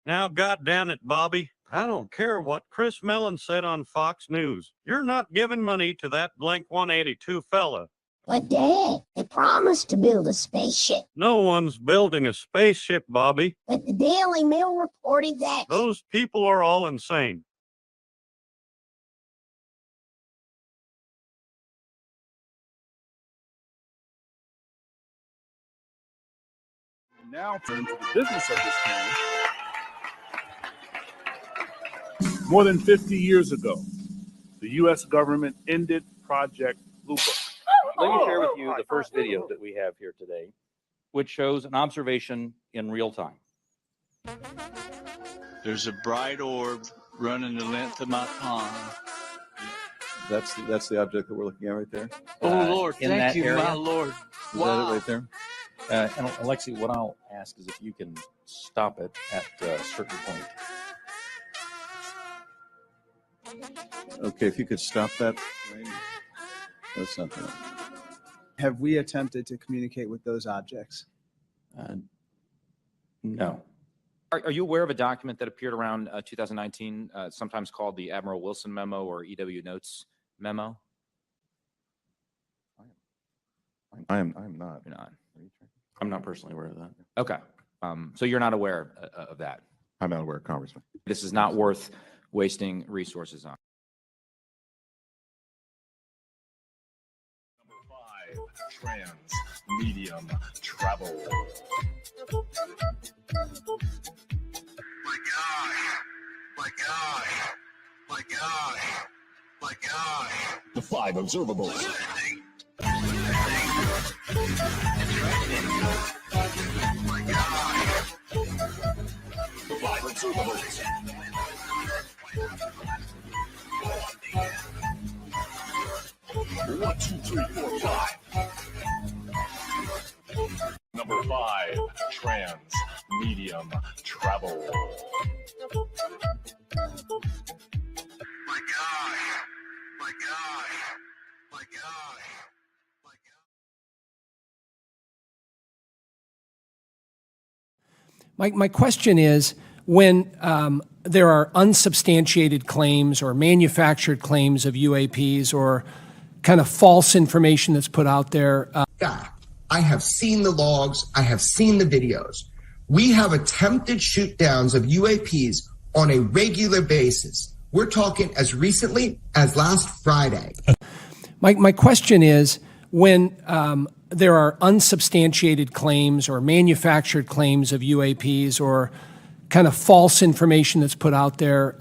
Now, goddamn it, Bobby. I don't care what Chris Mellon said on Fox News. You're not giving money to that Blink-182 fella. But Dad, they promised to build a spaceship. No one's building a spaceship, Bobby. But the Daily Mail reported that. Those people are all insane. Now turn to the business of this man. More than 50 years ago, the U.S. government ended Project Blue Book. Let me share with you the first video that we have here today, which shows an observation in real time. There's a bright orb running the length of my pond. That's the object that we're looking at right there. Oh, Lord, thank you, my Lord. Is that it right there? And Alexi, what I'll ask is if you can stop it at a certain point. Okay, if you could stop that. That's not that. Have we attempted to communicate with those objects? No. Are you aware of a document that appeared around 2019, sometimes called the Admiral Wilson Memo or EW Notes Memo? I am not. You're not. I'm not personally aware of that. Okay. So you're not aware of that? I'm not aware, Congressman. This is not worth wasting resources on. Number 5, trans medium travel. My gosh. The 5 observables. The 5 observables. One, two, three, four, 5. Number 5, trans medium travel. My gosh. My question is, when there are unsubstantiated claims or manufactured claims of UAPs or kind of false information that's put out there. I have seen the logs. I have seen the videos. We have attempted shoot downs of UAPs on a regular basis. We're talking as recently as last Friday. My question is, when there are unsubstantiated claims or manufactured claims of UAPs or kind of false information that's put out there.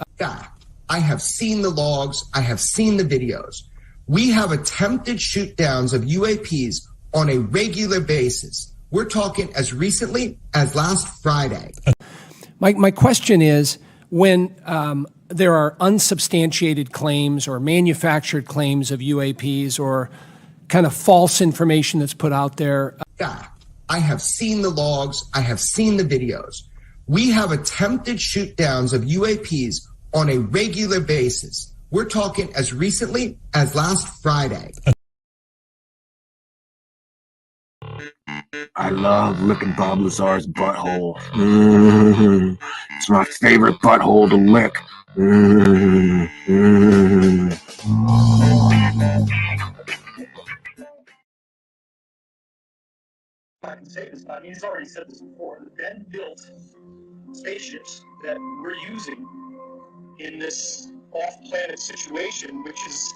I have seen the logs. I have seen the videos. We have attempted shoot downs of UAPs on a regular basis. We're talking as recently as last Friday. My question is, when there are unsubstantiated claims or manufactured claims of UAPs or kind of false information that's put out there. I have seen the logs. I have seen the videos. We have attempted shoot downs of UAPs on a regular basis. We're talking as recently as last Friday. I love licking Bob Lazar's butthole. It's my favorite butthole to lick. I can say this, I mean, he's already said this before. The then built spaceships that we're using in this off-planet situation, which is,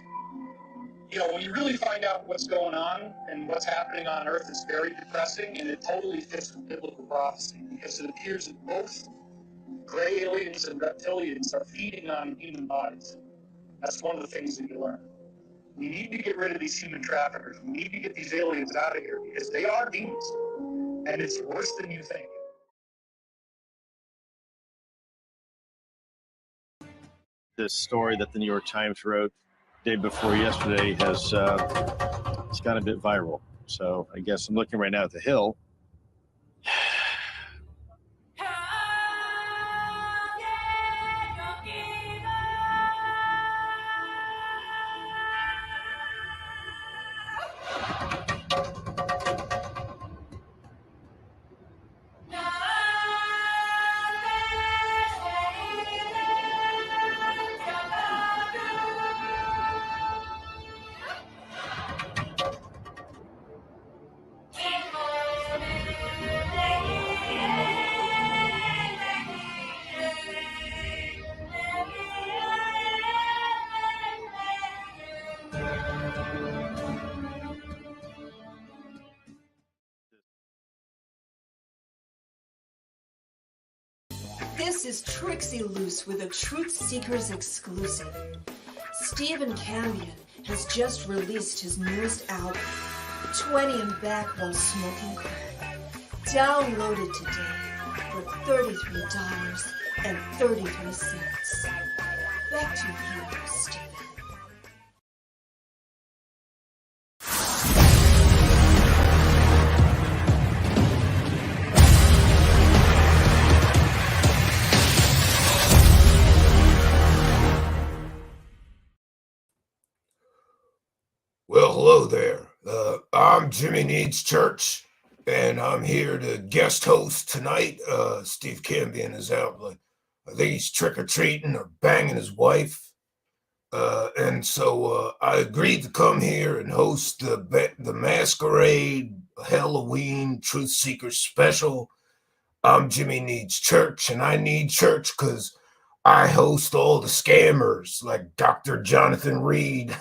you know, when you really find out what's going on and what's happening on Earth, it's very depressing, and it totally fits with biblical prophecy, because it appears that both gray aliens and reptilians are feeding on human bodies. That's one of the things that you learn. We need to get rid of these human traffickers. We need to get these aliens out of here, because they are demons, and it's worse than you think. This story that the New York Times wrote day before yesterday has it's got a bit viral. So I guess I'm looking right now at the Hill. This is Trixie Loose with a Truth Seekers exclusive. Stephen Cambion has just released his newest album, 20 and Back While Smoking Crack. Download it today for $33.33. Back to you, Stephen. Well, hello there. I'm Jimmy Needs Church, and I'm here to guest host tonight. Steve Cambion is out. I think he's trick-or-treating or banging his wife. And so I agreed to come here and host the Masquerade Halloween Truthseekers special. I'm Jimmy Needs Church, and I need church because I host all the scammers like Dr. Jonathan Reed.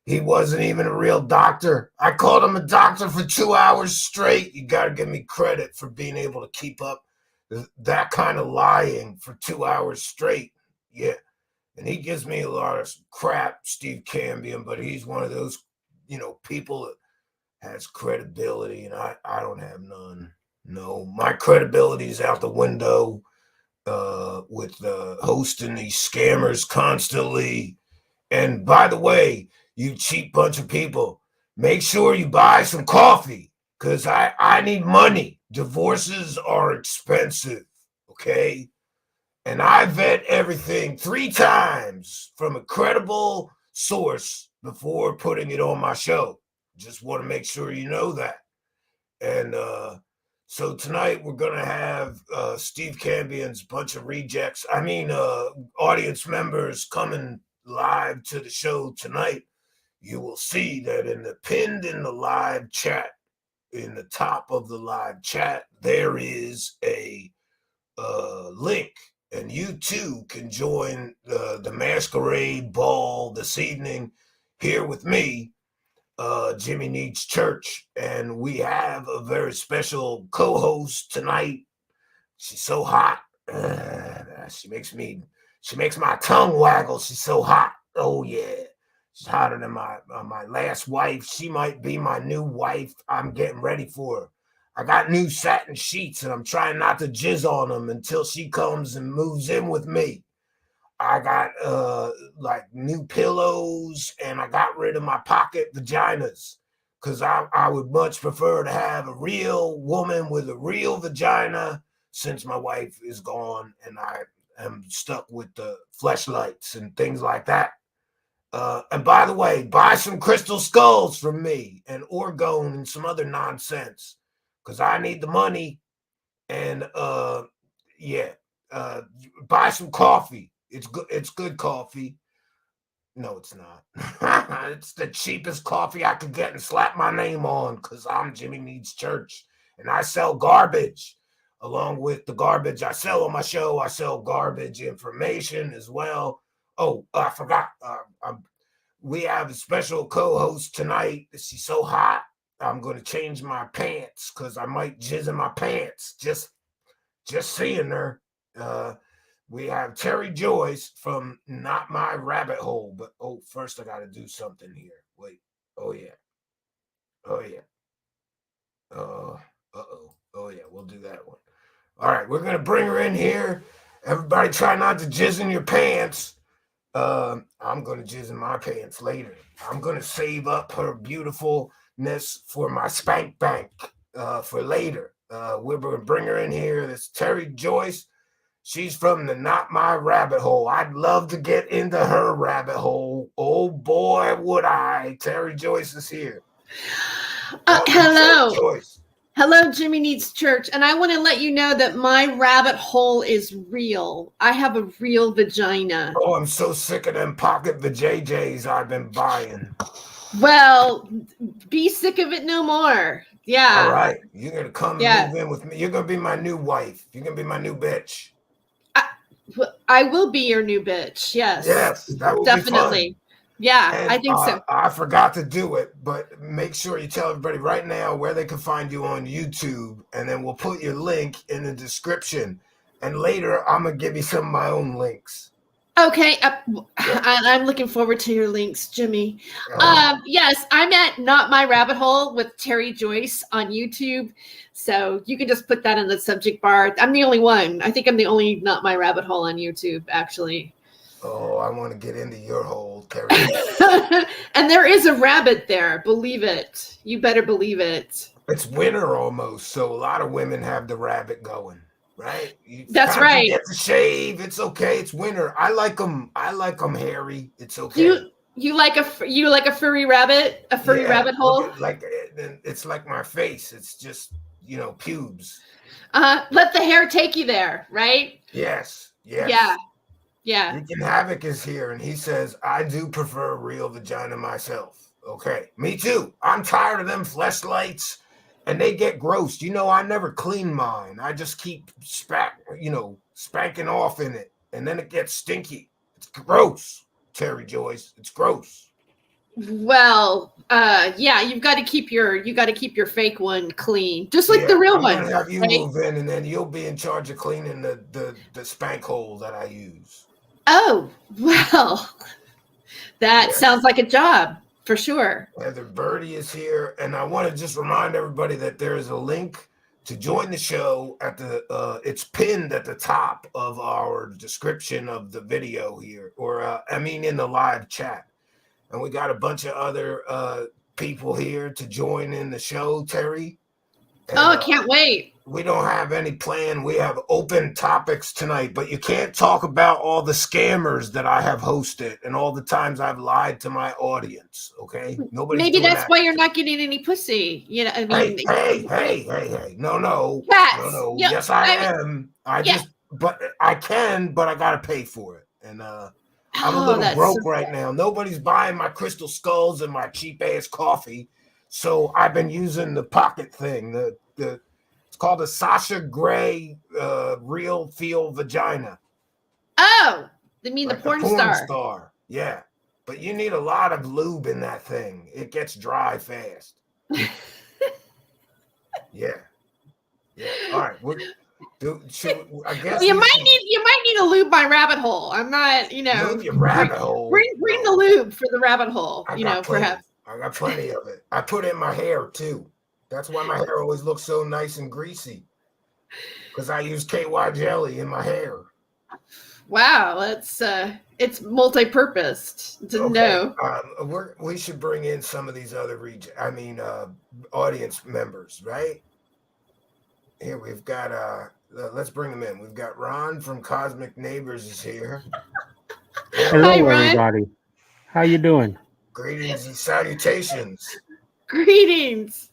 He wasn't even a real doctor. I called him a doctor for 2 hours straight. You got to give me credit for being able to keep up that kind of lying for 2 hours straight. Yeah. And he gives me a lot of crap, Steve Cambion, but he's one of those, people that has credibility, and I don't have none. No, my credibility is out the window with hosting these scammers constantly. And by the way, you cheap bunch of people, make sure you buy some coffee because I need money. Divorces are expensive, okay? And I vet everything 3 times from a credible source before putting it on my show. Just want to make sure you know that. And so tonight we're going to have Steve Cambion's bunch of rejects. Audience members coming live to the show tonight. You will see that pinned in the live chat, in the top of the live chat, there is a link, and you too can join the Masquerade Ball this evening here with me, Jimmy Needs Church, and we have a very special co-host tonight. She's so hot. She makes my tongue waggle. She's so hot. Oh yeah. She's hotter than my last wife. She might be my new wife. I'm getting ready for her. I got new satin sheets, and I'm trying not to jizz on them until she comes and moves in with me. I got new pillows, and I got rid of my pocket vaginas because I would much prefer to have a real woman with a real vagina since my wife is gone and I am stuck with the fleshlights and things like that. And by the way, buy some crystal skulls from me and orgone and some other nonsense because I need the money. And buy some coffee. It's good. It's good coffee. No, it's not. It's the cheapest coffee I could get and slap my name on because I'm Jimmy Needs Church and I sell garbage. Along with the garbage I sell on my show, I sell garbage information as well. Oh, I forgot. We have a special co-host tonight. She's so hot. I'm going to change my pants because I might jizz in my pants. Just seeing her. We have Terry Joyce from Not My Rabbit Hole. But, first I got to do something here. Wait. Oh, yeah. Oh, yeah, we'll do that one. All right, we're going to bring her in here. Everybody try not to jizz in your pants. I'm gonna jizz in my pants later. I'm gonna save up her beautifulness for my spank bank for later. We're gonna bring her in here. This Terry Joyce. She's from the Not My Rabbit Hole. I'd love to get into her rabbit hole. Oh boy, would I. Terry Joyce is here. Hello. Joyce. Hello, Jimmy Needs Church. And I want to let you know that my rabbit hole is real. I have a real vagina. Oh, I'm so sick of them pocket vajayjays I've been buying. Well, be sick of it no more. Yeah. All right. You're going to come and move in with me. You're going to be my new wife. You're going to be my new bitch. I will be your new bitch. Yes. Yes, that will definitely. Be fun. Yeah, And, I think so. I forgot to do it, but make sure you tell everybody right now where they can find you on YouTube, and then we'll put your link in the description. And later, I'm going to give you some of my own links. Okay. I'm looking forward to your links, Jimmy. Yes, I'm at Not My Rabbit Hole with Terry Joyce on YouTube. So you can just put that in the subject bar. I'm the only one. I think I'm the only Not My Rabbit Hole on YouTube, actually. Oh, I want to get into your hole, Terry. And there is a rabbit there. Believe it. You better believe it. It's winter almost, so a lot of women have the rabbit going, right? That's right. You get to shave. It's okay. It's winter. I like them hairy. It's okay. You like a furry rabbit? A furry rabbit hole? It's like my face. It's just, pubes. Let the hair take you there, right? Yes. Yeah. Deacon Havoc is here, and he says, I do prefer real vagina myself. Okay, me too. I'm tired of them fleshlights, and they get gross. I never clean mine. I just keep spanking off in it, and then it gets stinky. It's gross, Terry Joyce. It's gross. Well, you've got to keep your fake one clean, just like the real one. I'm gonna have you move in, and then you'll be in charge of cleaning the spank hole that I use. Oh, well, that sounds like a job for sure. Heather Birdie is here, and I want to just remind everybody that there is a link to join the show at it's pinned at the top of our description of the video here, in the live chat. And we got a bunch of other people here to join in the show, Terry. And, I can't wait. We don't have any plan. We have open topics tonight, but you can't talk about all the scammers that I have hosted and all the times I've lied to my audience. Okay, Maybe that's why you're not getting any pussy. Hey! No. Cats. No. Yeah, Yes, I am. But I can, but I gotta pay for it, and I'm a little broke right now. Nobody's buying my crystal skulls and my cheap ass coffee, so I've been using the pocket thing. It's called a Sasha Grey Real Feel Vagina. Oh, you mean the porn star? Yeah, but you need a lot of lube in that thing. It gets dry fast. Yeah. All right. I guess you might need to lube my rabbit hole. I'm not, lube your rabbit hole. Bring the lube for the rabbit hole. Perhaps. I got plenty of it. I put it in my hair too. That's why my hair always looks so nice and greasy. Because I use KY jelly in my hair. Wow, it's multi-purposed. Didn't know. We should bring in some of these other audience members, right? Here we've got let's bring them in. We've got Ron from Cosmic Neighbors is here. Hello, everybody. How you doing? Greetings and salutations. Greetings.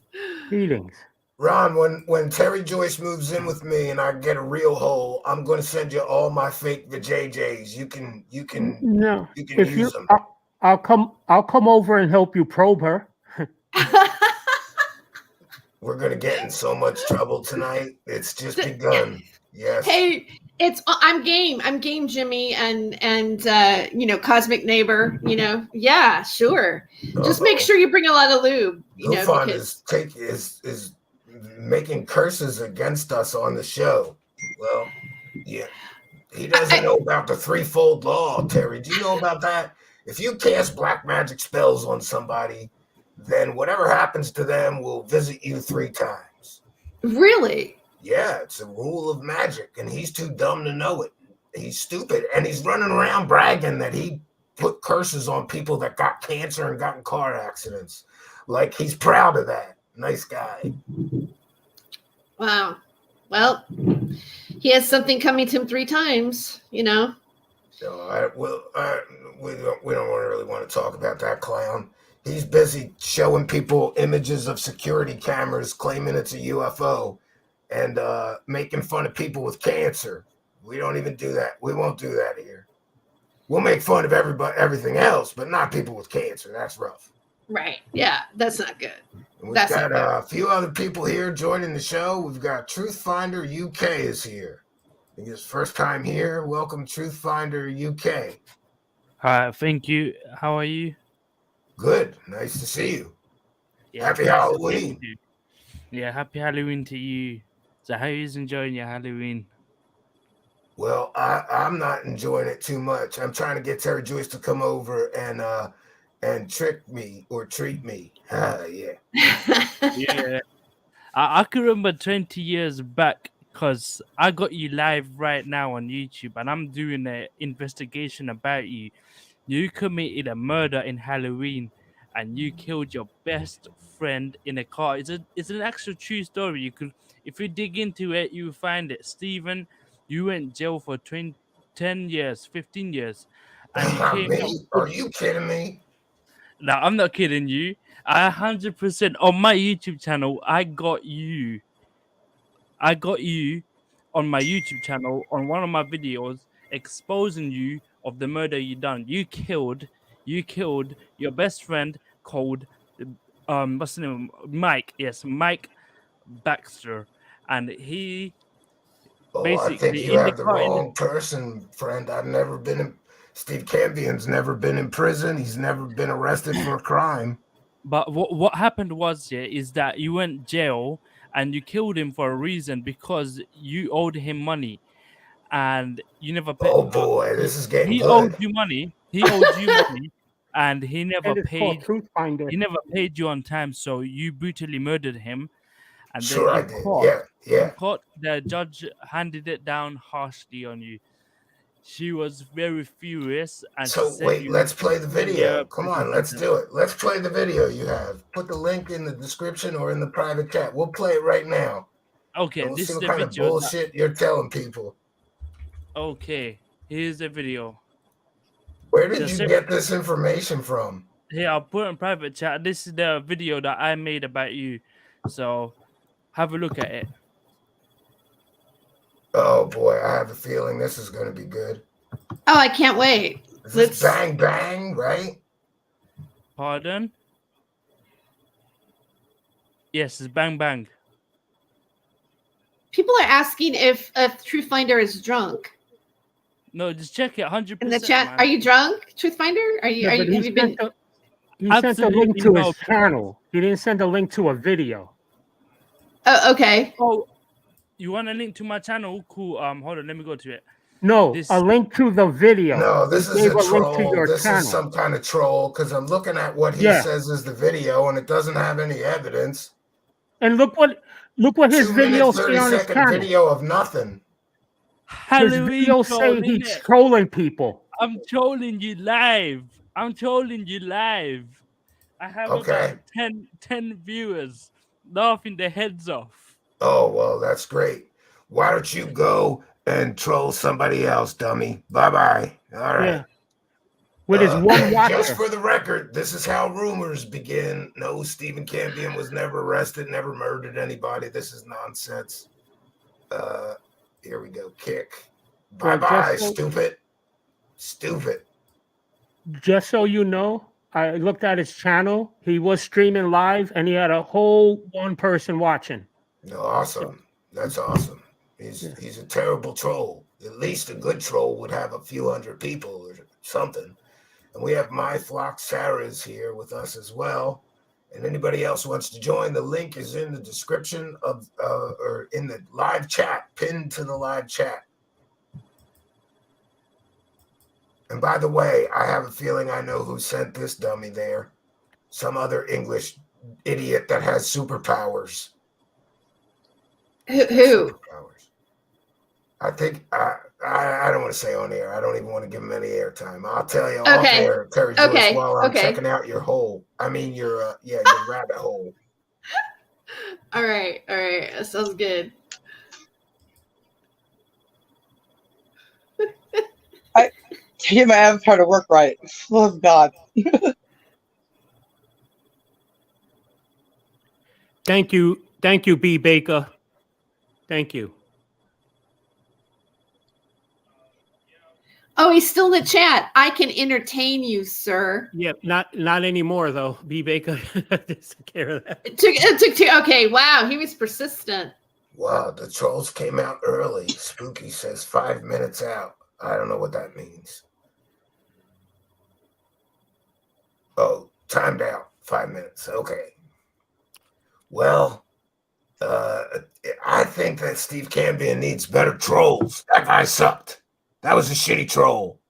Ron, when Terry Joyce moves in with me and I get a real hole, I'm going to send you all my fake vajayjays. You can use them. I'll come over and help you probe her. We're going to get in so much trouble tonight. It's just begun. Yes. Hey, I'm game, Jimmy, and Cosmic Neighbor, yeah, sure. Just make sure you bring a lot of lube, Lufon is making curses against us on the show. Well, yeah, he doesn't know about the threefold law, Terry. Do you know about that? If you cast black magic spells on somebody, then whatever happens to them will visit you 3 times. Really? Yeah, it's a rule of magic, and he's too dumb to know it. He's stupid, and he's running around bragging that he curses on people that got cancer and got in car accidents. Like, he's proud of that. Nice guy. Wow. Well, he has something coming to him 3 times, you know. So we don't really want to talk about that clown. He's busy showing people images of security cameras, claiming it's a UFO, and making fun of people with cancer. We don't even do that. We won't do that here. We'll make fun of everything else, but not people with cancer. That's rough. Right. Yeah, that's not good. We've That's got not a few other people here joining the show. We've got Truthfinder UK is here. I think it's first time here. Welcome, Truthfinder UK. Hi, thank you. How are you? Good. Nice to see you. Yeah, Happy nice to Halloween. see you. Yeah, happy Halloween to you. So how are you enjoying your Halloween? Well, I'm not enjoying it too much. I'm trying to get Terry Joyce to come over and trick me or treat me. Yeah. Yeah. I can remember 20 years back because I got you live right now on YouTube and I'm doing an investigation about you. You committed a murder in Halloween and you killed your best friend in a car. It's an actual true story. You could, if you dig into it, you will find it. Stephen, you went jail for 10 years, 15 years. And you came out. Me? Are you kidding me? No, I'm not kidding you. 100% on my YouTube channel, I got you on my YouTube channel on one of my videos exposing you of the murder you done. You killed your best friend called what's the name? Mike. Yes, Mike Baxter. And he I think you have the wrong person, friend. I've never been in Steve Cambion's never been in prison. He's never been arrested for a crime. But what happened was is that you went jail and you killed him for a reason because you owed him money, and you never paid. Oh boy, this is getting He good. owed you money. He owed you money, and he never And it's called paid. Truthfinder. He never paid you on time, so you brutally murdered him. And Sure, I then did. court, Yeah. in court, the judge handed it down harshly on you. She was very furious. And So said wait, you let's play the video. Come prison on, let's sentence. do it. Let's play the video you have. Put the link in the description or in the private chat. We'll play it right now. Okay, And we'll this see is what the kind of video. bullshit you're telling people. Okay, here's the video. Where did you get this information from? Here, I'll put it in private chat. This is the video that I made about you. So have a look at it. Oh boy, I have a feeling this is going to be good. Oh, I can't wait. Is this Bang Bang, right? Pardon? Yes, it's Bang Bang. People are asking if Truthfinder is drunk. No, just check it 100%. In the chat, man. are you drunk, Truthfinder? Have you been? He sent a link to his channel. He didn't send a link to a video. Oh, okay. Oh, you want a link to my channel? Cool. Hold on, let me go to it. No, a link to the video. No, this He is gave a troll. link to your This channel. is some kind of troll because I'm looking at what he says is the video and it doesn't have any evidence. And look what his 2 videos minutes, say on his 30-second channel. video of nothing. His Halloween videos troll, say he's innit? trolling people. I'm trolling you live. I have about 10 viewers laughing their heads off. Oh, well, that's great. Why don't you go and troll somebody else, dummy? Bye-bye. All right. Yeah. With his one watcher. Just for the record, this is how rumors begin. No, Stephen Campion was never arrested, never murdered anybody. This is nonsense. Here we go. Kick. Bye-bye, stupid. Stupid. Just so you know, I looked at his channel. He was streaming live, and he had a whole one person watching. Awesome. That's awesome. He's a terrible troll. At least a good troll would have a few hundred people or something. And we have My Flock Sarah's here with us as well. And anybody else wants to join, the link is in the description of or in the live chat, pinned to the live chat. And by the way, I have a feeling I know who sent this dummy there. Some other English idiot that has superpowers. Who? I think I don't want want to say on air. I don't even want to give him any airtime. I'll tell you off air, Terry Joyce, while I'm checking out your hole. I mean, your rabbit hole. All right. That sounds good. I get my avatar to work right. Oh God. Thank you, B. Baker. Thank you. Oh, he's still in the chat. I can entertain you, sir. Yeah, not anymore though. B. Baker took care of that. It took okay, wow, he was persistent. Wow, the trolls came out early. Spooky says 5 minutes out. I don't know what that means. Oh, timed out. 5 minutes. Okay. Well, I think that Steve Cambion needs better trolls. That guy sucked. That was a shitty troll.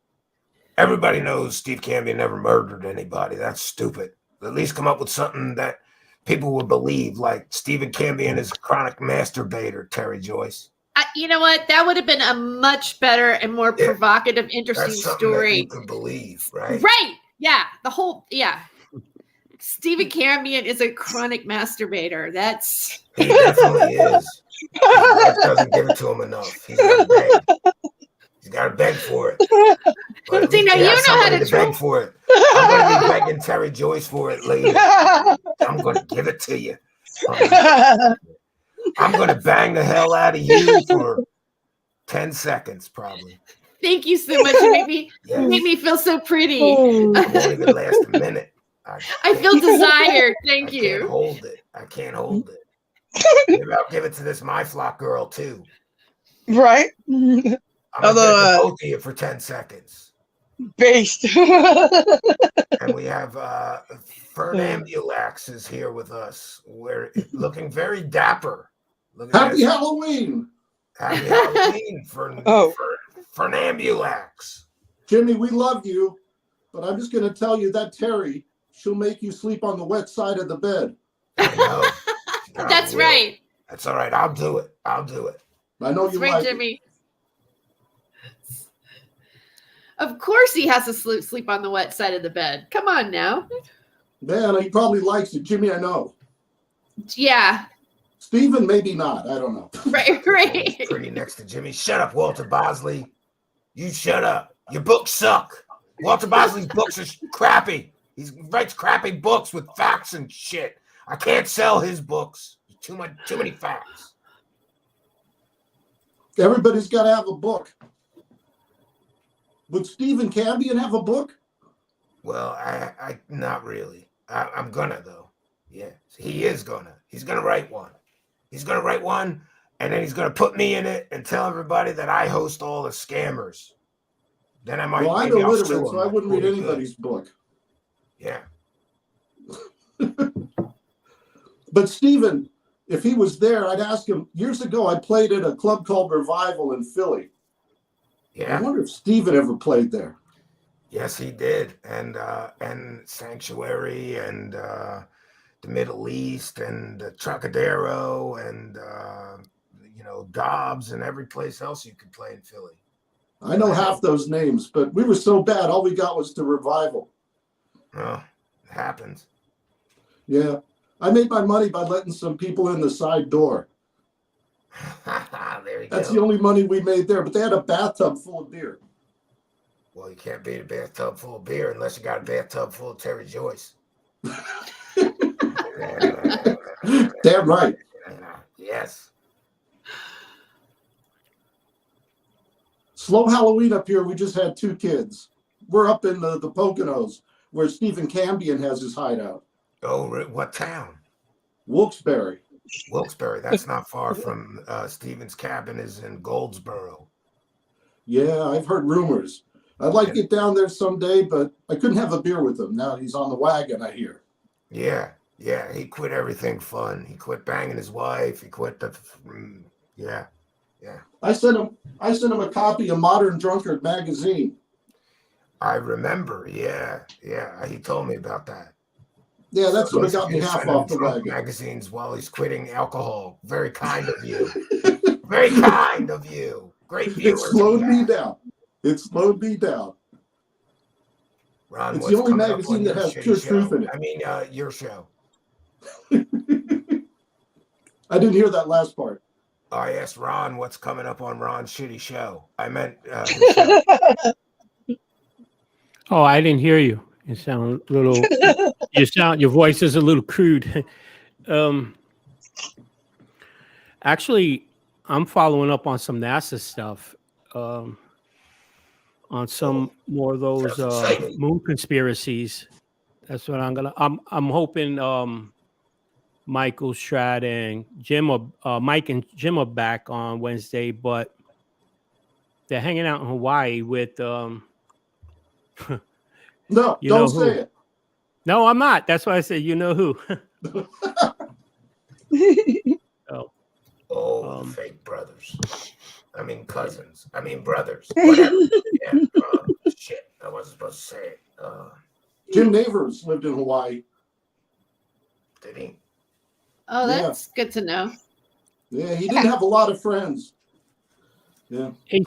Everybody knows Steve Cambion never murdered anybody. That's stupid. At least come up with something that people would believe, like Stephen Cambion is a chronic masturbator, Terry Joyce. You know what? That would have been a much better and more provocative, interesting That's something story. that you could believe, right? Right. Yeah. Stephen Cambion is a chronic masturbator. He definitely is. His wife doesn't give it to him enough. He's got to beg for it. But See, now you know how to beg for it. I'm going to be begging Terry Joyce for it later. I'm going to give it to you. I'm going to bang the hell out of you for 10 seconds, probably. Thank you so much. You make me feel so pretty. It won't even last a minute. I feel desired. Thank you. I can't hold it. Maybe I'll give it to this My Flock girl, too. Right? I'm going to both of you for 10 seconds. Based. And we have Fernambulax is here with us. We're looking very dapper. Happy Halloween. Happy Halloween, Fernambulax. Jimmy, we love you, but I'm just going to tell you that Terry, she'll make you sleep on the wet side of the bed. I know. That's right. That's all right. I'll do it. I know That's you right, like Jimmy. Of course he has to sleep on the wet side of the bed. Come on now. it. Man, he probably likes it. Jimmy, I know. Yeah. Stephen, maybe not. I don't know. Right. Pretty next to Jimmy. Shut up, Walter Bosley. You shut up. Your books suck. Walter Bosley's books are crappy. He writes crappy books with facts and shit. I can't sell his books. Too many facts. Everybody's got to have a book. Would Stephen Cambion have a book? Well, I not really. I'm gonna though. Yeah, he is gonna. He's gonna write one. He's gonna write one, and then he's gonna put me in it and tell everybody that I host all the scammers. Then I might. Well, I'm illiterate, so I wouldn't read anybody's book. Yeah. But Stephen, if he was there, I'd ask him. Years ago, I played at a club called Revival in Philly. Yeah. I wonder if Stephen ever played there. Yes, he did, and Sanctuary, and the Middle East, and Trocadero, and Dobbs, and every place else you could play in Philly. I know half those names, but we were so bad, all we got was the Revival. Oh, it happens. Yeah. I made my money by letting some people in the side door. There you That's go. the only money we made there, but they had a bathtub full of beer. Well, you can't beat a bathtub full of beer unless you got a bathtub full of Terry Joyce. Damn right. Yes. Slow Halloween up here. We just had 2 kids. We're up in the Poconos where Stephen Cambion has his hideout. Oh, what town? Wilkes-Barre. Wilkes-Barre. That's not far from Stephen's cabin is in Goldsboro. Yeah, I've heard rumors. I'd like to get down there someday, but I couldn't have a beer with him. Now he's on the wagon, I hear. Yeah. He quit everything fun. He quit banging his wife. He quit the. Yeah. I sent him a copy of Modern Drunkard magazine. I remember. Yeah. He told me about that. Yeah, that's what got me He's half sending off the drunk wagon. magazines while he's quitting alcohol. Very kind of you. Very kind of you. Great It viewers. slowed me down. It slowed me down. Ron, It's what's the only coming up magazine on that your has shitty pure show? truth in it. I mean, your show. I didn't hear that last part. I asked Ron what's coming up on Ron's shitty show. I meant his show. Oh, I didn't hear you. You sound a little. Your voice is a little crude. Actually, I'm following up on some NASA stuff. On some more of those moon conspiracies. That's what I'm hoping Michael Strad and Jim Mike and Jim are back on Wednesday, but they're hanging out in Hawaii with No, don't say it. No, I'm not. That's why I said you know who. Fake brothers. I mean cousins. I mean brothers. Whatever. Yeah, shit. I wasn't supposed to say it. Jim Navers lived in Hawaii. Did he? Oh, that's good to know. Yeah, he didn't have a lot of friends. Yeah. Hey,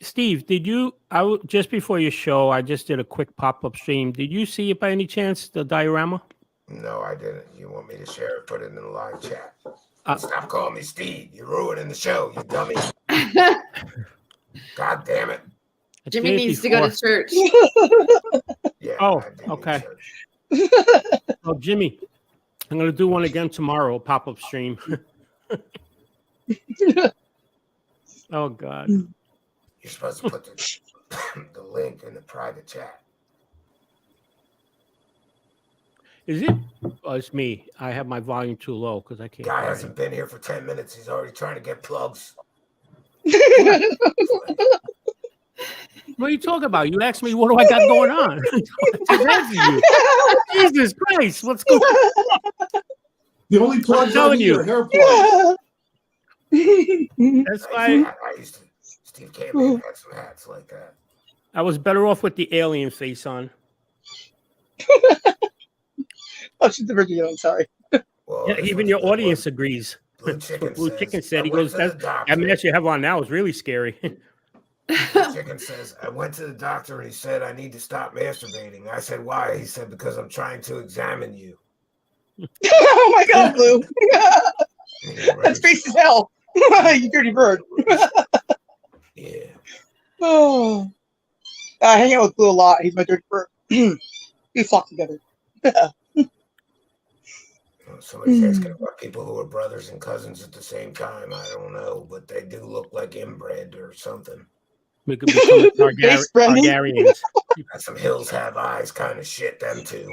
Steve, did you? Just before your show, I just did a quick pop-up stream. Did you see it by any chance? The diorama? No, I didn't. You want me to share it? Put it in the live chat. Stop calling me Steve. You're ruining the show, you dummy. God damn it. Jimmy needs to go to church. Yeah. Oh, okay. Oh, Jimmy, I'm going to do one again tomorrow, pop-up stream. Oh, God. You're supposed to put the link in the private chat. Is it? Oh, it's me. I have my volume too low because I can't. Guy hasn't been here for 10 minutes. He's already trying to get plugs. What are you talking about? You asked me, what do I got going on? Jesus Christ, what's going on? The only plugs telling I need you. are hair plugs. That's why I used to. Steve Campion had some hats like that. I was better off with the alien face on. Oh, she's the video. I'm sorry. Well, Yeah, even your audience agrees. Blue Chicken Blue says, Chicken said, he I went goes, to the that doctor. match you have on now is really scary. Blue Chicken says, I went to the doctor and he said, I need to stop masturbating. I said, why? He said, because I'm trying to examine you. Oh my God, Blue. That's face as hell. You dirty bird. Yeah. Oh. I hang out with Blue a lot. He's my dirty bird. We flock together. Somebody's asking about people who are brothers and cousins at the same time. I don't know, but they do look like inbred or something. We could become Targaryens. Got some hills have eyes kind of shit, them too.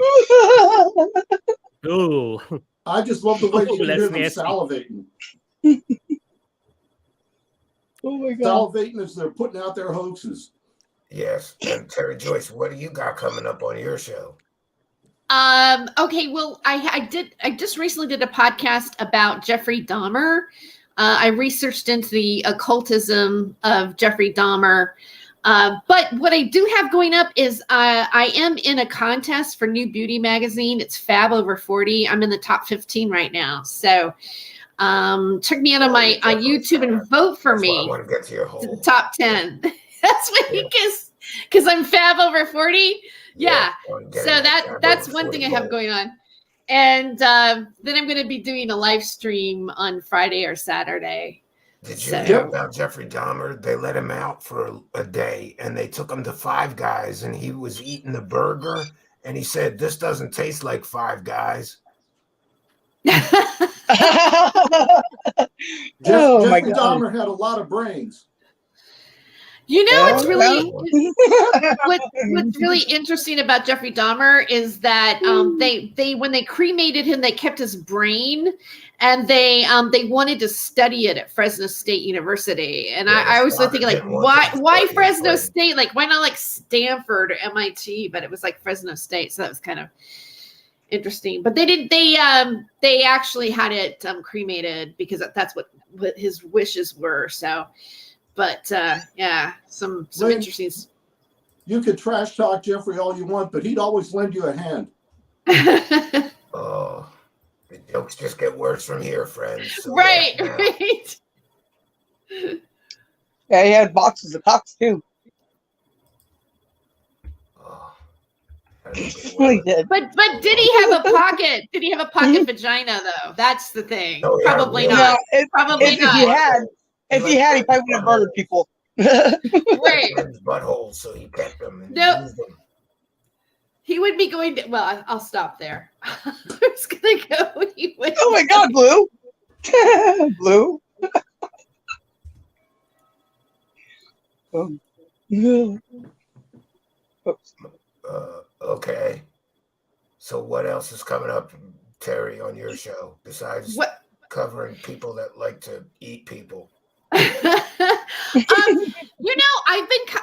Ooh. I just love the way you can that's hear them nasty. salivating. Oh my God. Salivating as they're putting out their hoaxes. Yes. And Terry Joyce, what do you got coming up on your show? Okay, well, I just recently did a podcast about Jeffrey Dahmer. I researched into the occultism of Jeffrey Dahmer. But what I do have going up is I am in a contest for New Beauty Magazine. It's Fab Over 40. I'm in the top 15 right now. So check me out on my on YouTube and vote for me. I want to get to your To the hole. top 10. That's what you guess, because I'm Fab Over 40. Yeah. So that's one thing I have going on. And then I'm going to be doing a live stream on Friday or Saturday. Did you hear about Jeffrey Dahmer? They let him out for a day and they took him to Five Guys and he was eating the burger and he said, this doesn't taste like Five Guys. Oh my Jeffrey God. Dahmer had a lot of brains. You know what's really what's really interesting about Jeffrey Dahmer is that they when they cremated him, they kept his brain, and they wanted to study it at Fresno State University. And I always was thinking, like, why Fresno State? Like, why not like Stanford or MIT? But it was like Fresno State, so that was kind of interesting. But they actually had it cremated because that's what his wishes were. So. But yeah, some Lynn, interesting. You could trash talk Jeffrey all you want, but he'd always lend you a hand. Oh, the jokes just get worse from here, friends. So Right. Yeah, he had boxes of cocks too. Well, he did. But did he have a pocket? Did he have a pocket vagina though? That's the thing. Oh, yeah, Probably really. not. No, Probably if he not. had, he probably would have murdered people. Right. His butthole, so he kept them and No. used them. He would be going to. Well, I'll stop there. I was gonna go. He would. Oh my God, Blue! Blue. No. Okay. So what else is coming up, Terry, on your show besides covering people that like to eat people?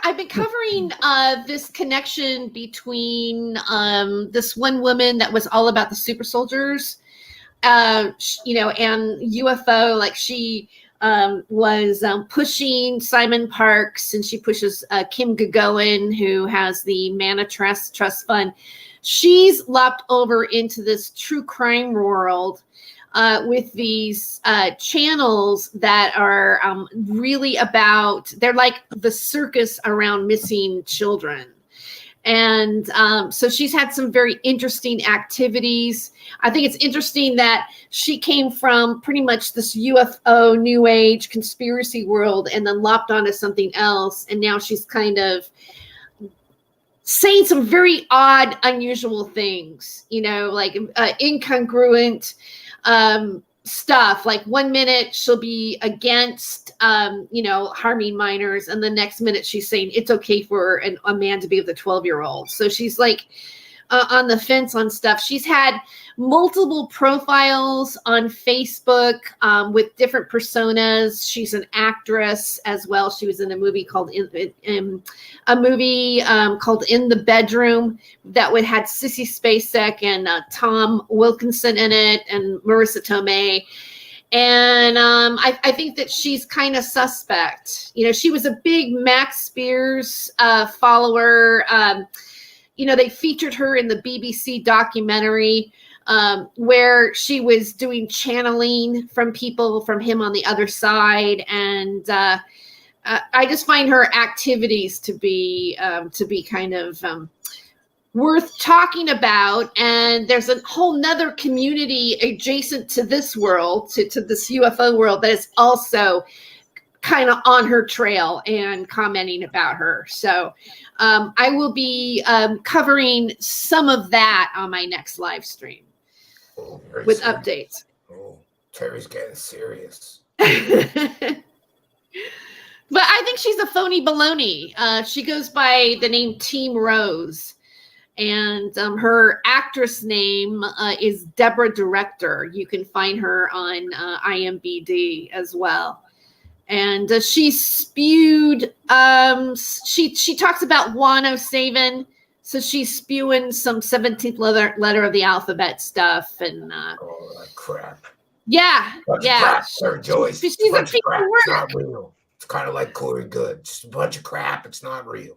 I've been covering this connection between this one woman that was all about the super soldiers, and UFO. Like she was pushing Simon Parks, and she pushes Kim Gagosian, who has the Mana Trust Fund. She's lopped over into this true crime world with these channels that are really about, they're like the circus around missing children. And so she's had some very interesting activities. I think it's interesting that she came from pretty much this UFO, New Age conspiracy world and then lopped onto something else. And now she's kind of saying some very odd, unusual things, like incongruent stuff. Like 1 minute she'll be against, harming minors. And the next minute she's saying it's okay for a man to be with a 12-year-old. So she's like on the fence on stuff. She's had multiple profiles on Facebook with different personas. She's an actress as well. She was in a movie called In the Bedroom that had Sissy Spacek and Tom Wilkinson in it, and Marissa Tomei. And I think that she's kind of suspect. She was a big Max Spears follower. They featured her in the BBC documentary where she was doing channeling from him on the other side. And I just find her activities to be kind of worth talking about. And there's a whole nother community adjacent to this world, to this UFO world, that is also kind of on her trail and commenting about her. So I will be covering some of that on my next live stream with updates. Oh, Terry's getting serious. But I think she's a phony baloney. She goes by the name Team Rose. And her actress name is Deborah Director. You can find her on IMDb as well. And she spewed, she talks about Wano Saven. So she's spewing some 17th letter of the alphabet stuff. And oh, that crap. Yeah, yeah. Crap, Sir Joyce. She's a piece of work. It's not real. It's kind of like Corey Good. Just a bunch of crap. It's not real.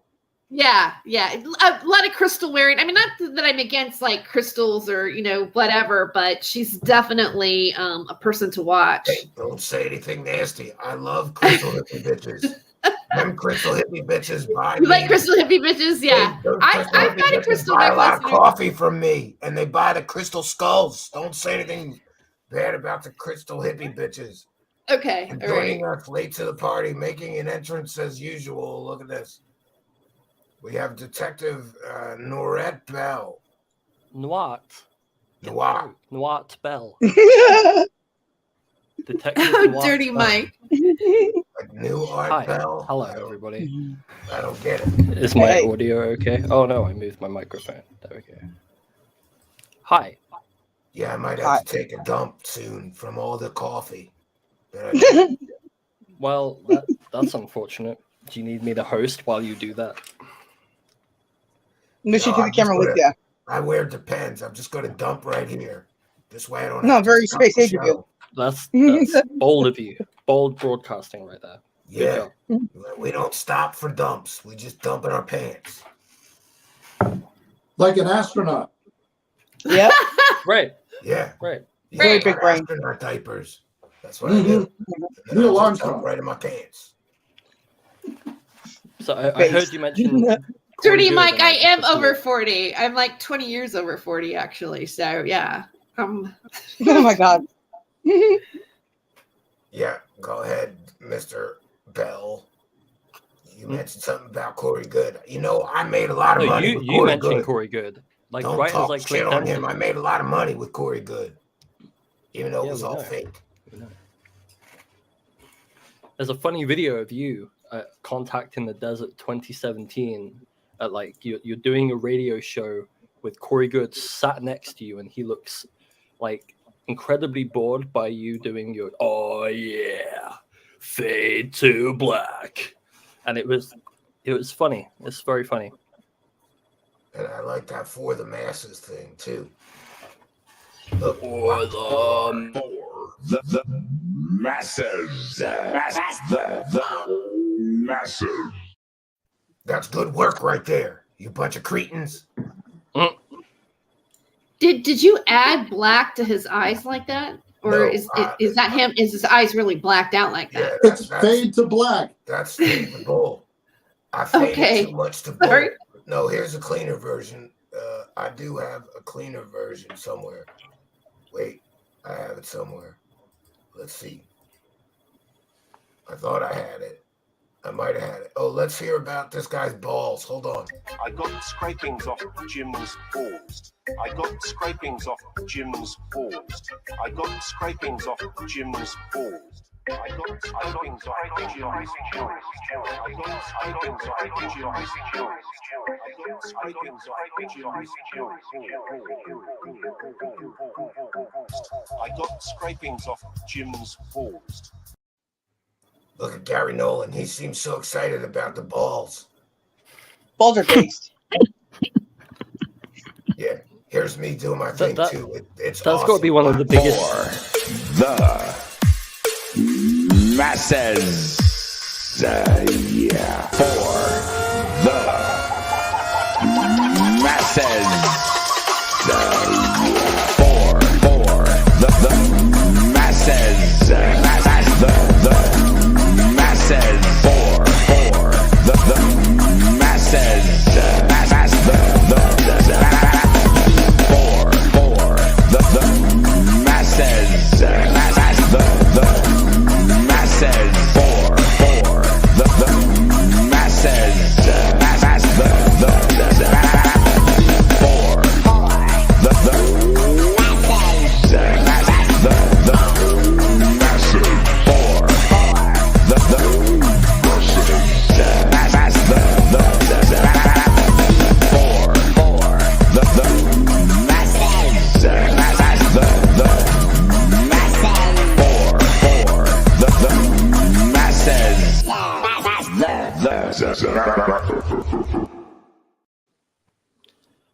Yeah, yeah. A lot of crystal wearing. I mean, not that I'm against like crystals or, whatever, but she's definitely a person to watch. Hey, don't say anything nasty. I love crystal hippie bitches. Them crystal hippie bitches buy You like crystal hippie bitches? Yeah. Hey, I've got a crystal buy a lot of necklace. coffee from me, and they buy the crystal skulls. Don't say anything bad about the crystal hippie bitches. Okay, And all right. joining us late to the party, making an entrance as usual. Look at this. We have Detective Norette Bell. Nwat. Nwat. Nwat Bell. Detective Oh, Nwat dirty Bell. Mike. Like new Art Hi. Bell. Hello, everybody. I don't get it. Is my audio okay? Oh no, I moved my microphone. There we go. Hi. Yeah, I might have to take a dump soon from all the coffee. that Well, that's unfortunate. Do you need me to host while you do that? Miss you to the I'm camera just with gonna- you. I wear Depends. I'm just going to dump right here. This way I don't No, have to very stop the space age of you. show. That's bold of you. Bold broadcasting right there. Good Yeah. job. We don't stop for dumps. We just dump in our pants. Like an astronaut. Yep. Right. Yeah. Right. Very big brain. Astronaut diapers. That's what I do. And then I Neil just Armstrong. dump right in my pants. So I heard you mention Dirty Good Mike, and I am just over look- 40. I'm like 20 years over 40, actually. So, yeah. Oh my God. Yeah, go ahead, Mr. Bell. You mentioned something about Corey Good. You know, I made a lot of No, money you with you Corey mentioned Good. Corey Good. Like Don't right as talk I shit clicked on enter. him. I made a lot of money with Corey Good, even though it Yeah, was we all know. fake. We know. There's a funny video of you Contact in the Desert 2017. At like you're doing a radio show with Corey Good sat next to you, and he looks like incredibly bored by you doing your "Oh yeah, fade to black," and it was funny. It's very funny. And I like that For the Masses thing too. For the masses. The masses. That's good work right there, you bunch of cretins. Did you add black to his eyes like that? Or No, is that him? Is his eyes really blacked out like that? It's fade to black. That's fade to bull. I faded Okay. too much to bull. Sorry. No, here's a cleaner version. I do have a cleaner version somewhere. Wait, I have it somewhere. Let's see. I thought I had it. I might have had it. Oh, let's hear about this guy's balls. Hold on. I got scrapings off Jim's balls. I got scrapings off Jim's balls. I got scrapings off Jim's balls. I got scrapings off Jim's balls. I got scrapings off Jim's balls. I got scrapings off Jim's balls. I got scrapings off Jim's balls. Look at Gary Nolan. He seems so excited about the balls. Balls are based. Yeah, here's me doing my thing too. It's That's awesome. got to be one of the biggest. The masses. Yeah. For the masses. For the masses. The masses. For the masses.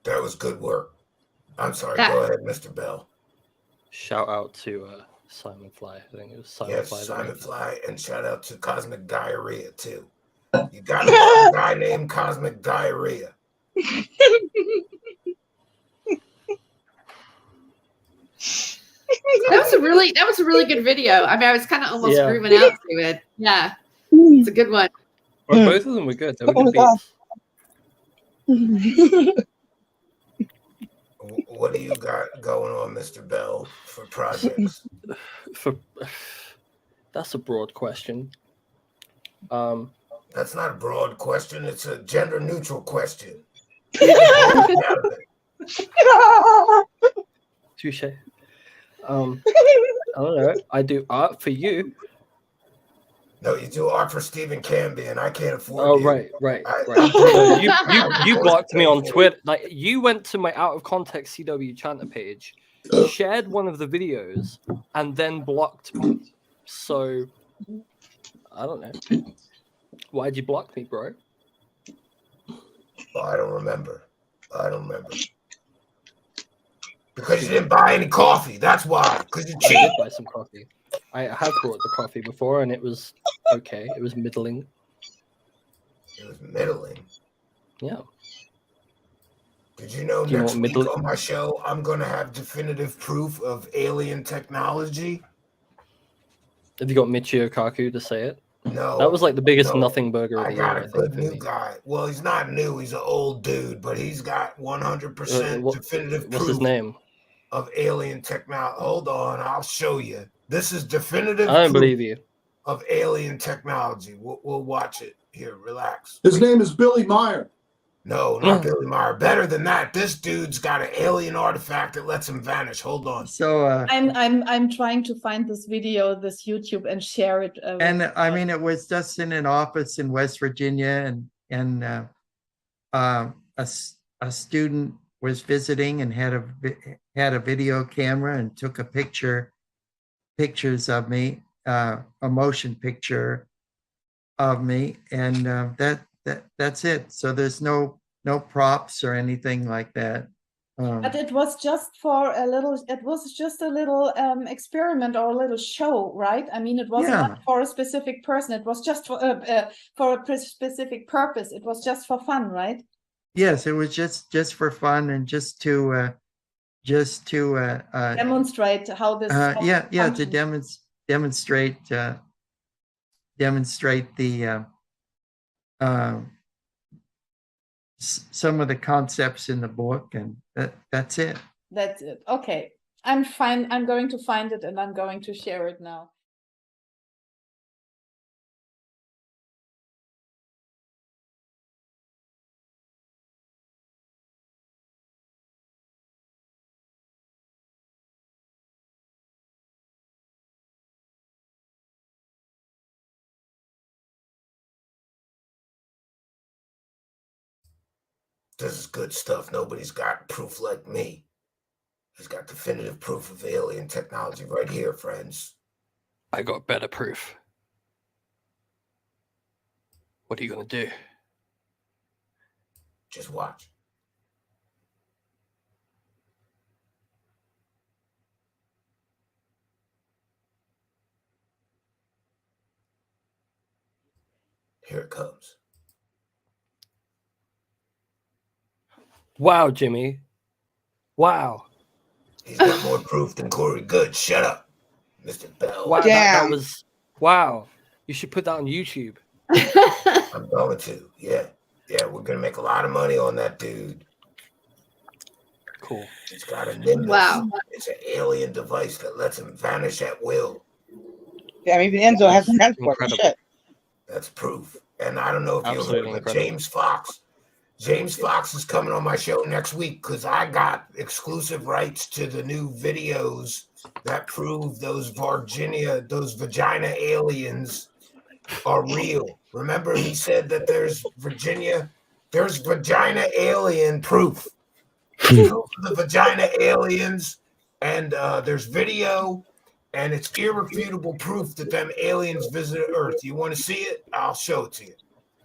That was good work. I'm sorry. That- Go ahead, Mr. Bell. Shout out to Simon Fly. I think it was Simon Yes, Fly. that Simon made that. Fly, and shout out to Cosmic Diarrhea too. You got a guy named Cosmic Diarrhea. That was a really good video. I mean, I was kind of almost Yeah. grooving out to it. Yeah, it's a good one. Well, both of them were good. They were Oh good my God. beats. What do you got going on, Mr. Bell, for projects? That's a broad question. That's not a broad question. It's a gender neutral question. Touche. I don't know. I do art for you. No, you do art for Stephen Cambion. I can't afford Oh, you. right. I- So you blocked me on Twitter. Like you went to my out of context CW Chanter page, shared one of the videos, and then blocked me. So I don't know. Why'd you block me, bro? Oh, I don't remember. Because you didn't buy any coffee. That's why. Because you're I cheap. did buy some coffee. I have brought the coffee before, and it was okay. It was middling. It was middling. Yeah. Did you know Do you know next what week middling- on my show, I'm going to have definitive proof of alien technology? Have you got Michio Kaku to say it? No, That was like the biggest no. nothing burger of I the got year, a I think, good for new me. guy. Well, he's not new. He's an old dude, but he's got 100% definitive What's his proof name? of alien technology. Hold on, I'll show you. This is definitive I don't proof believe you. of alien technology. We'll watch it. Here, relax. His name is Billy Meyer. No, not Billy Meyer. Better than that. This dude's got an alien artifact that lets him vanish. Hold on. So I'm trying to find this video, this YouTube, and share it. and I mean, it was just in an office in West Virginia, and a student was visiting and had a video camera and took pictures of me, a motion picture of me, and that's it. So there's no props or anything like that. But it was just for a little. It was just a little experiment or a little show, right? I mean, it was not for a specific person. It was just for a specific purpose. It was just for fun, right? Yes, it was just for fun and just to demonstrate how this. To demonstrate the some of the concepts in the book, and that's it. That's it. Okay, I'm fine. I'm going to find it and I'm going to share it now. This is good stuff. Nobody's got proof like me. He's got definitive proof of alien technology right here, friends. I got better proof. What are you going to do? Just watch. Here it comes. Wow, Jimmy. Wow. He's got more proof than Corey Good. Shut up, Mr. Bell. Wow, that was wow. You should put that on YouTube. I'm going to. Yeah, we're gonna make a lot of money on that dude. Cool. He's got a Nimbus. Wow. It's an alien device that lets him vanish at will. Yeah, maybe Enzo has transport. Shit. That's proof. And I don't know if you heard, Absolutely but incredible. James Fox. James Fox is coming on my show next week because I got exclusive rights to the new videos that prove those vagina aliens are real. Remember, he said that there's vagina alien proof. Proof of the vagina aliens, and there's video, and it's irrefutable proof that them aliens visited Earth. You want to see it? I'll show it to you.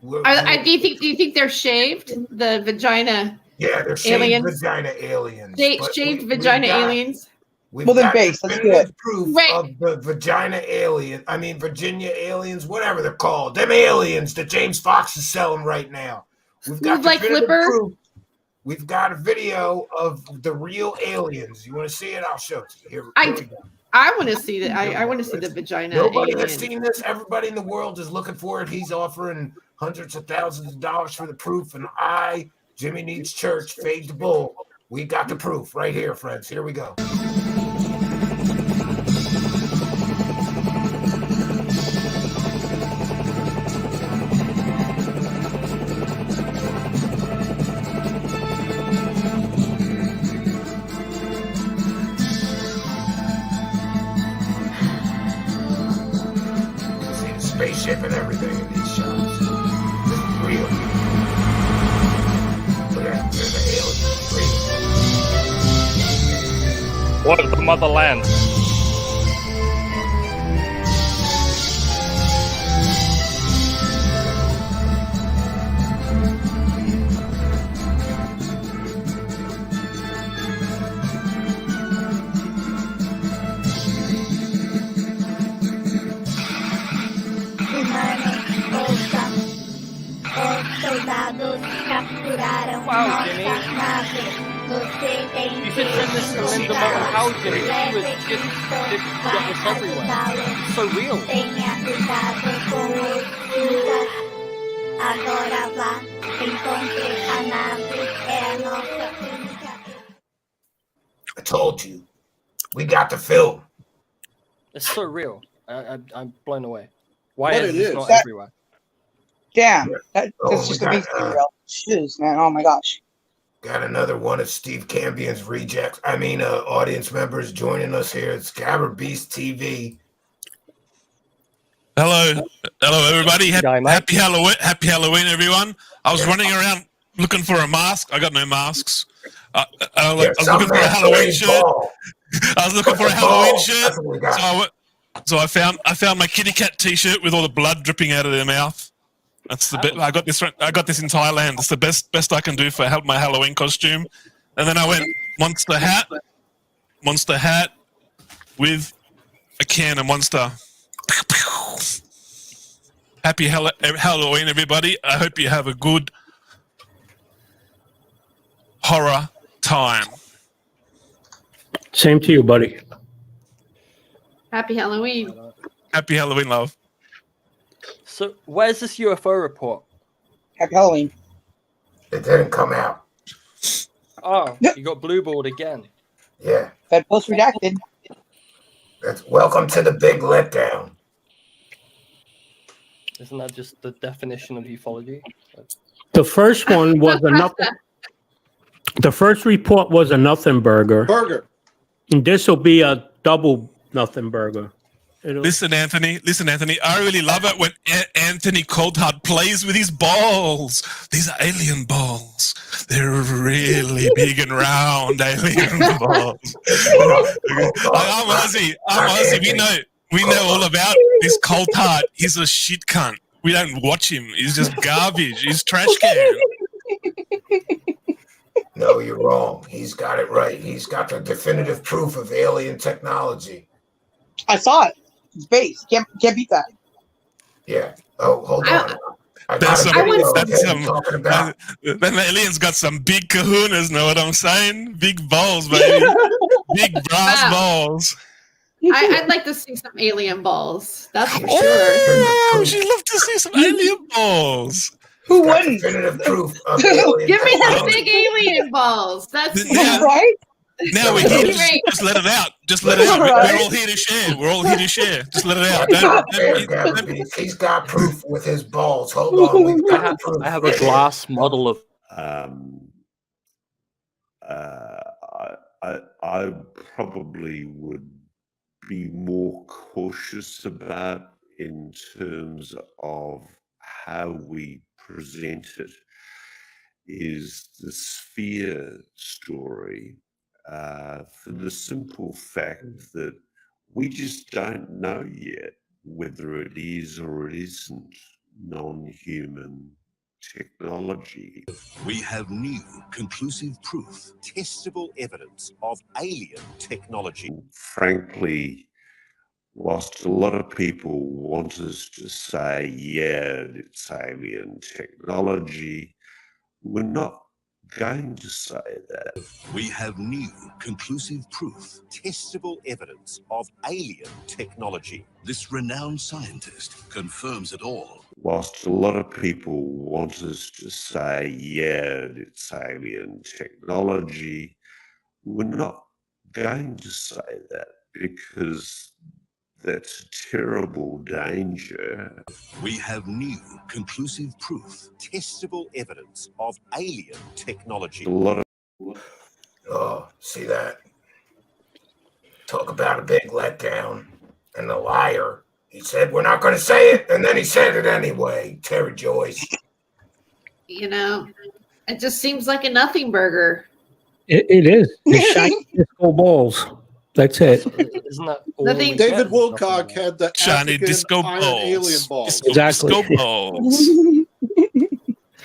Do you think they're shaved? The vagina. Yeah, they're shaved aliens? vagina aliens. Shaved vagina aliens. Well, then base. Let's do it. Proof of the vagina alien. I mean, Virginia aliens, whatever they're called. Them aliens that James Fox is selling right now. We've got Like Flipper. proof. We've got a video of the real aliens. You want to see it? I'll show it to you. Here we go. I want to see that. I want to see the vagina. Nobody alien. has seen this. Everybody in the world is looking for it. He's offering hundreds of thousands of dollars for the proof. And Jimmy Needs Church, Fade the Bull. We got the proof right here, friends. Here we go. See the spaceship and everything in these shots. This is real. Look at that. There's the aliens. Real. What is the motherland? Wow, Jimmy. You should send this to Linda Mountain House, Jimmy. She would just get this everywhere. It's so real. I told you. We got the film. It's so real. I'm blown away. Why What is it this is. not That- everywhere? Damn, that's Oh, just we got, amazing, real. Jeez, man. Oh my gosh. Got another one of Steve Cambion's rejects. Audience members joining us here. It's Gabber Beast TV. Hello, everybody. Happy Halloween, everyone. I was running around looking for a mask. I got no masks. I was looking for a Halloween shirt. I was looking for a Halloween shirt. So I found my kitty cat T-shirt with all the blood dripping out of their mouth. That's the bit. I got this in Thailand. It's the best I can do for my Halloween costume. And then I went monster hat with a can of Monster. Happy Halloween, everybody. I hope you have a good horror time. Same to you, buddy. Happy Halloween. Happy Halloween, love. So, where's this UFO report? Happy Halloween. It didn't come out. Oh, you got blueballed again. Yeah. Fed post redacted. Welcome to the big letdown. Isn't that just the definition of ufology? The first one was a nothing. The first report was a nothing burger. And this will be a double nothing burger. Listen, Anthony. I really love it when Anthony Coulthard plays with his balls. These are alien balls. They're really big and round alien balls. I'm Aussie. We know all about this Coulthard. He's a shit cunt. We don't watch him. He's just garbage. He's trash can. No, you're wrong. He's got it right. He's got the definitive proof of alien technology. I saw it. It's base. Can't beat that. Yeah. Oh, hold on. Them aliens got some big kahunas, know what I'm saying? Big balls, baby. Big brass balls. I'd like to see some alien balls. That's for sure. Oh, she'd love to see some alien balls. Who wouldn't? Definitive proof of Give alien me some technology. big alien balls. That's right. Now we're here. Just let it out. Just let it out. We're all here to share. We're all here to share. Just let it out. He's got proof with his balls. Hold on. I have a glass model of. I probably would be more cautious about in terms of how we present it is the sphere story, for the simple fact that we just don't know yet whether it is or it isn't non-human technology. We have new, conclusive proof, testable evidence of alien technology. Frankly, whilst a lot of people want us to say, yeah, it's alien technology, we're not going to say that. We have new, conclusive proof, testable evidence of alien technology. This renowned scientist confirms it all. Whilst a lot of people want us to say, yeah, it's alien technology, we're not going to say that because that's a terrible danger. We have new, conclusive proof, testable evidence of alien technology. A lot of Oh, see that? Talk about a big letdown and the liar. He said, we're not going to say it, and then he said it anyway. Terry Joyce. You know, it just seems like a nothing burger. It is. It's shiny disco balls. That's it. Isn't that Nothing- David Woolcock had the Shiny African disco iron balls. alien balls. Exactly. Disco balls.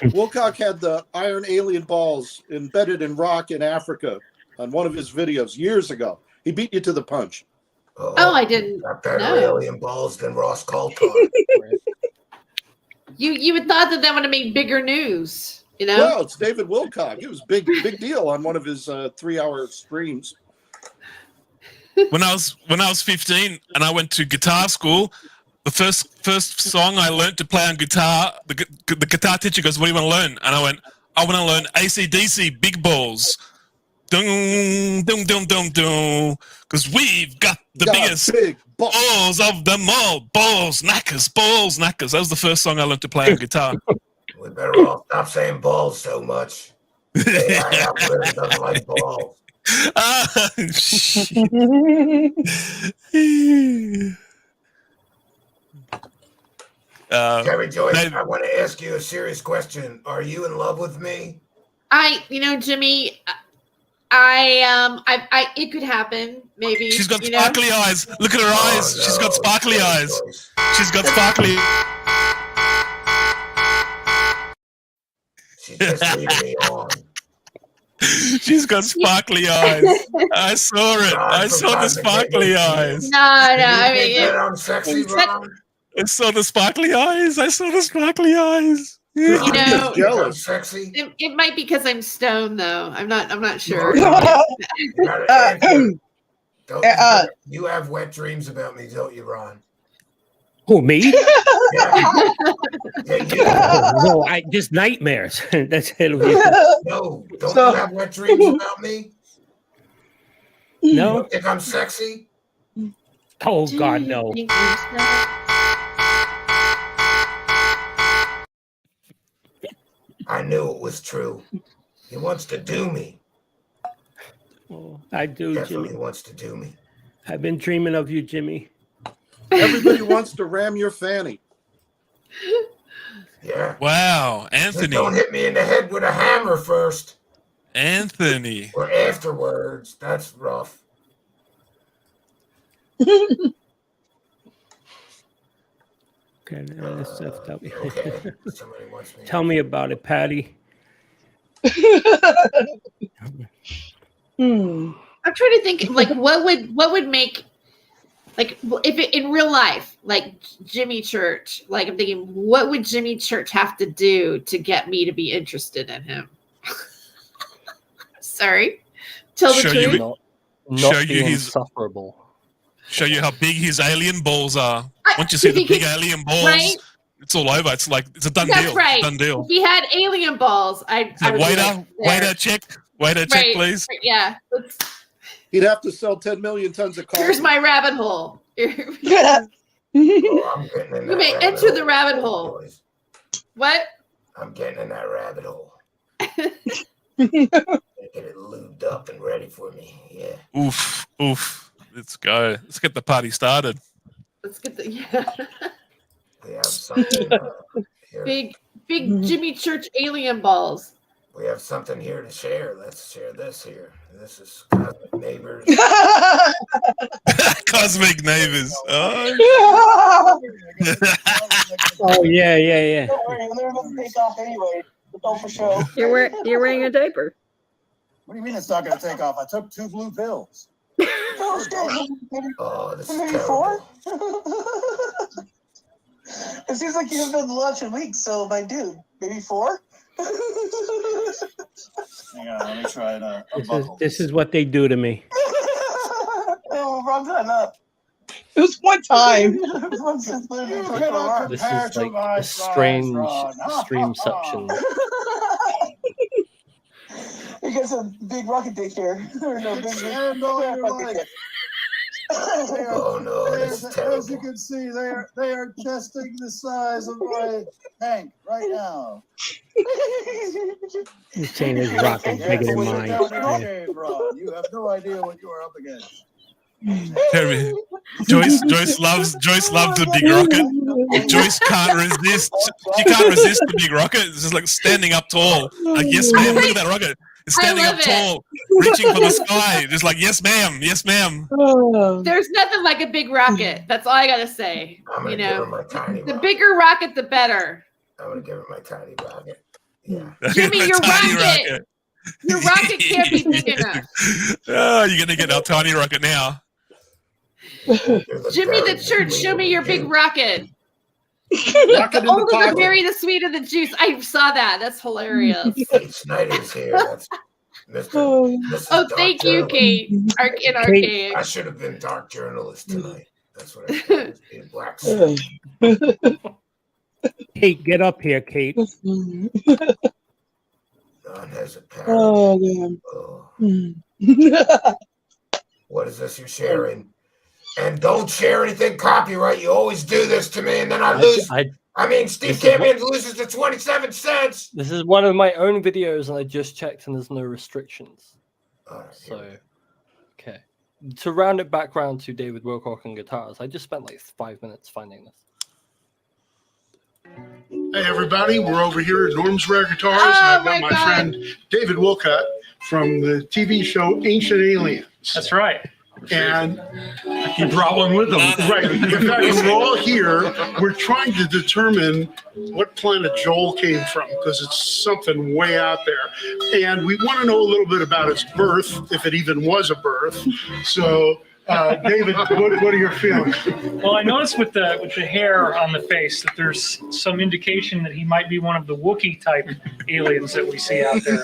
Woolcock had the iron alien balls embedded in rock in Africa on one of his videos years ago. He beat you to the punch. Oh, I didn't Got better know. alien balls than Ross Coulthard. You would thought that would have made bigger news, you know? Well, it's David Woolcock. It was big deal on one of his 3-hour streams. When I was 15 and I went to guitar school, The first song I learned to play on guitar, the guitar teacher goes, "What do you want to learn?" And I went, "I want to learn AC/DC, Big Balls." Dun, dun, dun, dun, dun. Because we've got the biggest balls of them all. Balls, knackers, balls, knackers. That was the first song I learned to play on guitar. We better all stop saying balls so much. AI algorithm doesn't like balls. Terry Joyce, I want to ask you a serious question. Are you in love with me? Jimmy, it could happen, maybe. She's got sparkly eyes. Look at her eyes. No, She's got sparkly eyes. She's got sparkly. She just leave me on. She's got sparkly eyes. I saw it. I saw the sparkly eyes. No, I mean, I'm sexy, Ron. I saw the sparkly eyes. I saw the sparkly eyes. Jealous. Sexy. It might be because I'm stoned, though. I'm not sure. You have wet dreams about me, don't you, Ron? Who, me? No, just nightmares. That's Halloween. No, don't you have wet dreams about me? No. You don't think I'm sexy? Oh, God, no. I knew it was true. He wants to do me. Oh, I do, Definitely Jimmy. wants to do me. I've been dreaming of you, Jimmy. Everybody wants to ram your fanny. Yeah. Wow, Just Anthony. don't hit me in the head with a hammer first. Anthony. Or afterwards. That's rough. Okay, now this stuff. Tell me. Okay. Somebody wants me. Tell me about it, Patty. I'm trying to think, like, what would make, like, if it, in real life, like Jimmy Church, like, I'm thinking, what would Jimmy Church have to do to get me to be interested in him? Sorry, tell the truth. Not being insufferable. Show you how big his alien balls are. Once you see the big alien balls, right? it's all over. It's like it's a done That's deal. right. Done deal. If he had alien balls, I would Waiter, be like, waiter, check. Waiter, check, please. Right, yeah. He'd have to sell 10 million tons of coffee. Here's my rabbit hole. You may enter the rabbit hole. What? I'm getting in that rabbit hole. Get it lubed up and ready for me. Yeah. Oof, oof. Let's go. Let's get the party started. Let's get the We have something here. big Jimmy Church alien balls. We have something here to share. Let's share this here. This is Cosmic Neighbors. Cosmic Neighbors. Oh, Oh, yeah. Don't worry, they're going to take off anyway. Don't for show. You're wearing a diaper. What do you mean it's not going to take off? I took 2 blue pills. Oh, this is Maybe terrible. 4? It seems like you haven't been to lunch in weeks, so my dude, maybe 4? Hang on, let me try and This is what they do to me. Oh, wrong time up. It was one time. This is like a strange streamception. You got some big rocket dick here. Or no, big rocket dick. Oh no, this is terrible. As you can see, they are testing the size of my tank right now. This chain is rocking bigger than mine. You have no idea what you are up against. Terry. Joyce loves the big rocket. Joyce can't resist. She can't resist the big rocket. It's just like standing up tall. Like, yes, ma'am. Look at that rocket. It's standing up tall, reaching for the sky. Just like, yes, ma'am. Yes, ma'am. There's nothing like a big rocket. That's all I gotta say. I'm gonna give her my tiny the rocket. bigger rocket, the better. I'm gonna give her my tiny rocket. Yeah. Jimmy, your rocket. Your rocket can't be big enough. Oh, you're gonna get our tiny rocket now. Jimmy the Church, show me your big rocket. Rocket in the Older the pocket. berry, the sweeter the juice. I saw that. That's hilarious. Kate Snyder's here. That's Mr. Oh, thank you, Kate. Arcade. I should have been dark journalist tonight. That's what it's being black. Kate, get up here, Kate. God has a parent. Oh, man. What is this you're sharing? And don't share anything copyright. You always do this to me, and then I lose. I mean, Steve Campion loses to 27 cents. This is one of my own videos, and I just checked, and there's no restrictions. So, okay. To round it back round to David Wilcock and guitars, I just spent like 5 minutes finding this. Hey everybody, we're over here at Norm's Rare Guitars, and I've got my friend David Wilcott from the TV show Ancient Aliens. That's right. And he brought one with him. Right. In fact, we're all here. We're trying to determine what planet Joel came from, because it's something way out there. And we want to know a little bit about its birth, if it even was a birth. So, David, what are your feelings? Well, I noticed with the hair on the face that there's some indication that he might be one of the Wookiee type aliens that we see out there.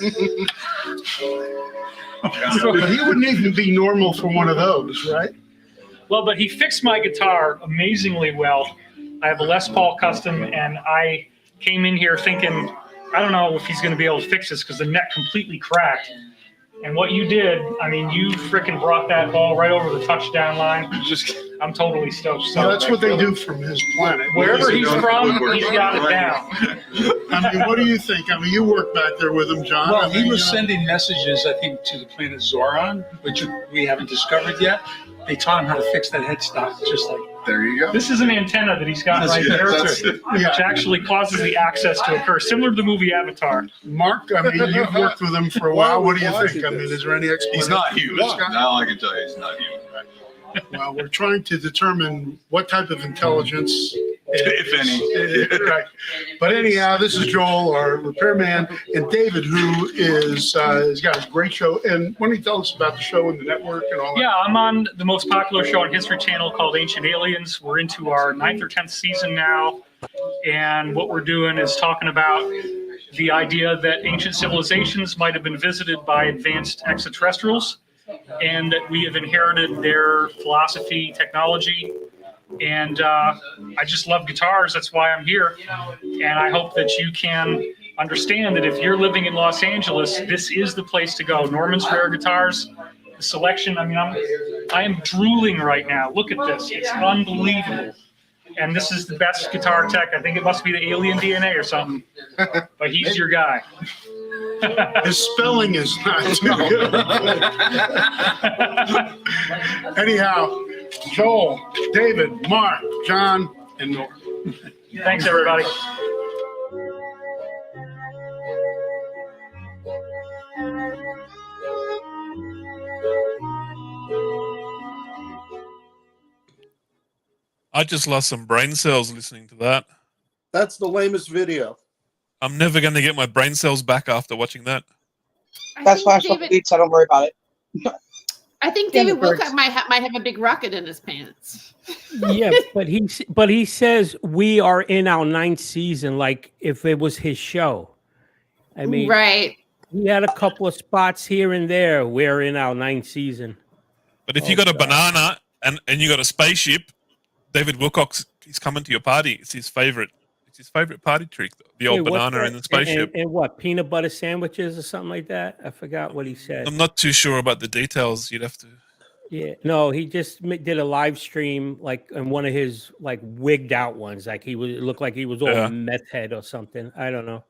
But he wouldn't even be normal for one of those, right? Well, but he fixed my guitar amazingly well. I have a Les Paul Custom, and I came in here thinking, I don't know if he's going to be able to fix this because the neck completely cracked. And what you did, I mean, you freaking brought that ball right over the touchdown line. I'm totally stoked. So that's what they do from his planet. Wherever he's from, he's got it down. I mean, what do you think? I mean, you work back there with him, John. Well, I mean, he was sending messages, I think, to the planet Zoran, which we haven't discovered yet. They taught him how to fix that headstock, just like. There you go. This is an antenna that he's got right there, which actually causes the access to occur, similar to the movie Avatar. Mark, I mean, you've worked with him for a while. What do you think? I mean, is there any explanation? He's not human. Now I can tell you he's not human. Well, we're trying to determine what type of intelligence, if any. Right. But anyhow, this is Joel, our repairman, and David, who is has got a great show. And why don't you tell us about the show and the network and all that? Yeah, I'm on the most popular show on History Channel called Ancient Aliens. We're into our 9th or 10th season now. And what we're doing is talking about the idea that ancient civilizations might have been visited by advanced extraterrestrials, and that we have inherited their philosophy, technology. And I just love guitars. That's why I'm here. And I hope that you can understand that if you're living in Los Angeles, this is the place to go. Norman's Rare Guitars, the selection. I mean, I am drooling right now. Look at this. It's unbelievable. And this is the best guitar tech. I think it must be the alien DNA or something. But he's your guy. His spelling is not too good. Anyhow, Joel, David, Mark, John, and Norm. Thanks, everybody. I just lost some brain cells listening to that. That's the lamest video. I'm never going to get my brain cells back after watching that. That's why I saw the beat, so don't worry about it. I think David Wilcock might have a big rocket in his pants. Yeah, but he says we are in our 9th season, like if it was his show. I mean, right? We had a couple of spots here and there. We're in our 9th season. But if you got a banana and you got a spaceship, David Wilcox, he's coming to your party. It's his favorite. It's his favorite party trick, the old banana and the spaceship. And what, peanut butter sandwiches or something like that? I forgot what he said. I'm not too sure about the details. You'd have to. Yeah, no, he just did a live stream, like in one of his like wigged out ones, like it looked like he was all meth head or something. I don't know.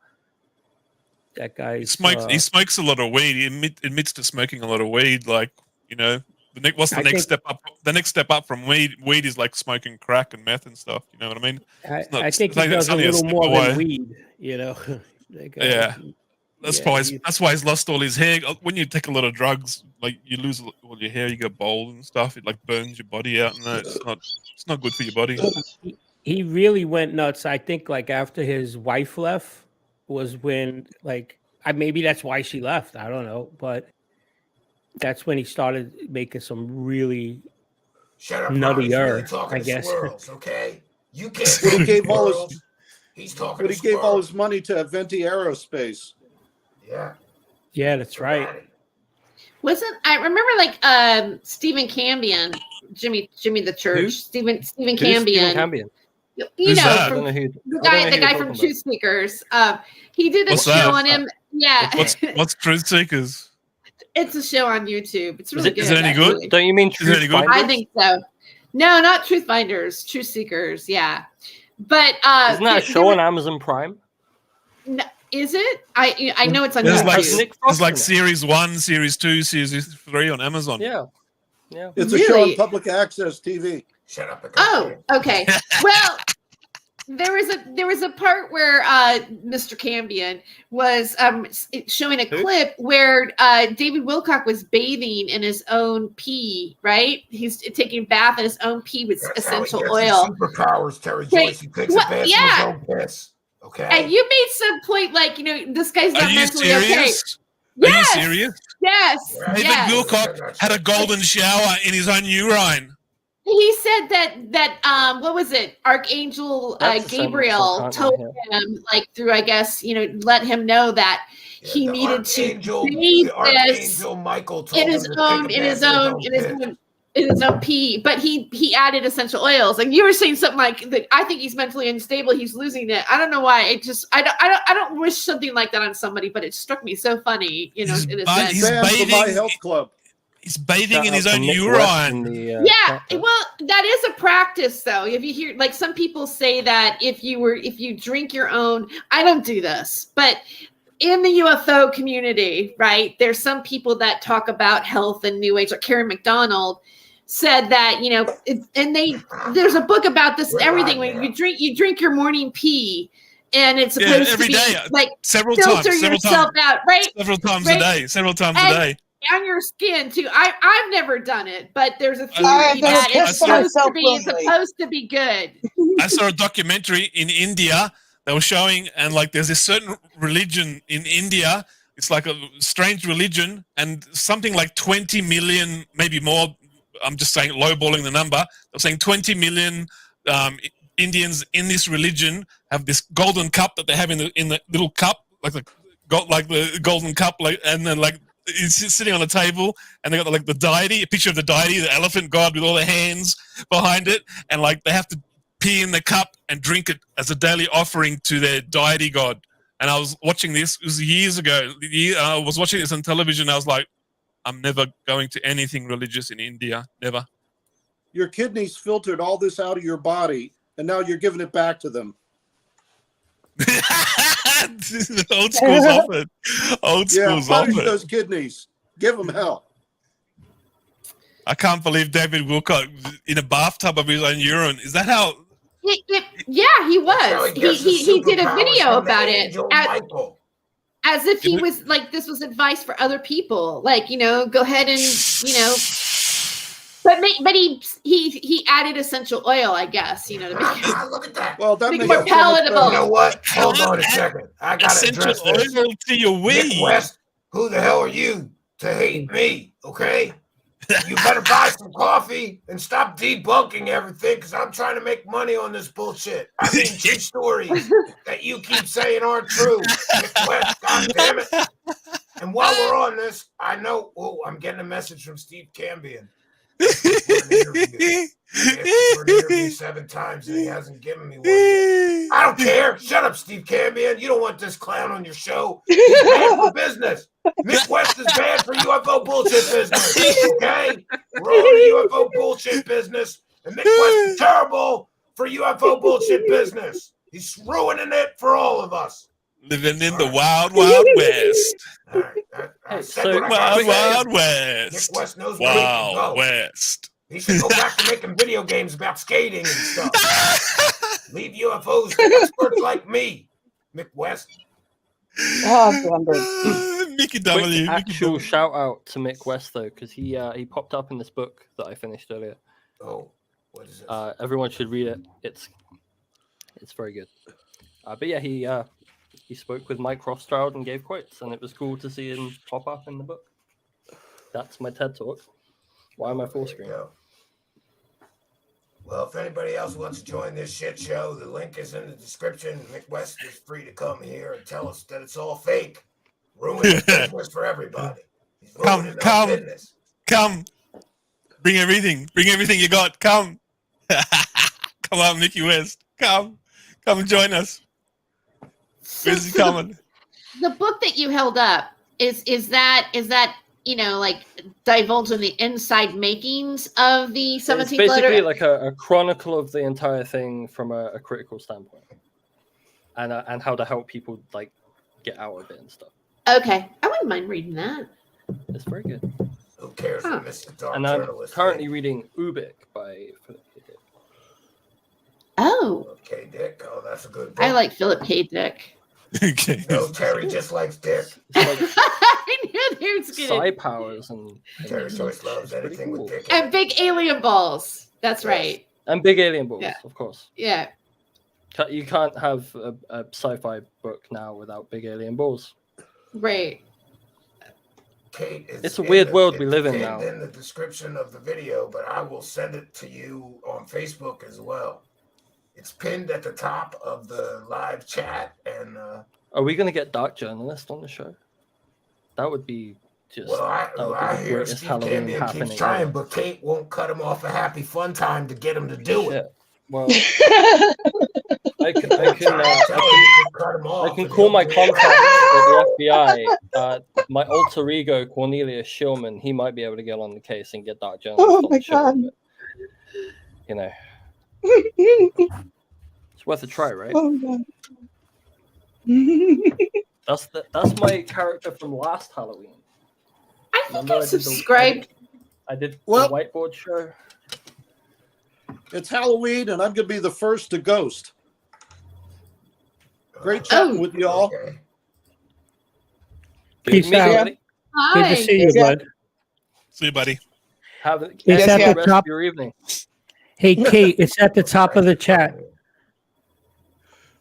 That guy. He smokes a lot of weed. He admits to smoking a lot of weed. Like, you know, what's the next step up? The next step up from weed is like smoking crack and meth and stuff. You know what I mean? I think he does a little more than weed. You know. Yeah. That's why he's lost all his hair. When you take a lot of drugs, like you lose all your hair, you get bald and stuff. It like burns your body out. No, it's not good for your body. He really went nuts. I think like after his wife left was when like maybe that's why she left. I don't know, but that's when he started making some really nuttier, I guess. Swirls, okay, you can't. But he gave all his. He's talking. But he gave all his money to Venti Aerospace. Yeah. Yeah, that's right. Wasn't I remember like Stephen Cambion, Jimmy the Church, Who? Stephen Who's Cambion. Stephen Cambion? You Who's know, that? from I don't know who- the I don't know guy who you're from talking Truthseekers. He did a What's show that? on him. Yeah, What's Truth Seekers? it's a show on YouTube. It's Is really it, good. is it any good? actually. Don't you mean Is it any Truth good? I Finders? think so. No, not Truth Finders, Truth Seekers. Yeah, but Isn't that a show on Amazon Prime? No, is it? I know it's on There's like YouTube. Nick there's Frost like in it. series 1, series 2, series 3 on Amazon. Yeah. Yeah. It's a show Really? on public access TV. Shut up. Oh, okay. Well, there was a part where Mr. Cambion was showing a clip where David Wilcock was bathing in his own pee. Right? He's taking a bath in his own pee with essential oil. Superpowers, Terry Okay, Joyce. He takes what- a bath yeah. in his own piss. Okay. And you made some point like, this guy's Are not you mentally okay. serious? Yes. Are you serious? Yes. David Yes. Wilcock had a golden shower in his own urine. He said that what was it? Archangel That's Gabriel some told content, him, like, through, I guess, let him know that he the needed to Archangel- bathe the this Archangel Michael told in him his to take own a bath in his own pee. But he added essential oils. And you were saying something like that. I think he's mentally unstable. He's losing it. I don't know why. I don't wish something like that on somebody. But it struck me so funny. In a sense. He's Banned from my bathing. health club. He's bathing Shout in out his to own Nick West urine. in the, Yeah, chat there. well, that is a practice, though. If you hear, like, some people say that if you drink your own, I don't do this, but in the UFO community, right, there's some people that talk about health and New Age. Like Karen McDonald said that, there's a book about this and everything. When you drink your morning pee, and it's supposed every to be day, like several filter times, yourself out, right? Several times Right? a day. Several times And- a day. On your skin too. I've never done it, but there's a theory I've never that pissed for myself it's willingly. supposed to be good. I saw a documentary in India that was showing, and like there's a certain religion in India. It's like a strange religion, and something like 20 million, maybe more. I'm just saying, lowballing the number. I'm saying 20 million Indians in this religion have this golden cup that they have in the little cup, like the golden cup, and then like. It's sitting on a table, and they got like the deity, a picture of the deity, the elephant god with all the hands behind it, and like they have to pee in the cup and drink it as a daily offering to their deity god. And I was watching this; it was years ago. I was watching this on television. I was like, I'm never going to anything religious in India, never. Your kidneys filtered all this out of your body, and now you're giving it back to them. Old school's off it. Old school's off punish it. those kidneys. Give them hell. I can't believe David Wilcock in a bathtub of his own urine. Is that how? Yeah, he was. He did a video about it as if he was like this was advice for other people. Like, go ahead and But he added essential oil, I guess, to make it, Look at that. Well, that make it makes more palatable. You know what? Hold on a second. I gotta Essential address this. oil to your Nick weed. West, who the hell are you to hate me? Okay. You better buy some coffee and stop debunking everything, because I'm trying to make money on this bullshit. I mean, true stories that you keep saying aren't true. Nick West, God damn it. And while we're on this, I know. Oh, I'm getting a message from Steve Cambion. For an interview 7 times and he hasn't given me one yet. I don't care. Shut up, Steve Cambion. You don't want this clown on your show. He's bad for business. Nick West is bad for UFO bullshit business. Okay? We're all in UFO bullshit business. And Nick West is terrible for UFO bullshit business. He's ruining it for all of us. Living in the wild, wild west. All right. Wild West. Nick West knows where he can Wild go. West. He should go back to making video games about skating and stuff. Leave UFOs to experts like me, Mick West. Mickey W. Quick actual shout out to Mick West though, because he popped up in this book that I finished earlier. Oh, what is it? Everyone should read it. It's very good. But yeah, he spoke with Mike Rothschild and gave quotes, and it was cool to see him pop up in the book. That's my TED talk. Why am I full screen? Well, if anybody else wants to join this shit show, the link is in the description. Mick West is free to come here and tell us that it's all fake. Ruin the business for everybody. Come. Bring everything you got. Come. Come on, Mickey West. Come join us. Where's he coming? The book that you held up is that like divulging the inside makings of the 17th It's basically letter? like a chronicle of the entire thing from a critical standpoint, and how to help people like get out of it and stuff. Okay, I wouldn't mind reading that. It's very good. Who cares if Mr. Dark And I'm Turtle is currently reading Ubik by Philip K. Dick. Oh. Okay, Dick. Oh, that's a good book. I like Philip K. Dick. Okay. No, Terry just likes Dick. I knew they were Psi gonna... powers and Terry Joyce loves anything with Dick. And big alien balls. That's right. And big alien balls, Yeah. of course. Yeah. You can't have a sci-fi book now without big alien balls. Right. Kate, It's a weird world we live in pinned now. in the description of the video, but I will send it to you on Facebook as well. It's pinned at the top of the live chat, and Are we going to get Dark Journalist on the show? That would be just. well, that would be I the hear greatest Steve Halloween Cambion happening. keeps trying, but Kate won't cut him off a happy fun time to get him to do it. Well, I can call my contact at the FBI. My alter ego, Cornelius Shulman, he might be able to get on the case and get Dark Journalist Oh on my the show. God. But, you know, it's worth a try, right? Oh God. That's my character from last Halloween. I think Remember I subscribed. I did Well- the whiteboard show. It's Halloween, and I'm going to be the first to ghost. Great chatting with you all. Peace Good out. meeting, Hi. Good to see you, bud. See you, buddy. Have a It's enjoy at the the rest top. of your evening. Hey, Kate, it's at the top of the chat.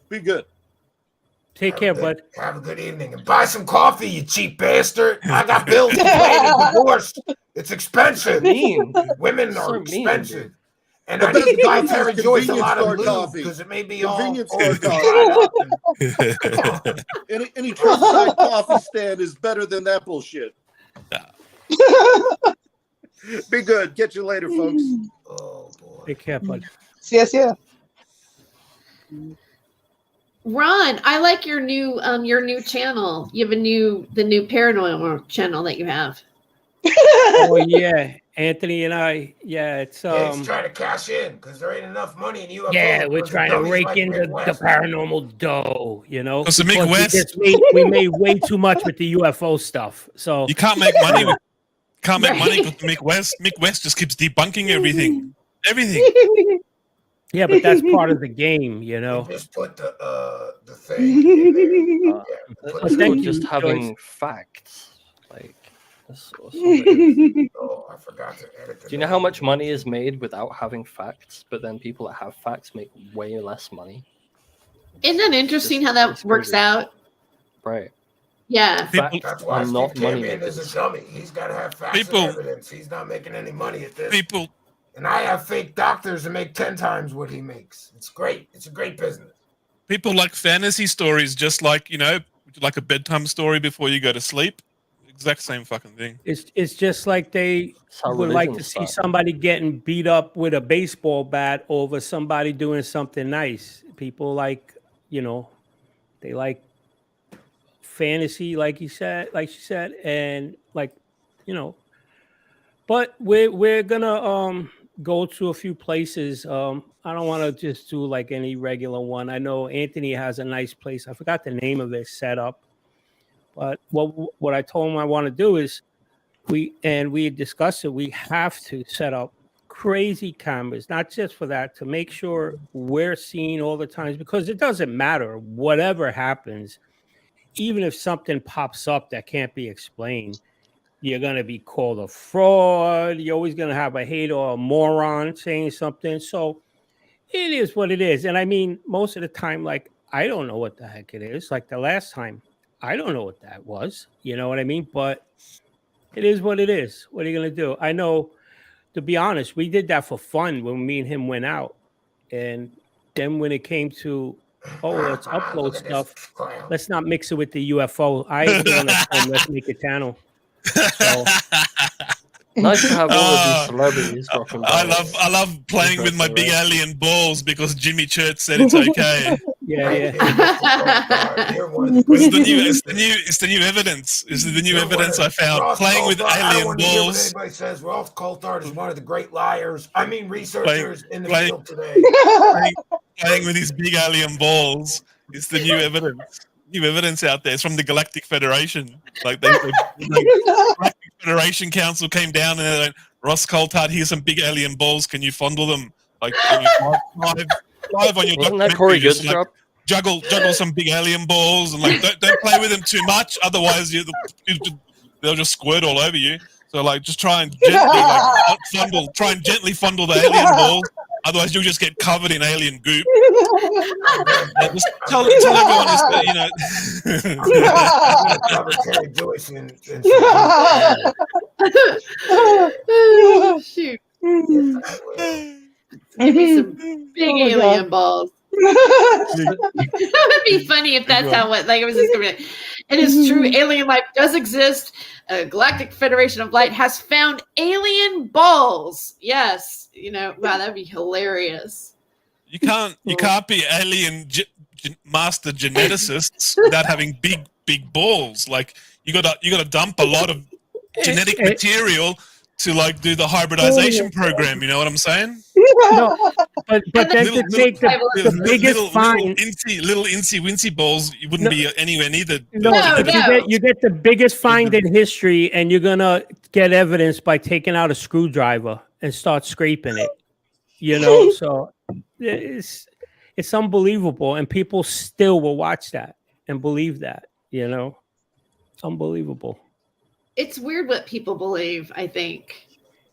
Be good. Take care, bud. Have a good evening and buy some coffee, you cheap bastard. I got bills to pay and divorced. It's expensive. Mean. Women So are mean, expensive. dude. And I need to buy Terry Joyce a lot of lube because it may be all Convenience all store dried up. Any Truthside coffee stand is better than that bullshit. Be good. Catch you later, folks. Oh boy. Take care, bud. Yes, yeah. Ron, I like your new channel. You have the new paranormal channel that you have. Oh yeah, Anthony and I. Yeah, it's He's trying to cash in because there ain't enough money in UFOs. Yeah, we're because trying to dummies rake like in the Midwest. paranormal dough, you know. Because the Mick because West- we made way too much with the UFO stuff. So You can't make money with Mick West. Mick West just keeps debunking everything. Yeah, but that's part of the game, you know. Just put the thing in there. Let's But go thank you, just having Joyce. facts. Like, that's what it is. Oh, I forgot to edit. Do you know how much money is made without having facts, but then people that have facts make way less money? Isn't that interesting how that works out? Right. Yeah. Facts That's why are Steve not money Cambion is makers. a dummy. He's got to have facts People- and evidence. He's not making any money at this. People And I have fake doctors that make 10 times what he makes. It's great. It's a great business. People like fantasy stories, just like, like a bedtime story before you go to sleep. Exact same fucking thing. It's just like they how would like to religions see start. somebody getting beat up with a baseball bat over somebody doing something nice. People like, they like fantasy, like she said, and like, But we're gonna go to a few places. I don't want to just do like any regular one. I know Anthony has a nice place. I forgot the name of it set up. But what I told him I want to do is we discussed it. We have to set up crazy cameras, not just for that, to make sure we're seen all the times, because it doesn't matter whatever happens, even if something pops up that can't be explained. You're going to be called a fraud. You're always going to have a hater or a moron saying something. So it is what it is. And I mean, most of the time, like, I don't know what the heck it is. Like the last time, I don't know what that was. You know what I mean? But it is what it is. What are you going to do? I know, to be honest, we did that for fun when me and him went out. And then when it came to, let's upload stuff, let's not mix it with the UFO. I ain't doing that. Let's make a channel. So, nice to have all of these celebrities dropping by. I love playing with my big alien balls because Jimmy Church said it's okay. Yeah. It's the new evidence. It's the new evidence I found. Ross playing with Coulthard, I don't alien want to hear what balls. anybody says Ross Coulthard is one of the great liars. I mean, researchers in the playing- field today. Playing with these big alien balls. It's the new evidence. New evidence out there. It's from the Galactic Federation. Like the Galactic Federation Council came down and they're like, Ross Coulthard, here's some big alien balls. Can you fondle them? Like live on your Wasn't that Corey documentary, just, Good's job? juggle some big alien balls and like don't play with them too much, otherwise they'll just squirt all over you. So like just try and gently fondle the alien balls, otherwise you'll just get covered in alien goop. Just tell everyone Shoot. Maybe some big alien balls. It would be funny if that's how it was just going to be. It is true. Alien life does exist. Galactic Federation of Light has found alien balls. Yes. Wow, that'd be hilarious. You can't be alien master geneticists without having big balls. Like you gotta dump a lot of genetic material to like do the hybridization program. You know what I'm saying? No, but then to take the biggest find, little incy wincy balls, you wouldn't be anywhere near the. You get the biggest find in history, and you're gonna get evidence by taking out a screwdriver and start scraping it. So it's unbelievable, and people still will watch that and believe that. It's unbelievable. It's weird what people believe, I think.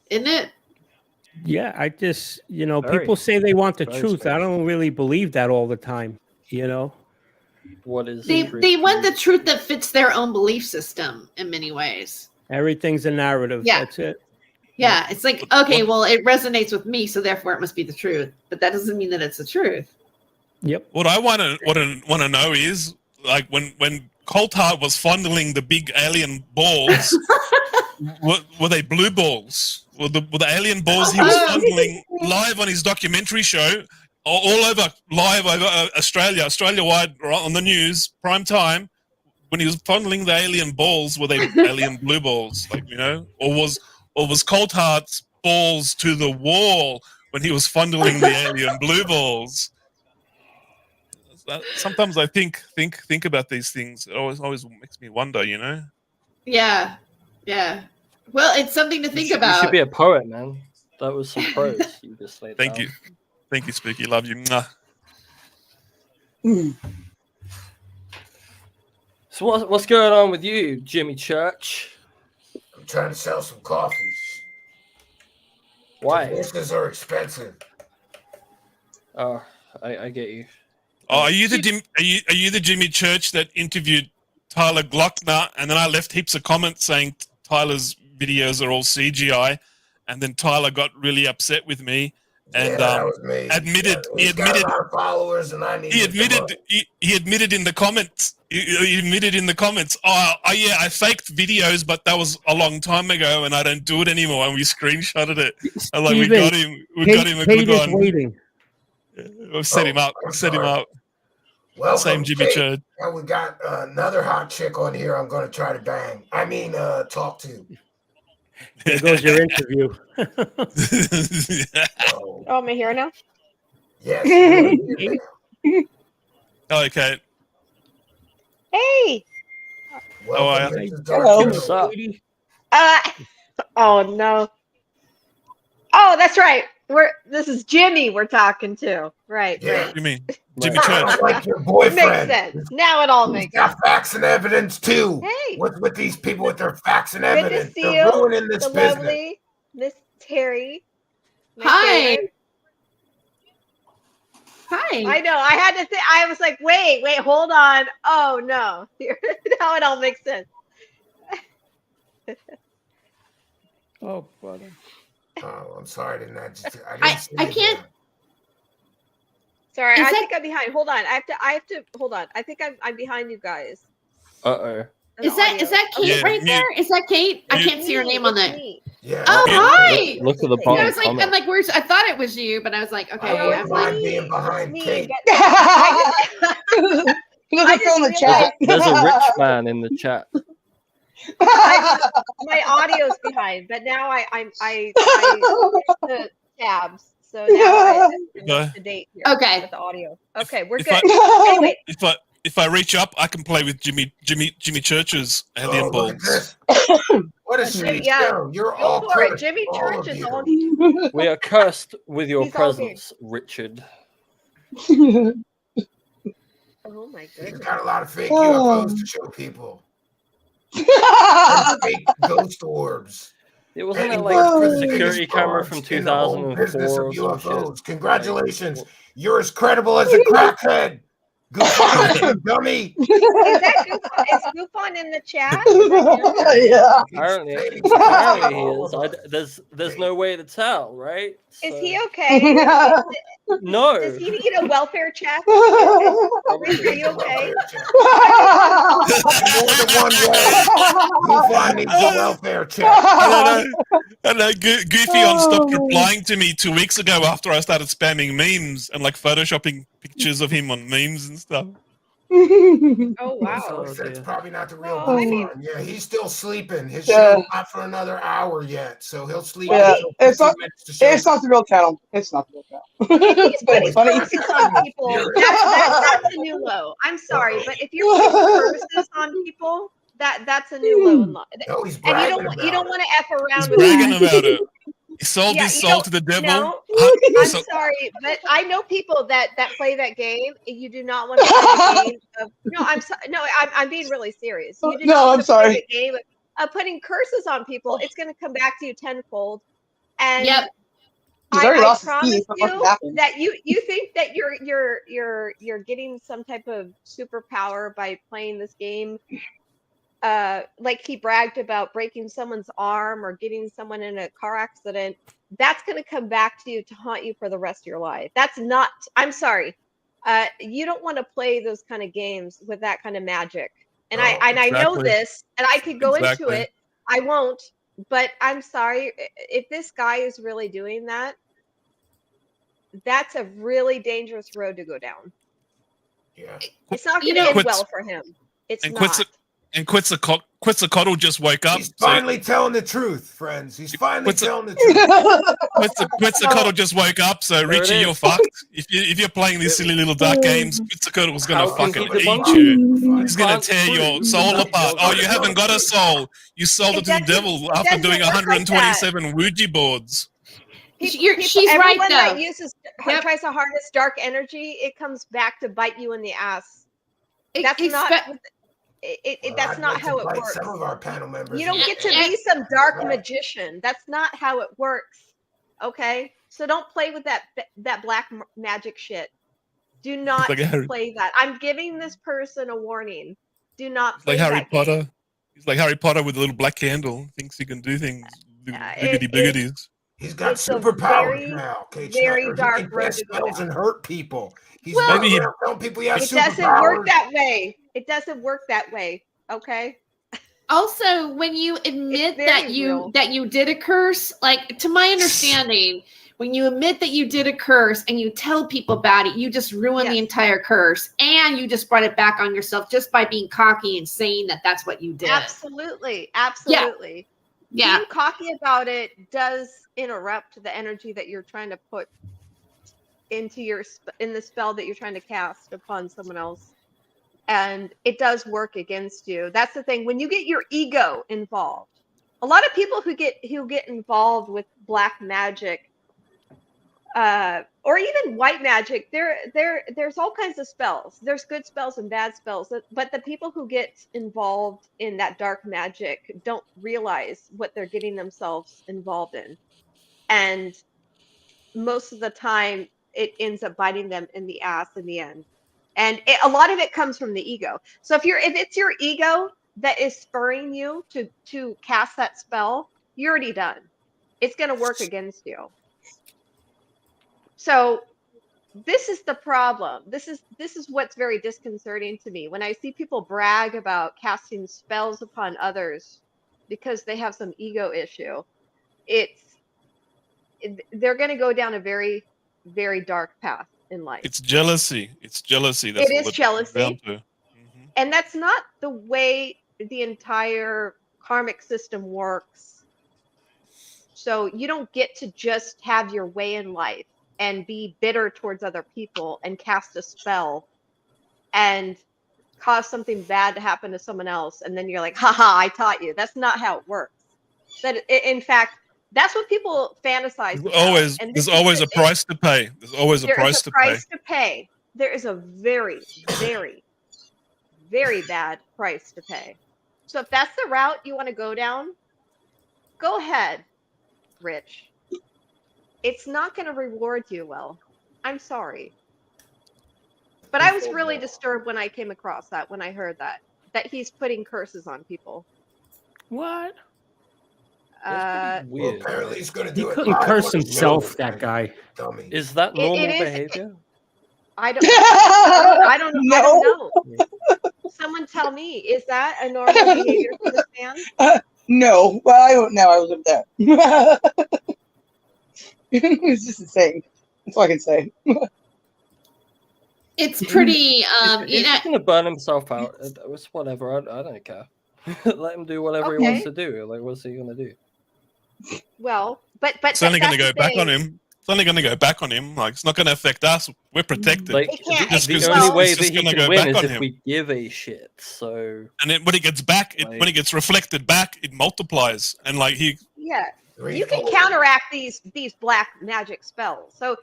Isn't it? Yeah, I just, people say they want the truth. I don't really believe that all the time, What is they want the truth that fits their own belief system in many ways. Everything's a narrative. Yeah. That's it. Yeah, it's like, okay, well, it resonates with me, so therefore it must be the truth. But that doesn't mean that it's the truth. Yep. What I want to know is like when Coulthard was fondling the big alien balls, were they blue balls? Were the alien balls he was fondling live on his documentary show, all over Australia-wide on the news, prime time, when he was fondling the alien balls, were they alien blue balls? Or was Coulthard's balls to the wall when he was fondling the alien blue balls? Sometimes I think about these things. It always makes me wonder, Yeah. Well, it's something to think about. You should be a poet, man. That was some prose you just laid Thank down. you, Spooky. Love you. Mwah. So what's going on with you, Jimmy Church? I'm trying to sell some coffees. Why? Divorces are expensive. Oh, I get you. Oh, are you the Jimmy Church that interviewed Tyler Glockner, and then I left heaps of comments saying Tyler's videos are all CGI, and then Tyler got really upset with me and that was me. He's got a lot of followers, and I need. He admitted in the comments. He admitted in the comments. Oh yeah, I faked videos, but that was a long time ago, and I don't do it anymore. And we screenshotted it. And like we got him a good one. Waiting. We've set him up. Welcome, Same Jimmy Kate. Church. And we got another hot chick on here. I'm going to try to bang. Talk to. There goes your interview. Oh, am I here now? Yes. Okay. Hey. Hello. What's up? Oh no. Oh, that's right. This is Jimmy we're talking to. Right. Yeah. What do you mean? Jimmy Church. Like your boyfriend. Makes sense. Now it all makes sense. Got facts and evidence too. Hey. What's with these people with their facts and Good evidence? to see They're you. ruining this The business. lovely Miss Terry. Hi. Hi. I know. I had to think. I was like, wait, hold on. Oh no. Now it all makes sense. Oh, brother. Oh, I'm sorry. I can't. Sorry, I think I'm behind. Hold on. I have to hold on. I think I'm behind you guys. Uh-oh. Is that Kate right there? Is that Kate? I can't see her name on that. Yeah. Oh, hi. Look at the I bottom was like, comment. where's? I thought it was you, but I was like, okay. I wouldn't mind being behind Kate. Look at in the chat. There's a rich man in the chat. My audio's behind, but now I the tabs. So now I'm up to date here with the audio. Okay, we're good. Anyway, if I reach up, I can play with Jimmy Church's alien balls. What a sweet yeah, show. You're go all for it. cursed, Jimmy all Church of is you. on. We are cursed with your He's all presence, Richard. Oh my He's goodness. got a lot of fake UFOs to show people. And fake ghost orbs. It wasn't And he that like works for a the security biggest camera frauds from in the whole 2004 business of or some shit? UFOs. Congratulations. You're as credible as a crackhead. Goofy, you dummy. Is Goofon in the chat? Is that him? Yeah. Apparently he is. There's no way to tell, right? Is he okay? No. Does he need a welfare check? Are you okay? More than one way. Goofy needs a welfare check. I know. Goofy on stopped replying to me 2 weeks ago after I started spamming memes and like photoshopping pictures of him on memes and stuff. Oh wow. So that's probably not the real Well, I mean- Goofy. Yeah, he's still sleeping. His Yeah. show's not for another hour yet, so he'll sleep. Yeah, until it's 15 not. minutes to show It's not the real channel. It's not the real channel. He's But it's funny. curses on people. That's a new low. I'm sorry, but if you're putting curses on people, that's a new low in life. No, he's And you bragging don't want to f around He's with bragging that. about it. He sold Yeah, his you soul don't- to the devil. No, Huh? I'm sorry, but I know people that play that game. You do not want to play the game of no. I'm being really serious. You do No, not want I'm to sorry. play the game of putting curses on people. It's going to come back to you tenfold. And Yep. He's already I lost his promise keys. What fucking you happened? that you think that you're getting some type of superpower by playing this game. Like he bragged about breaking someone's arm or getting someone in a car accident. That's going to come back to you to haunt you for the rest of your life. That's not. I'm sorry. You don't want to play those kind of games with that kind of magic. And I know exactly. this, and I could go into Exactly. it. I won't. But I'm sorry, if this guy is really doing that, that's a really dangerous road to go down. Yeah. It's not going to end well for him. It's And not. Quetzalcoatl just woke up. He's finally telling the truth, friends. He's finally telling the truth. Quetzalcoatl just woke up, so There it Richie, you're is. fucked. If you're playing these silly little dark games, Quetzalcoatl's gonna How can fucking he eat debunk you. He's gonna Can't tear your prove soul that apart. you're Oh, you haven't got a soul. You sold it to the devil after doing doesn't work like that. 127 Ouija boards. She's Everyone right that though. tries to harness dark energy, it comes back to bite you in the ass. That's not. That's not how it Like works. some of our panel members. You don't get to be some dark magician. That's not how it works. Okay, so don't play with that black magic shit. Do not like Harry- play that. I'm giving this person a warning. Do not It's play like Harry that game. Potter. He's like Harry Potter with a little black candle. Thinks he can do things. Biggity biggities. He's got It's a superpowers very, now. Okay, very Schneider. dark He can road cast to go spells down. and hurt people. He's Well, running around telling people he has It doesn't superpowers. work that way. It doesn't work that way. Okay. Also, when you admit very that you did a curse, like to my understanding, when you admit that you did a curse and you tell people about it, you just ruin the entire curse, and you just brought it back on yourself just by being cocky and saying that that's what you did. Absolutely. Absolutely. Yeah. Being cocky about it does interrupt the energy that you're trying to put into in the spell that you're trying to cast upon someone else. And it does work against you. That's the thing. When you get your ego involved, a lot of people who get involved with black magic, or even white magic, there's all kinds of spells. There's good spells and bad spells. But the people who get involved in that dark magic don't realize what they're getting themselves involved in. And most of the time, it ends up biting them in the ass in the end. And a lot of it comes from the ego. So if it's your ego that is spurring you to cast that spell, you're already done. It's going to work against you. So this is the problem. This is what's very disconcerting to me when I see people brag about casting spells upon others because they have some ego issue. They're going to go down a very, very dark path in life. It's jealousy. It's jealousy. That's It all is it comes jealousy. down to. And that's not the way the entire karmic system works. So you don't get to just have your way in life and be bitter towards other people and cast a spell and cause something bad to happen to someone else. And then you're like, haha, I taught you. That's not how it works. In fact, that's what people fantasize about. There's always a price to pay. There's always a price to pay. There is a very, very, very bad price to pay. So if that's the route you want to go down, go ahead, Rich. It's not going to reward you well. I'm sorry. But I was really disturbed when I came across that, when I heard that he's putting curses on people. What? Well, apparently he's going to do He it. couldn't curse himself, that guy. Dummy. Is that normal It is- behavior? I don't know. Someone tell me, is that a normal behavior for this man? No. Well, I don't know. I was up there. It's just insane. That's all I can say. It's pretty. He's gonna burn himself out. It's whatever. I don't care. Let him do whatever he wants to do. Like, what's he gonna do? Well, but It's only going to that's go the back on thing. him. It's only going to go back on him. Like, it's not going to affect us. We're protected. Like, Just the 'cause only it's way just that he gonna can go win back is on if him. we give a shit. So, And then when it gets back, when it gets reflected back, it multiplies. And like Yeah, you can counteract these black magic spells. So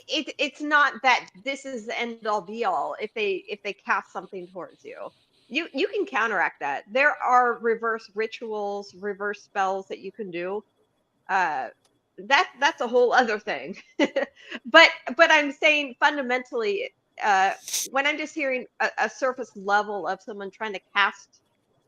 it's not that this is the end all be all. If they cast something towards you, you can counteract that. There are reverse rituals, reverse spells that you can do. That's a whole other thing. but I'm saying fundamentally, when I'm just hearing a surface level of someone trying to cast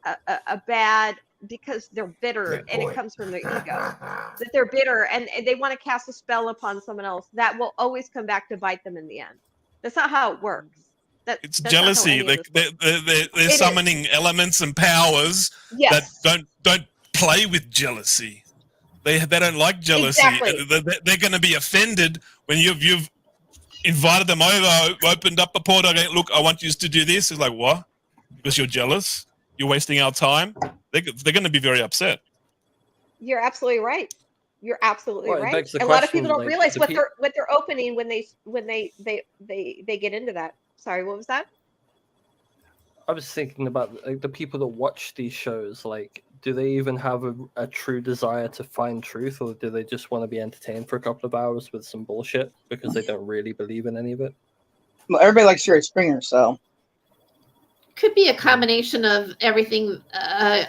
a bad because they're bitter and it comes from their ego, that they're bitter and they want to cast a spell upon someone else, that will always come back to bite them in the end. That's not how it works. it's that's not how jealousy. any of this They're It is. summoning elements and powers Yes. that don't play with jealousy. They don't like jealousy. Exactly. They're going to be offended when you've invited them over, opened up a portal. Going, look, I want you to do this. It's like, what? Because you're jealous. You're wasting our time. They're going to be very upset. You're absolutely right. You're absolutely Well, it right. begs the A lot of question, people don't like, realize the what pe- they're opening when they get into that. Sorry, what was that? I was thinking about like, the people that watch these shows. Like, do they even have a true desire to find truth, or do they just want to be entertained for a couple of hours with some bullshit because they don't really believe in any of it? Well, everybody likes Jerry Springer, so. Could be a combination of everything,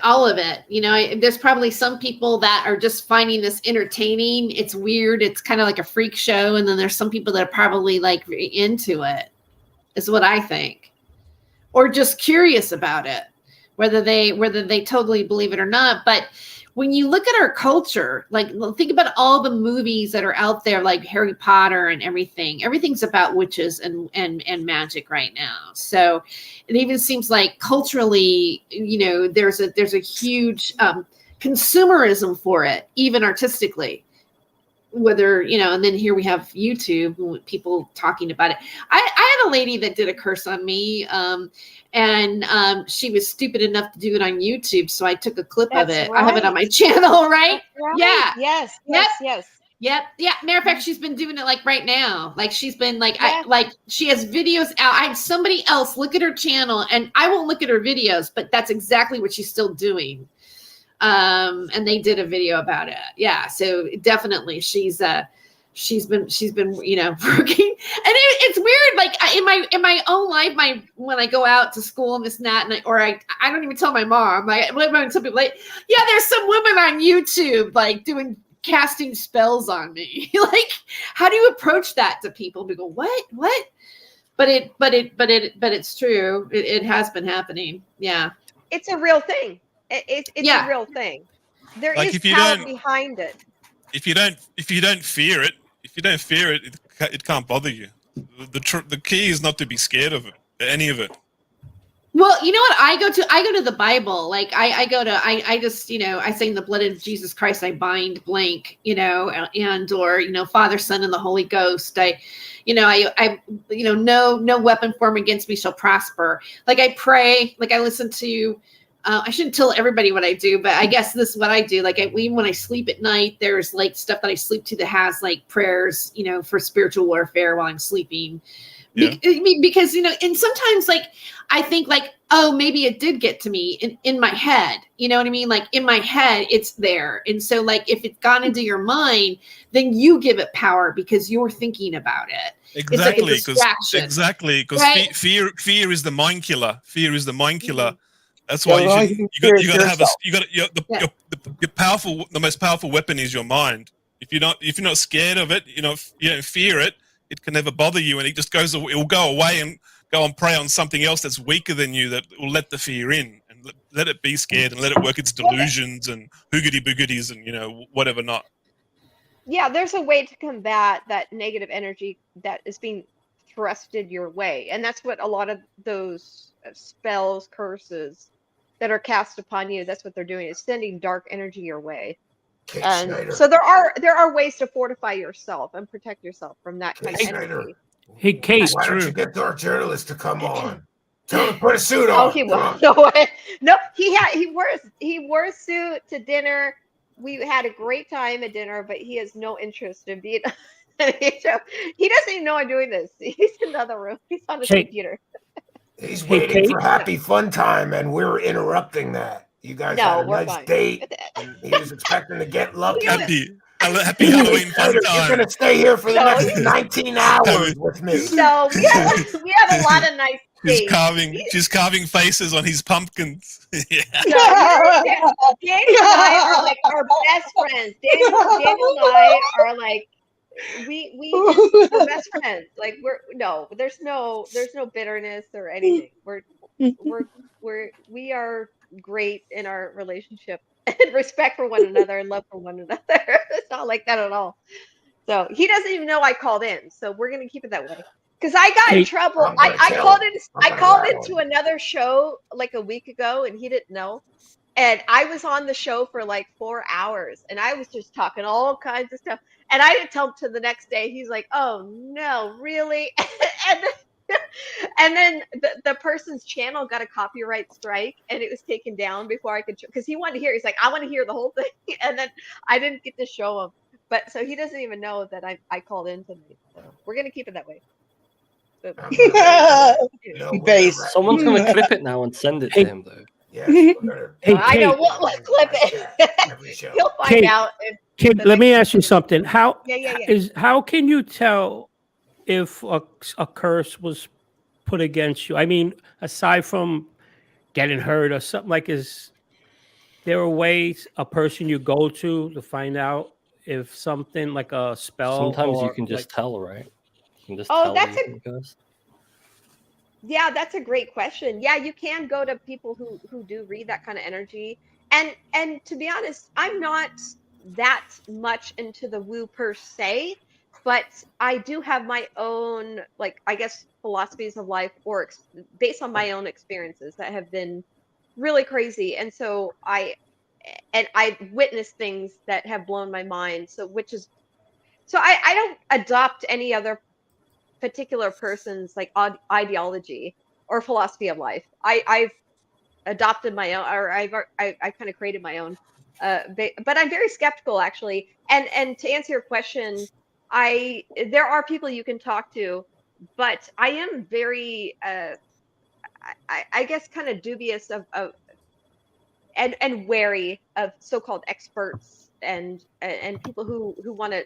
all of it. You know, there's probably some people that are just finding this entertaining. It's weird. It's kind of like a freak show. And then there's some people that are probably like into it, is what I think. Or just curious about it, whether they totally believe it or not. But when you look at our culture, like think about all the movies that are out there, like Harry Potter and everything. Everything's about witches and magic right now. So it even seems like culturally, you know, there's a huge consumerism for it, even artistically. Whether, you know, and then here we have YouTube, people talking about it. I had a lady that did a curse on me, and she was stupid enough to do it on YouTube, so I took a clip of it. I have it on my channel, right? Right. Yeah. Yes. Yep. Yes. Yep. Yeah. Matter of fact, she's been doing it like right now. Like she's been like, she has videos out. I had somebody else look at her channel, and I won't look at her videos, but that's exactly what she's still doing. And they did a video about it. Yeah. So definitely she's been, you know, working, and it's weird. Like in my own life, when I go out to school and this and that, and I don't even tell my mom. When some people like, yeah, there's some women on YouTube like casting spells on me. Like, how do you approach that to people? We go, what? But it's true. It has been happening. Yeah. It's a real thing. It's a real thing. There is power behind it. If you don't fear it, it can't bother you. The key is not to be scared of it, any of it. Well, you know what? I go to the Bible. Like I just, I say in the blood of Jesus Christ, I bind blank, and or, Father, Son, and the Holy Ghost. No weapon formed against me shall prosper. Like I pray, like I listen to, I shouldn't tell everybody what I do, but I guess this is what I do. Like even when I sleep at night, there's like stuff that I sleep to that has like prayers, for spiritual warfare while I'm sleeping. Yeah. Because, and sometimes like, I think like, oh, maybe it did get to me in my head. You know what I mean? Like in my head, it's there. And so like, if it's gone into your mind, then you give it power because you're thinking about it. Exactly. It's like a distraction. Because right? fear is the mind killer. Fear is the mind killer. Mm-hmm. That's why you got to have the most powerful weapon is your mind. If you're not scared of it, you don't fear it, it can never bother you, and it will go away and go and prey on something else that's weaker than you that will let the fear in and let it be scared and let it work its delusions and hoogity boogities and whatever not. Yeah, there's a way to combat that negative energy that is being thrusted your way, and that's what a lot of those spells, curses that are cast upon you, that's what they're doing, is sending dark energy your way. And so there are ways to fortify yourself and protect yourself from that kind of energy. Hey, Kate, why don't you get our journalist to come on? Tell him to put a suit on. Oh, he won't. No, he wore a suit to dinner. We had a great time at dinner, but he has no interest in being. He doesn't even know I'm doing this. He's in the other room. He's on his computer. He's waiting for happy fun time, and we're interrupting that. You guys had a nice date. And he was expecting to get lucky. Happy Halloween fun time. You're going to stay here for the next 19 hours with me. No, we have a lot of nice dates. She's carving faces on his pumpkins. Yeah. No, Daniel and I are like our best friends. Daniel and I are like we're best friends. Like there's no bitterness or anything. We are great in our relationship and respect for one another and love for one another. It's not like that at all. So he doesn't even know I called in. So we're gonna keep it that way. Because I got in trouble. I called into another show like a week ago and he didn't know. And I was on the show for like 4 hours and I was just talking all kinds of stuff. And I didn't tell him till the next day. He's like, oh no, really? And then the person's channel got a copyright strike and it was taken down before I could, because he wanted to hear, he's like, I want to hear the whole thing. And then I didn't get to show him. But so he doesn't even know that I called in tonight. So we're going to keep it that way. Someone's going to clip it now and send it to him, though. Yeah, I know. We'll clip it. He'll find out. Kate, let me ask you something. How can you tell if a curse was put against you? I mean, aside from getting hurt or something, like, is there a way, a person you go to find out if something like a spell? Sometimes you can just tell, right? You can just Yeah, that's a great question. Yeah, you can go to people who do read that kind of energy. And to be honest, I'm not that much into the woo per se, but I do have my own, like, I guess, philosophies of life or based on my own experiences that have been really crazy. And so I witnessed things that have blown my mind. So I don't adopt any other particular person's like ideology or philosophy of life. I've adopted my own, or I kind of created my own. But I'm very skeptical, actually. And to answer your question, there are people you can talk to, but I am very, I guess, kind of dubious of and wary of so-called experts and people who want to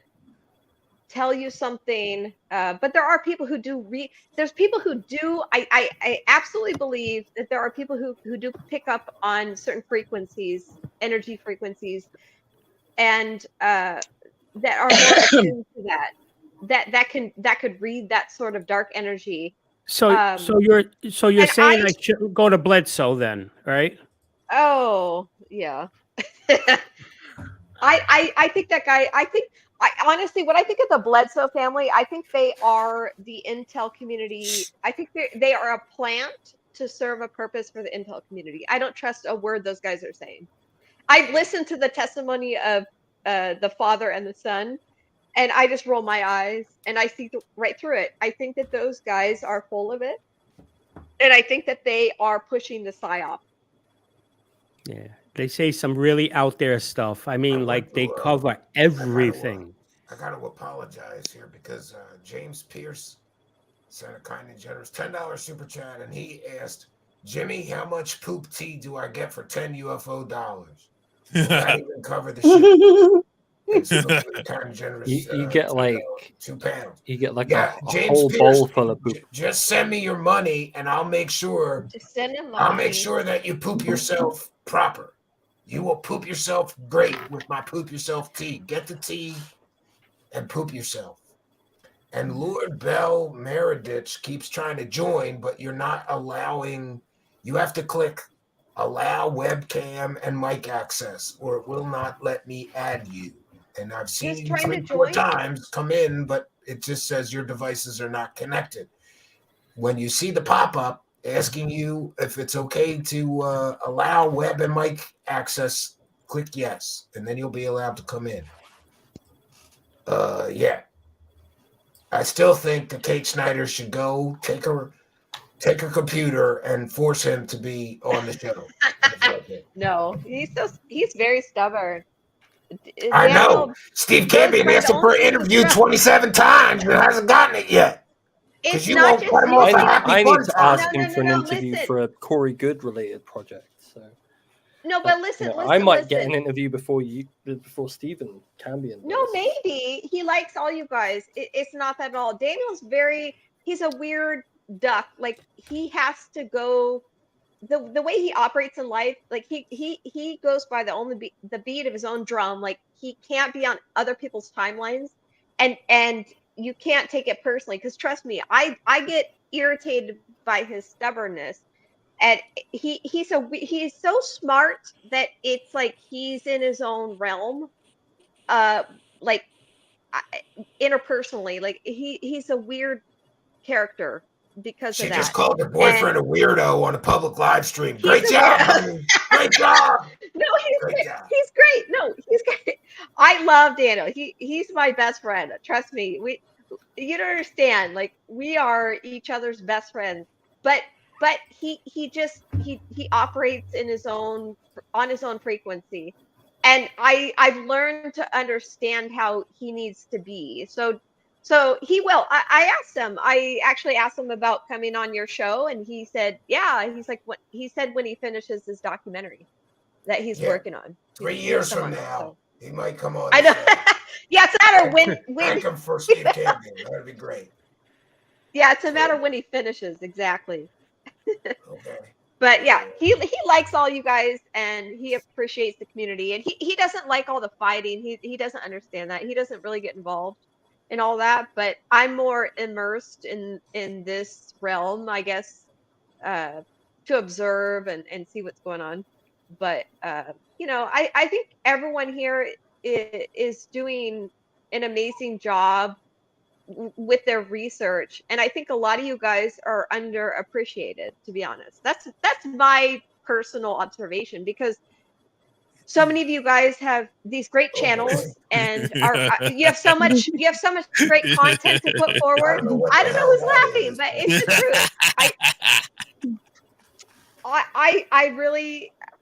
tell you something. But there are people who do there's people who do. I absolutely believe that there are people who do pick up on certain frequencies, energy frequencies, and that are more attuned to that could read that sort of dark energy. So you're saying I shouldn't go to Bledsoe then, right? Oh yeah. I think that guy. I honestly, what I think of the Bledsoe family, I think they are the Intel community. I think they are a plant to serve a purpose for the Intel community. I don't trust a word those guys are saying. I've listened to the testimony of the father and the son, and I just roll my eyes and I see right through it. I think that those guys are full of it, and I think that they are pushing the psyop. Yeah, they say some really out there stuff. I mean, like they cover everything. I got to apologize here because James Pierce sent a kind and generous $10 super chat, and he asked, Jimmy, how much poop tea do I get for 10 UFO dollars? Will that even cover the shit? Kind of generous, you get like 2 pounds. You get like Yeah, a James whole Pierce, bowl full of poop. Just send me your money, and I'll make sure. Just send him money. I'll make sure that you poop yourself proper. You will poop yourself great with my poop yourself tea. Get the tea and poop yourself. And Lord Bell Meredith keeps trying to join, but you're not allowing. You have to click allow webcam and mic access, or it will not let me add you. And I've seen you 3-4 times come in, but it just says your devices are not connected. When you see the pop-up asking you if it's okay to allow web and mic access, click yes, and then you'll be allowed to come in. Yeah. I still think that Kate Snyder should go take her computer and force him to be on the show. No, he's very stubborn. I know. Steve Campion asked him for an interview 27 times and hasn't gotten it yet. It's you not won't just cut him off a happy I need fun to time. ask him for an interview for a Corey Good related project. So no, but listen, I might get an interview before Stephen Cambion. No, maybe he likes all you guys. It's not that at all. Daniel's he's a weird duck. Like he has to go the way he operates in life. Like he goes by the beat of his own drum. Like he can't be on other people's timelines, and you can't take it personally. Because trust me, I get irritated by his stubbornness. And he's so smart that it's like he's in his own realm, like interpersonally. Like he's a weird character because of that. She just called her boyfriend a weirdo on a public live stream. Great job, honey. Great job. No, he's great. No, he's great. I love Daniel. He's my best friend. Trust me. You don't understand. Like we are each other's best friends. But he operates on his own frequency, and I've learned to understand how he needs to be. So he will. I asked him. I actually asked him about coming on your show, and he said, yeah. He's like, what he said when he finishes his documentary that he's working on. 3 years from now, he might come on. I know. Yeah, it's a matter when. Thank him for Steve Campion. That'd be great. Yeah, it's a matter when he finishes exactly. Okay. But yeah, he likes all you guys, and he appreciates the community, and he doesn't like all the fighting. He doesn't understand that. He doesn't really get involved in all that. But I'm more immersed in this realm, I guess, to observe and see what's going on. But I think everyone here is doing an amazing job with their research, and I think a lot of you guys are underappreciated, to be honest. That's my personal observation, because so many of you guys have these great channels and you have so much great content to put forward. I don't know who's laughing, but it's the truth.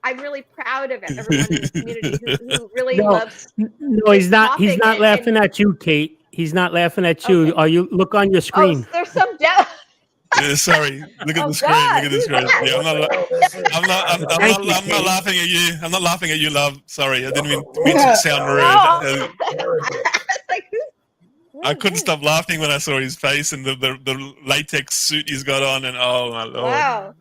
I'm really proud of everyone in the community who really loves. No, he's not. He's not laughing at you, Kate. He's not laughing at you. Okay. Are you look on your screen? Oh, there's some doubt. Yeah, sorry. Look at the screen. Look at the screen. Yeah, I'm not laughing at you. I'm not laughing at you, love. Sorry, I didn't mean to sound rude. I couldn't stop laughing when I saw his face and the latex suit he's got on, and oh my lord! Wow.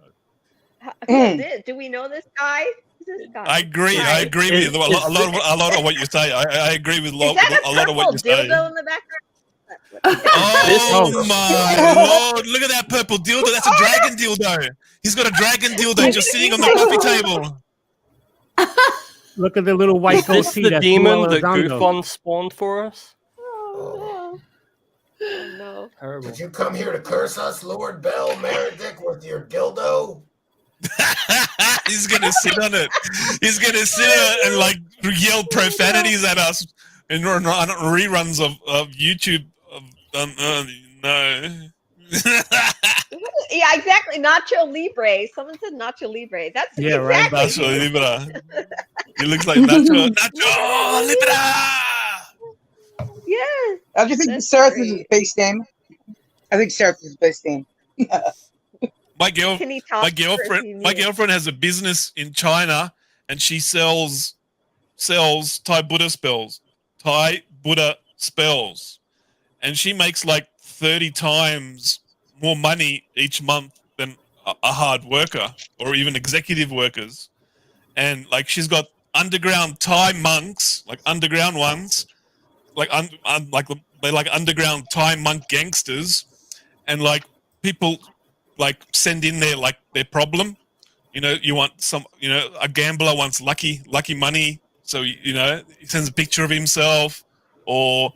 Who is this? Do we know this guy? This guy? I agree. I agree with a lot of what you say. I agree with a lot of what you say. Dildo in the background? Oh my lord! Look at that purple dildo. That's a dragon dildo. He's got a dragon dildo just sitting on the coffee table. Look at the little white goatee. Is this the demon that Goofon spawned for us? Oh no. Terrible. Did you come here to curse us, Lord Bell Meredith, with your dildo? He's gonna sit on it. He's gonna sit on it and like yell profanities at us in reruns of YouTube. No. Yeah, exactly. Nacho Libre. Someone said Nacho Libre. That's Yeah, right. exactly. Nacho Libre. He looks like Nacho Libre. Yes. I just think Seraph is his base name. I think Seraph is his base name. My girlfriend has a business in China, and she sells Thai Buddha spells. Thai Buddha spells, and she makes like 30 times more money each month than a hard worker or even executive workers. And like she's got underground Thai monks, like underground ones, like they're like underground Thai monk gangsters, and like people like send in their problem. You know, you want a gambler wants lucky money, so he sends a picture of himself, or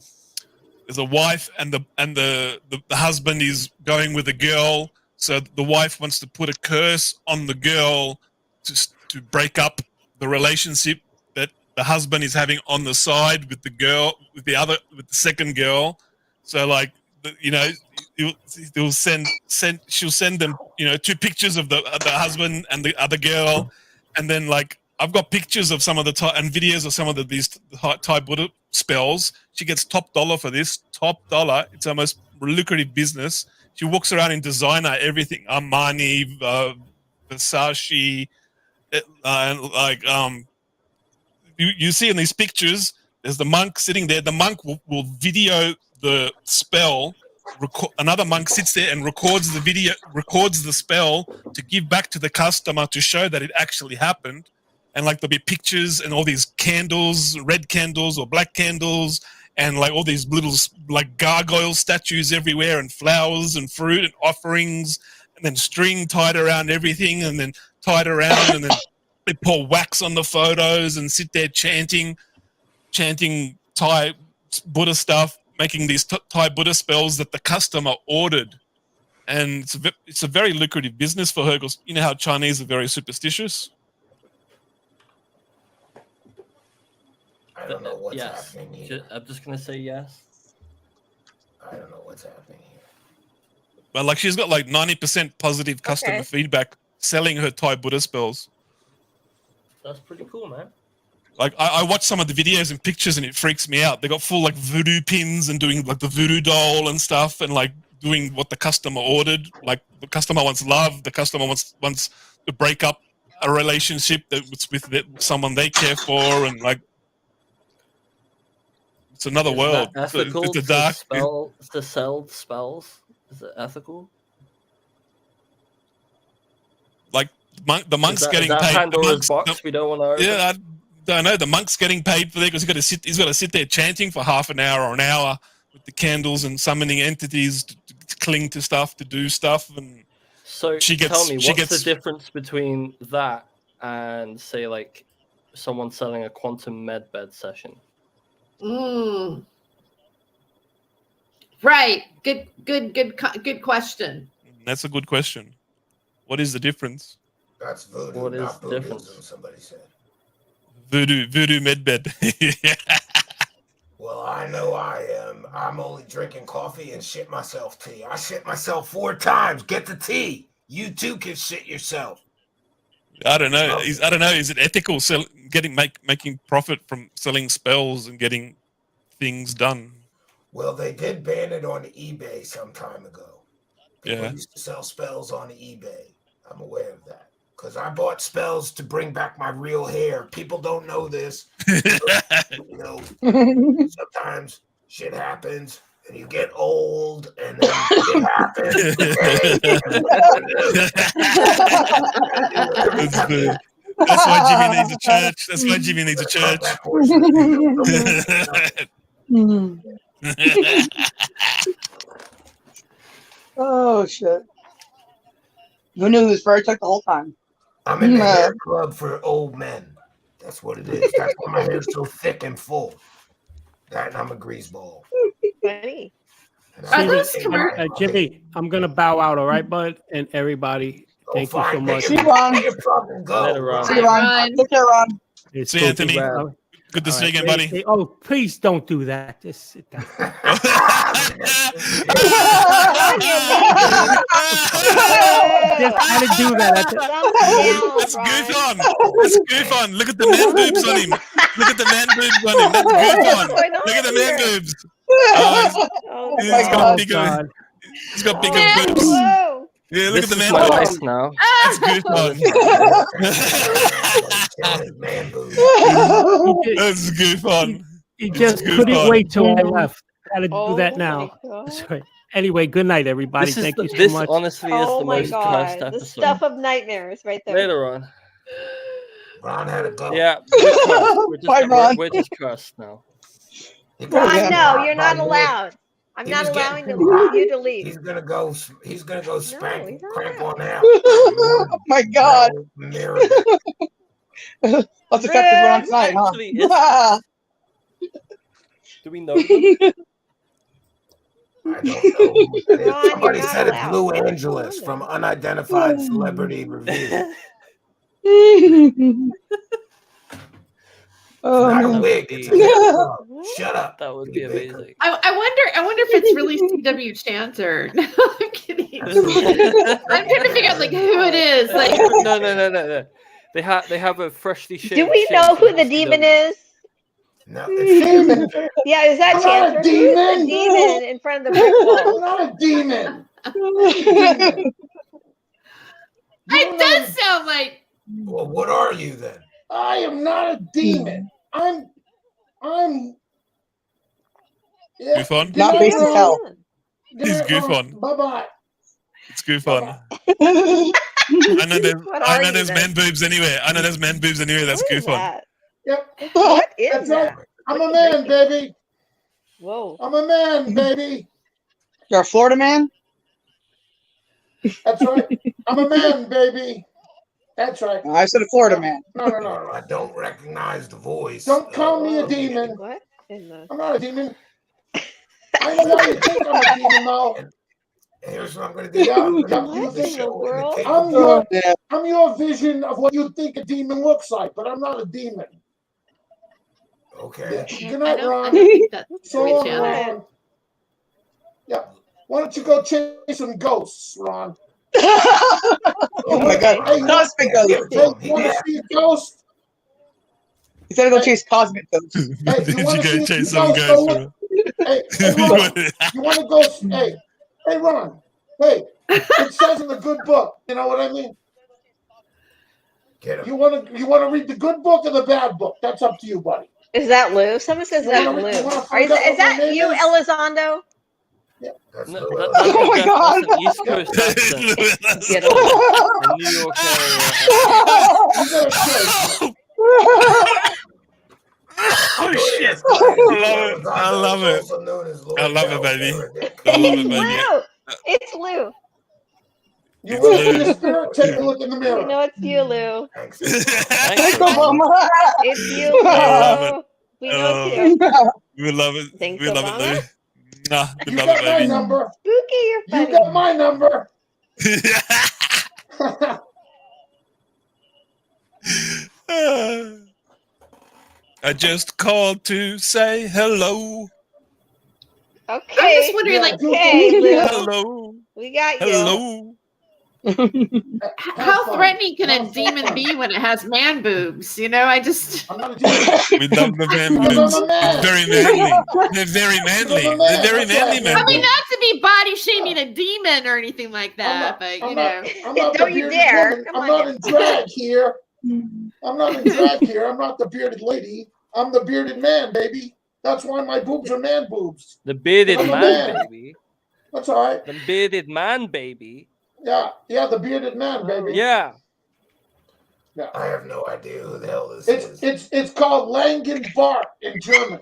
there's a wife and the husband is going with a girl, so the wife wants to put a curse on the girl to break up the relationship that the husband is having on the side with the girl, with the second girl. So like, she'll send them, 2 pictures of the husband and the other girl, and then like I've got pictures of some of the and videos of some of these Thai Buddha spells. She gets top dollar for this. Top dollar. It's our most lucrative business. She walks around in designer everything, Armani, Versace, and like you see in these pictures, there's the monk sitting there. The monk will video the spell. Another monk sits there and records the spell to give back to the customer to show that it actually happened. And like there'll be pictures and all these candles, red candles or black candles, and like all these little like gargoyle statues everywhere, and flowers and fruit and offerings, and then string tied around everything, and then tied around, and then they pour wax on the photos and sit there chanting Thai Buddha stuff, making these Thai Buddha spells that the customer ordered. And it's a very lucrative business for her, because you know how Chinese are very superstitious. I don't know what's happening here. I'm just gonna say yes. I don't know what's happening here. But like she's got like 90% positive customer feedback selling her Thai Buddha spells. That's pretty cool, man. Like I watch some of the videos and pictures and it freaks me out. They got full like voodoo pins and doing like the voodoo doll and stuff, and like doing what the customer ordered. Like the customer wants love. The customer wants to break up a relationship with someone they care for, and like it's another world. Is that ethical it's a dark to sell spells? Is it ethical? Like the monk's getting paid. Pandora's box we don't want to open? Yeah, I don't know. The monk's getting paid for that because he's got to sit there chanting for half an hour or an hour with the candles and summoning entities to cling to stuff, to do stuff. And so tell me, what's the difference between that and say like someone selling a quantum med bed session? Right. Good question. That's a good question. What is the difference? That's voodoo. What is not the Buddhism, difference? somebody said. Voodoo medbed. Well, I know I'm only drinking coffee and shit myself tea. I shit myself 4 times. Get the tea. You too can shit yourself. I don't know. I don't know. Is it ethical making profit from selling spells and getting things done? Well, they did ban it on eBay some time ago. People Yeah. used to sell spells on eBay. I'm aware of that. Because I bought spells to bring back my real hair. People don't know this. Sometimes shit happens and you get old and then shit happens. That's why Jimmy needs a church. That's why Jimmy needs a church. Oh shit! Who knew he was fur took the whole time? I'm in the hair club for old men. That's what it is. That's why my hair's so thick and full. That and I'm a greaseball. Funny. Are those Jimmy, I'm gonna bow out, all right, bud, and everybody. Thank you so much. See you, Ron. Later, Ron. See you, Ron. Take care, Ron. It's See you, Anthony. Good to see you again, buddy. Hey, oh, please don't do that. Just sit down. Just gotta do that. That's goof on. That's goof on. Look at the man boobs on him. Look at the man boobs on him. That's goof on. Look at the man boobs. He's got bigger boobs. Yeah, look at the man boobs. Now. That's goof on. That's goof on. He just couldn't wait till I left. Gotta do that now. Sorry. Anyway, good night, everybody. Thank you so much. This honestly is the most cursed The episode. stuff of nightmares right there. Later on. Ron had to go. Yeah, we're just cursed now. Ron, no, you're not allowed. I'm not allowing you to leave. He's gonna go spank, crank on out. Oh my God. That's affected Ron tonight, huh? Actually, do we know them? I don't know. Somebody said it's Blue Angeles from Unidentified Celebrity Review. Oh, not man. a wig. It's a hair club. Shut up. That would be amazing. I wonder if it's really CW Chance or no, I'm kidding. I'm trying to figure out like who it is. Like No. They have a freshly shaved. Do we know who the demon is? No, it's demon. Yeah, is that I'm not a Chance? Who's the demon. demon in front of the brick wall? I'm not a demon. it does sound like. Well, what are you then? I am not a demon. I'm Goof on. not based in hell. He's goof on. Bye-bye. It's goof on. I know there's man boobs anywhere. That's goof on. Yep. What is That's that? right. I'm a man, baby. Whoa. I'm a man, baby. You're a Florida man? That's right. I'm a man, baby. That's right. I said a Florida man. No. I don't recognize the voice. Don't call me a demon. What? I'm not a demon. I know why you think I'm a demon, though. Here's what I'm going to do. I'm going to do the show in the I'm your vision of what you think a demon looks like, but I'm not a demon. Okay. Good night, I Ron. think that's So great long, chance. Ron. Yeah. Why don't you go chase some ghosts, Ron? Oh my God! Hey, cosmic ghosts. You want to see a ghost? He said to go chase cosmic ghosts. Hey, you want to chase some ghosts? Hey, Ron, you want to go? Hey, Ron. Hey, it says in the good book. You know what I mean? You want to read the good book or the bad book? That's up to you, buddy. Is that Lou? Someone says that's Lou. Is that you, Elizondo? Oh my God! That's an East Coast accent. Get A New York Oh shit! I love it, baby. It's Lou. You want to see the spirit? Take a look in the mirror. You know it's you, Lou. Thank you, Mama. It's you, Lou. We know it's you. We love it. Thanks, we love it, Lou. Nah, we You love got it, my baby. number. Spooky, you're funny. You got my number. I just called to say hello. Okay. I'm just wondering, like, okay, Lou. Hello. We got you. Hello. How threatening can a demon be when it has man boobs? You know, I just. We love the man boobs. It's very manly. They're very manly. They're very manly man I mean, boobs. not to be body shaming a demon or anything like that, but you know. I'm not Don't the you bearded dare. woman. Come I'm on not now. in drag here. I'm not in drag here. I'm not the bearded lady. I'm the bearded man, baby. That's why my boobs are man boobs. The bearded I'm a man, man. baby. That's all right. The bearded man, baby. Yeah, the bearded man, baby. Yeah. Yeah. I have no idea who the hell this is. It's called Langenbart in German.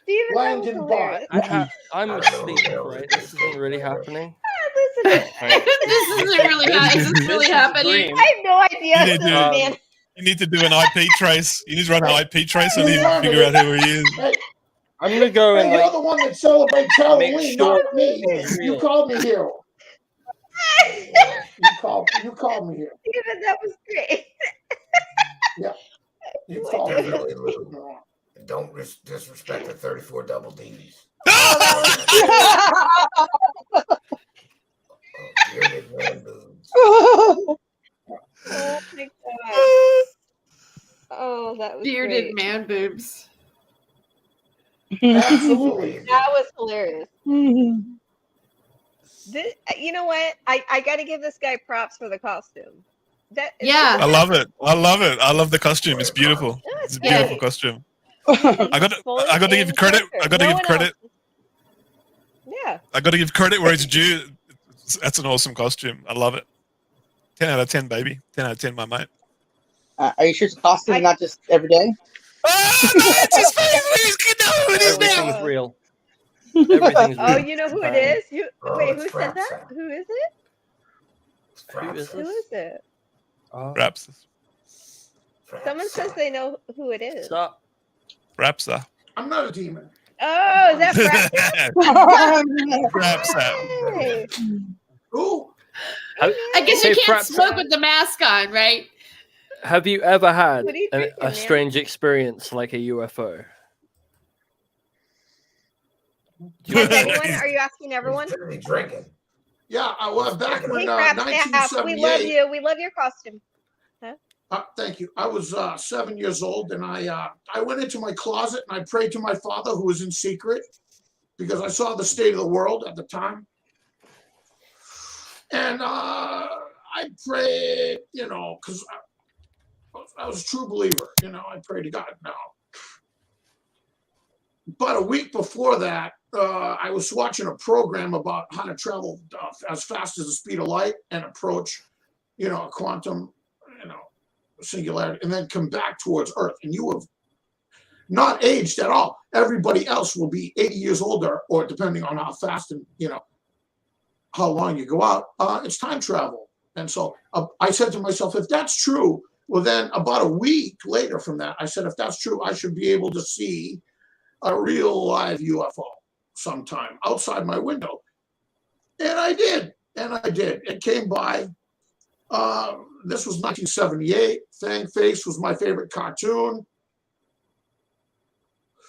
Steven, Langenbart. I'm asleep, right? This isn't really happening. This isn't really happening. I have no idea. You need to- Man. You need to do an IP trace. You need to run an IP trace and then figure out who he is. Hey, I'm gonna go and Hey, you're like the one that celebrates Halloween, make sure not me. everything's You real. called me hero. You called me hero. Steven, that was great. Yeah. You What called me did hero. you- Don't disrespect the 34 double D's. Oh, that was Bearded man boobs. Oh my god. Oh, that was Bearded great. man boobs. Absolutely. That was hilarious. This, you know what? I got to give this guy props for the costume. Yeah. I love it. I love it. I love the costume. It's beautiful. It's a beautiful costume. I got to give you credit. I got to give credit. Yeah. I got to give credit where it's due. That's an awesome costume. I love it. 10 out of 10, baby. 10 out of 10, my mate. Are you sure it's a costume, not just every day? That's his face. Everything's real. Everything's real. Oh, you know who it is? Wait, who said that? Who is it? Who is it? Raps. Someone says they know who it is. Stop. Rapsa. I'm not a demon. Oh, is that Rapsa. Hey. Ooh. I guess you Hey, can't Frapsa. smoke with the mask on, right? Have you ever had What are you a drinking, man? strange experience like a UFO? Has anyone? Are you asking everyone? Drinking. Yeah, well, back when Hey, Fraps, we 1978. love you. We love your costume. Huh? Thank you. I was 7 years old, and I went into my closet and I prayed to my father, who was in secret, because I saw the state of the world at the time. And I prayed, because I was a true believer. I prayed to God. Now, about a week before that, I was watching a program about how to travel as fast as the speed of light and approach, a quantum, singularity, and then come back towards Earth. And you have not aged at all. Everybody else will be 80 years older, or depending on how fast and how long you go out. It's time travel. And so I said to myself, if that's true, well, then about a week later from that, I said, if that's true, I should be able to see a real live UFO sometime outside my window. And I did. It came by. This was 1978. Fang Face was my favorite cartoon.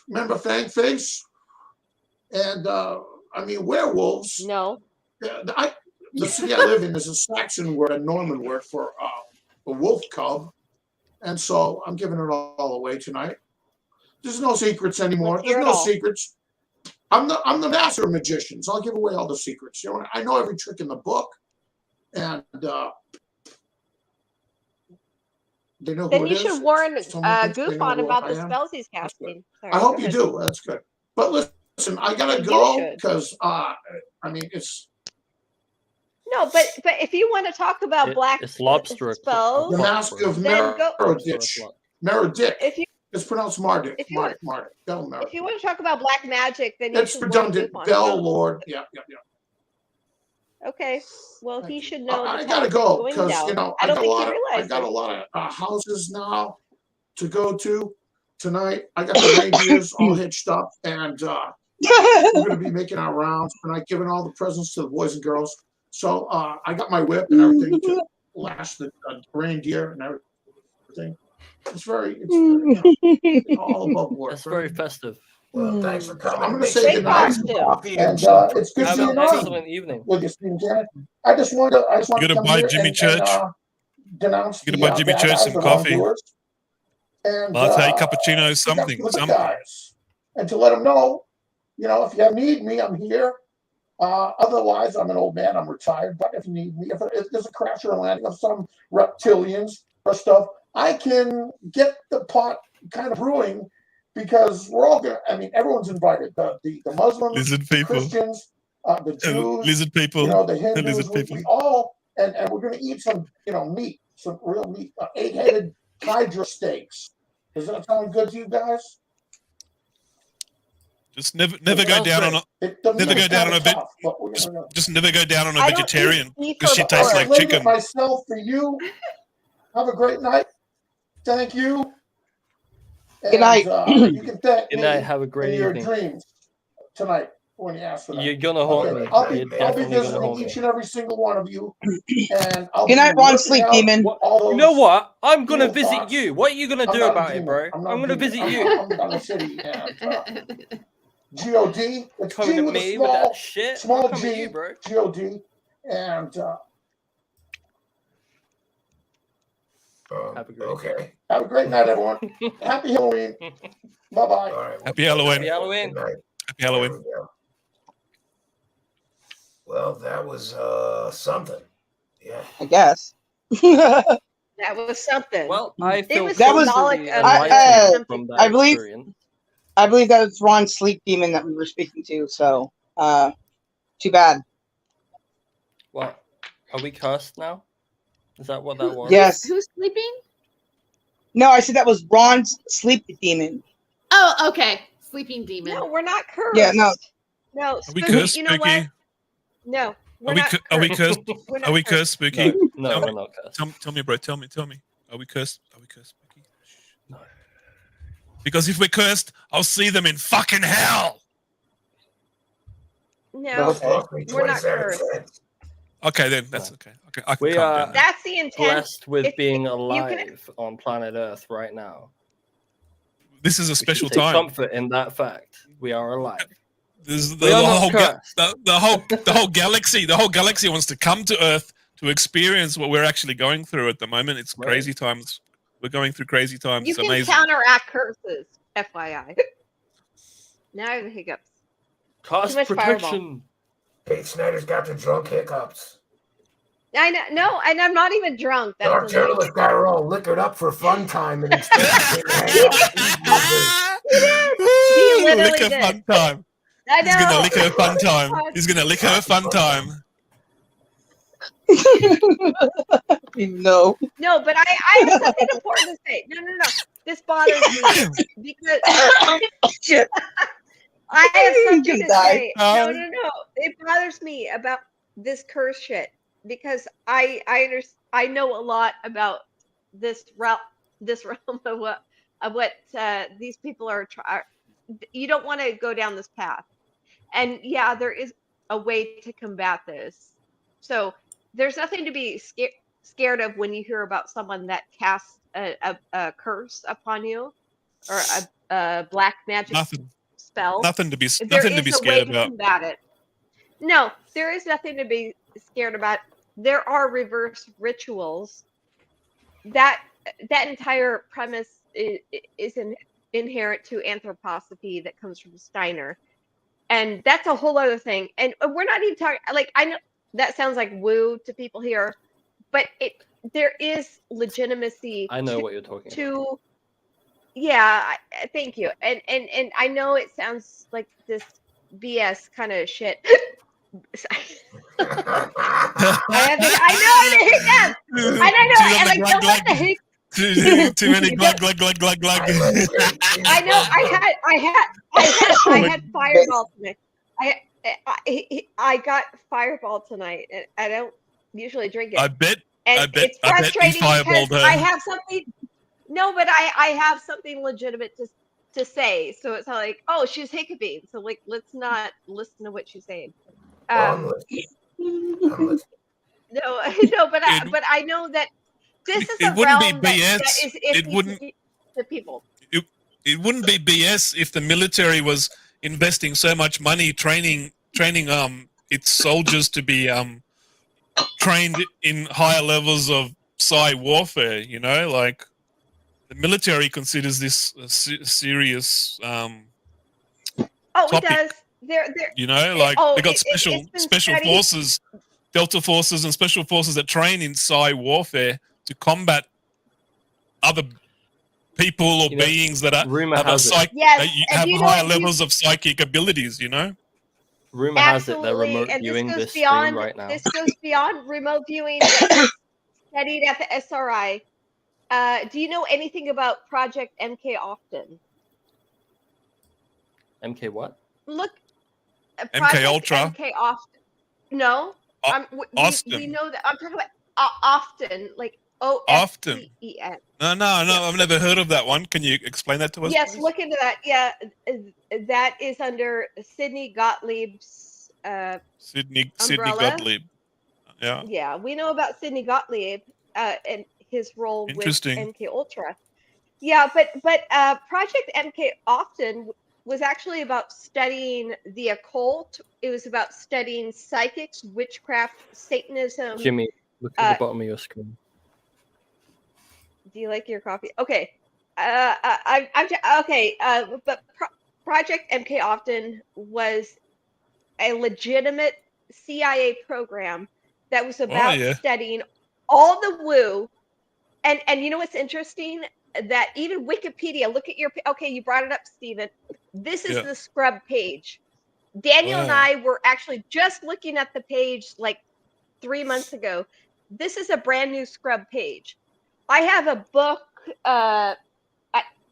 Remember Fang Face? And werewolves. No. The city I live in is a Saxon word, a Norman word for a wolf cub. And so I'm giving it all away tonight. There's no secrets anymore. There's no secrets. I'm the master of magicians. I'll give away all the secrets. I know every trick in the book. And they know who Then it you is. should warn Someone thinks they Goof know on who about I the am. spells he's casting. Sorry, I hope go you ahead. do. That's good. But listen, I gotta You go should. because it's No, but if you want to talk about black It's lobster. spells, the Mask of then go. Meredith. If you It's pronounced Marduk. if you want Bell Meredith. if you want to talk about black magic, then you It's should warn redundant. Goof on Bell about. Lord. Yeah. Okay, well he should know. I the gotta path go going because down. I don't got a think lot he of realized. houses now to go to tonight. I got the reindeers all hitched up, and we're gonna be making our rounds tonight, giving all the presents to the boys and girls. So I got my whip and everything to lash the reindeer and everything. It's all above board. That's very festive. Well, thanks for coming. I'm going to say Great goodnight. costume. And it's good Have seeing an you on excellent evening. with you, Steve Janet. I just want to You gotta come buy here Jimmy and Church. denounce You the gotta buy Jimmy bad Church eyes some of coffee. wrongdoers. And Latte, cappuccino, stick up something. for the Something. guys. And to let them know, if you need me, I'm here. Otherwise, I'm an old man. I'm retired. But if you need me, if there's a crash or a landing of some reptilians or stuff, I can get the pot kind of brewing because we're all going to, everyone's invited. The Muslims, Lizard the people. Christians, the Jews, Lizard people. the Hindus. Lizard We people. all, and we're going to eat some, meat, some real meat, 8-headed hydra steaks. Does that sound good to you guys? Just never go down on a just never go down on a vegetarian because she tastes like chicken. Myself for you. Have a great night. Thank you. Good night. You can thank Good me night. Have a great in your evening. dreams tonight when you ask for that. You're gonna haunt me. I'll be You're definitely gonna visiting haunt each me. and every single one of you, and I'll Good be night, Ron ripping Sleep out Demon. all You know those what? I'm gonna evil visit thoughts. you. What are you gonna I'm do not a about it, demon. bro? I'm not I'm a gonna demon. visit I'm you. from the city, and G-O-D. It's Coming G at with a me with that small, shit. small I'll come at G, you, bro. G-O-D, and Have a great Okay. have a great night, everyone. Happy Halloween. Bye-bye. Happy Halloween. Happy Halloween. Good night. Happy Halloween. There we go. Well, that was something. Yeah. I guess. That was something. Well, I it feel was That was- symbolic of enlightened from that I believe experience. I believe that was Ron Sleep Demon that we were speaking to. So, too bad. What? Are we cursed now? Is that what that was? Yes. Who's sleeping? No, I said that was Ron's Sleep Demon. Oh, okay. Sleeping demon. No, we're not cursed. Yeah, no. No, Are we Spooky, cursed, you know what? Spooky? No, we're Are we not are we cursed. cursed? We're not Are we cursed. cursed, Spooky? No, Tell we're me, not cursed. tell me, bro. Tell me. Are we cursed? Are we cursed, Spooky? No. Because if we're cursed, I'll see them in fucking hell. No, we're not 27 cursed. cents. Okay, then that's okay. Okay, I can We calm are down. That's the intent. blessed with If- being you can- alive on planet Earth right now. This is a We special should take time. comfort in that fact. We are alive. This is We are not whole cursed. the whole galaxy. The whole galaxy wants to come to Earth to experience what we're actually going through at the moment. It's Right. crazy times. We're going through crazy times. You It's can amazing. counteract curses, FYI. Now I have the hiccups. Cast Too much protection. Kate Snyder's got the drunk hiccups. I know, no, and I'm not even drunk. Our That's the thing. journalist got her all liquored up for fun time, and instead of hang out, He literally lick her did. fun time. I know. He's gonna lick her fun time. He's gonna lick her fun time. No. No, but I have something important to say. No. This bothers me because Shit. I have something Just to die. say. No. It bothers me about this curse shit because I know a lot about this realm of what these people are trying. You don't want to go down this path, and yeah, there is a way to combat this. So there's nothing to be scared of when you hear about someone that casts a curse upon you or a black magic spell. Nothing to be There nothing to is be a scared way to about. combat it. No, there is nothing to be scared about. There are reverse rituals. That entire premise is inherent to anthroposophy that comes from Steiner, and that's a whole other thing. And we're not even talking. Like, I know that sounds like woo to people here, but there is legitimacy. I know what you're talking about. Yeah, thank you. And I know it sounds like this BS kind of shit. I know the hiccups. And I don't want the hiccups. Too many glug. I know. I had Fireball tonight. I got Fireball tonight, and I don't usually drink it. I bet it's you frustrating because fireballed her. I have something. No, but I have something legitimate to say. So it's not like, oh, she's hiccuping. So like, let's not listen to what she's saying. No, but I know that this is a wouldn't be realm that BS. is It wouldn't. to people. It wouldn't be BS if the military was investing so much money training its soldiers to be trained in higher levels of psi warfare. You know, like the military considers this a serious topic. It does. They're you know, like they got special forces, Delta forces, and special forces that train in psi warfare to combat other people or beings that are have higher levels of psychic abilities. You know. Rumor has it they're Absolutely, remote and viewing this this goes beyond stream right now. this goes beyond remote viewing that's studied at the SRI. Do you know anything about Project MK Often? MK what? Look, MK Ultra. MK Often. No, we Austin. know that. I'm talking about often, like Often. O-F-T-E-N. No, I've never heard of that one. Can you explain that to us? Yes, please? look into that. Yeah, that is under Sidney Gottlieb's Sidney umbrella. Gottlieb. Yeah. Yeah, we know about Sidney Gottlieb and his role with Interesting. MK Ultra. Yeah, but Project MK often was actually about studying the occult. It was about studying psychics, witchcraft, Satanism. Jimmy, look at the bottom of your screen. Do you like your coffee? Okay. Okay. But Project MK often was a legitimate CIA program that was about studying all the woo. And you know what's interesting? That even Wikipedia, look at your, okay, you brought it up, Stephen. This is the scrub page. Daniel and I were actually just looking at the page like 3 months ago. This is a brand new scrub page. I have a book,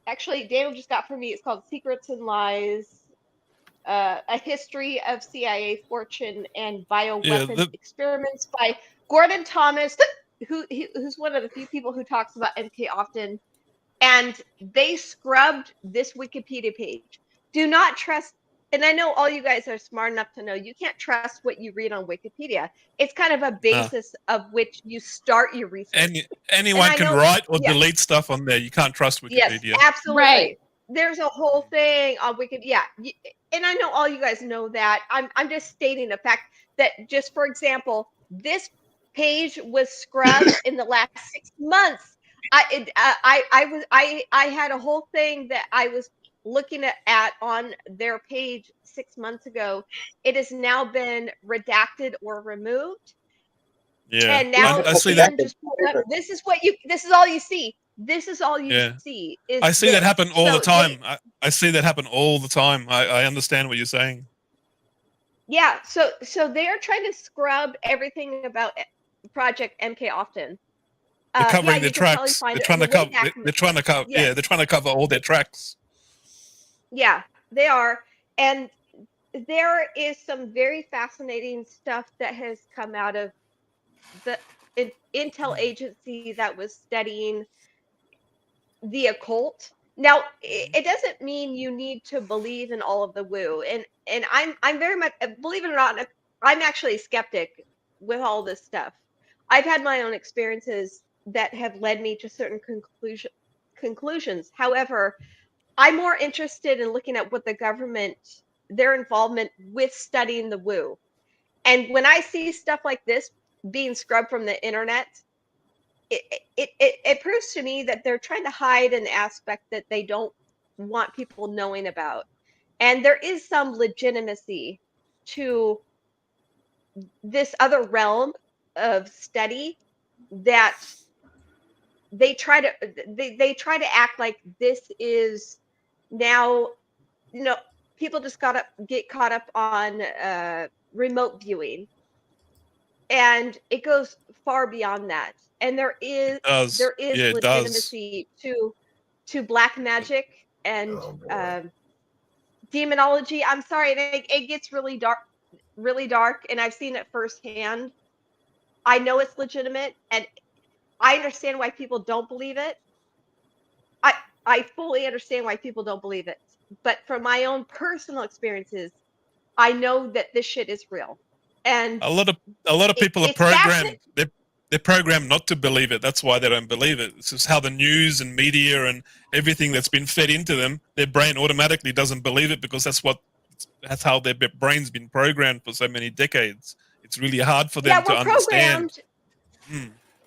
actually Daniel just got for me. It's called Secrets and Lies, A History of CIA Fortune and Bioweapons Experiments by Gordon Thomas, who's one of the few people who talks about MK often. And they scrubbed this Wikipedia page. Do not trust, and I know all you guys are smart enough to know you can't trust what you read on Wikipedia. It's kind of a basis of which you start your research. Anyone can write or delete stuff on there. You can't trust Wikipedia. Yes, absolutely. Right. There's a whole thing on Wikipedia. Yeah, and I know all you guys know that. I'm just stating the fact that, just for example, this page was scrubbed in the last 6 months. I had a whole thing that I was looking at on their page 6 months ago. It has now been redacted or removed. Yeah, and now I see that. just this is all you see. This is all you see. Is I see that this. happen all So the time. I see that happen all the time. I understand what you're saying. Yeah, so they are trying to scrub everything about Project MK often. They're covering their tracks. They're trying to cover. They're trying to cover. Yeah, they're trying to cover all their tracks. Yeah, they are, and there is some very fascinating stuff that has come out of the intel agency that was studying the occult. Now, it doesn't mean you need to believe in all of the woo, and I'm very much, believe it or not, I'm actually a skeptic with all this stuff. I've had my own experiences that have led me to certain conclusions. However, I'm more interested in looking at what the government, their involvement with studying the woo. And when I see stuff like this being scrubbed from the internet, it proves to me that they're trying to hide an aspect that they don't want people knowing about. And there is some legitimacy to this other realm of study that they try to act like this is now, people just get caught up on remote viewing, and it goes far beyond that. And there is legitimacy to black magic and demonology. I'm sorry, it gets really dark, and I've seen it firsthand. I know it's legitimate, and I understand why people don't believe it. I fully understand why people don't believe it. But from my own personal experiences, I know that this shit is real. And a lot of people are programmed. They're programmed not to believe it. That's why they don't believe it. It's just how the news and media and everything that's been fed into them, their brain automatically doesn't believe it, because that's how their brain's been programmed for so many decades. It's really hard for them to understand.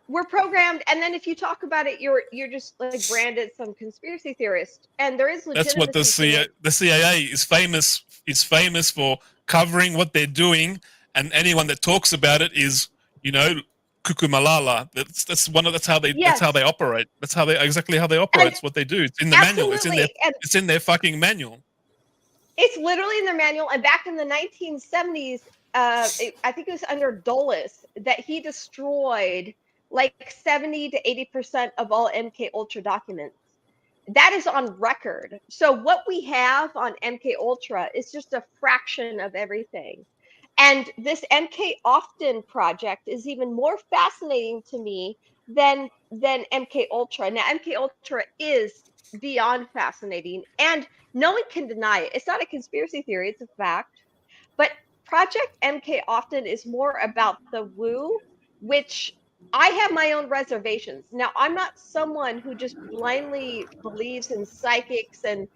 We're programmed, and then if you talk about it, you're just like branded some conspiracy theorist. And there is legitimacy. That's what the CIA is famous for, covering what they're doing, and anyone that talks about it is, cuckoo malala. That's how they operate. That's exactly how they operate. It's what they do. It's in the manual. It's in their fucking manual. It's literally in their manual. And back in the 1970s, I think it was under Dulles that he destroyed like 70 to 80% of all MK Ultra documents. That is on record. So what we have on MK Ultra is just a fraction of everything. And this MK Often project is even more fascinating to me than MK Ultra. Now, MK Ultra is beyond fascinating, and no one can deny it. It's not a conspiracy theory; it's a fact. But Project MK often is more about the woo, which I have my own reservations. Now, I'm not someone who just blindly believes in psychics and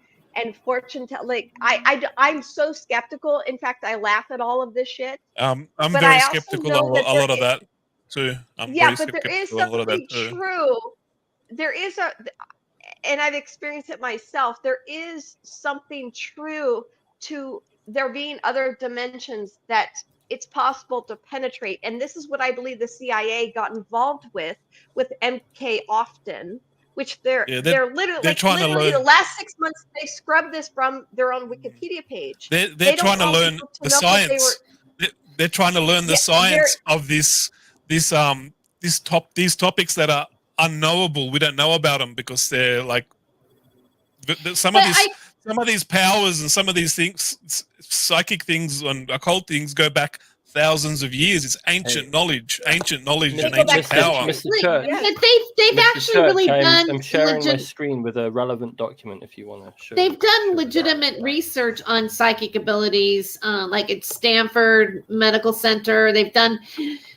fortune tell. Like I'm so skeptical. In fact, I laugh at all of this shit. I'm But very I also skeptical know on that a lot of there that too. I'm yeah, very but there is skeptical on a lot of that something too. true. There is and I've experienced it myself. There is something true to there being other dimensions that it's possible to penetrate. And this is what I believe the CIA got involved with MK Often, which they're literally they're trying to literally the learn. last 6 months they scrubbed this from their own Wikipedia page. They're They don't trying to want learn people to the know that they were science. They're trying to learn the yeah, they're science of these topics that are unknowable. We don't know about them because they're like some of these powers and some of these things, psychic things and occult things, go back thousands of years. It's ancient knowledge and ancient power. Mr. Church, They've Mr. actually Church, really done I'm sharing my legit- screen with a relevant document if you want to show. They've done legitimate research on psychic abilities, like at Stanford Medical Center. They've done,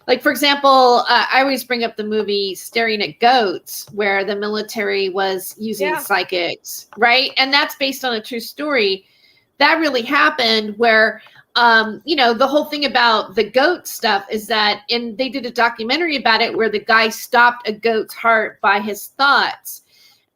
like, for example, I always bring up the movie Staring at Goats, where the military was using psychics, right? And that's based on a true story. That really happened where, the whole thing about the goat stuff is that, and they did a documentary about it where the guy stopped a goat's heart by his thoughts.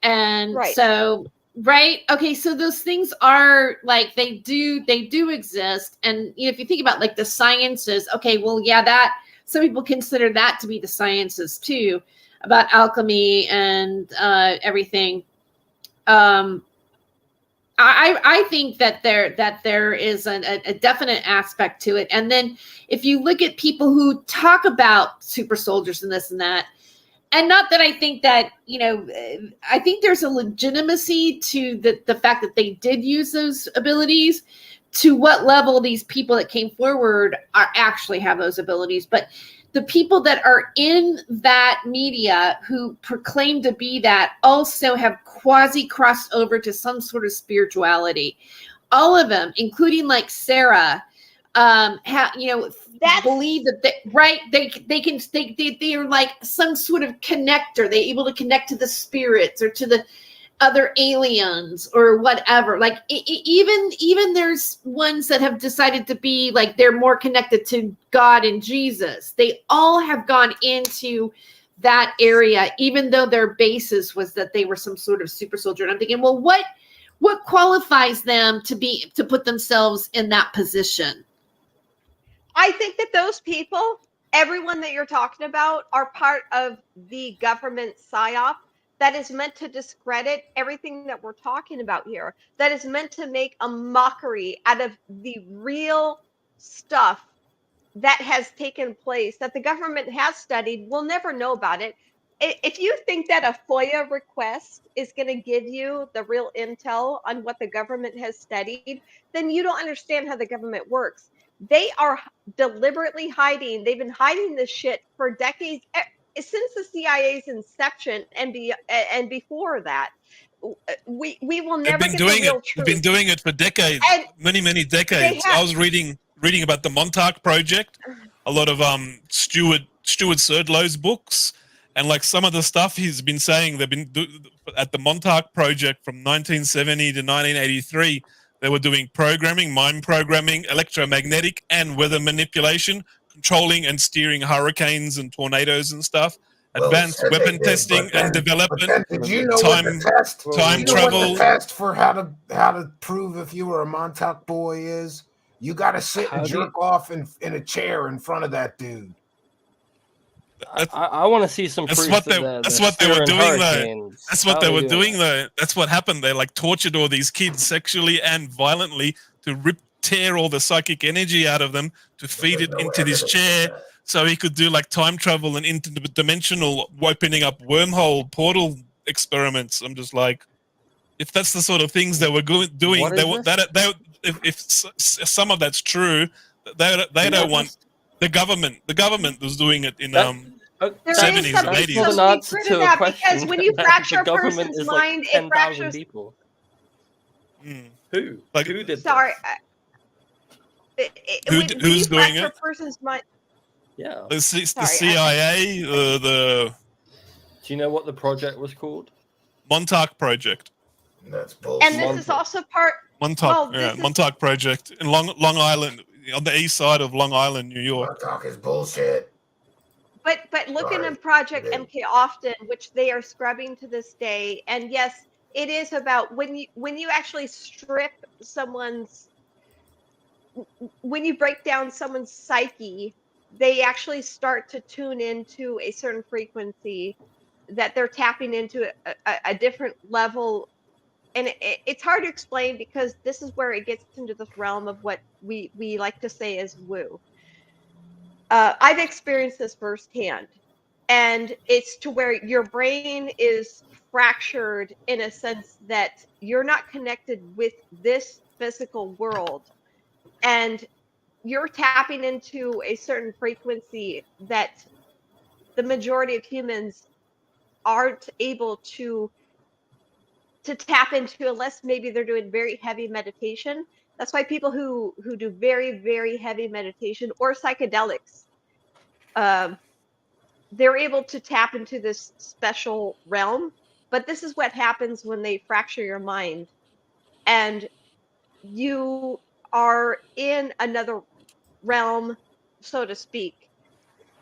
And so, okay, so those things are like, they do exist. And if you think about like the sciences, okay, well, yeah, that some people consider that to be the sciences too, about alchemy and everything. I think that there is a definite aspect to it. And then if you look at people who talk about super soldiers and this and that, and not that I think that, I think there's a legitimacy to the fact that they did use those abilities. To what level these people that came forward are actually have those abilities. But the people that are in that media who proclaim to be that also have quasi crossed over to some sort of spirituality. All of them, including like Sarah, believe that they are like some sort of connector. They're able to connect to the spirits or to the other aliens or whatever. Like even there's ones that have decided to be like they're more connected to God and Jesus. They all have gone into that area, even though their basis was that they were some sort of super soldier. And I'm thinking, well, what qualifies them to put themselves in that position? I think that those people, everyone that you're talking about, are part of the government psyop that is meant to discredit everything that we're talking about here, that is meant to make a mockery out of the real stuff that has taken place, that the government has studied. We'll never know about it. If you think that a FOIA request is going to give you the real intel on what the government has studied, then you don't understand how the government works. They are deliberately hiding. They've been hiding this shit for decades, since the CIA's inception and before that. We will never get the real truth. They've been doing it for decades, many decades. I was reading about the Montauk Project, a lot of Stuart Serdlow's books, and like some of the stuff he's been saying. They've been at the Montauk Project from 1970 to 1983. They were doing programming, mind programming, electromagnetic and weather manipulation, controlling and steering hurricanes and tornadoes and stuff. Advanced weapon testing and development. Did you know time travel. What the test for how to prove if you were a Montauk boy is? You got to sit and jerk off in a chair in front of that dude. I want to see some proof. That's what they were doing though. That's what they were doing though. That's what happened. They like tortured all these kids sexually and violently to tear all the psychic energy out of them to feed it into this chair so he could do like time travel and interdimensional opening up wormhole portal experiments. I'm just like, if that's the sort of things they were doing, if some of that's true, they don't want the government was doing it in There is 70s and something 80s. so secret to that because when you fracture a government person's is like mind, it 10,000 fractures. people. Mm. Who? Like, Who did Sorry. Who's When doing you fracture it? a person's mind. Yeah. The Sorry, CIA, the Do you know what the project was called? Montauk Project. That's And this is also part. Montauk, Well, yeah, this is Montauk Project in Long Island, on the east side of Long Island, New York. Montauk is bullshit. But looking at Project MK Often, which they are scrubbing to this day, and yes, it is about when you actually strip someone's, when you break down someone's psyche, they actually start to tune into a certain frequency that they're tapping into a different level. And it's hard to explain because this is where it gets into this realm of what we like to say is woo. I've experienced this firsthand, and it's to where your brain is fractured in a sense that you're not connected with this physical world, and you're tapping into a certain frequency that the majority of humans aren't able to tap into unless maybe they're doing very heavy meditation. That's why people who do very, very heavy meditation or psychedelics, they're able to tap into this special realm. But this is what happens when they fracture your mind and you are in another realm, so to speak.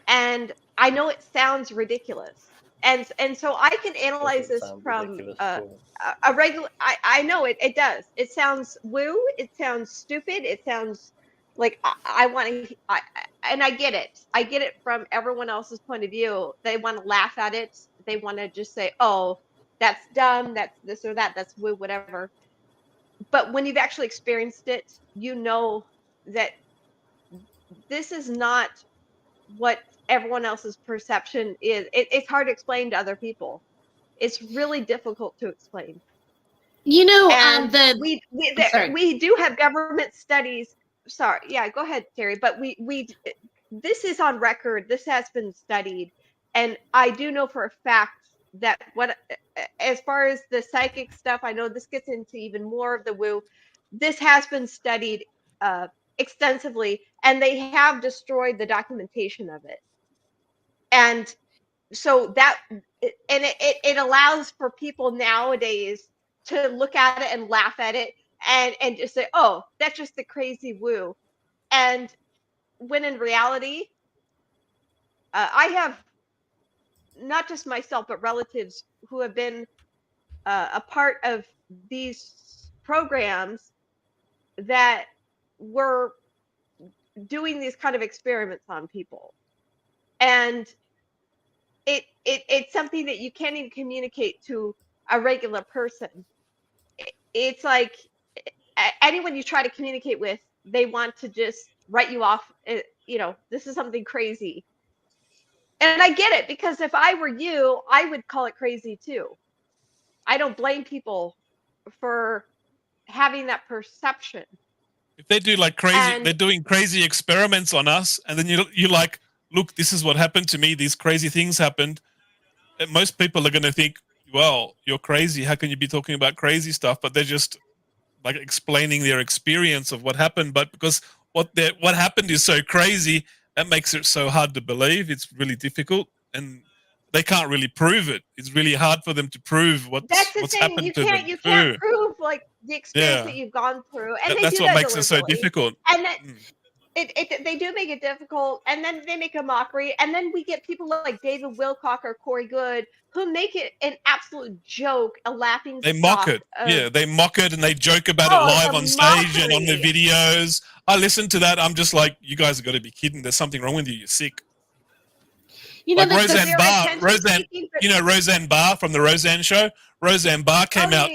And I know it sounds ridiculous. And so I can analyze Doesn't this sound from ridiculous at all. a regular. I know it does. It sounds woo. It sounds stupid. It sounds like I want to. And I get it. I get it from everyone else's point of view. They want to laugh at it. They want to just say, "Oh, that's dumb. That's this or that. That's woo, whatever." But when you've actually experienced it, you know that this is not what everyone else's perception is. It's hard to explain to other people. It's really difficult to explain. You know, and we do have government studies. Sorry, yeah, go ahead, Terry. But we this is on record. This has been studied, and I do know for a fact that as far as the psychic stuff, I know this gets into even more of the woo. This has been studied extensively, and they have destroyed the documentation of it. And so that, and it allows for people nowadays to look at it and laugh at it and just say, oh, that's just the crazy woo. And when in reality, I have not just myself, but relatives who have been a part of these programs that were doing these kind of experiments on people. And it's something that you can't even communicate to a regular person. It's like anyone you try to communicate with, they want to just write you off. You know, this is something crazy. And I get it, because if I were you, I would call it crazy too. I don't blame people for having that perception. If they do like crazy, they're doing crazy experiments on us, and then you like, look, this is what happened to me. These crazy things happened. And most people are going to think, well, you're crazy. How can you be talking about crazy stuff? But they're just like explaining their experience of what happened. But because what happened is so crazy, that makes it so hard to believe. It's really difficult, and they can't really prove it. It's really hard for them to prove what's happened to them. You can't prove like the experience that you've gone through, and that's do what that makes it so difficult. And that, they do make it difficult, and then they make a mockery, and then we get people like David Wilcock or Corey Good who make it an absolute joke, a laughing They mock it. Yeah, they mock it and they joke about it live on stage and on their videos. I listen to that. I'm just like, you guys have got to be kidding. There's something wrong with you. You're sick. You know, like Roseanne Barr. You know Roseanne Barr from the Roseanne Show? Roseanne Barr came out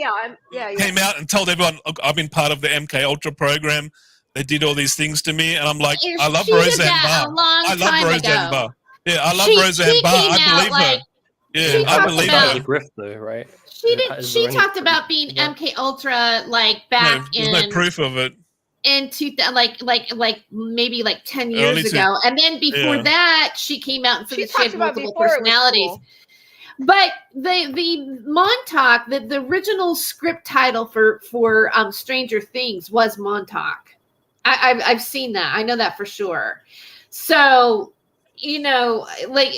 and told everyone, I've been part of the MK Ultra program. They did all these things to me, and I'm like, I love Roseanne Barr. I love Roseanne Barr. Yeah, I love Roseanne Barr. I believe her. Yeah, I believe her. Grift though, right? She talked about being MK Ultra like back in. There's no proof of it. in maybe like 10 Early years two- ago, and then before Yeah. that she came out and said that she talked had about multiple before it was personalities. cool. But the Montauk, the original script title for Stranger Things was Montauk. I've seen that. I know that for sure. So, you know, like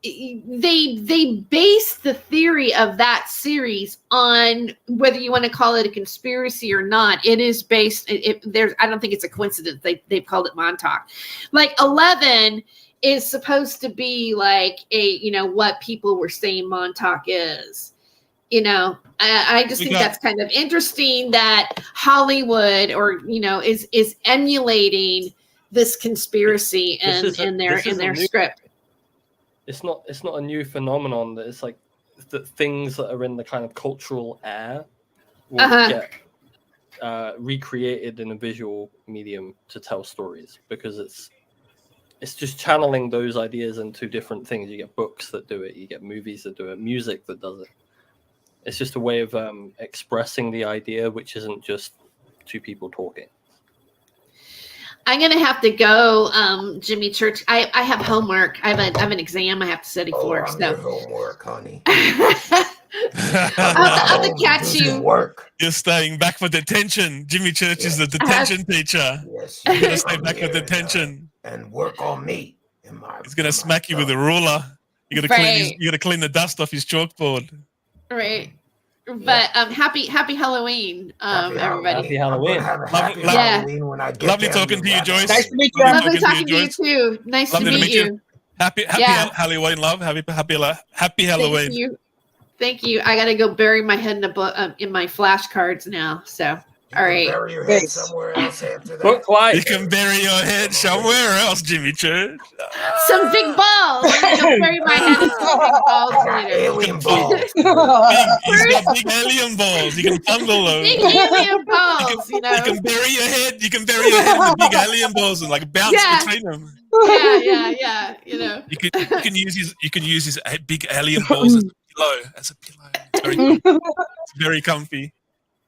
they base the theory of that series on whether you want to call it a conspiracy or not. It is based. I don't think it's a coincidence they've called it Montauk. Like 11 is supposed to be like what people were saying Montauk is. You know, I just think that's kind of interesting that Hollywood is emulating this conspiracy in their script. It's not a new phenomenon. That it's like the things that are in the kind of cultural air will get recreated in a visual medium to tell stories, because it's just channeling those ideas into different things. You get books that do it, you get movies that do it, music that does it. It's just a way of expressing the idea, which isn't just two people talking. I'm gonna have to go, Jimmy Church. I have homework. I have an exam I have to study for. I'm your homework, honey. I'll have to catch you. Work. You're staying back for detention. Jimmy Church is the detention teacher. Yes, You're gonna stay back for detention. And work on me. He's gonna smack you with a ruler. You gotta clean the dust off his chalkboard. Right. But happy Halloween, everybody. Happy Halloween. Lovely talking to you, Joyce. Nice to meet you. Lovely talking to you too. Nice to meet you. Happy Halloween, love. Happy Halloween. Thank you. I gotta go bury my head in my flashcards now. So all right. Bury your head somewhere else after that. You can bury your head somewhere else, Jimmy Church. Some big balls. I'm gonna bury my head in some big balls later. Alien balls. He's got big alien balls. You can bundle those. Big alien balls. You can bury your head. You can bury your head in the big alien balls and like bounce between them. Yeah. You know. You can use his big alien balls as a pillow. It's very comfy.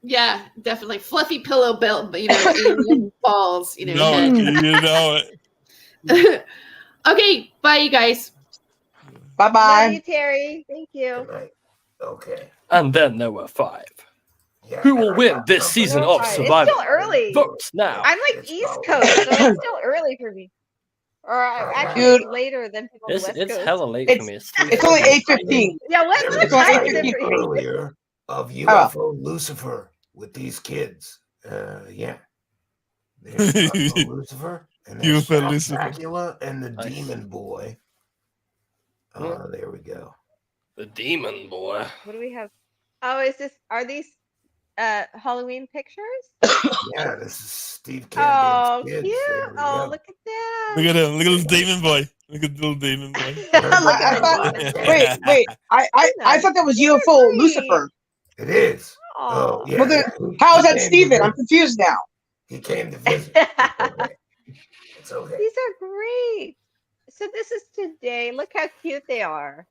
Yeah, definitely fluffy pillow belt, but alien balls. You know it. Okay, bye, you guys. Bye. Love you, Terry. Thank you. Okay. And then there were 5. Who will win this season of Survivor? It's still early. Vote now. I'm like East Coast, so it's still early for me. Or actually later than people on the West It's Coast. hella late for me. It's only 8:15. Yeah, what It's time only is it for you? Earlier of UFO Lucifer with these kids. Yeah. There's UFO Lucifer and there's UFO Dracula and the Demon Boy. There we go. The Demon Boy. What do we have? Oh, are these Halloween pictures? Yeah, this is Steve Oh, Camden's kids. cute. There we Oh, go. look at that. Look at him. Look at the demon boy. Look at the little demon boy. Wait. I thought that was UFO Lucifer. It is. Oh, yeah. Well, then, how is that Steven? I'm confused now. He came to visit. It's okay. These are great. So this is today. Look how cute they are.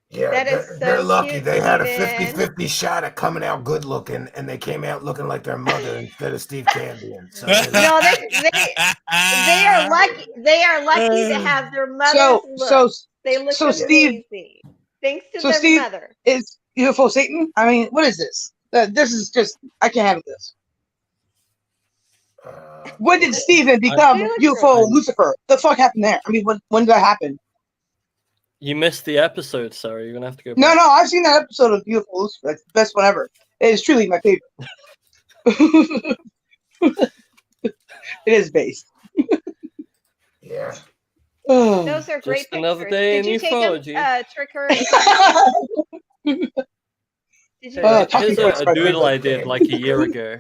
Yeah, That is so they're lucky. cute, They had a Steven. 50-50 shot at coming out good looking, and they came out looking like their mother instead of Steve Cambian. So No, they are lucky. They are lucky to have their mother's look. They look so amazing. Steve- Thanks to So their Steve mother. is UFO Satan? I mean, what is this? This is just, I can't handle this. When did Steven become UFO Lucifer? The fuck happened there? I mean, when did that happen? You missed the episode, Sarah. You're gonna have to go back. No, I've seen that episode of UFO Lucifer. That's the best one ever. It is truly my favorite. It is based. Yeah. Those are great Just another pictures. day Did in you take ufology. them, Tricker? Did you Here's a doodle I did like a year ago.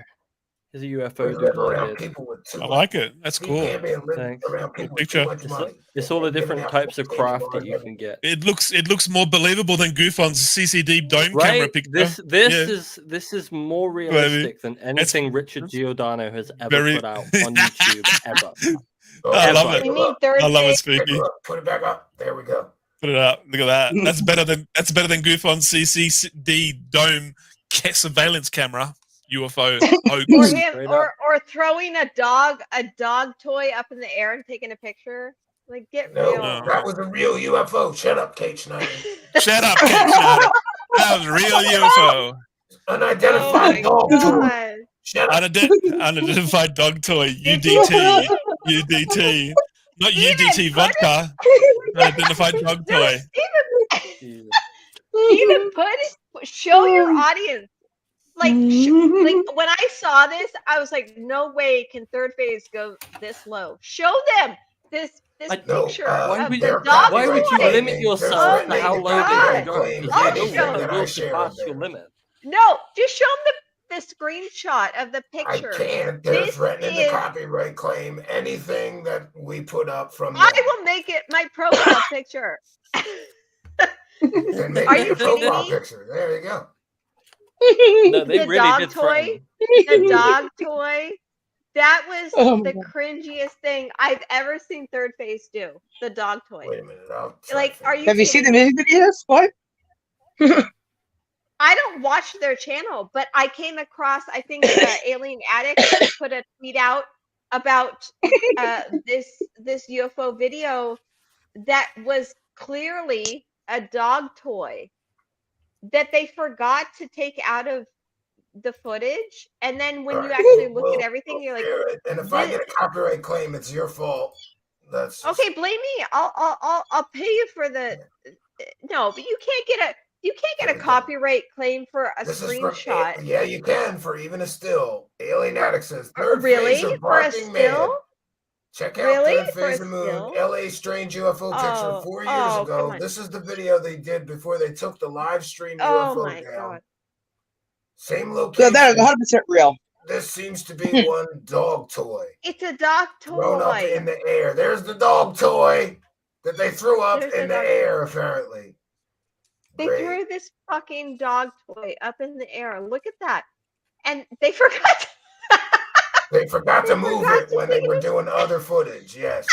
Here's a UFO doodle I did. I like it. That's cool. Thanks. Good picture. It's all the different types of craft that you can get. It looks more believable than Goofon's CCD dome camera Right? picture. This is more realistic than anything Richard Giordano has ever very- put out on YouTube ever. I love it. You mean Thursday? I love it, Spooky. Put it back up. There we go. Put it up. Look at that. That's better than Goofon's CCD dome surveillance camera. UFO Or hoax. him, or throwing a dog toy up in the air and taking a picture. Like, get No, real. that was a real UFO. Shut up, Kate Schneider. Shut up, Kate Schneider. That was real UFO. Unidentified dog toy. Shut up. Unidentified dog toy. UDT. UDT. Not UDT vodka. Unidentified dog toy. Even show your audience. Like, like when I saw this, I was like, no way can third phase go this low. Show them this picture of the dog Why would you toy. limit yourself to how low they can go? I'll Because show you will surpass your limit. No, just show them the screenshot of the I picture. can't. They're threatening to copyright claim anything that we put up from I will make it my profile picture. Are you kidding me? Picture. There you go. No, they the really dog did toy. threaten. The dog toy. That was the cringiest thing I've ever seen Third Phase do. The dog toy. Wait a minute. Like, are you? Have you seen the kidding me? music videos? What? I don't watch their channel, but I came across. I think Alien Addict put a tweet out about this UFO video that was clearly a dog toy that they forgot to take out of the footage, and then when you actually look at everything, you're like, and if I get a copyright claim, it's your fault. That's okay. Blame me. I'll pay you for the. No, but you can't get a copyright claim for a screenshot. Yeah, you can for even a still. Alien Addict says third really phase of for a barking man. still. Check out Really? Third Phase of Moon, LA strange UFO picture 4 years ago. This is the video they did before they took the live stream UFO down. God. Same location. So that is 100% real. This seems to be one dog toy. It's a dog toy. Thrown up in the air. There's the dog toy that they threw up in the air, apparently. They threw this fucking dog toy up in the air. Look at that. And they forgot. They forgot to move it when they were doing other footage. Yes.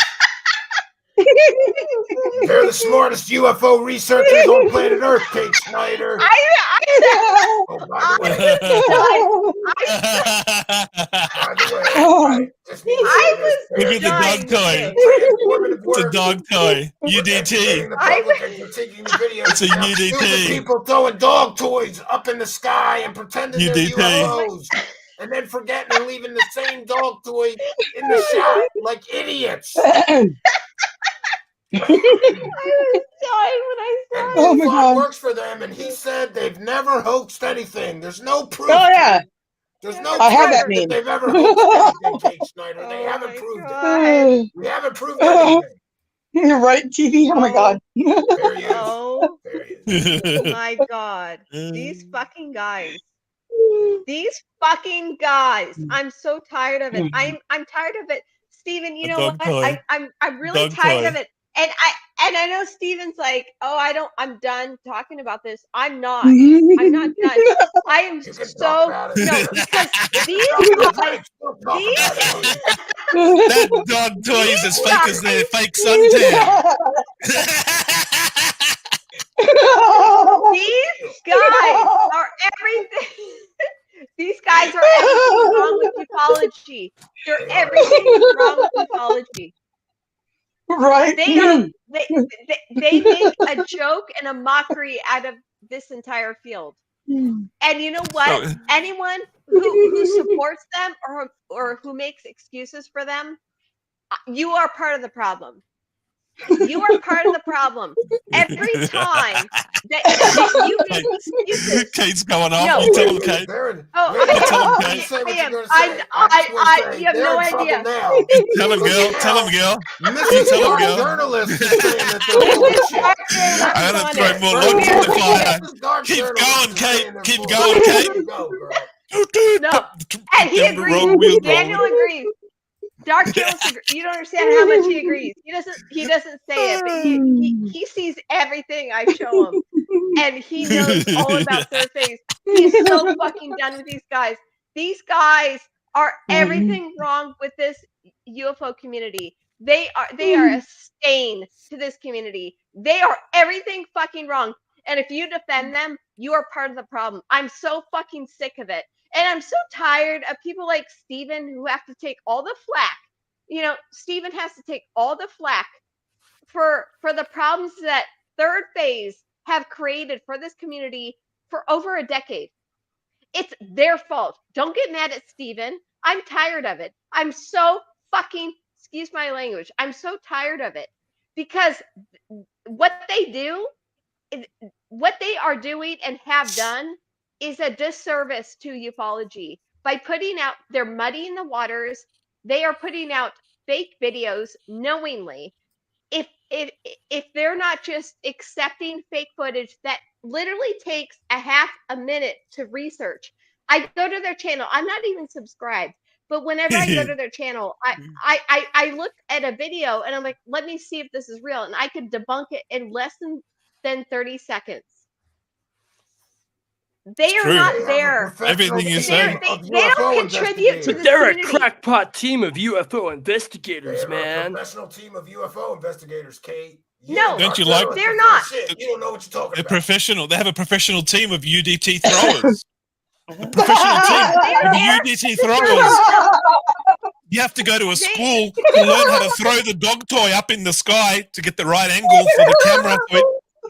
They're the smartest UFO researchers on planet Earth, Kate Schneider. By the way, look at the dog toy. It's a dog toy. UDT. It's a UDT. People throwing dog toys up in the sky and pretending they're UFOs. And then forgetting and leaving the same dog toy in the shot like idiots. I was dying when I saw it. Oh my God. Works for them, and he said they've never hoaxed anything. There's no proof. Oh yeah. There's no I have proof that meme. they've ever hoaxed anything, Kate Schneider. They haven't proved it. We haven't proved anything. You're right, TV. Oh my God. There he is. Oh There he is. my God. These fucking guys. These fucking guys. I'm so tired of it. I'm tired of it. Steven, you know what? I'm really tired of it. And I know Steven's like, oh, I'm done talking about this. I'm not. I'm not done. I am so no, because these that dog toy is as fake as their fake suntan. These guys are everything. These guys are everything wrong with ecology. They're everything wrong with ecology. Right. They make a joke and a mockery out of this entire field. And you know what? Anyone who supports them or who makes excuses for them, you are part of the problem. You are part of the problem. Every time that you make excuses. Kate's going off. No. You tell him, Kate. You have no idea. Tell him, girl. Tell him, girl. You tell him, girl. Journalists are saying that I'm going to throw more logs in the fire. Keep going, Kate. Keep going, Kate. No. And he agrees. Daniel agrees. Dark Jones, you don't understand how much he agrees. He doesn't say it, but he sees everything I show him, and he knows all about Third Phase. He's so fucking done with these guys. These guys are everything wrong with this UFO community. They are a stain to this community. They are everything fucking wrong. And if you defend them, You are part of the problem. I'm so fucking sick of it. And I'm so tired of people like Steven who have to take all the flack. You know, Steven has to take all the flack for the problems that Third Phase have created for this community for over a decade. It's their fault. Don't get mad at Steven. I'm tired of it. I'm so fucking, excuse my language, I'm so tired of it. Because what they do, what they are doing and have done is a disservice to ufology. By putting out, they're muddying the waters. They are putting out fake videos knowingly. If they're not just accepting fake footage that literally takes a half a minute to research. I go to their channel. I'm not even subscribed, but whenever I go to their channel, I look at a video and I'm like, let me see if this is real, and I could debunk it in less than 30 seconds. They are not there. Everything you say. They don't contribute to But the they're community. a crackpot team of UFO investigators, man. Professional team of UFO investigators, Kate. No, Don't you like? They're not. You don't know what you're talking They're about. professional. They have a professional team of UDT throwers. A professional team of UDT throwers. You have to go to a school to learn how to throw the dog toy up in the sky to get the right angle for the camera so it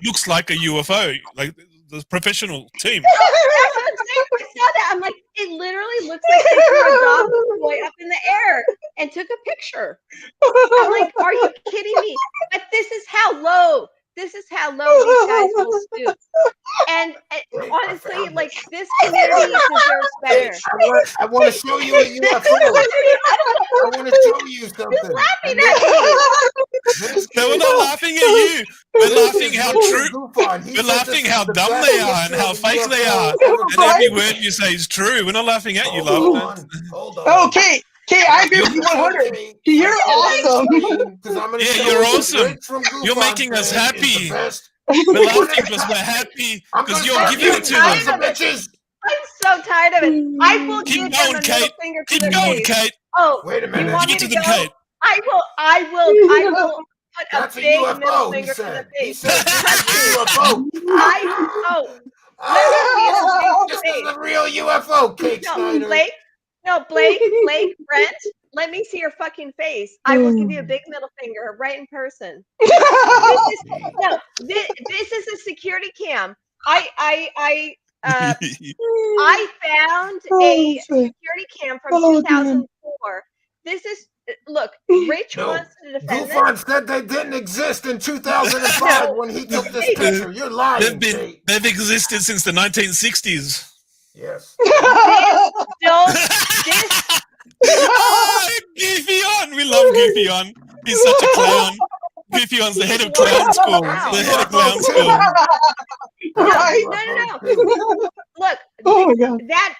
looks like a UFO. Like the professional team. That's what I'm saying. I saw that. I'm like, it literally looks like they threw a dog toy up in the air and took a picture. I'm like, are you kidding me? But this is how low. This is how low these guys will stoop. And honestly, like, this community deserves better. I want to show you a UFO. I want to show you something. Who's laughing at me? No, we're not laughing at you. We're laughing how true. We're laughing how dumb they are and how fake they are. And every word you say is true. We're not laughing at you, love. Okay. Okay, I agree with you 100. You're awesome. Yeah, you're awesome. You're making us happy. We're laughing because we're happy because you're giving it to us. I'm so tired of it. I will Keep give going, them a Kate. middle finger to Keep the going, face. Kate. Oh, wait a minute. You want me Give to it to go? them, Kate. I will put a That's a big UFO, middle he finger to the said. face. He said that's a UFO. This is the real UFO, Kate Snyder. Blake, Brent, let me see your fucking face. I will give you a big middle finger right in person. This is a security cam. I found a security cam from 2004. This is, look, Rich wants to defend this. Gufon said they didn't exist in 2005 when he took this picture. You're lying, They've existed since the 1960s. Yes. Goofy on. We love Goofy on. He's such a clown. Goofy on's the head of clown school. The head of clown school. No. Look, that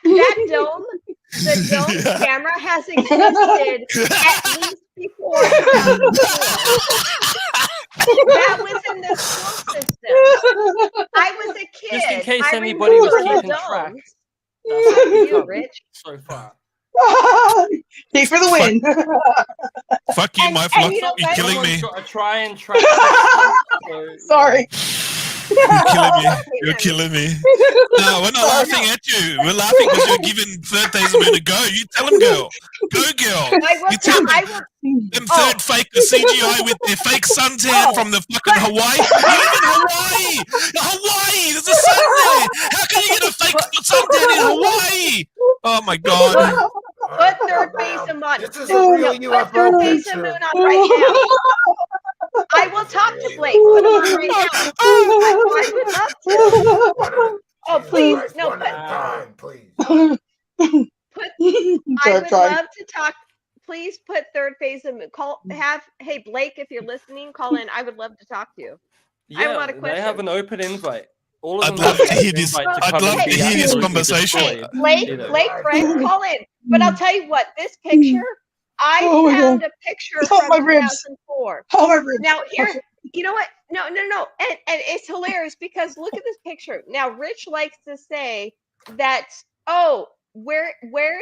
dome, the dome camera has existed at least before 2004. That was in the school system. I was a kid. Just in case I anybody was remember keeping domes. track. You, Rich. So far. Thanks for the win. Fuck you, my fluff. you know You're what? killing me. Try and track. Sorry. You're killing me. You're killing me. No, we're not laughing at you. We're laughing because you're giving Third Days a minute to go. You tell them, girl. Go, girl. You tell them third fake the CGI with their fake suntan from the fucking Hawaii. You live in Hawaii. Hawaii. There's a sun there. How can you get a fake suntan in Hawaii? Oh my god. Put Third Phase on. This is a real UFO Put Third Phase picture. on right now. I will talk to Blake. Put him on right now. I would love to. Oh, please. No, please. I would love to talk. Please put Third Phase in. Hey, Blake, if you're listening, call in. I would love to talk to you. I have a lot of questions. They have an open invite. All of I'd them love to hear this. I'd love to hear this absolutely conversation. destroyed. Blake, Frank, call in. But I'll tell you what, this picture, I found a picture from my ribs. 2004. Oh, my ribs. Now here, you know what? No. And it's hilarious because look at this picture. Now, Rich likes to say that, oh, where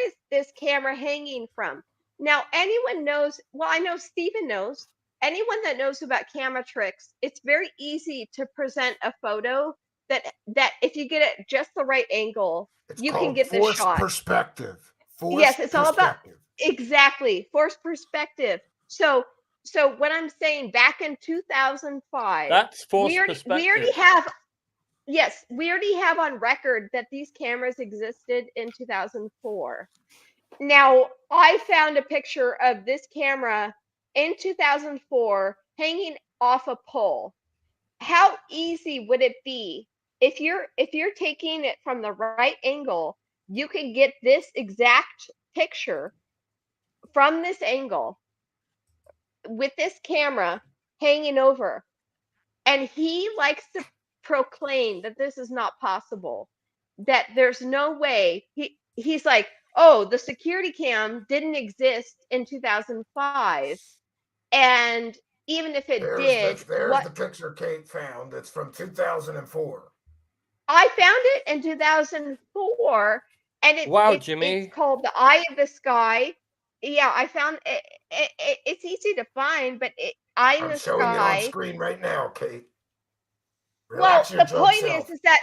is this camera hanging from? Now, anyone knows, well, I know Stephen knows. Anyone that knows about camera tricks, it's very easy to present a photo that if you get it just the right angle, you can called get the forced shot. perspective. Yes, it's all about exactly forced perspective. So what I'm saying, back in 2005, That's forced perspective. We already have. Yes, we already have on record that these cameras existed in 2004. Now, I found a picture of this camera in 2004 hanging off a pole. How easy would it be if you're taking it from the right angle? You could get this exact picture from this angle with this camera hanging over. And he likes to proclaim that this is not possible, that there's no way. He's like, oh, the security cam didn't exist in 2005, and even if it did, there's the picture Kate found. It's from 2004. I found it in 2004, and it's called The Eye of the Sky. Yeah, I found it. It's easy to find, but Eye in the Sky. I'm showing it on screen right now, Kate. Relax the point is that.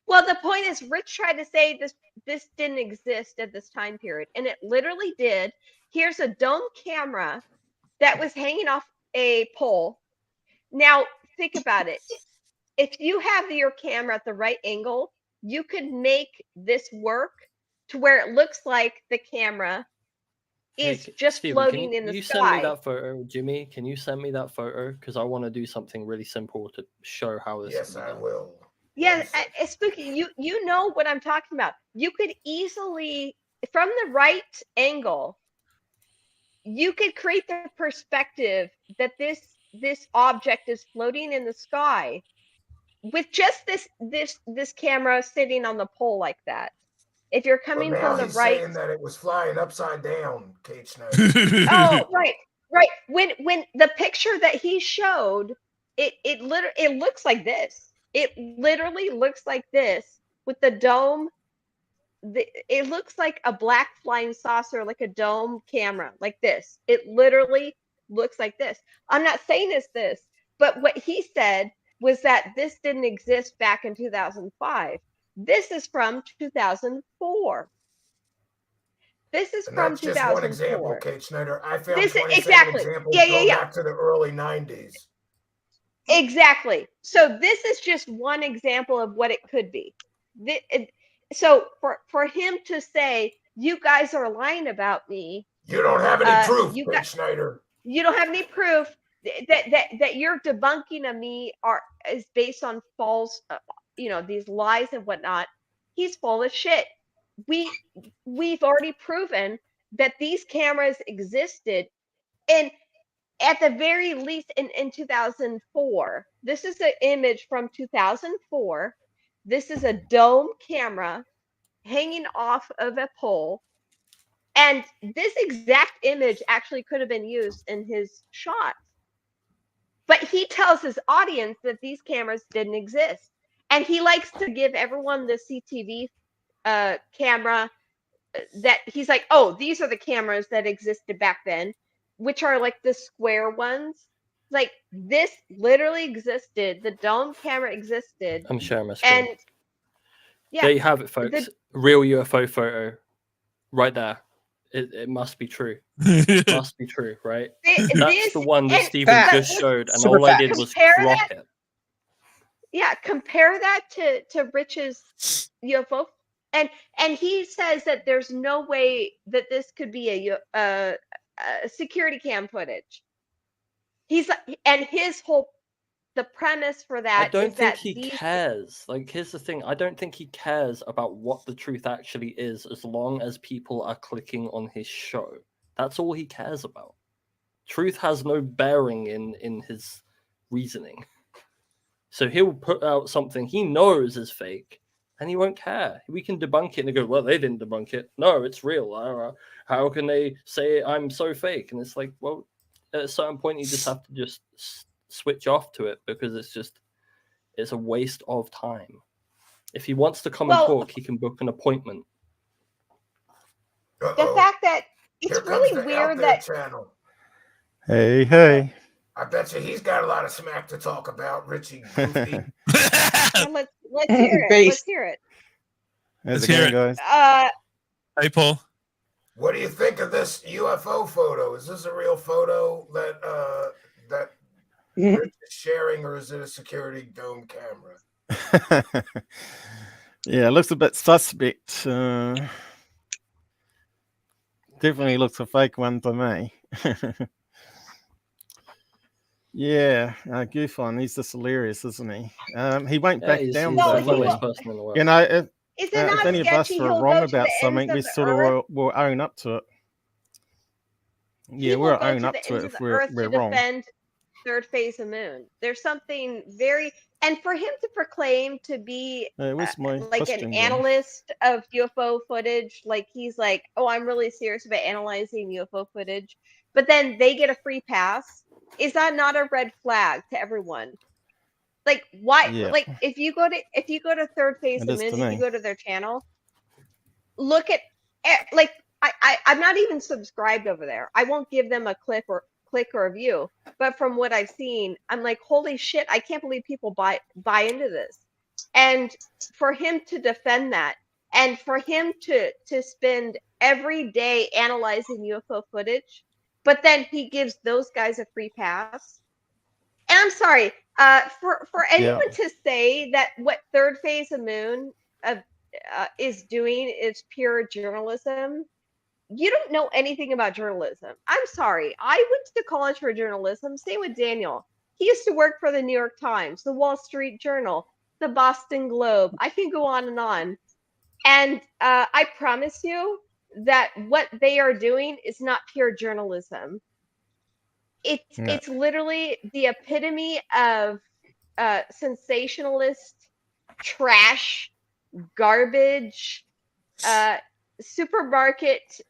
Well, the point is, Rich tried to say this didn't exist at this time period, and it literally did. Here's a dome camera that was hanging off a pole. Now, think about it. If you have your camera at the right angle, you could make this work to where it looks like the camera is just Steven, floating in the sky. Send me that photo, Jimmy? Can you send me that photo? Because I want to do something really simple to show how this. Yes, I will. Yeah, Spooky, you know what I'm talking about. You could easily, from the right angle, you could create the perspective that this object is floating in the sky with just this camera sitting on the pole like that. If you're coming from the right, saying that it was flying upside down, Kate Schneider. Oh, right. When the picture that he showed, it looks like this. It literally looks like this with the dome. It looks like a black flying saucer, like a dome camera, like this. It literally looks like this. I'm not saying it's this, but what he said was that this didn't exist back in 2005. This is from 2004. This is from 2004. Just one example, Kate Schneider. I found this 27 exactly. examples Yeah. back to the early 90s. Exactly. So this is just one example of what it could be. So for him to say, you guys are lying about me. You don't have any proof, Kate Schneider. You don't have any proof that your debunking of me is based on false, these lies and whatnot. He's full of shit. We've already proven that these cameras existed, and at the very least in 2004. This is an image from 2004. This is a dome camera hanging off of a pole, and this exact image actually could have been used in his shot. But he tells his audience that these cameras didn't exist, and he likes to give everyone the CTV camera that he's like, oh, these are the cameras that existed back then, which are like the square ones. Like, this literally existed. The dome camera existed. I'm sharing my screen. And yeah, there you have it, folks. Real UFO photo right there. It must be true. It must be true, right? That's the one that Stephen just showed, and all I did was crop it. Yeah, compare that to Rich's UFO, and he says that there's no way that this could be a security cam footage. He's like, and the premise for that. I don't think he cares. Like, here's the thing: I don't think he cares about what the truth actually is, as long as people are clicking on his show. That's all he cares about. Truth has no bearing in his reasoning. So he'll put out something he knows is fake, and he won't care. We can debunk it and go, well, they didn't debunk it. No, it's real. How can they say I'm so fake? And it's like, well, at a certain point, you just have to just switch off to it, because it's a waste of time. If he wants to come and talk, he can book an appointment. The fact that it's really weird that Hey. I bet you he's got a lot of smack to talk about, Richie Goofy. Let's hear it. Let's hear it. How's it going, guys? Hey, Paul. What do you think of this UFO photo? Is this a real photo that Rich is sharing, or is it a security dome camera? Yeah, it looks a bit suspect. Definitely looks a fake one to me. Yeah, Goofon, he's just hilarious, isn't he? He won't back down. You know, if any of us are wrong about something, we sort of will own up to it. Yeah, we'll own up to it if we're wrong. Defend third phase of moon. There's something very, and for him to proclaim to be like an analyst of UFO footage, like he's like, oh, I'm really serious about analyzing UFO footage, but then they get a free pass. Is that not a red flag to everyone? Like, why? Yeah. Like, if you go to third phase of moon, if you go to their channel, look at like I'm not even subscribed over there. I won't give them a click or a view. But from what I've seen, I'm like, holy shit! I can't believe people buy into this. And for him to defend that, and for him to spend every day analyzing UFO footage, but then he gives those guys a free pass. And I'm sorry, for anyone to say that what third phase of moon is doing is pure journalism, you don't know anything about journalism. I'm sorry. I went to college for journalism. Same with Daniel. He used to work for the New York Times, the Wall Street Journal, the Boston Globe. I can go on and on. And I promise you that what they are doing is not pure journalism. It's literally the epitome of sensationalist, trash, garbage, supermarket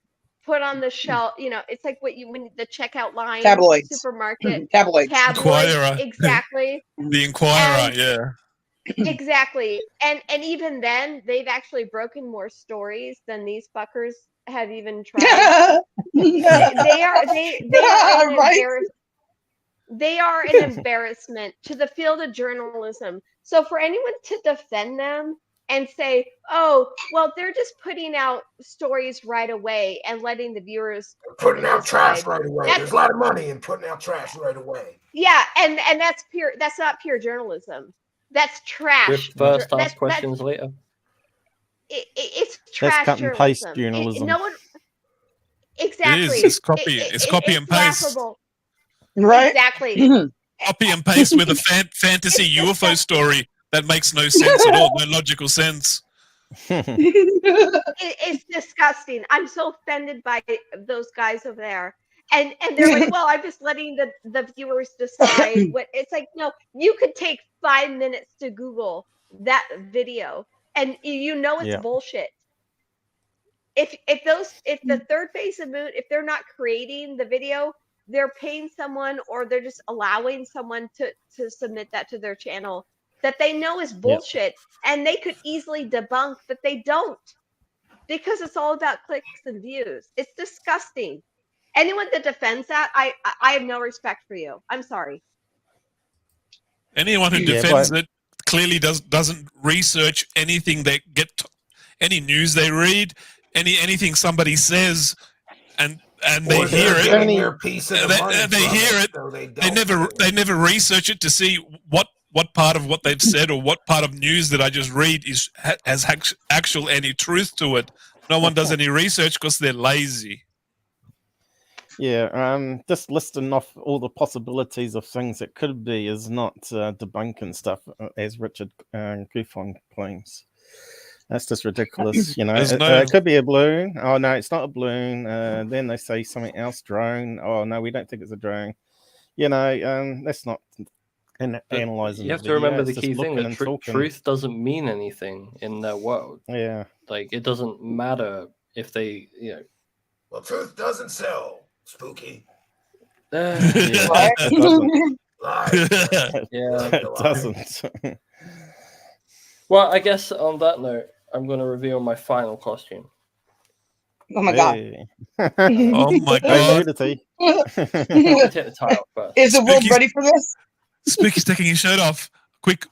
put on the shelf. You know, it's like when the checkout line, Tabloids. Supermarket, Tabloids. Inquirer. Exactly. The Inquirer, yeah. Exactly. And even then, they've actually broken more stories than these fuckers have even tried. they are an Right? they are an embarrassment to the field of journalism. So for anyone to defend them and say, oh, well, they're just putting out stories right away and letting the viewers Putting out decide. trash right away. There's a lot of money in putting out trash right away. Yeah, and that's not pure journalism. That's trash. With first ask questions later. It's trash. That's cut and paste journalism. No one. Exactly. It is. It's copy and paste. Laughable. Right. Exactly. Copy and paste with a fantasy UFO story that makes no sense at all. No logical sense. It's disgusting. I'm so offended by those guys over there. And they're like, well, I'm just letting the viewers decide what it's like. No, you could take 5 minutes to Google that video and you know it's bullshit. If the third phase of moon, if they're not creating the video, they're paying someone or they're just allowing someone to submit that to their channel that they know is bullshit and they could easily debunk, but they don't because it's all about clicks and views. It's disgusting. Anyone that defends that, I have no respect for you. I'm sorry. Anyone who defends it clearly doesn't research anything they get, any news they read, anything somebody says, and they hear it. They hear it. They never research it to see what part of what they've said or what part of news that I just read has actual any truth to it. No one does any research because they're lazy. Yeah, just listing off all the possibilities of things it could be is not debunking stuff, as Richard Goofon claims. That's just ridiculous. You know, it could be a balloon. Oh no, it's not a balloon. Then they say something else, drone. Oh no, we don't think it's a drone. You know, that's not analyzing. You have to remember the key thing: that truth doesn't mean anything in their world. Yeah, like it doesn't matter if they, Well, truth doesn't sell. Spooky. It doesn't. It doesn't. Well, I guess on that note, I'm going to reveal my final costume. Oh my god. Hey. Oh my Hey, god. nudity. Is the world ready for this? Spooky's taking his shirt off. Quick,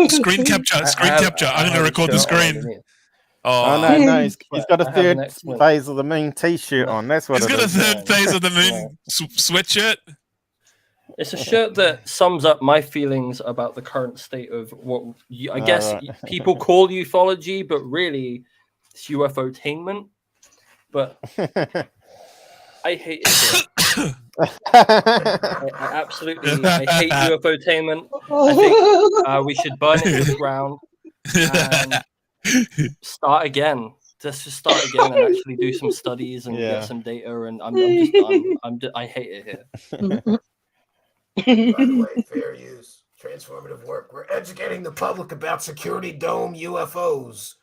screen capture. Screen capture. I'm going to record the screen. Oh no, he's got a I have an third excellent- phase of the moon T-shirt on. That's what He's it got a is. third phase of the moon sweatshirt. It's a shirt that sums up my feelings about the current state of what I guess people call ufology, but really it's UFO-tainment. But I hate it. I absolutely hate UFO-tainment. I think we should burn it to the ground and start again. Let's just start again and actually do some studies and get some data. And I'm just done. I hate it here. By the way, fair use, transformative work. We're educating the public about security dome UFOs.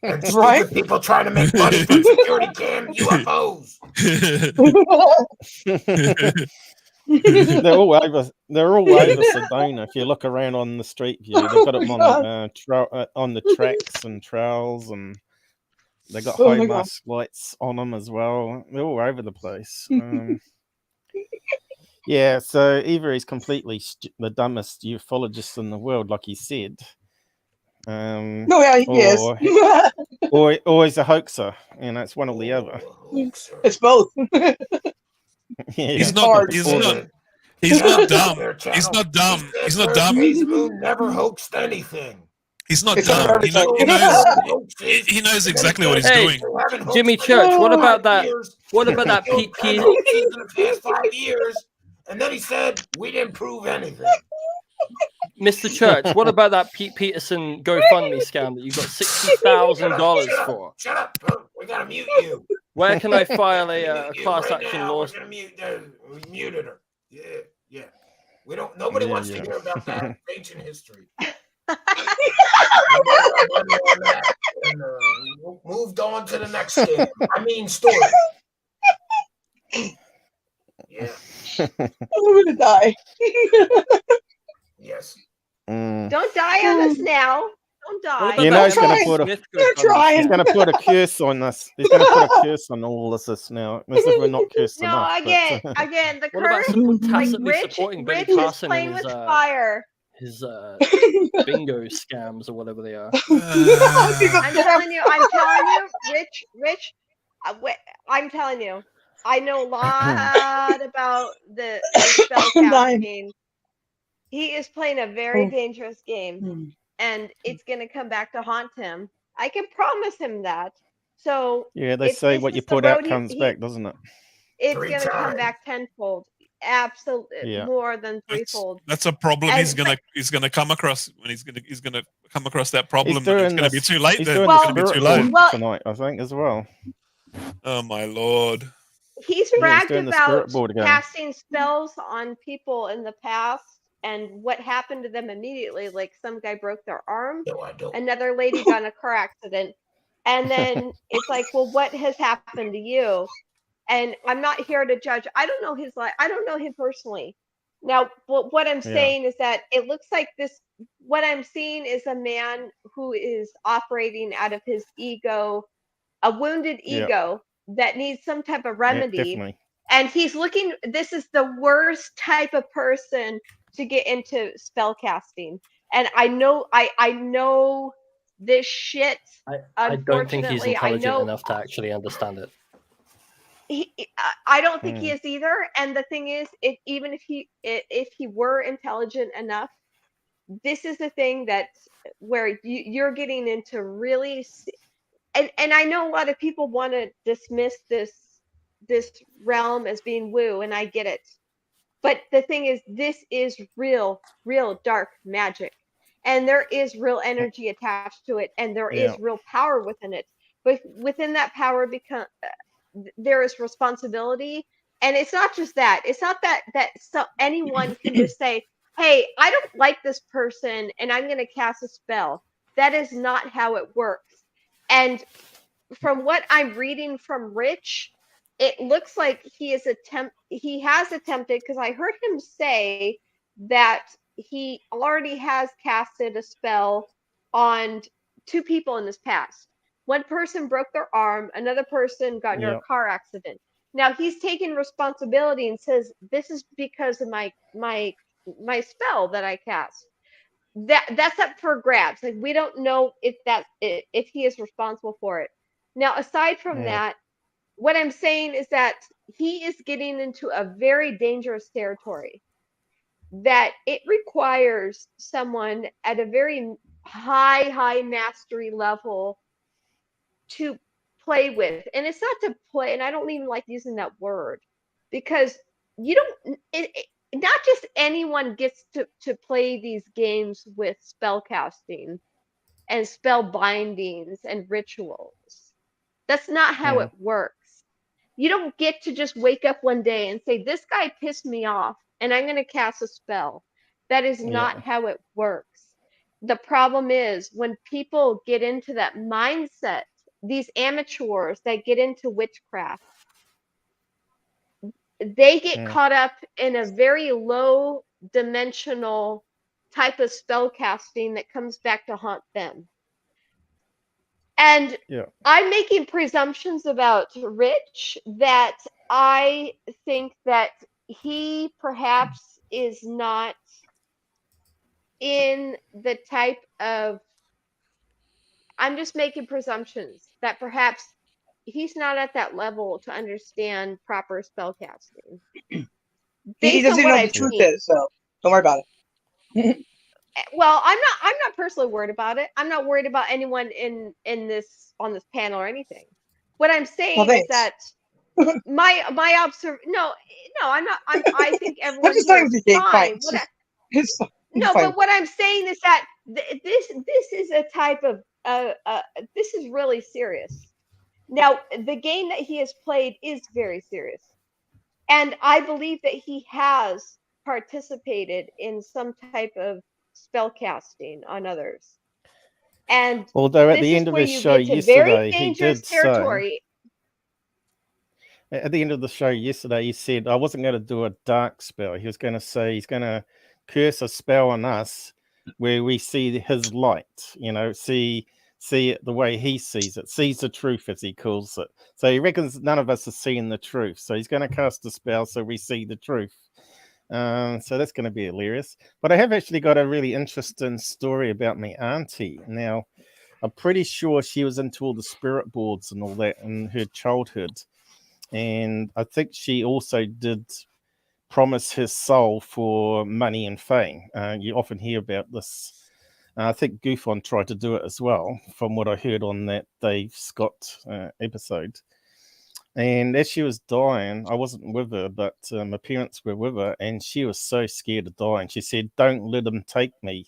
And stupid people trying to make money from security cam UFOs. They're all over Sedona. If you look around on the street view, they've got them on the tracks and trails, and they got high mask lights on them as well. They're all over the place. Yeah, so either he's completely the dumbest ufologist in the world, like he said. No, yeah, he is. or he's a hoaxer, and it's one or the other. It's both. He's not dumb. He's not dumb. He's not dumb. Moon never hoaxed anything. He's not dumb. He knows exactly what he's doing. Jimmy Church, what about that? What about that Pete in the past 5 years? And then he said we didn't prove anything. Mr. Church, what about that Pete Peterson GoFundMe scam that you got $60,000 for? Shut up! We gotta mute you. Where can I file a class action lawsuit? We muted her. Yeah. We don't. Nobody wants to hear about that ancient history. Moved on to the next scam. Story. Yeah. I'm gonna die. Yes. Don't die on us now. Don't die. You know, he's going to put a curse on us. He's going to put a curse on all of this now. As if we're not cursed No, enough. again, the curse. Rich is playing with fire. His bingo scams or whatever they are. I'm telling you, Rich. I'm telling you, I know a lot about the spell casting. He is playing a very dangerous game, and it's going to come back to haunt him. I can promise him that. So yeah, they say what you put out comes back, doesn't it? It's going to come back tenfold, absolutely more than threefold. That's a problem. He's gonna come across when he's gonna come across that problem. It's going to be too late. Then it's going to be too late tonight, I think, as well. Oh my lord! He's bragged about casting spells on people in the past. And what happened to them immediately? Like some guy broke their arm, another lady got in a car accident, and then it's like, well, what has happened to you? And I'm not here to judge. I don't know his life. I don't know him personally. Now, what I'm saying is that it looks like this. What I'm seeing is a man who is operating out of his ego, a wounded ego that needs some type of remedy. And he's looking. This is the worst type of person to get into spell casting, and I know this shit. I don't think he's intelligent enough to actually understand it. I don't think he is either. And the thing is, even if he were intelligent enough, this is the thing that where you're getting into really, and I know a lot of people want to dismiss this realm as being woo, and I get it. But the thing is, this is real dark magic. And there is real energy attached to it. And there is real power within it. But within that power, there is responsibility. And it's not just that. It's not that anyone can just say, hey, I don't like this person, and I'm going to cast a spell. That is not how it works. And from what I'm reading from Rich, it looks like he has attempted, because I heard him say that he already has casted a spell on 2 people in his past. One person broke their arm, another person got into a car accident. Now he's taking responsibility and says, this is because of my spell that I cast. That's up for grabs. Like, we don't know if he is responsible for it. Now, aside from that, what I'm saying is that he is getting into a very dangerous territory, that it requires someone at a very high mastery level to play with. And it's not to play, and I don't even like using that word, because you don't, not just anyone gets to play these games with spell casting and spell bindings and rituals. That's not how it works. You don't get to just wake up one day and say, this guy pissed me off and I'm going to cast a spell. That is not how it works. The problem is when people get into that mindset, these amateurs that get into witchcraft, they get caught up in a very low dimensional type of spell casting that comes back to haunt them. And I'm making presumptions about Rich that I think that he perhaps is not in the type of, I'm just making presumptions that perhaps he's not at that level to understand proper spell casting. He doesn't know what the truth is, so don't worry about it. Well, I'm not personally worried about it. I'm not worried about anyone on this panel or anything. What I'm saying is that my I'm not. I think everyone here is fine. But what I'm saying is that this is a type of this is really serious. Now, the game that he has played is very serious, and I believe that he has participated in some type of spell casting on others. And although at the end of the show yesterday, he did say, at the end of the show yesterday, he said, I wasn't going to do a dark spell. He was going to say he's going to curse a spell on us where we see his light, see it the way he sees it, sees the truth, as he calls it. So he reckons none of us are seeing the truth. So he's going to cast a spell so we see the truth. So that's going to be hilarious. But I have actually got a really interesting story about my auntie. Now, I'm pretty sure she was into all the spirit boards and all that in her childhood. And I think she also did promise his soul for money and fame. You often hear about this. I think Goofon tried to do it as well, from what I heard on that Dave Scott episode. And as she was dying, I wasn't with her, but my parents were with her, and she was so scared of dying. She said, don't let them take me.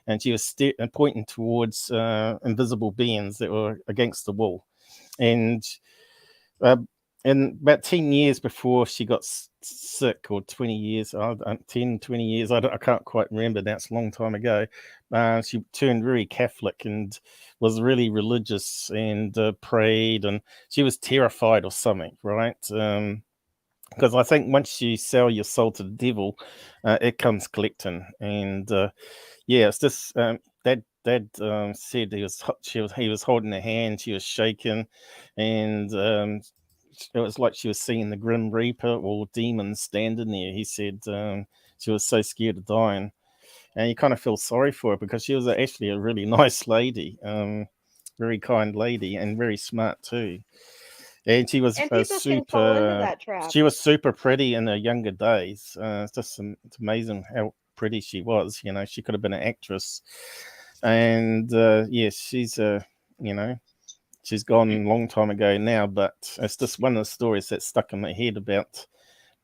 And she was pointing towards invisible beings that were against the wall. And about 10 years before she got sick, or 20 years, 10, 20 years, I can't quite remember, that's a long time ago, she turned very Catholic and was really religious and prayed, and she was terrified of something, right? Because I think once you sell your soul to the devil, it comes collecting. And it's this, Dad said he was holding her hand, she was shaking, and it was like she was seeing the Grim Reaper or demons standing there. He said she was so scared of dying. And you kind of feel sorry for her because she was actually a really nice lady, very kind lady, and very smart too. And she was she was super pretty in her younger days. It's amazing how pretty she was. She could have been an actress. And she's she's gone a long time ago now, but it's just one of the stories that stuck in my head about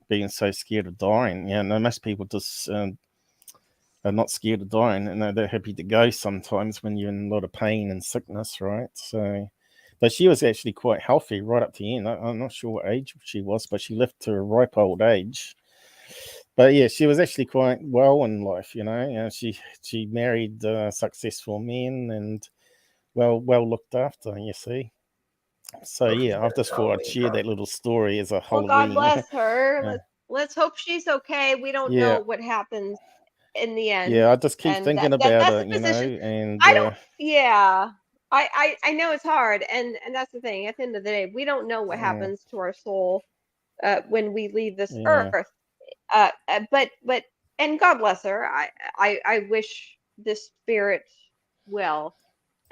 being so scared of dying. Most people just are not scared of dying, and they're happy to go sometimes when you're in a lot of pain and sickness, right? So, but she was actually quite healthy right up to the end. I'm not sure what age she was, but she lived to a ripe old age. But yeah, she was actually quite well in life, she married successful men and well looked after, you see. So yeah, I just thought I'd share that little story as a Halloween. Well, God bless her. Let's hope she's okay. We don't know what happens in the end. Yeah, I just keep thinking about it, and I don't. Yeah, I know it's hard, and that's the thing. At the end of the day, we don't know what happens to our soul when we leave this earth. But and God bless her. I wish this spirit well.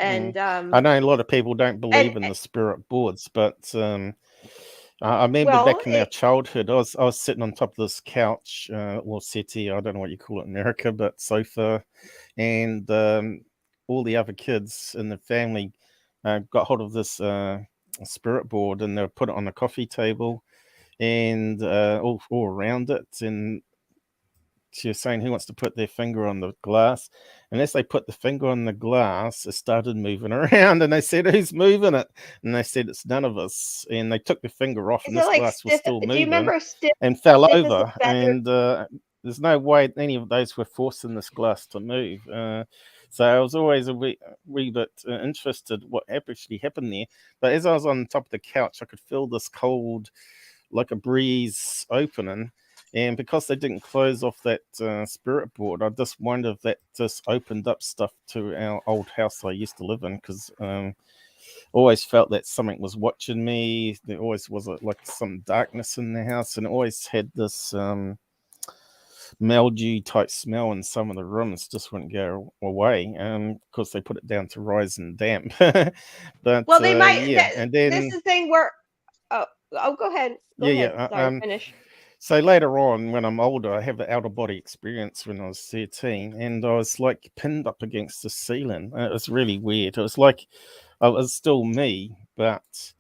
And I know a lot of people don't believe in the spirit boards, but I remember back in our childhood, I was sitting on top of this couch, or settee, I don't know what you call it in America, but sofa, and all the other kids in the family got hold of this spirit board, and they put it on the coffee table, and all around it, and she was saying who wants to put their finger on the glass, and as they put the finger on the glass, it started moving around, and they said, who's moving it? And they said, it's none of us. And they took the finger off, and this like glass was stiff, still do you moving remember and fell stiff as a over, feather? and there's no way any of those were forcing this glass to move. So I was always a wee bit interested what actually happened there. But as I was on top of the couch, I could feel this cold, like a breeze opening. And because they didn't close off that spirit board, I just wondered if that just opened up stuff to our old house I used to live in, because always felt that something was watching me. There always was like some darkness in the house, and always had this mildew type smell in some of the rooms, just wouldn't go away because they put it down to rise and damp. But well, they might. yeah, and then this is the thing where go ahead. Go ahead. Sorry, finish. So later on, when I'm older, I have an out of body experience when I was 13, and I was like pinned up against the ceiling. It was really weird. It was like I was still me, but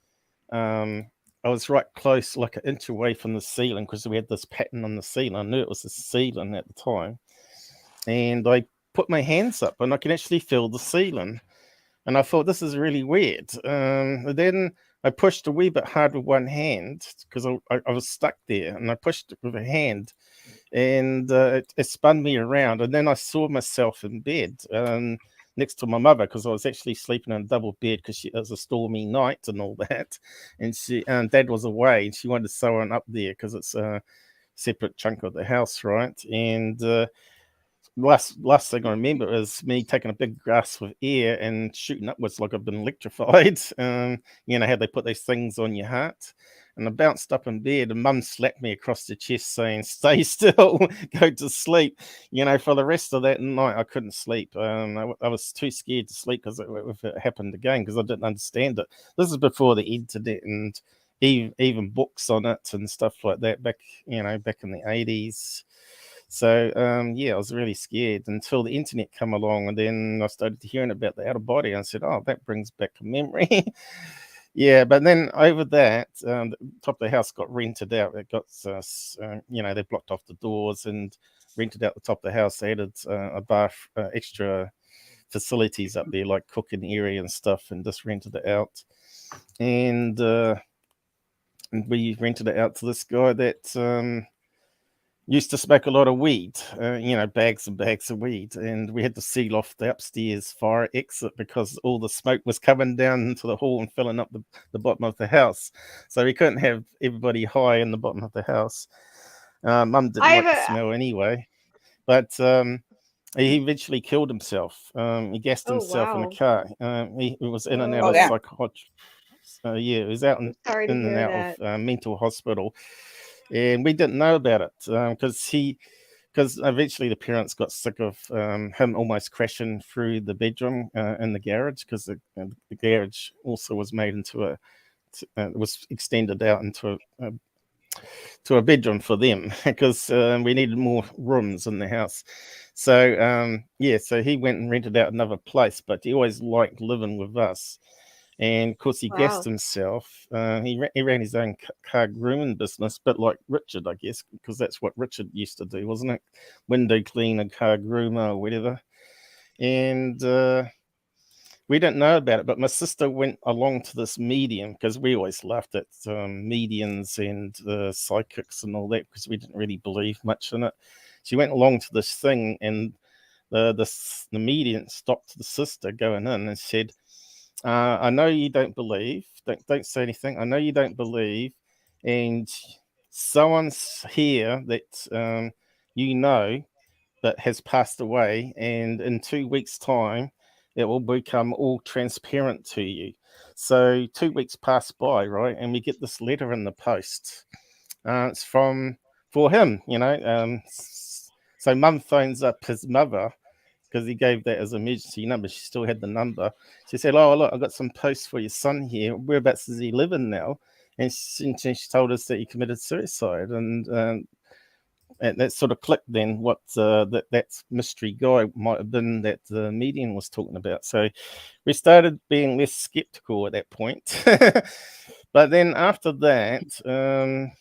I was right close, like an inch away from the ceiling, because we had this pattern on the ceiling. I knew it was the ceiling at the time, and I put my hands up, and I can actually feel the ceiling. And I thought, this is really weird. Then I pushed a wee bit hard with one hand, because I was stuck there, and I pushed it with a hand, and it spun me around. And then I saw myself in bed next to my mother, because I was actually sleeping in a double bed, because it was a stormy night and all that. And Dad was away, and she wanted someone up there because it's a separate chunk of the house, right? And last thing I remember is me taking a big grasp of air and shooting upwards like I've been electrified. You know how they put these things on your heart, and I bounced up in bed, and Mum slapped me across the chest saying, stay still, go to sleep. You know, for the rest of that night I couldn't sleep. I was too scared to sleep because if it happened again, because I didn't understand it. This is before the internet and even books on it and stuff like that, back in the 80s. So yeah, I was really scared until the internet come along, and then I started hearing about the out of body. And I said, oh, that brings back a memory. Yeah, but then over that, the top of the house got rented out. It got they blocked off the doors and rented out the top of the house. They added a bath, extra facilities up there, like cooking area and stuff, and just rented it out. And we rented it out to this guy that used to smoke a lot of weed, bags and bags of weed, and we had to seal off the upstairs fire exit because all the smoke was coming down into the hall and filling up the bottom of the house. So we couldn't have everybody high in the bottom of the house. Mum didn't like the smell anyway, but he eventually killed himself. He gassed himself in a car. He was in and out of psychiatry. He was out in and out of mental hospital. And we didn't know about it because eventually the parents got sick of him almost crashing through the bedroom in the garage, because the garage also was made into was extended out into a bedroom for them, because we needed more rooms in the house. So so he went and rented out another place, but he always liked living with us. And of course, he gassed himself. He ran his own car grooming business, but like Richard, I guess, because that's what Richard used to do, wasn't it? Window cleaner, car groomer, or whatever. And we didn't know about it, but my sister went along to this medium, because we always laughed at mediums and psychics and all that, because we didn't really believe much in it. She went along to this thing, and the medium stopped the sister going in and said, I know you don't believe. Don't say anything. I know you don't believe, and someone's here that that has passed away, and in 2 weeks' time, it will become all transparent to you. So 2 weeks pass by, right? And we get this letter in the post. It's for him, you know. So mum phones up his mother because he gave that as emergency number. She still had the number. She said, "Oh, look, I've got some posts for your son here. Whereabouts does he live in now?" And she told us that he committed suicide. And that sort of clicked then what that mystery guy might have been that the medium was talking about. So we started being less skeptical at that point. But then after that,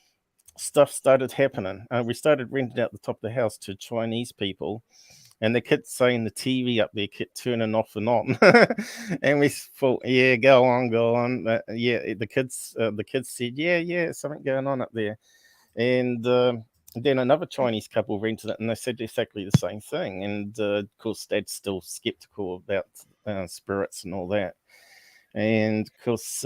stuff started happening. We started renting out the top of the house to Chinese people, and the kids saying the TV up there kept turning off and on. And we thought, yeah, go on. But yeah, the kids said, yeah, something going on up there. And then another Chinese couple rented it, and they said exactly the same thing. And of course, Dad's still skeptical about spirits and all that. And of course,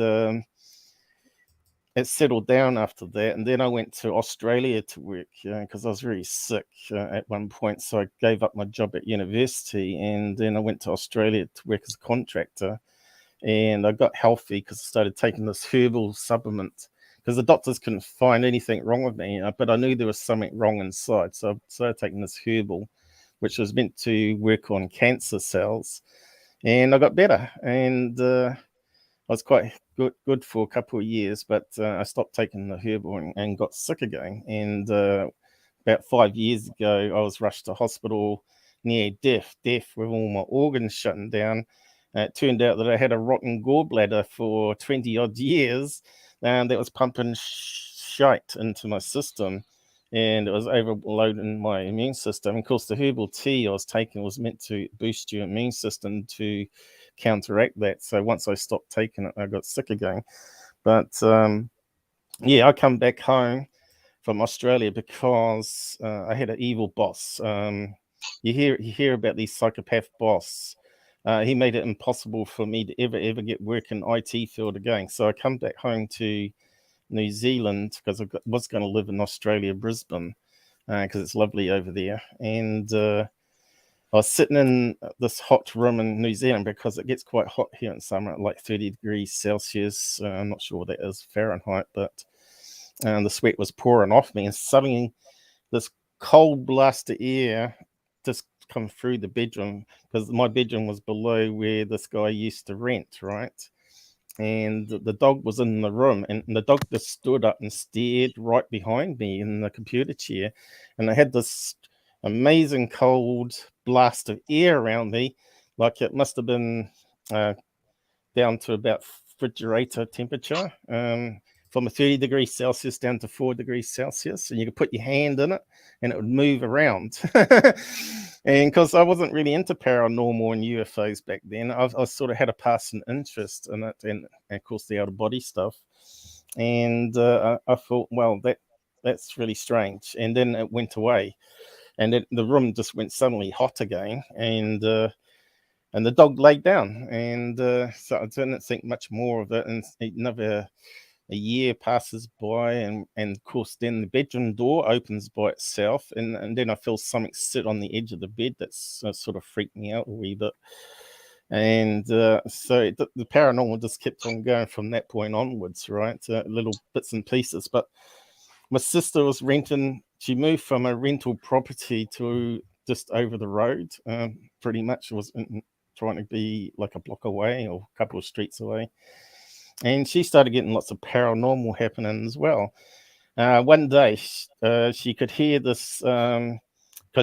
it settled down after that. And then I went to Australia to work because I was very sick at one point. So I gave up my job at university, and then I went to Australia to work as a contractor. And I got healthy because I started taking this herbal supplement, because the doctors couldn't find anything wrong with me, but I knew there was something wrong inside. So I started taking this herbal, which was meant to work on cancer cells, and I got better. And I was quite good for a couple of years, but I stopped taking the herbal and got sick again. And about 5 years ago, I was rushed to hospital near death with all my organs shutting down. It turned out that I had a rotten gallbladder for 20 odd years, and that was pumping shite into my system, and it was overloading my immune system. And of course, the herbal tea I was taking was meant to boost your immune system to counteract that. So once I stopped taking it, I got sick again. But yeah, I come back home from Australia because I had an evil boss. You hear about these psychopath boss. He made it impossible for me to ever get work in IT field again. So I come back home to New Zealand because I was going to live in Australia, Brisbane, because it's lovely over there. And I was sitting in this hot room in New Zealand because it gets quite hot here in summer, like 30 degrees Celsius. I'm not sure what that is Fahrenheit, but the sweat was pouring off me. And suddenly this cold blast of air just come through the bedroom, because my bedroom was below where this guy used to rent, right? And the dog was in the room, and the dog just stood up and stared right behind me in the computer chair. And I had this amazing cold blast of air around me, like it must have been down to about refrigerator temperature, from a 30 degrees Celsius down to 4 degrees Celsius, and you could put your hand in it and it would move around. And because I wasn't really into paranormal and UFOs back then, I sort of had a passing interest in it, and of course the out-of-body stuff. And I thought, well, that's really strange. And then it went away, and then the room just went suddenly hot again, and the dog laid down. And so I didn't think much more of it. And a year passes by, and of course then the bedroom door opens by itself, and then I feel something sit on the edge of the bed. That's sort of freaked me out a wee bit. And so the paranormal just kept on going from that point onwards, right? Little bits and pieces. But my sister was renting, she moved from a rental property to just over the road, pretty much. Was trying to be like a block away or a couple of streets away. And she started getting lots of paranormal happening as well. One day, she could hear this, because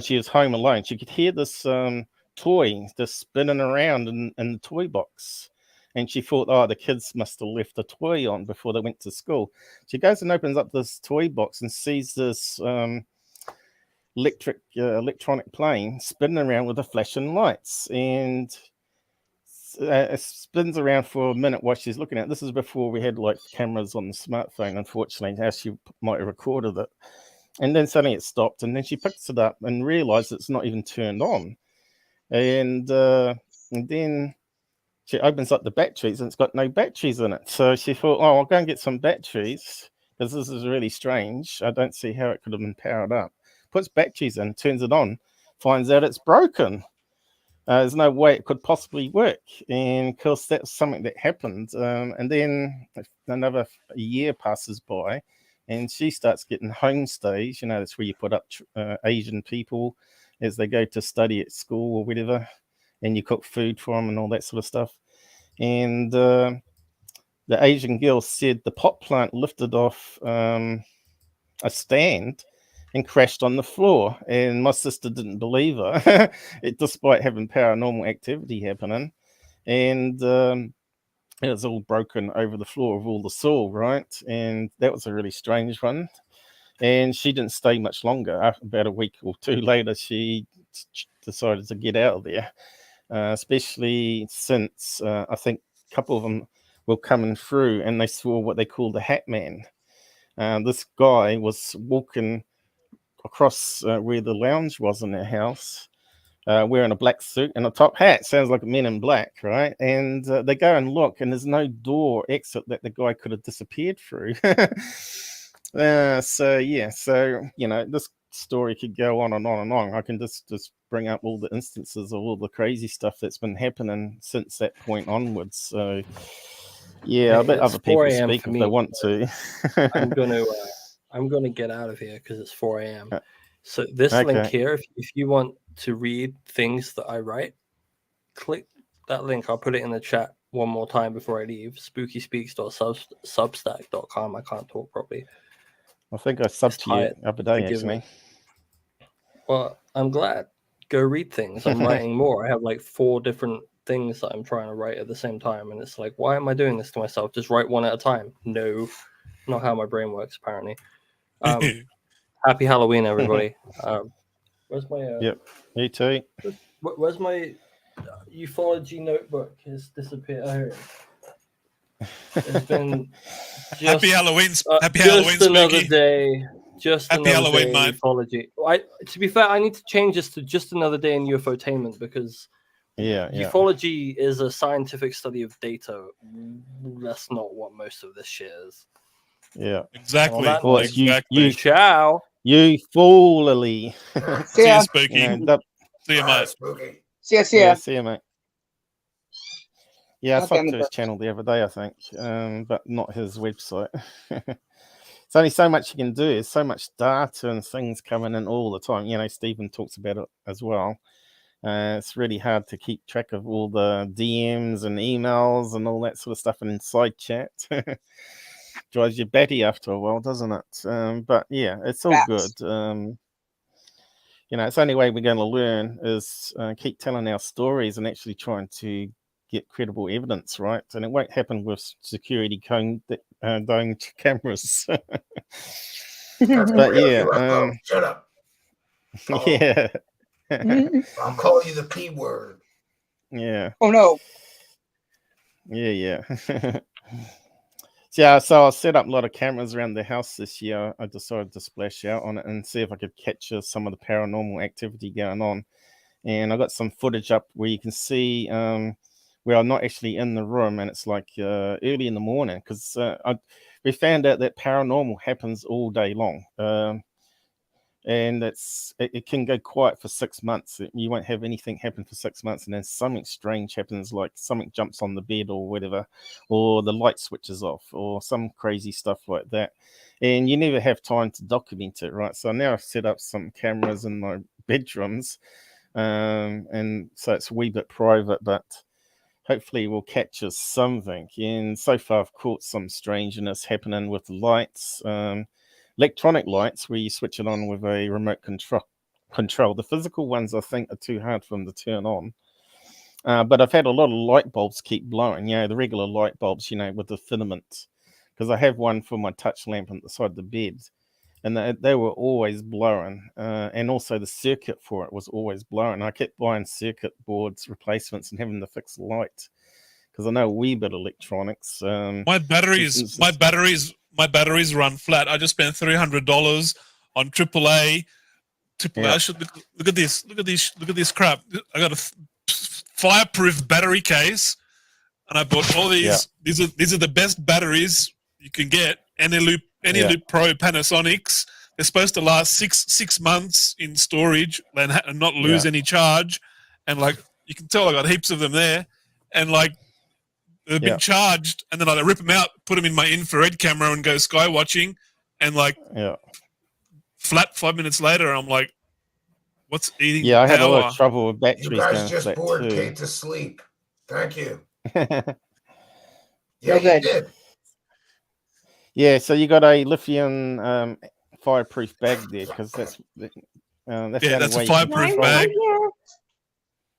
she was home alone, she could hear this toy just spinning around in the toy box. And she thought, oh, the kids must have left the toy on before they went to school. She goes and opens up this toy box and sees this electronic plane spinning around with the flashing lights. And it spins around for a minute while she's looking at it. This is before we had like cameras on the smartphone, unfortunately, how she might have recorded it. And then suddenly it stopped, and then she picks it up and realized it's not even turned on. And then she opens up the batteries, and it's got no batteries in it. So she thought, oh, I'll go and get some batteries, because this is really strange. I don't see how it could have been powered up. Puts batteries in, turns it on, finds out it's broken. There's no way it could possibly work, and of course that's something that happened. And then another year passes by, and she starts getting homestays. You know, that's where you put up Asian people as they go to study at school or whatever, and you cook food for them and all that sort of stuff. And the Asian girl said the pot plant lifted off a stand and crashed on the floor, and my sister didn't believe her, despite having paranormal activity happening, and it was all broken over the floor of all the soil, right? And that was a really strange one. And she didn't stay much longer. About a week or two later, she decided to get out of there, especially since I think a couple of them were coming through and they saw what they call the Hat Man. This guy was walking across where the lounge was in their house, wearing a black suit and a top hat. Sounds like Men in Black, right? And they go and look, and there's no door exit that the guy could have disappeared through. So you know, this story could go on and on and on. I can just bring up all the instances of all the crazy stuff that's been happening since that point onwards. So yeah, I bet other people speak if they want to. I'm gonna get out of here because it's 4 a.m. So this link here, if you want to read things that I write, click that link. I'll put it in the chat one more time before I leave. spookyspeaks.substack.com. I can't talk properly. I think I subbed to you the other day, actually. Well, I'm glad. Go read things. I'm writing more. I have like 4 different things that I'm trying to write at the same time, and it's like, why am I doing this to myself? Just write one at a time. No, not how my brain works, apparently. Happy Halloween, everybody. Where's my yep, me too. Where's my ufology notebook? It's disappeared. Oh, here. It's been just, happy Halloween. Happy just Halloween, another Spooky. Day. Just happy another Halloween, day mate. Ufology. To be fair, I need to change this to just another day in UFOtainment, because ufology is a scientific study of data. That's not what most of this shit is. Yeah, exactly. Well, you ciao. You foolily. See ya, Spooky. You know, see you, mate. See ya. Yeah, see you, mate. Yeah, I Okay, subbed to his channel the other day, I think, but not his website. It's only so much you can do. There's so much data and things coming in all the time. You know, Stephen talks about it as well. It's really hard to keep track of all the DMs and emails and all that sort of stuff and inside chat. Drives you batty after a while, doesn't it? But yeah, it's all good. You know, it's the only way we're going to learn is keep telling our stories and actually trying to get credible evidence, right? And it won't happen with security domed cameras. But yeah, shut up. Yeah. I'll call you the P word. Yeah. Oh no. Yeah. Yeah, so I set up a lot of cameras around the house this year. I decided to splash out on it and see if I could capture some of the paranormal activity going on. And I got some footage up where you can see where I'm not actually in the room, and it's like early in the morning, because we found out that paranormal happens all day long. And it can go quiet for 6 months. You won't have anything happen for 6 months, and then something strange happens, like something jumps on the bed or whatever, or the light switches off, or some crazy stuff like that. And you never have time to document it, right? So now I've set up some cameras in my bedrooms, and so it's a wee bit private, but hopefully we'll capture something. And so far I've caught some strangeness happening with lights. Electronic lights where you switch it on with a remote control. The physical ones I think are too hard for them to turn on. But I've had a lot of light bulbs keep blowing, you know, the regular light bulbs, you know, with the filament. Because I have one for my touch lamp on the side of the bed. And they were always blowing. And also the circuit for it was always blowing. I kept buying circuit boards replacements and having to fix the light. Because I know a wee bit of electronics. My batteries run flat. I just spent $300 on AAA. Yeah. I should look at this. Look at this crap. I got a fireproof battery case, and I bought all these. Yeah. These are the best batteries you can get. Eneloop Pro Panasonics. They're supposed to last six months in storage and not lose any charge. And like You can tell I got heaps of them there, and like they've been charged, and then I rip them out, put them in my infrared camera, and go sky watching, and like flat 5 minutes later, I'm like, what's eating? Yeah, I had a lot power? of trouble with batteries. You guys going just flat bored too. Kate to sleep. Thank you. Well, You good. did. Yeah, so you got a lithium fireproof bag there because that's the only That's a way you can fireproof control bag. it.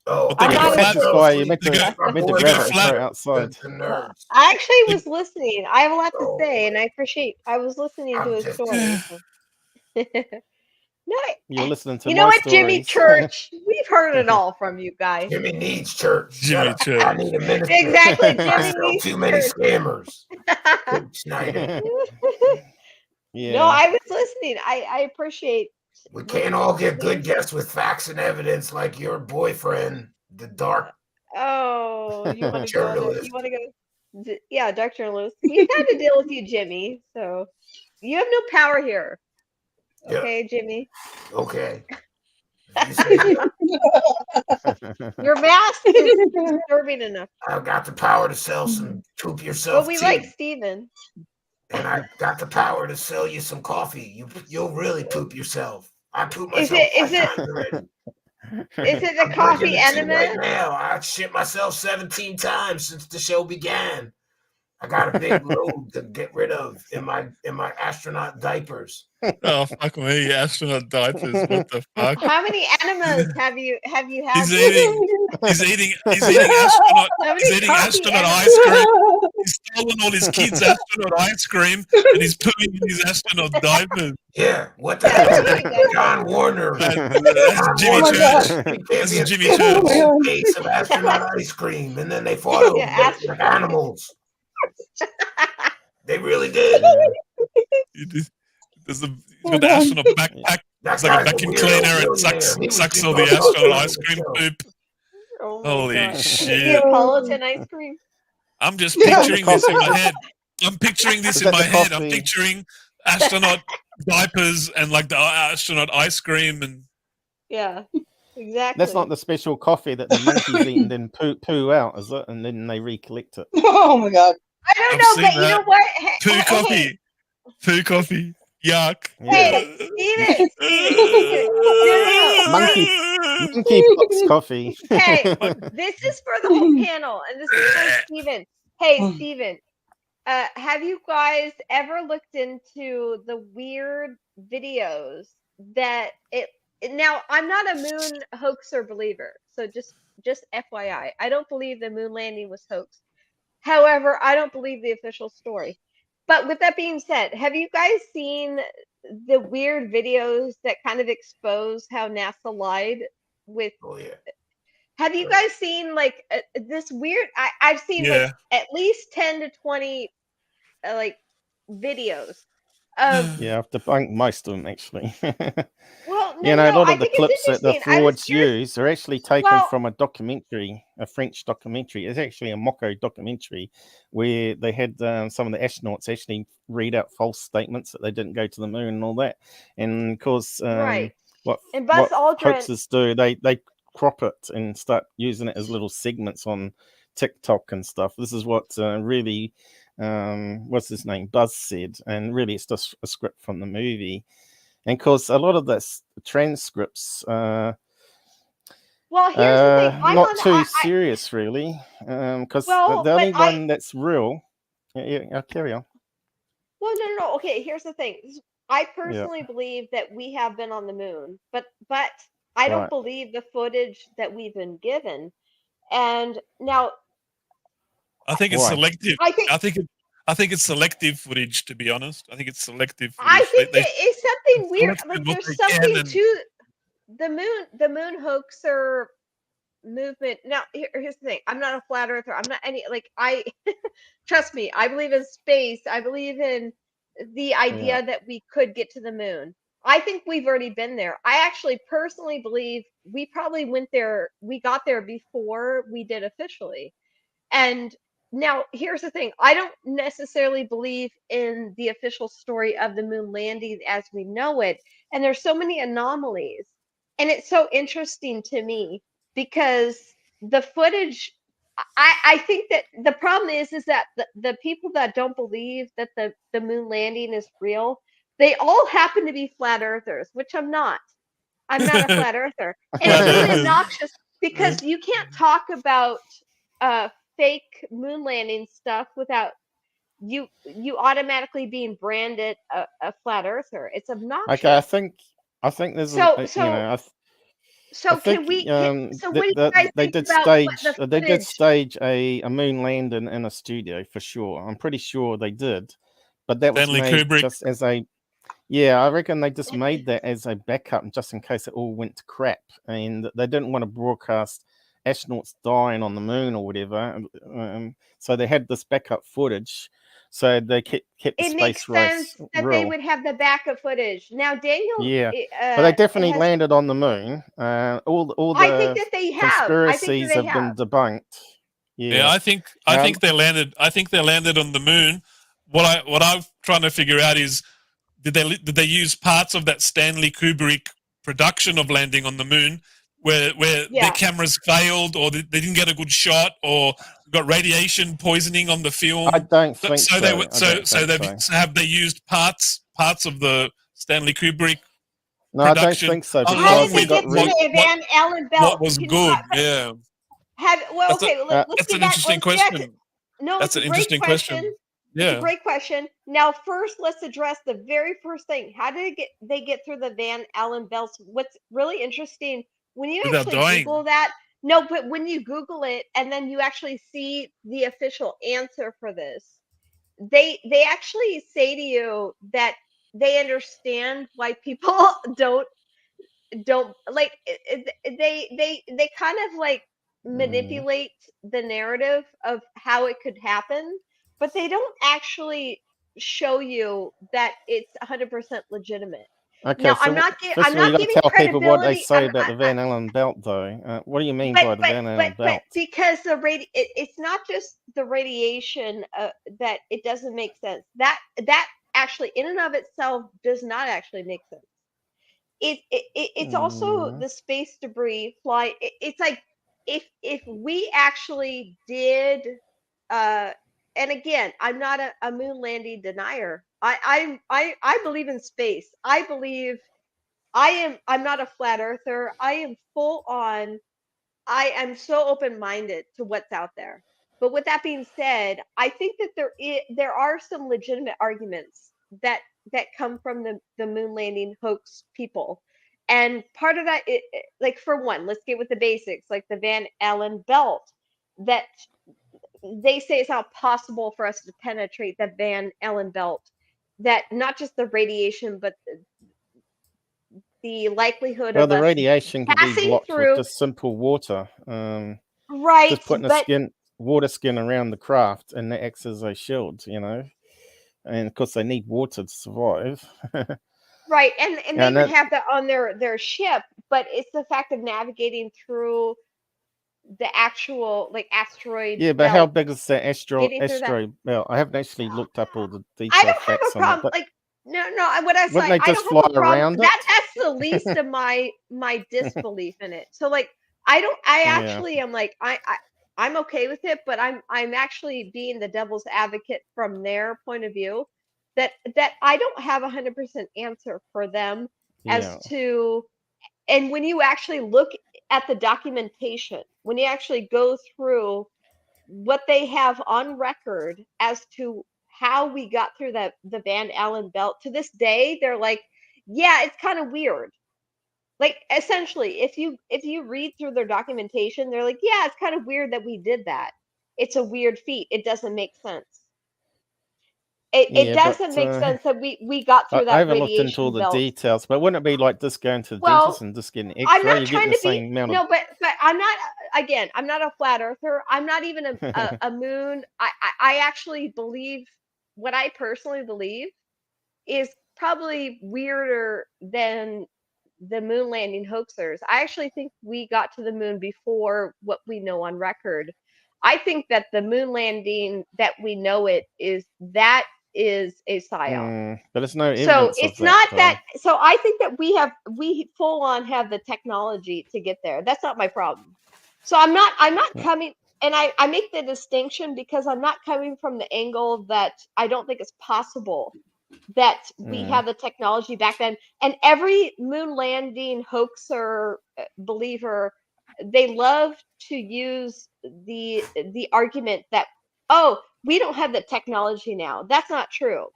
But I'm they not go a flat. That's why you meant to They throw go it and flat. throw it outside. I actually was listening. I have a lot to say, and I appreciate. I was listening to his story. So. No, You're listening to you know my what, Jimmy stories. Church? We've heard it all from you guys. Jimmy needs church. Jimmy Church. I need a minister. Exactly, I Jimmy sell needs too many church. scammers. Schneider. No, I was listening. I appreciate. We can't all get good guests with facts and evidence like your boyfriend, the dark. Oh, you want to go? journalist. You want to go? Yeah, dark journalist. We've had to deal with you, Jimmy. So you have no power here. Okay, Jimmy. Okay. Your mask is disturbing enough. I've got the power to sell some poop yourself But we tea. like Steven. And I got the power to sell you some coffee. You'll really poop yourself. I poop Is myself. it the I'm coffee drinking the tea enema? right now. I shit myself 17 times since the show began. I got a big load to get rid of in my astronaut diapers. Oh fuck me, astronaut diapers. What the fuck? How many enemas have you had? He's eating astronaut. How many He's eating coffee astronaut enemas? ice cream. He's stolen all his kids' astronaut ice cream, and he's putting in his astronaut diapers. Yeah, what the hell is that? John Warner. That's Jimmy Church. This is Jimmy Church. Case of astronaut ice cream, and then they fought over it like animals. They really did. He's got the astronaut backpack. It's like a vacuum cleaner and sucks all the astronaut ice cream poop. Oh Holy shit. Neapolitan ice cream. I'm just picturing this in my head. I'm picturing this in my head. I'm picturing astronaut diapers and like the astronaut ice cream and Yeah, exactly. That's not the special coffee that the monkeys eat and then poo out, is it? And then they recollect it. Oh my god. I don't I've know, seen but you that. know what? Poo Hey, coffee. Poo coffee. Yuck. Hey, Steven. Monkey box coffee. Hey, this is for the whole panel, and this is for Steven. Hey, Steven, have you guys ever looked into the weird videos that now, I'm not a moon hoaxer believer, so just FYI, I don't believe the moon landing was hoaxed. However, I don't believe the official story. But with that being said, have you guys seen the weird videos that kind of expose how NASA lied with? Oh yeah. Have you guys seen like this weird? I've seen like at least 10 to 20 like videos of. Yeah, I've debunked most of them actually. Well, a lot I of the think it's clips that the interesting. I was frauds curious. use are actually taken from a documentary, a French documentary. It's actually a Moko documentary where they had some of the astronauts actually read out false statements that they didn't go to the moon and all that. And of course, Right. what And Buzz Aldrin. hoaxers do, they crop it and start using it as little segments on TikTok and stuff. This is what really, what's his name, Buzz said, and really it's just a script from the movie. And of course, a lot of this transcripts Well, here's the thing. I'm not on, too serious, really, because Well, the only but one that's real. Yeah, carry on. Well, no. Okay, here's the thing. I personally believe that we have been on the moon, but I don't Right. believe the footage that we've been given. And now, I think it's Why? selective. I think it's selective footage, to be honest. I think it's selective footage. I think They- it is something weird. selected Like what there's they can something and- to the moon hoaxer movement. Now, here's the thing. I'm not a flat earther. I'm not any I trust me. I believe in space. I believe in the idea that we could get to the moon. I think we've already been there. I actually personally believe we probably went there. We got there before we did officially. And now here's the thing. I don't necessarily believe in the official story of the moon landing as we know it. And there's so many anomalies. And it's so interesting to me because the footage, I think that the problem is that the people that don't believe that the moon landing is real, they all happen to be flat earthers, which I'm not. I'm not a flat earther. And it's really obnoxious because you can't talk about fake moon landing stuff without you automatically being branded a flat earther. It's obnoxious. Okay, I think there's So I think, can we? So what do you guys they think did about stage the they did footage? stage a moon landing in a studio for sure. I'm pretty sure they did, but that was Stanley made Kubrick. just as a I reckon they just made that as a backup just in case it all went to crap, and they didn't want to broadcast astronauts dying on the moon or whatever. So they had this backup footage, so they kept the It makes space race sense that they real. would have the backup footage. Now Daniel, Yeah, but they definitely has. landed on the moon. All I think the that they have. conspiracies have been debunked. Yeah, I think they landed. I think they landed on the moon. What I'm trying to figure out is, did they use parts of that Stanley Kubrick production of landing on the moon, where their cameras failed, or they didn't get a good shot, or got radiation poisoning on the film? I don't think so. Have they used parts of the Stanley Kubrick No, I don't production? think so. How did they get to the Van Allen belt? What was good? Yeah. Let's That's get an back. interesting Let's get question. No, That's it's an a great interesting question. question. It's Yeah. a great question. Now, first, let's address the very first thing. How did they get through the Van Allen belts? What's really interesting when you Without actually dying. Google that. No, but when you Google it and then you actually see the official answer for this, they actually say to you that they understand why people don't like they kind of like manipulate the narrative of how it could happen, but they don't actually show you that it's 100% legitimate. Okay, Now, so I'm not first of all, you got to giving tell people what they credibility. say about the Van Allen belt, though. What do you mean by the Van Allen belt? Because it's not just the radiation that it doesn't make sense. That actually in and of itself does not actually make sense. It's also the space debris fly. It's like if we actually did, and again, I'm not a moon landing denier. I believe in space. I'm not a flat earther. I am full on. I am so open-minded to what's out there. But with that being said, I think that there are some legitimate arguments that come from the moon landing hoax people. And part of that, like for one, let's get with the basics, like the Van Allen belt, that they say it's not possible for us to penetrate the Van Allen belt. That not just the radiation, but the likelihood Well, of the us radiation can be passing blocked through. with just simple water. Right, Just putting a water skin around the craft, and that acts as a shield, And of course, they need water to survive. Right, and they would have that on their ship, but it's the fact of navigating through the actual asteroid. Yeah, but how big is that Getting through that. asteroid belt? I haven't actually looked up all the detailed I don't have facts a on it. problem. But No, what I was wouldn't like, they I just don't have a fly problem. around it? That's the least of my disbelief in it. So I actually am like I'm okay with it, but I'm actually being the devil's advocate from their point of view, that I don't have 100% answer for them as to. And when you actually look at the documentation, when you actually go through what they have on record as to how we got through the Van Allen belt, to this day, they're like, yeah, it's kind of weird. Like essentially, if you read through their documentation, they're like, yeah, it's kind of weird that we did that. It's a weird feat. It doesn't make sense. It doesn't make sense that we got through that I haven't radiation looked into all the belt. details, but wouldn't it be like just going to the Well, dentist and just getting an I'm X-ray? not You get trying the to be same amount no, of. but I'm not. Again, I'm not a flat earther. I'm not even a moon. I actually believe what I personally believe is probably weirder than the moon landing hoaxers. I actually think we got to the moon before what we know on record. I think that the moon landing that we know it is a psyop. But it's no So evidence it's of not that. that. So I think that we full on have the technology to get there. That's not my problem. So I'm not coming, and I make the distinction because I'm not coming from the angle that I don't think it's possible that we have the technology back then. And every moon landing hoaxer believer, they love to use the argument that, oh, we don't have the technology now. That's not true.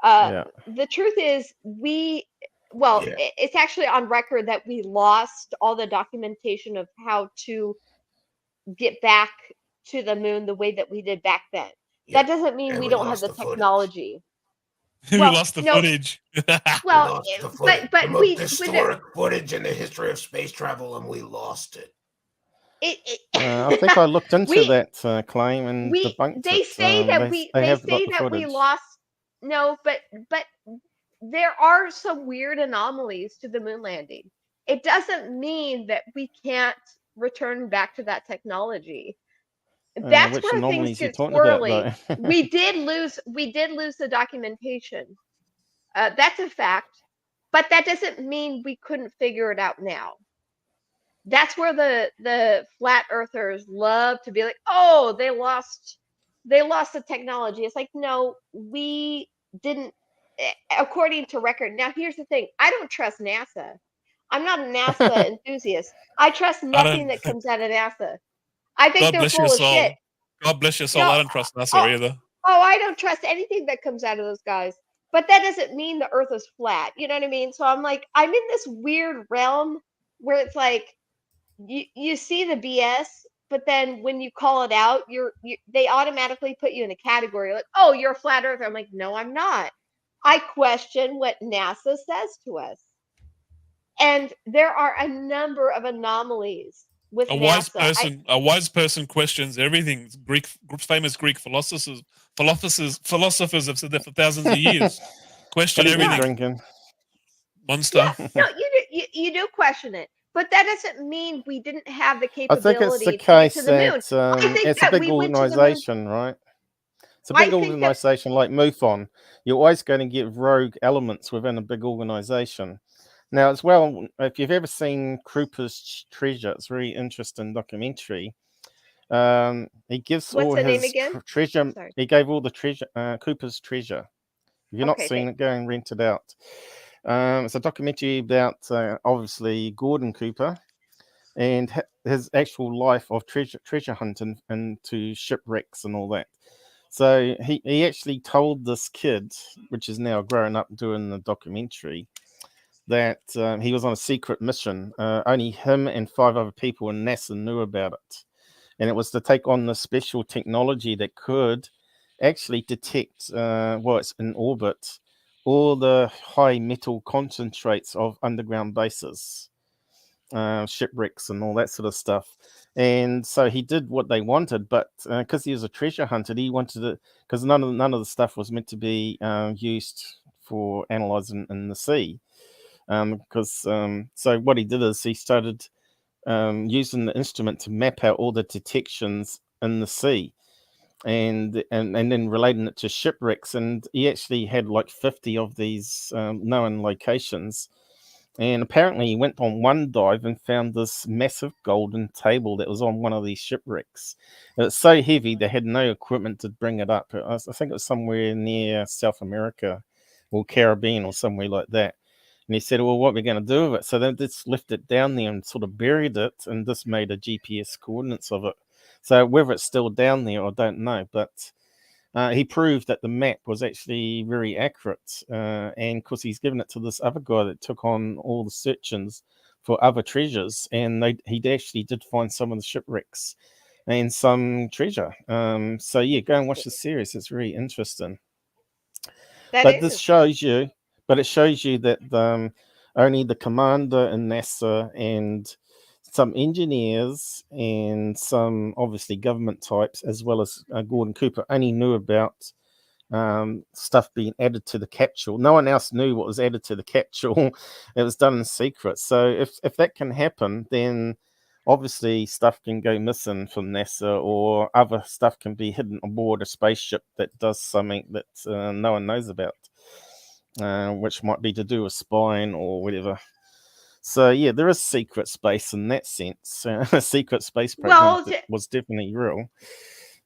The truth is it's actually on record that we lost all the documentation of how to get back to the moon the way that we did back then. That doesn't mean we don't have the technology. We lost the footage. Well, but the most we historic footage in the history of space travel, and we lost it. I think I looked into that claim and debunked they it. say that they say that we lost. No, but there are some weird anomalies to the moon landing. It doesn't mean that we can't return back to that technology. That's which where things anomalies get you're talking about, squirrely. though? we did lose the documentation. That's a fact, but that doesn't mean we couldn't figure it out now. That's where the flat earthers love to be like, oh, they lost the technology. It's like, no, we didn't, according to record. Now, here's the thing. I don't trust NASA. I'm not a NASA enthusiast. I trust nothing that comes out of NASA. I think they're full of shit. God bless your soul. No, I don't trust NASA either. Oh, I don't trust anything that comes out of those guys. But that doesn't mean the earth is flat. You know what I mean? So I'm like, I'm in this weird realm where it's like, you see the BS, but then when you call it out, they automatically put you in a category like, oh, you're a flat earther. I'm like, no, I'm not. I question what NASA says to us. And there are a number of anomalies with NASA. A wise person questions everything. Famous Greek philosophers have said that for thousands of years. Question everything. Monster. Yeah, no, you do question it, but that doesn't mean we didn't have the I capability think it's the to case get to the moon. that it's a big organization, right? It's a big organization like MUFON. You're always going to get rogue elements within a big organization. Now, as well, if you've ever seen Krupa's Treasure, it's a very interesting documentary. He gives all his treasure. He gave all the treasure, Cooper's Treasure. If you've not seen it, go and rent it out. It's a documentary about obviously Gordon Cooper and his actual life of treasure hunting into shipwrecks and all that. So he actually told this kid, which is now growing up doing the documentary, that he was on a secret mission. Only him and 5 other people in NASA knew about it. And it was to take on the special technology that could actually detect it's in orbit, all the high metal concentrates of underground bases, shipwrecks and all that sort of stuff. And so he did what they wanted, but because he was a treasure hunter, he wanted it, because none of the stuff was meant to be used for analyzing in the sea. So what he did is he started using the instrument to map out all the detections in the sea, and then relating it to shipwrecks. And he actually had like 50 of these known locations. And apparently he went on one dive and found this massive golden table that was on one of these shipwrecks. It was so heavy they had no equipment to bring it up. I think it was somewhere near South America or Caribbean or somewhere like that. And he said, well, what are we going to do with it? So they just lifted it down there and sort of buried it and just made a GPS coordinates of it. So whether it's still down there, I don't know. But he proved that the map was actually very accurate. And because he's given it to this other guy that took on all the searchings for other treasures. And he actually did find some of the shipwrecks and some treasure. So yeah, go and watch the series. It's really interesting. It shows you that only the commander in NASA and some engineers and some obviously government types, as well as Gordon Cooper, only knew about stuff being added to the capsule. No one else knew what was added to the capsule. It was done in secret. So if that can happen, then obviously stuff can go missing from NASA, or other stuff can be hidden aboard a spaceship that does something that no one knows about, which might be to do with spying or whatever. So yeah, there is secret space in that sense. A secret space program was definitely real.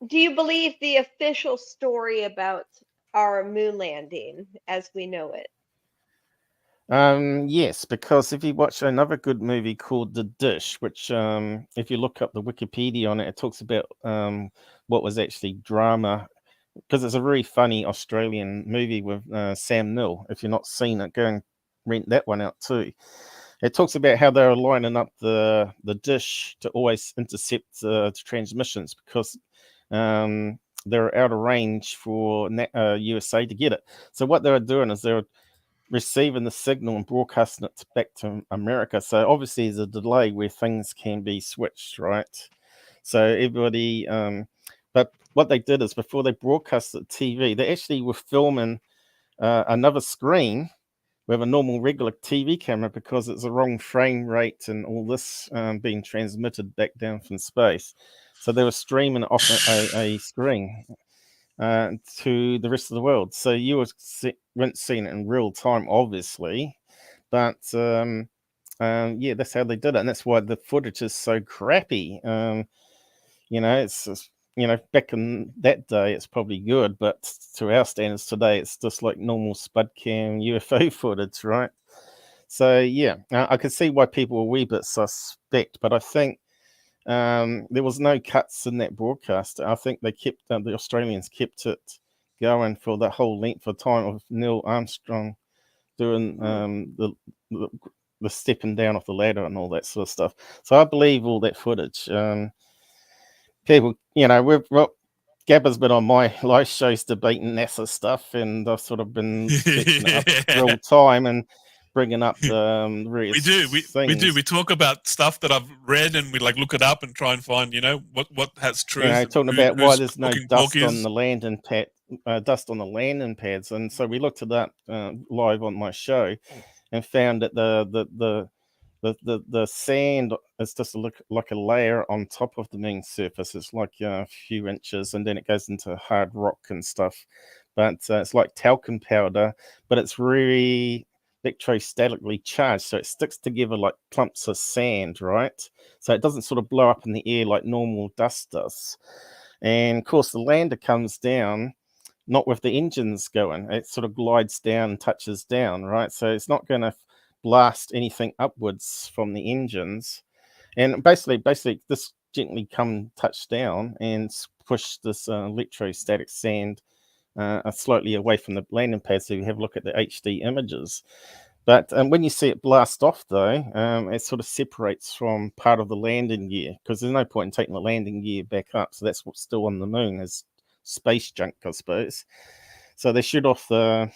Do you believe the official story about our moon landing as we know it? Yes, because if you watch another good movie called The Dish, which if you look up the Wikipedia on it, it talks about what was actually drama, because it's a very funny Australian movie with Sam Neill. If you've not seen it, go and rent that one out too. It talks about how they were lining up the dish to always intercept transmissions because they're out of range for USA to get it. So what they were doing is they were receiving the signal and broadcasting it back to America. So obviously there's a delay where things can be switched, right? So everybody, but what they did is before they broadcast the TV, they actually were filming another screen with a normal regular TV camera because it's the wrong frame rate and all this being transmitted back down from space. So they were streaming it off a screen to the rest of the world. So you weren't seeing it in real time, obviously, but yeah, that's how they did it, and that's why the footage is so crappy. You know, it's you know, back in that day, it's probably good, but to our standards today, it's just like normal spud cam UFO footage, right? So yeah, I could see why people were a wee bit suspect, but I think there was no cuts in that broadcast. I think they kept the Australians kept it going for the whole length of time of Neil Armstrong doing the stepping down off the ladder and all that sort of stuff. So I believe all that footage. People, you know, Gabba's been on my live shows debating NASA stuff, and I've sort of been searching it up real time and bringing up various we do. We talk about stuff that I've read, and we like look it up and try and find, you know, what has truth. You know, talking about why there's no dust on the landing pad, dust on the landing pads, and so we looked at that live on my show, and found that the sand is just like a layer on top of the moon surface. It's like a few inches, and then it goes into hard rock and stuff. But it's like talcum powder, but it's really electrostatically charged, so it sticks together like clumps of sand, right? So it doesn't sort of blow up in the air like normal dust does. And of course, the lander comes down not with the engines going. It sort of glides down and touches down, right? So it's not going to blast anything upwards from the engines. And basically this gently touch down and push this electrostatic sand slightly away from the landing pad, so you have a look at the HD images. But when you see it blast off, though, it sort of separates from part of the landing gear, because there's no point in taking the landing gear back up. So that's what's still on the moon, is space junk, I suppose. So they shoot off the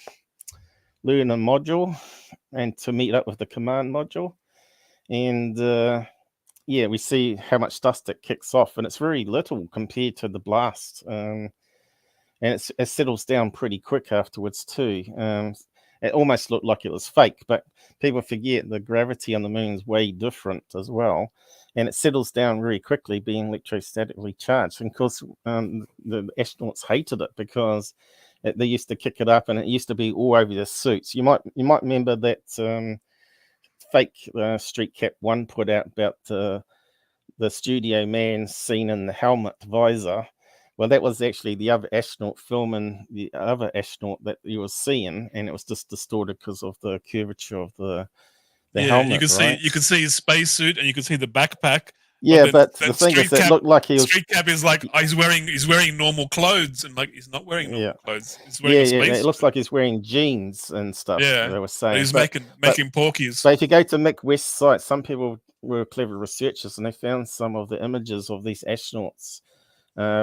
lunar module and to meet up with the command module. And yeah, we see how much dust it kicks off, and it's very little compared to the blast. And it settles down pretty quick afterwards too. It almost looked like it was fake, but people forget the gravity on the moon is way different as well, and it settles down very quickly, being electrostatically charged. And of course, the astronauts hated it because they used to kick it up, and it used to be all over their suits. You might remember that fake Street Cap 1 put out about the studio man seen in the helmet visor. Well, that was actually the other astronaut filming the other astronaut that you were seeing, and it was just distorted because of the curvature of the helmet. You can see his spacesuit, and you can see the backpack. Yeah, but the thing is, it looked like he was. Street Cap is like he's wearing normal clothes, and like he's not wearing normal clothes. He's wearing a spacesuit. It looks like he's wearing jeans and stuff. Yeah, they were saying he's making porkies. So if you go to Mick West's site, some people were clever researchers, and they found some of the images of these astronauts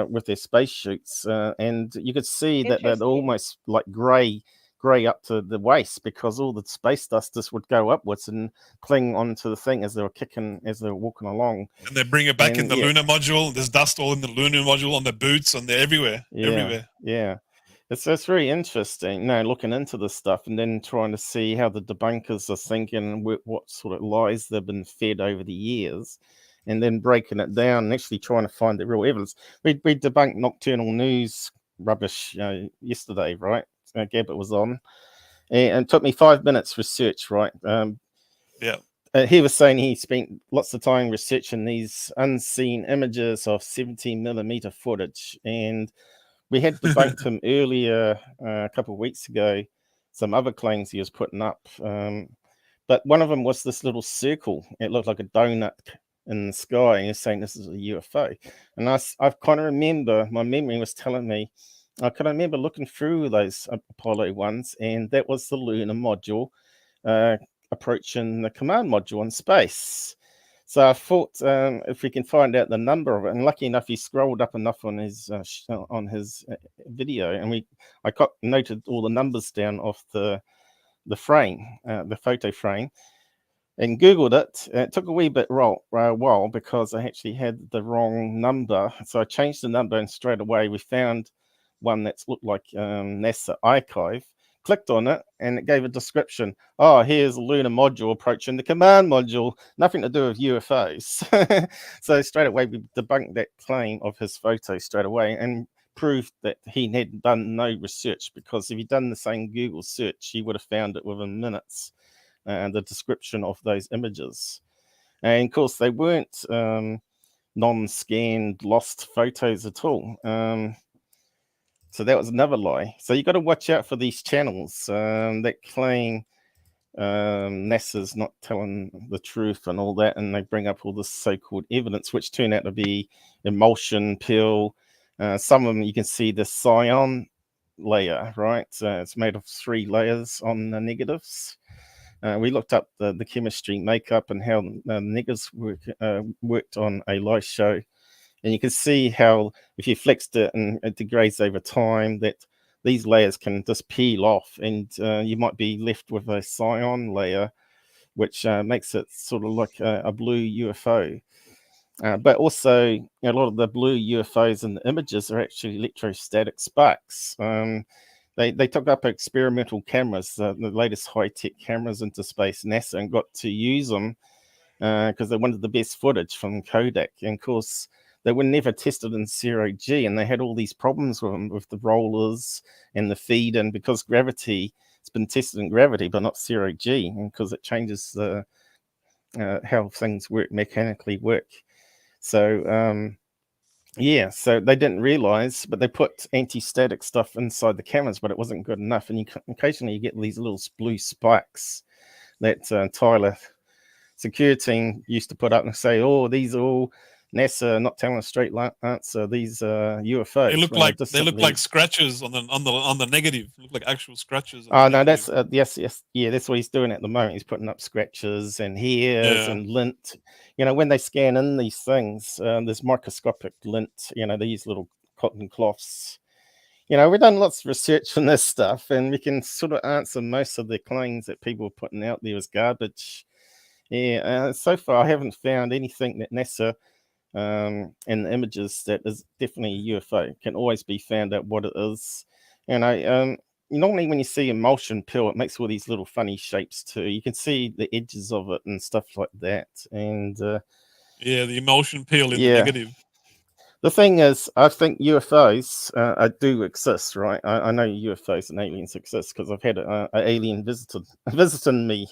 with their spacesuits, and you could see that they're almost like grey up to the waist, because all the space dust just would go upwards and cling onto the thing as they were walking along. And they bring it back in the lunar module. There's dust all in the lunar module, on their boots, and they're everywhere. Yeah. It's very interesting, looking into this stuff and then trying to see how the debunkers are thinking, what sort of lies they've been fed over the years, and then breaking it down and actually trying to find the real evidence. We debunked nocturnal news rubbish yesterday, right? Gabbett was on, and it took me 5 minutes research, right? he was saying he spent lots of time researching these unseen images of 17mm footage, and we had debunked him earlier a couple of weeks ago, some other claims he was putting up. But one of them was this little circle. It looked like a donut in the sky, and he's saying this is a UFO. And I kind of remember, my memory was telling me, I can remember looking through those Apollo ones, and that was the lunar module approaching the command module in space. So I thought if we can find out the number of it, and lucky enough, he scrolled up enough on his video, and I noted all the numbers down off the frame, the photo frame, and Googled it. It took a wee bit while because I actually had the wrong number. So I changed the number, and straight away we found one that looked like NASA archive. Clicked on it, and it gave a description. Oh, here's a lunar module approaching the command module. Nothing to do with UFOs. So straight away we debunked that claim of his photo straight away, and proved that he had done no research, because if he'd done the same Google search, he would have found it within minutes, and the description of those images. And of course, they weren't non-scanned, lost photos at all. So that was another lie. So you got to watch out for these channels that claim NASA's not telling the truth and all that, and they bring up all this so-called evidence, which turn out to be emulsion, pill. Some of them you can see the cyan layer, right? It's made of 3 layers on the negatives. We looked up the chemistry makeup and how negatives worked on a light show. And you can see how if you flexed it and it degrades over time, that these layers can just peel off, and you might be left with a cyan layer, which makes it sort of like a blue UFO. But also, a lot of the blue UFOs in the images are actually electrostatic sparks. They took up experimental cameras, the latest high-tech cameras into space, NASA, and got to use them because they wanted the best footage from Kodak. And of course, they were never tested in zero G, and they had all these problems with them, with the rollers and the feed, and because gravity, it's been tested in gravity, but not zero G, because it changes the how things mechanically work. So yeah, so they didn't realize, but they put anti-static stuff inside the cameras, but it wasn't good enough, and occasionally you get these little blue spikes that Tyler security team used to put up and say, oh, these are all NASA not telling a straight answer. These UFOs. They look like scratches on the negative. Look like actual scratches. Oh no, that's yes, yeah. That's what he's doing at the moment. He's putting up scratches and hairs and lint. You know, when they scan in these things, there's microscopic lint. You know, these little cotton cloths. You know, we've done lots of research on this stuff, and we can sort of answer most of the claims that people are putting out there as garbage. Yeah, so far I haven't found anything that NASA in the images that is definitely a UFO. Can always be found out what it is. You know, normally when you see emulsion pill, it makes all these little funny shapes too. You can see the edges of it and stuff like that. And yeah, the emulsion peel in the negative. The thing is, I think UFOs do exist, right? I know UFOs and aliens exist because I've had an alien visiting me.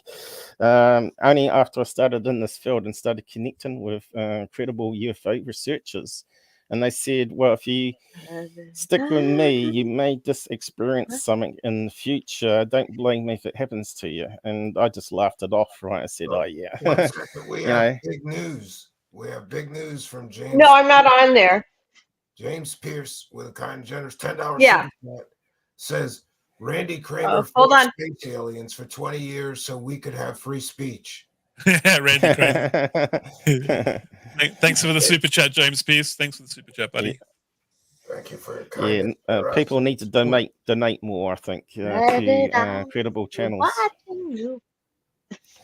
Only after I started in this field and started connecting with credible UFO researchers. And they said, well, if you stick with me, you may just experience something in the future. Don't blame me if it happens to you. And I just laughed it off, right? I said, oh, yeah. We have big news. We have big news from James. No, I'm not on there. James Pierce with a kind and generous $10 Yeah. says Randy Kramer hold fought on. space aliens for 20 years so we could have free speech. Yeah, Randy Kramer. Thanks for the super chat, James Pierce. Thanks for the super chat, buddy. Thank you for your kind. People need to donate more, I think, to credible channels.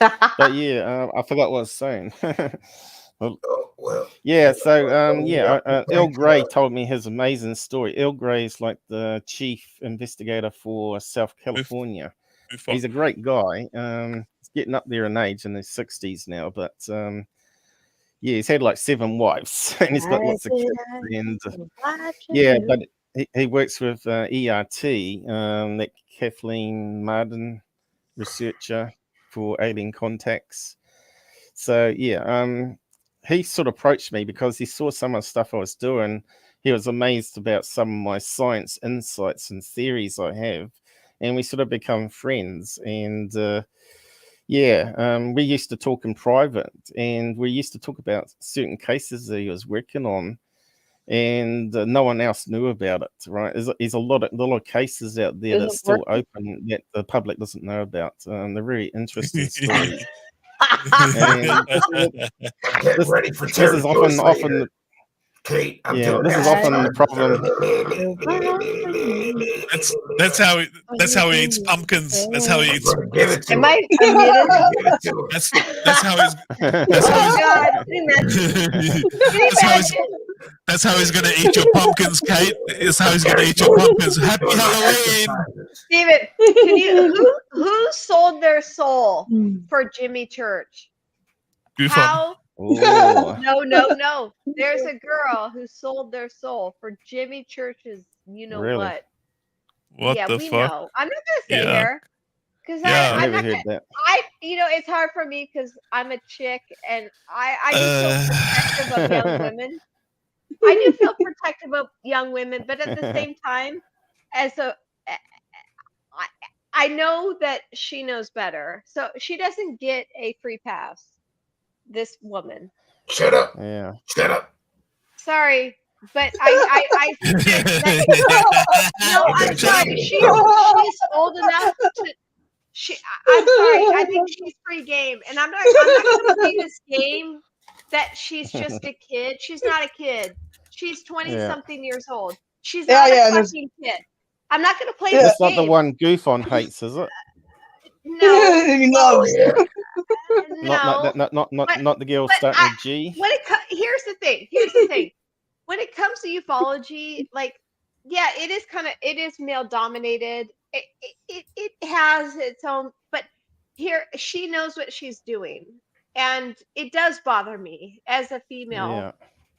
But yeah, I forgot what I was saying. Yeah, so Earl Grey told me his amazing story. Earl Grey is like the chief investigator for South California. He's a great guy. He's getting up there in age, in his 60s now, but yeah, he's had like 7 wives, and he's got lots of kids. And yeah, but he works with ERT, that Kathleen Martin researcher for alien contacts. So yeah, he sort of approached me because he saw some of the stuff I was doing. He was amazed about some of my science insights and theories I have, and we sort of become friends. And we used to talk in private, and we used to talk about certain cases that he was working on, and no one else knew about it. Right? There's a lot of cases out there that's still open that the public doesn't know about. They're very interesting stories. Get ready for Terry this is often Kate, I'm this is often the problem. That's how he eats pumpkins. That's how he eats. Am I unmuted? That's how he's. That's how he's. That's how he's gonna eat your pumpkins, Kate. That's how he's gonna eat your pumpkins. Happy Halloween, Steven. Can you? Who sold their soul for Jimmy Church? How? No. There's a girl who sold their soul for Jimmy Church's. You know Really? what? What yeah, the we fuck? know. I'm not gonna say here because Yeah. I'm not Never gonna. heard that. It's hard for me because I'm a chick and I do feel protective of young women. I do feel protective of young women, but at the same time, I know that she knows better, so she doesn't get a free pass. This woman. Shut up. Yeah. Shut up. Sorry, but I think that, no, I'm sorry. She's old enough to. I'm sorry. I think she's free game, and I'm not going to play this game that she's just a kid. She's not a kid. She's 20-something years old. She's not a fucking kid. I'm not going to play this That's game. not the one Goof hates, is it? No, he loves. No, Not the girl starting with G. Here's the thing. When it comes to ufology, like, yeah, it is male dominated. It has its own, but here she knows what she's doing, and it does bother me as a female. Yeah.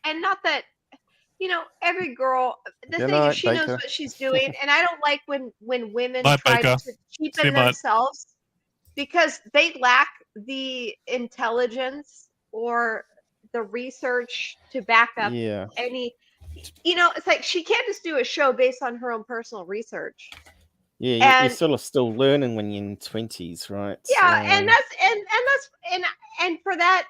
And not that, every girl. The Good thing night, is, she knows Baker. what she's doing, and I don't like when women Night, try Baker. to See cheapen you, mate. themselves because they lack the intelligence or the research to back up Yeah. any. It's like she can't just do a show based on her own personal research. Yeah, And- you're sort of still learning when you're in 20s, right? Yeah, and for that,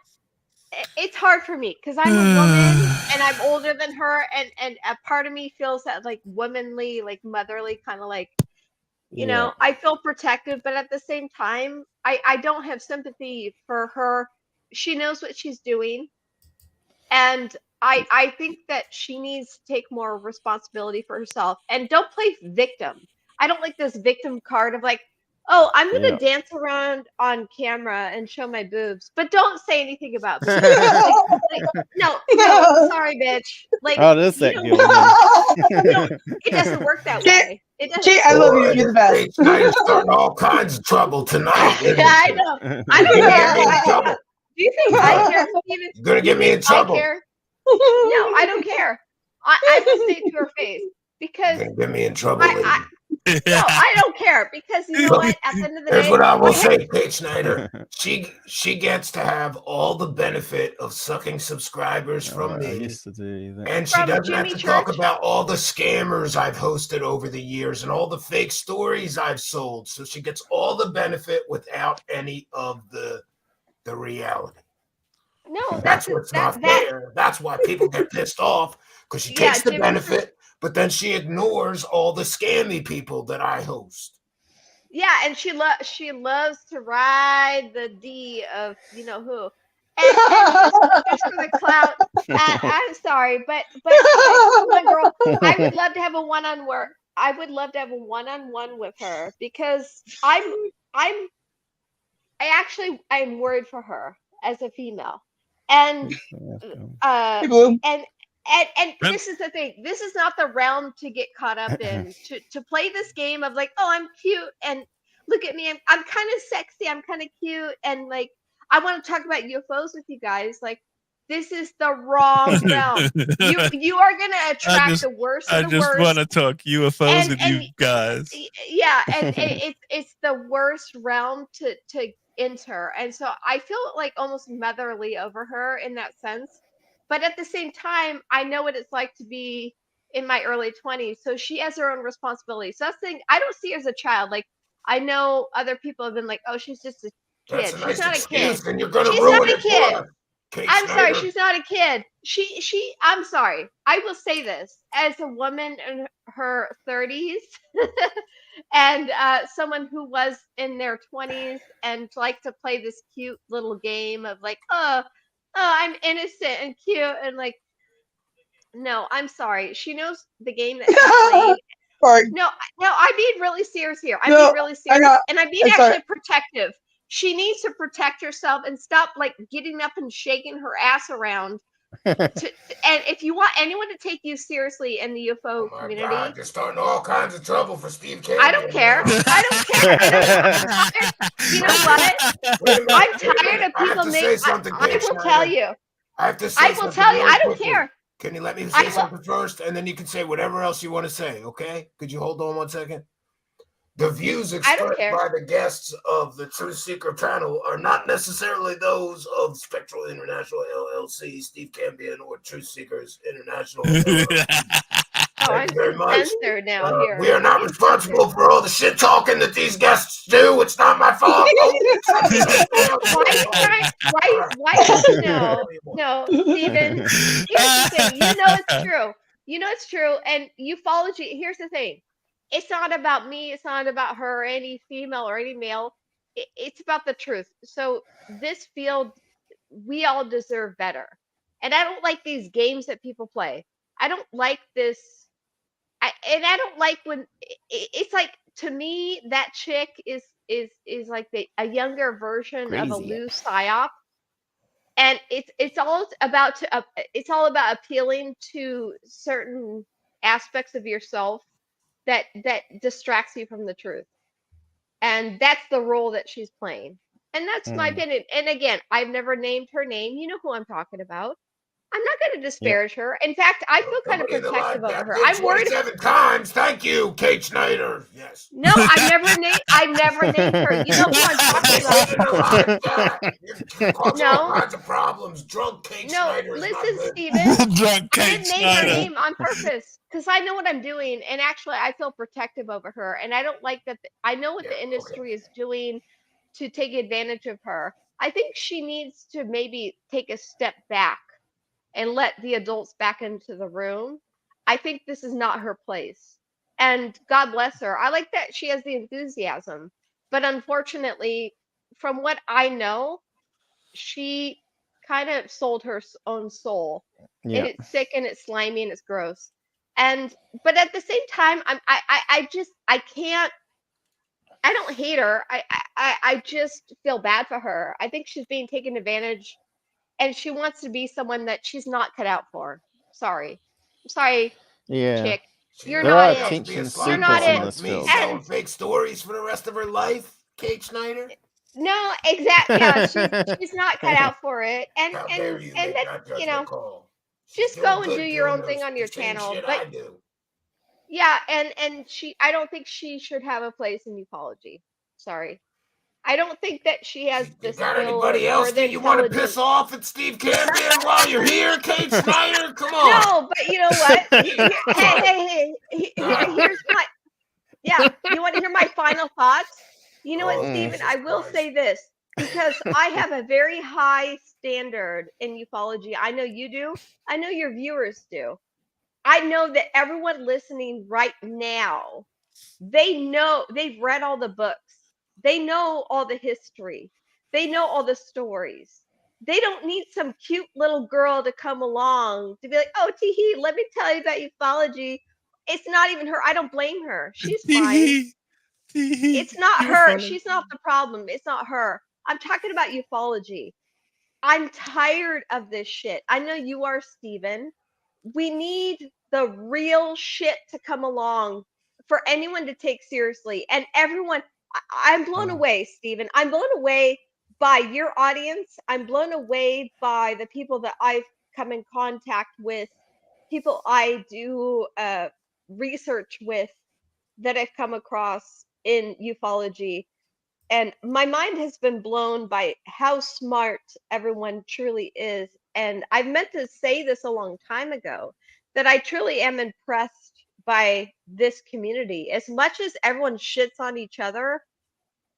it's hard for me because I'm a woman and I'm older than her, and a part of me feels that like womanly, like motherly, kind of like, I feel protective, but at the same time, I don't have sympathy for her. She knows what she's doing, and I think that she needs to take more responsibility for herself and don't play victim. I don't like this victim card of like, oh, I'm going to dance around on camera and show my boobs, but don't say anything about me. No, sorry, bitch. Like, Oh, there's that girl. it doesn't work that way. It doesn't. Kate, I love you. You're the best. Now you're starting all kinds of trouble tonight. Yeah, I know. I don't care. Do you think I care, Steven? You're gonna get me in trouble. I care. No, I don't care. I will say it to her face because You're gonna get me in trouble. no, I don't care because you know what? At the end of the day, Here's what I will say, Kate Schneider. She gets to have all the benefit of sucking subscribers from I me. used to do that. And she From doesn't have Jimmy to talk Church. about all the scammers I've hosted over the years and all the fake stories I've sold. So she gets all the benefit without any of the reality. No, That's what's not fair. That's why people get pissed off because she takes the Jimmy benefit, but then she ignores all the scammy people that I host. Yeah, and she loves to ride the D of you know who, and just for the clout. I'm sorry, but one girl, I would love to have a one-on-one. I would love to have a one-on-one with her because I'm worried for her as a female, and and this is the thing. This is not the realm to get caught up in. To play this game of like, oh, I'm cute and look at me. I'm kind of sexy. I'm kind of cute and like I want to talk about UFOs with you guys. Like this is the wrong realm. You are gonna attract the worst of the worst. I just want to talk UFOs with you guys. Yeah, and it's the worst realm to enter. And so I feel like almost motherly over her in that sense. But at the same time, I know what it's like to be in my early 20s. So she has her own responsibility. So that's the thing. I don't see her as a child. Like, I know other people have been like, oh, she's just a That's kid. a nice She's not a kid. excuse, and you're going to She's ruin not a it for kid. us, Kate I'm sorry, Snyder. she's not a kid. I'm sorry. I will say this as a woman in her 30s and someone who was in their 20s and liked to play this cute little game of like, oh, I'm innocent and cute and like, no, I'm sorry. She knows the game that she played. Sorry. No, I'm being really serious here. I'm No, being really serious, and I'm being I'm sorry. actually protective. She needs to protect herself and stop like getting up and shaking her ass around. And if you want anyone to take you seriously in the UFO community, God, you're starting all kinds of trouble for Steve Cambion. I don't care. I don't care. You know what? I'm tired of people making. I will tell you. I have to say I will something tell you. really I don't quickly. care. Can you let me say something first, and then you can say whatever else you want to say, okay? Could you hold on 1 second? The views expressed by the guests of the Truth Seeker panel are not necessarily those of Spectral International LLC, Steve Cambion, or Truth Seekers International. I'm very much. censored now here. We are not responsible for all the shit talking that these guests do. It's not my fault. No, Stephen. Here's the thing. You know it's true. You know it's true. And ufology. Here's the thing. It's not about me. It's not about her, or any female or any male. It's about the truth. So this field, we all deserve better. And I don't like these games that people play. I don't like this. I don't like when it's like, to me, that chick is like a younger version of a loose psyop, and it's all about appealing to certain aspects of yourself that distracts you from the truth, and that's the role that she's playing, and that's my opinion. And again, I've never named her name. You know who I'm talking about. I'm not going to disparage her. In fact, I feel kind of protective over her. I'm worried. 7 times. Thank you, Kate Snyder. Yes. No, I've never named her. You know who I'm talking about. No. All kinds of problems. Drunk Kate Snyder. Listen, Stephen. Drunk Kate I didn't name Snyder. her name on purpose because I know what I'm doing, and actually, I feel protective over her, and I don't like that. I know what the industry is doing to take advantage of her. I think she needs to maybe take a step back and let the adults back into the room. I think this is not her place. And God bless her. I like that she has the enthusiasm. But unfortunately, from what I know, she kind of sold her own soul. Yeah. And it's sick and it's slimy and it's gross. But at the same time, I don't hate her. I just feel bad for her. I think she's being taken advantage, and she wants to be someone that she's not cut out for. Sorry, Yeah. chick. You're There not are it. attention You're not seekers in it. this field. Telling fake stories for the rest of her life, Kate Snyder. No, exactly. Yeah, she's not cut out for it. And How dare you and make that, that you know, judgment call? just Doing go and good do your doing own thing those- on your the same channel. shit But I do. yeah, and I don't think she should have a place in ufology. Sorry. I don't think that she has the skill Got anybody else or the that you want to intelligence. piss off at Steve Cambion while you're here, Kate Snyder? Come on. No, but you know what? Hey, here's my. Yeah, you want to hear my final thoughts? You know what, Stephen? I will say this because I have a very high standard in ufology. I know you do. I know your viewers do. I know that everyone listening right now, they've read all the books. They know all the history. They know all the stories. They don't need some cute little girl to come along to be like, oh, tee-hee, let me tell you about ufology. It's not even her. I don't blame her. She's fine. It's not her. She's not the problem. It's not her. I'm talking about ufology. I'm tired of this shit. I know you are, Stephen. We need the real shit to come along for anyone to take seriously. And everyone, I'm blown away, Stephen. I'm blown away by your audience. I'm blown away by the people that I've come in contact with, people I do research with that I've come across in ufology. And my mind has been blown by how smart everyone truly is. And I've meant to say this a long time ago, that I truly am impressed by this community. As much as everyone shits on each other,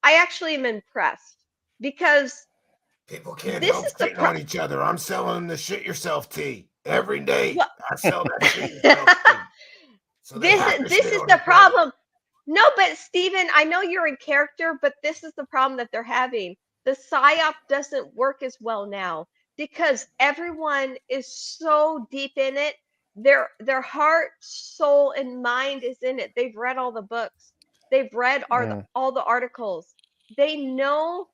I actually am impressed, because people can't this help is the shitting on each other. I'm selling the shit yourself tea every day. I sell that shit yourself tea. So they have to this shit is on the each other. problem. No, but Steven, I know you're in character, but this is the problem that they're having. The psyop doesn't work as well now because everyone is so deep in it. Their heart, soul, and mind is in it. They've read all the books. They've read all the articles. They know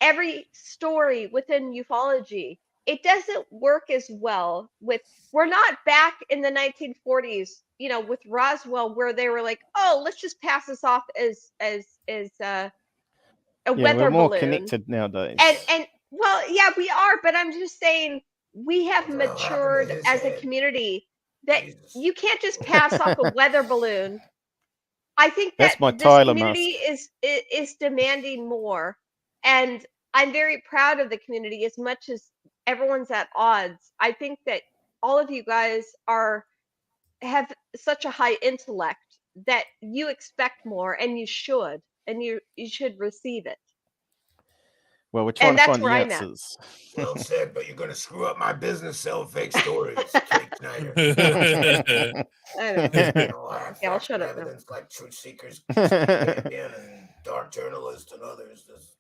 every story within ufology. It doesn't work as well with, we're not back in the 1940s, you know, with Roswell, where they were like, oh, let's just pass this off as a weather we're more balloon. connected nowadays. And well, yeah, we are, but I'm just saying we have matured as a community that you can't just pass off a weather balloon. I think that That's my this Tyler community is demanding more, and I'm very proud of the community. As much as everyone's at odds, I think that all of you guys have such a high intellect that you expect more, and you should receive it. Well, we're trying And to that's find the where I'm at. answers. Well said, but you're going to screw up my business selling fake stories, Kate Snyder. I know. I have Yeah, I'll shut up now. evidence like Truthseekers, and Dark Journalist and others. This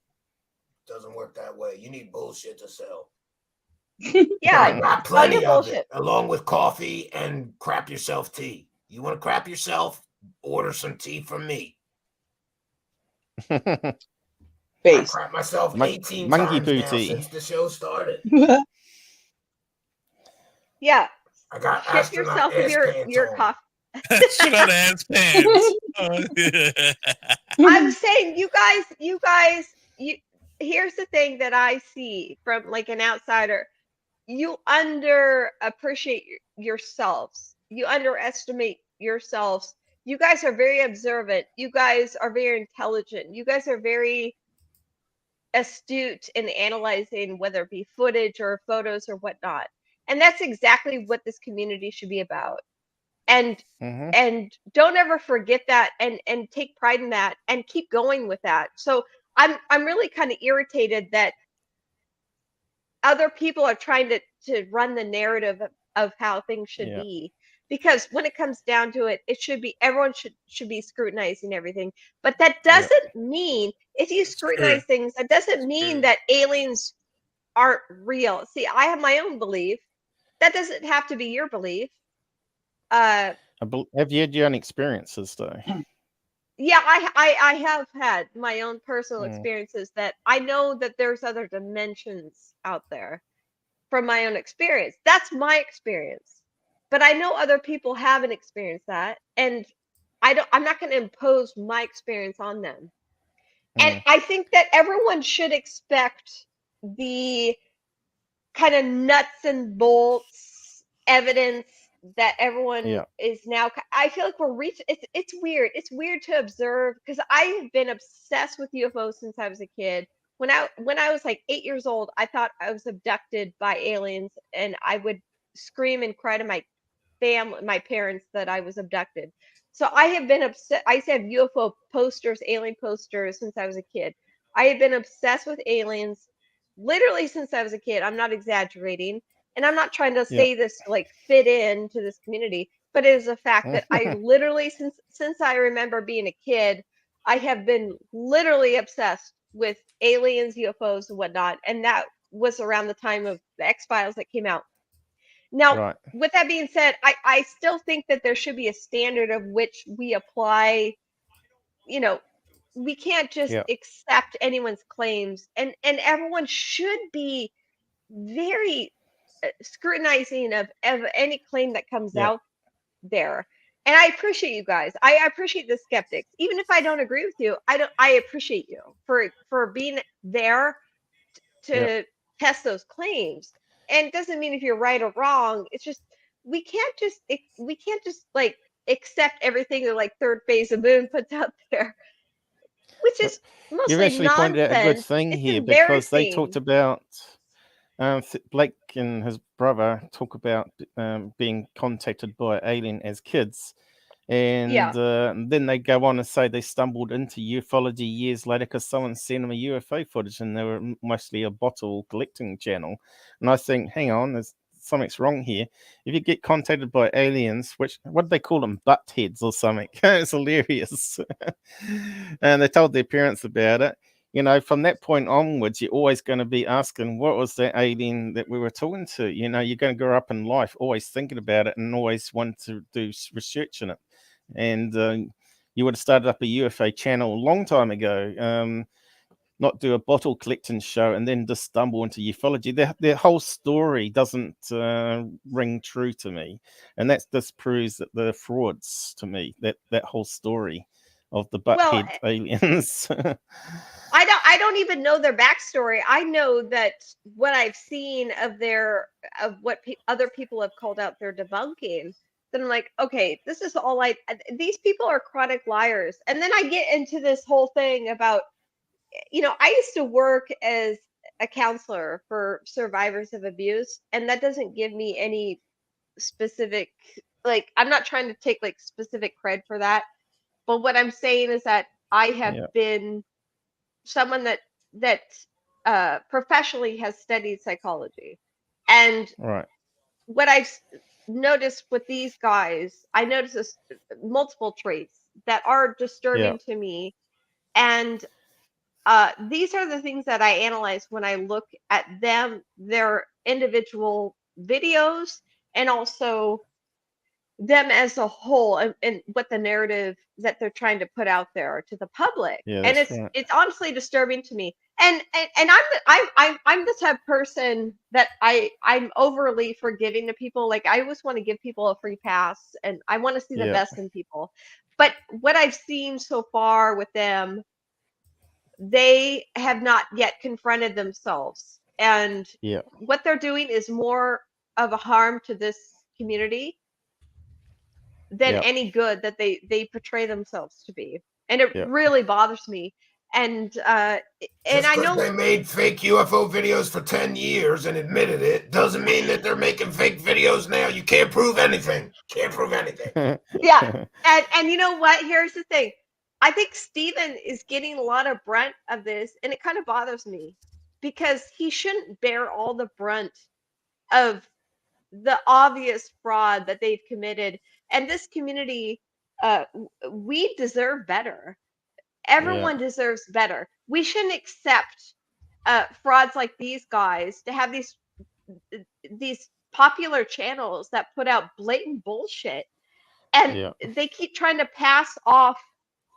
doesn't work that way. You need bullshit to sell. Yeah, I got sell your plenty of bullshit. it, along with coffee and crap yourself tea. You want to crap yourself? Order some tea from me. I crap myself 18 monkey times poo now tea. since the show started. Yeah. I got Shit yourself with your coffee. Astronaut ass pants. I'm saying, you guys, here's the thing that I see from like an outsider. You underappreciate yourselves. You underestimate yourselves. You guys are very observant. You guys are very intelligent. You guys are very astute in analyzing, whether it be footage or photos or whatnot. And that's exactly what this community should be about. And don't ever forget that, and take pride in that, and keep going with that. So I'm really kind of irritated that other people are trying to run the narrative of how things should be, because when it comes down to it, it should be, everyone should be scrutinizing everything. But that doesn't mean, if you scrutinize things, that doesn't mean that aliens aren't real. See, I have my own belief. That doesn't have to be your belief. Have you had your own experiences though? Yeah, I have had my own personal experiences that I know that there's other dimensions out there from my own experience. That's my experience. But I know other people haven't experienced that, and I'm not going to impose my experience on them. And I think that everyone should expect the kind of nuts and bolts evidence that everyone is now. I feel like we're reaching. It's weird. It's weird to observe, because I've been obsessed with UFOs since I was a kid. When I was like 8 years old, I thought I was abducted by aliens, and I would scream and cry to my parents that I was abducted. So I have been obsessed. I used to have UFO posters, alien posters since I was a kid. I have been obsessed with aliens literally since I was a kid. I'm not exaggerating. And I'm not trying to say this to like fit in to this community, but it is a fact that I literally, since I remember being a kid, I have been literally obsessed with aliens, UFOs, and whatnot. And that was around the time of the X-Files that came out. Now, with that being said, I still think that there should be a standard of which we apply. You know, we can't just accept anyone's claims, and everyone should be very scrutinizing of any claim that comes out there. And I appreciate you guys. I appreciate the skeptics. Even if I don't agree with you, I appreciate you for being there to test those claims. And it doesn't mean if you're right or wrong. It's just we can't just like accept everything that like Third Phase of Moon puts out there. which is mostly You've actually pointed out a good nonsense. thing It's here because they embarrassing. talked about Blake and his brother talk about being contacted by alien as kids. And then they go on and say they stumbled into ufology years later because someone sent them a UFO footage and they were mostly a bottle collecting channel. And I think, hang on, something's wrong here. If you get contacted by aliens, what do they call them? Butt heads or something. It's hilarious. And they told their parents about it. You know, from that point onwards, you're always going to be asking, what was that alien that we were talking to? You know, you're going to grow up in life always thinking about it and always want to do research in it. And you would have started up a UFO channel a long time ago, not do a bottle collecting show and then just stumble into ufology. Their whole story doesn't ring true to me. And that just proves that they're frauds to me, that whole story of the butthead aliens. I don't even know their backstory. I know that what I've seen of what other people have called out their debunking. Then I'm like, okay, this is all these people are chronic liars. And then I get into this whole thing about, you know, I used to work as a counselor for survivors of abuse, and that doesn't give me any specific, like, I'm not trying to take like specific cred for that. But what I'm saying is that I have been someone that professionally has studied psychology. And what I've noticed with these guys, I noticed multiple traits that are disturbing to me. And these are the things that I analyze when I look at their individual videos, and also them as a whole, and what the narrative that they're trying to put out there to the public. And it's honestly disturbing to me. And I'm the type of person that I'm overly forgiving to people. Like, I always want to give people a free pass, and I want to see the best in people. But what I've seen so far with them, they have not yet confronted themselves. And what they're doing is more of a harm to this community than any good that they portray themselves to be. And it really bothers me. And I know they made fake UFO videos for 10 years and admitted it doesn't mean that they're making fake videos now. You can't prove anything. Can't prove anything. And you know what? Here's the thing. I think Steven is getting a lot of brunt of this, and it kind of bothers me because he shouldn't bear all the brunt of the obvious fraud that they've committed. And this community, we deserve better. Everyone deserves better. We shouldn't accept frauds like these guys to have these popular channels that put out blatant bullshit, and they keep trying to pass off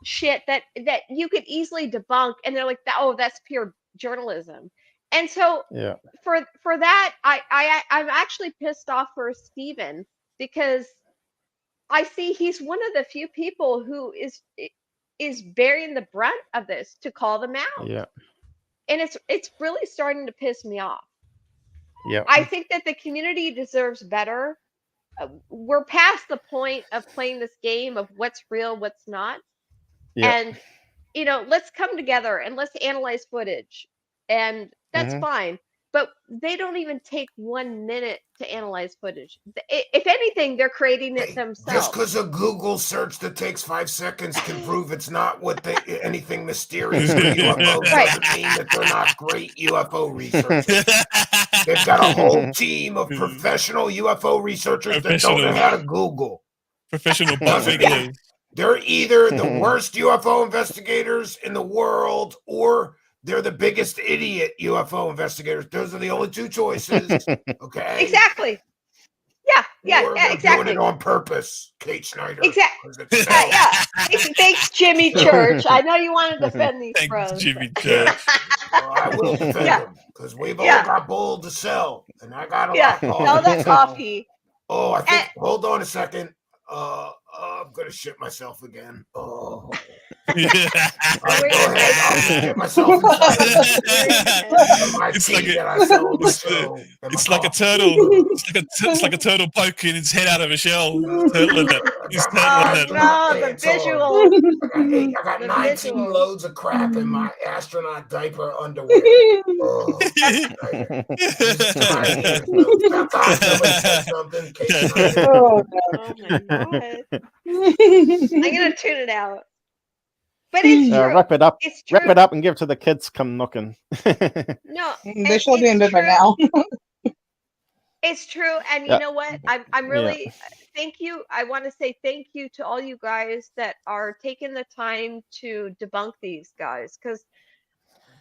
shit that you could easily debunk, and they're like, oh, that's pure journalism. And so for that, I'm actually pissed off for Steven, because I see he's one of the few people who is bearing the brunt of this, to call them out. And it's really starting to piss me off. I think that the community deserves better. We're past the point of playing this game of what's real, what's not. And, you know, let's come together and let's analyze footage. And that's fine. But they don't even take 1 minute to analyze footage. If anything, they're creating it themselves. Just because a Google search that takes 5 seconds can prove it's not anything mysterious with UFOs doesn't mean that they're not great UFO researchers. They've got a whole team of professional UFO researchers that don't know how to Google. Professional They're either the worst UFO investigators in the world, or they're the biggest idiot UFO investigators. Those are the only two choices. Okay. Exactly. Exactly. Doing it on purpose, Kate Schneider. Exactly. Thanks, Jimmy Church. I know you want to defend these bros. Jimmy Church. Well, I will defend them, because we've all got bull to sell, and I got a lot of all that coffee. Oh, hold on a second. I'm gonna shit myself again. Oh. I'll go ahead. I'll just get myself inside. It's like a turtle. It's like a turtle poking its head out of a shell. Turtling it. He's turtling it. No, the visuals. I got 19 loads of crap in my astronaut diaper underwear. Oh, Oh my god. I'm gonna tune it out. But it's true. Wrap it up. It's true. Wrap it up and give it to the kids come knocking. No, They should be in bed by now. It's true, and you Yeah. know what? I'm really thank you. I want to say thank you to all you guys that are taking the time to debunk these guys, because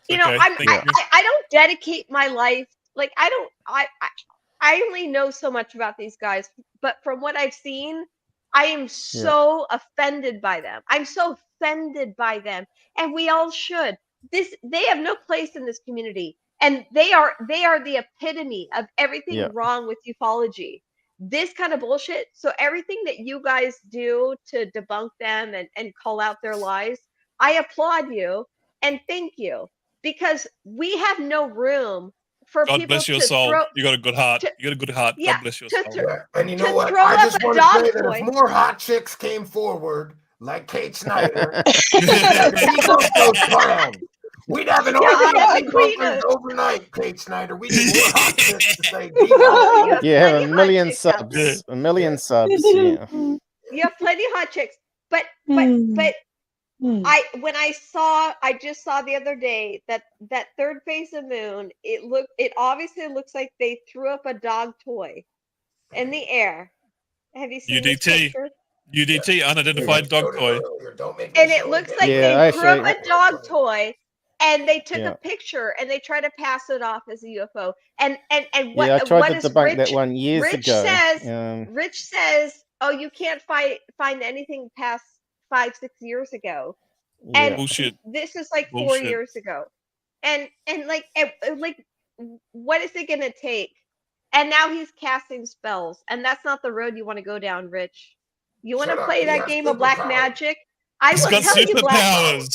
you know I don't dedicate my life like I only know so much about these guys, but from what I've seen, I am so offended by them. I'm so offended by them, and we all should. They have no place in this community. And they are the epitome of everything wrong with ufology. This kind of bullshit. So everything that you guys do to debunk them and call out their lies, I applaud you and thank you, because we have no room for God people bless your to soul. throw. You got a good heart. You got a good heart. Yeah, God bless your soul. And you know to what? throw I up just a want to dog say that toy. if more hot chicks came forward, like Kate Snyder, debunked those clowns, we'd have an army of debunkers overnight, Kate Snyder. We need more hot chicks to say debunked. You have a million subs. A million subs. Yeah. You have plenty of hot chicks, but I just saw the other day that third phase of moon. It obviously looks like they threw up a dog toy in the air. Have you seen this picture? UDT, unidentified dog toy. And it looks like they threw up a dog toy, and they took Yeah. a picture and they tried to pass it off as a UFO. And what Yeah, I tried what to is debunk that Rich? one years Rich ago. says Rich says, oh, you can't find anything past 5-6 years ago. And Bullshit. this is like 4 Bullshit. years ago. And like what is it gonna take? And now he's casting spells, and that's not the road you want to go down, Rich. You want to play that game of black magic? I He's will got tell you superpowers.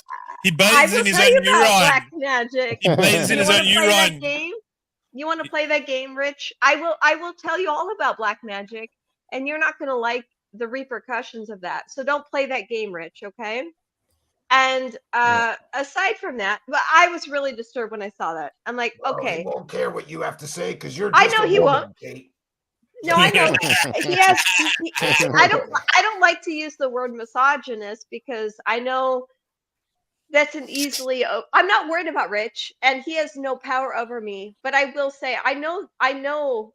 He I bathes will in his tell you own about urine. black magic. He bathes in You his want own to play that urine. game? You want to play that game, Rich? I will tell you all about black magic, and you're not going to like the repercussions of that. So don't play that game, Rich, okay? And aside from that, but I was really disturbed when I saw that. I'm like, He okay. won't care what you have to say because you're I just know a he woman, won't. Kate. No, I know. I don't like to use the word misogynist because I know that's an easily. I'm not worried about Rich, and he has no power over me. But I will say, I know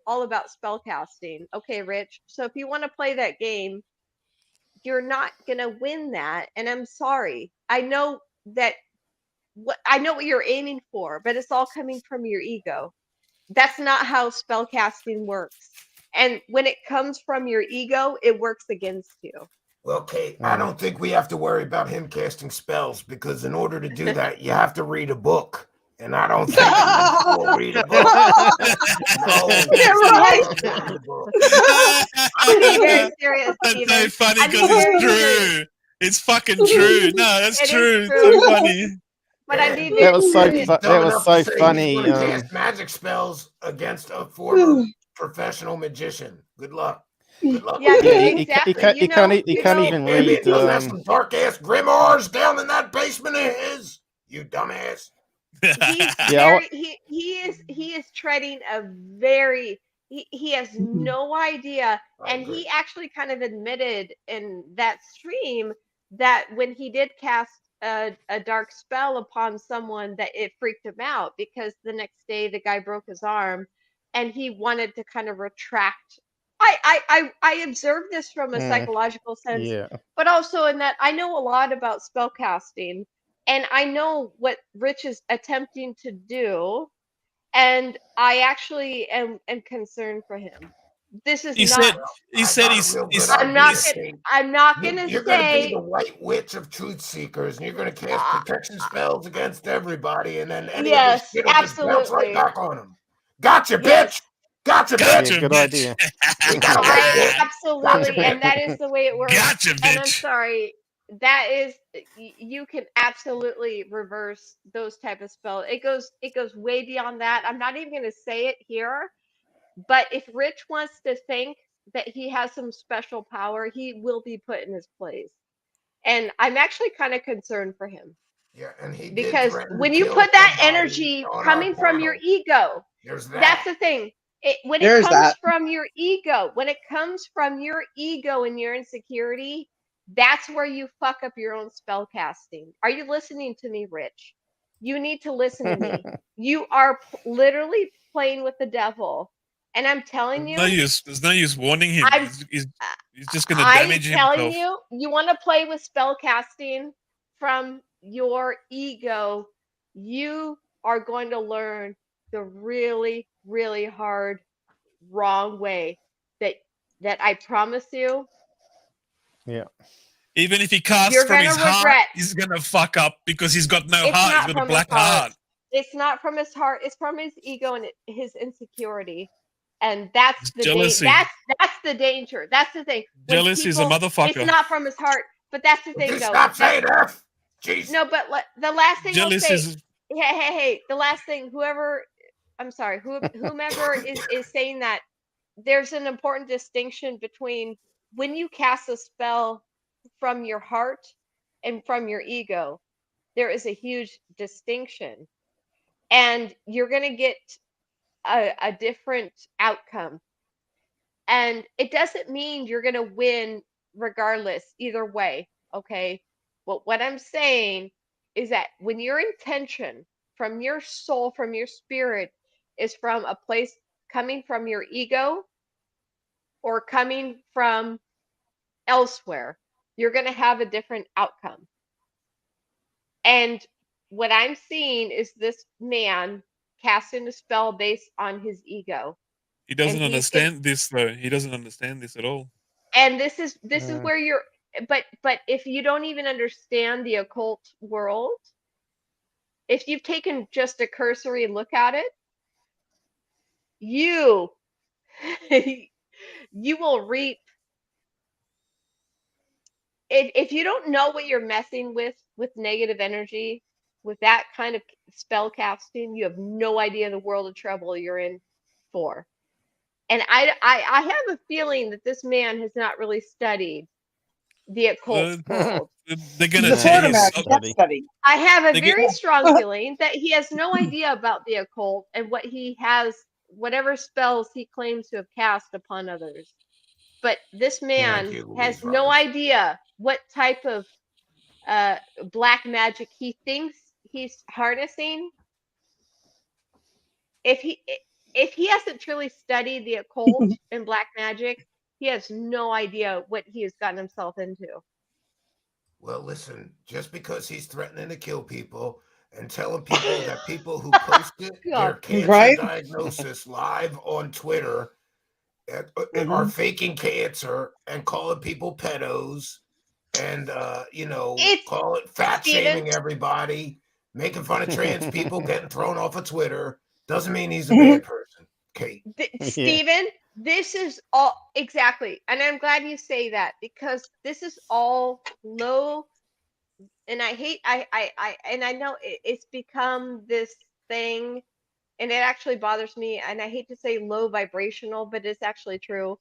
all about spellcasting. Okay, Rich. So if you want to play that game, you're not gonna win that, and I'm sorry. I know that. I know what you're aiming for, but it's all coming from your ego. That's not how spellcasting works. And when it comes from your ego, it works against you. Well, Kate, I don't think we have to worry about him casting spells because in order to do that, you have to read a book. And I don't think we'll read a book. No, You're right. I'm being very That's serious. so funny because it's true. It's fucking true. No, that's true. It's so funny. But I'm being That was so serious. that was so funny. He's gonna cast magic spells against a former professional magician. Good luck. Good luck. Yeah, He can't even Maybe read. it doesn't have some dark ass grimoires down in that basement of his. You dumbass. He is treading a very he has no idea, and he actually kind of admitted in that stream that when he did cast a dark spell upon someone, that it freaked him out because the next day the guy broke his arm and he wanted to kind of retract. I observed this from a psychological sense, but also in that I know a lot about spellcasting, and I know what Rich is attempting to do, and I actually am concerned for him. This is He not. said he's I'm not gonna You're say. gonna be the white witch of truth seekers, and you're gonna cast protection spells against everybody, and then any of this shit will just bounce right back on them. Gotcha, bitch. Gotcha, bitch. Good idea. Absolutely, and that is the way it works. Gotcha, And I'm bitch. sorry, that is, you can absolutely reverse those type of spells. It goes way beyond that. I'm not even going to say it here, but if Rich wants to think that he has some special power, he will be put in his place. And I'm actually kind of concerned for him. Yeah, and he because when you put that energy coming from your ego, that's the thing. When it comes from your ego, and your insecurity, that's where you fuck up your own spell casting. Are you listening to me, Rich? You need to listen to me. You are literally playing with the devil. And I'm telling you, there's no use warning him. He's just going to damage himself. I'm telling you, you want to play with spell casting from your ego, you are going to learn the really, really hard, wrong way that I promise you. Yeah. Even if he casts from his heart, he's going to fuck up because he's got no heart. He's got a black heart. It's not from his heart. It's from his ego and his insecurity. And that's the jealousy. That's the danger. That's the thing. Jealousy is a motherfucker. It's not from his heart, but that's the thing, though. Stop saying that. Jeez. No, but the last thing I'll say. Is... Hey! The last thing, whomever is saying that, there's an important distinction between when you cast a spell from your heart and from your ego. There is a huge distinction, and you're gonna get a different outcome. And it doesn't mean you're gonna win regardless, either way. Okay. But what I'm saying is that when your intention from your soul, from your spirit, is from a place coming from your ego or coming from elsewhere, you're going to have a different outcome. And what I'm seeing is this man casting a spell based on his ego. He doesn't understand this, though. He doesn't understand this at all. And this is where you're. But if you don't even understand the occult world, if you've taken just a cursory look at it, you will reap. If you don't know what you're messing with negative energy, with that kind of spell casting, you have no idea the world of trouble you're in for. And I have a feeling that this man has not really studied the occult world. They're gonna study. I have a very strong feeling that he has no idea about the occult and what he has, whatever spells he claims to have cast upon others. But this man has no idea what type of black magic he thinks he's harnessing. If he hasn't truly studied the occult and black magic, he has no idea what he has gotten himself into. Well, listen, just because he's threatening to kill people and telling people that people who posted their cancer diagnosis live on Twitter are faking cancer and calling people pedos and, call it fat shaming everybody, making fun of trans people getting thrown off of Twitter, doesn't mean he's a bad person, Kate. Steven, this is all exactly, and I'm glad you say that, because this is all low, and I know it's become this thing, and it actually bothers me, and I hate to say low vibrational, but it's actually true.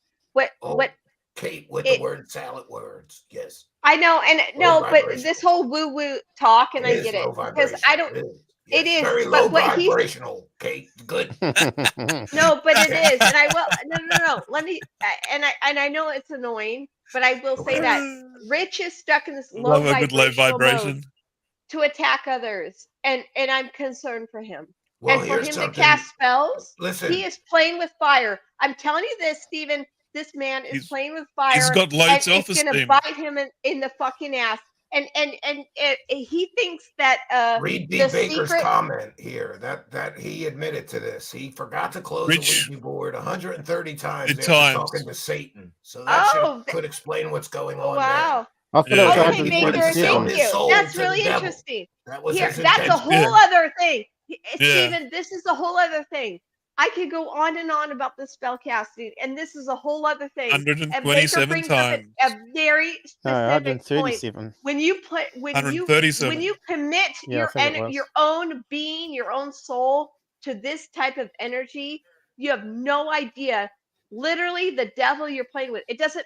Kate, with the word salad words, yes. I know, and no, but this whole woo talk, and I get it, because I don't. It is very low vibrational, Kate. Good. No, but it is, and I will. No. Let me. And I know it's annoying, but I will say that Rich is stuck in this low vibration to attack others, and I'm concerned for him. Well, and for him to cast spells, he is playing with fire. I'm telling you this, Stephen. This man is playing with fire. He's got low self-esteem. It's gonna bite him in the fucking ass. And he thinks that read D. Baker's comment here that he admitted to this. He forgot to close the Ouija board 130 times after talking to Satan. So that could explain what's going on. Wow. There. Okay, Baker, thank you. That's really interesting. That's a whole other thing. Stephen, this is a whole other thing. I could go on and on about the spell casting, and this is a whole other thing. And Baker 127 brings up times. a very specific point. 137. When you commit your own being, your own soul to this type of energy, you have no idea. Literally, the devil you're playing with. It doesn't.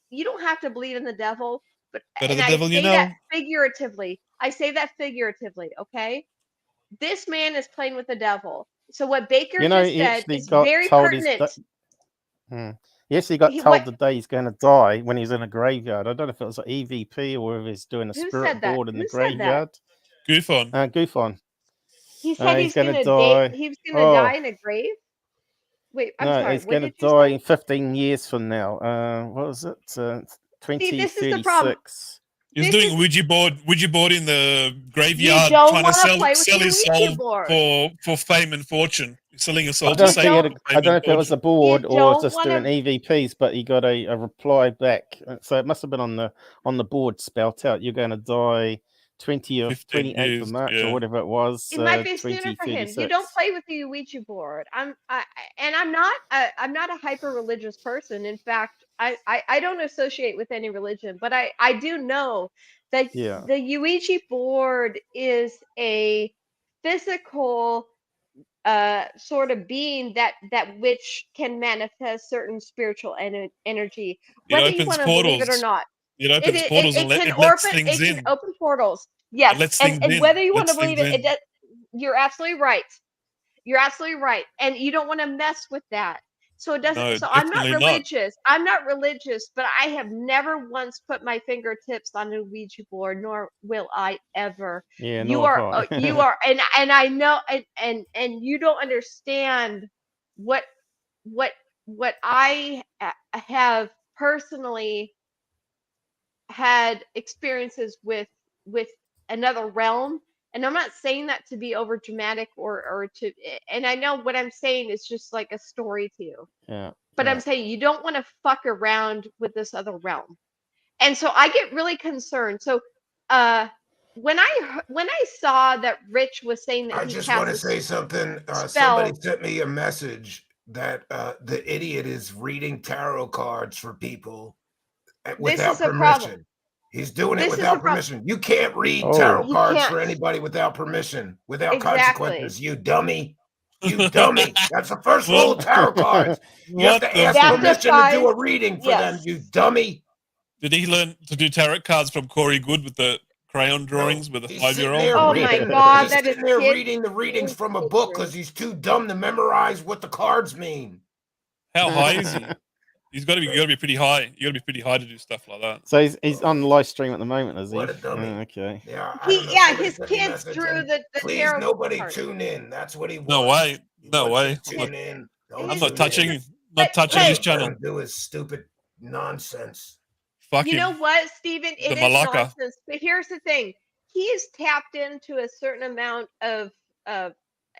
You don't have to believe in the devil, but Better and the I devil say you know. that figuratively. I say that figuratively. Okay, this man is playing with the devil. So what Baker You know, just he said actually is got very told pertinent. He actually got He- told what- the day he's going to die when he's in a graveyard. I don't know if it was an EVP or if he's doing a Who spirit said that? board in Who the said that? graveyard. Goofon. Goofon. He said he's going gonna to die. He's gonna die in a grave. Wait, I'm No, sorry. he's What going to did you die say? in 15 years from now. What was it? See, this is the problem. 2036. He's This doing Ouija board in the You graveyard, don't trying to want to play with sell your his Ouija soul board. for fame and fortune. He's selling his soul I to don't, know if, Satan. he had for a, fame I don't know and if it was a fortune. board or don't just wanna- doing EVPs, but he got a reply back. So it must have been on the board spelt out. You're going to die 28th years, of March yeah. or whatever it was. It might be sooner for him. You don't 2036. play with the Ouija board. I'm not a hyper religious person. In fact, I don't associate with any religion, but I do know that Yeah. the Ouija board is a physical sort of being that which can manifest certain spiritual energy, It whether you opens want to believe it or portals. not. It opens portals and can it lets open things it can in. open portals. It Yes, lets and things in. whether you want to Lets believe things it, in. you're absolutely right. You're absolutely right, and you don't want to mess with that. So it doesn't. No, So I'm not definitely not. religious. I'm not religious, but I have never once put my fingertips on a Ouija board, nor will I ever. Yeah, You nor are, have I. you are, and I know, and you don't understand what I have personally had experiences with another realm. And I'm not saying that to be over dramatic or to, and I know what I'm saying is just like a story to you, Yeah. but I'm saying you don't want to fuck around with this other realm. And so I get really concerned. So when I saw that Rich was saying that I he just cast want to a say something. spell, Somebody sent me a message that the idiot is reading tarot cards for people without is a problem. permission. He's doing it This is without a prob- permission. You can't read Oh. tarot You cards can't. for anybody without permission, without Exactly. consequences. You dummy. You dummy. That's the first rule of tarot cards. You have What to the ask fuck? permission to do a reading for them, Yes. you dummy. Did he learn to do tarot cards from Corey Good with the crayon drawings with a He's sitting 5-year-old? there Oh reading- my God, he's that is sitting there kid- reading the readings from a book because he's too dumb to memorize what the cards mean. How high is he? You got to be pretty high. You got to be pretty high to do stuff like that. So he's on the live stream at the moment, is he? What a dummy. Oh, okay. Yeah, I don't know, somebody his sent me a kids message drew and the please tarot nobody cards. tune in. That's what he wants. No way. He No wants way. you to tune in. Don't I'm tune not touching. in. Not touching hey, his channel. Don't do his stupid nonsense. Fuck You him. know what, Stephen? It is Malacca. nonsense. But here's the thing: he is tapped into a certain amount of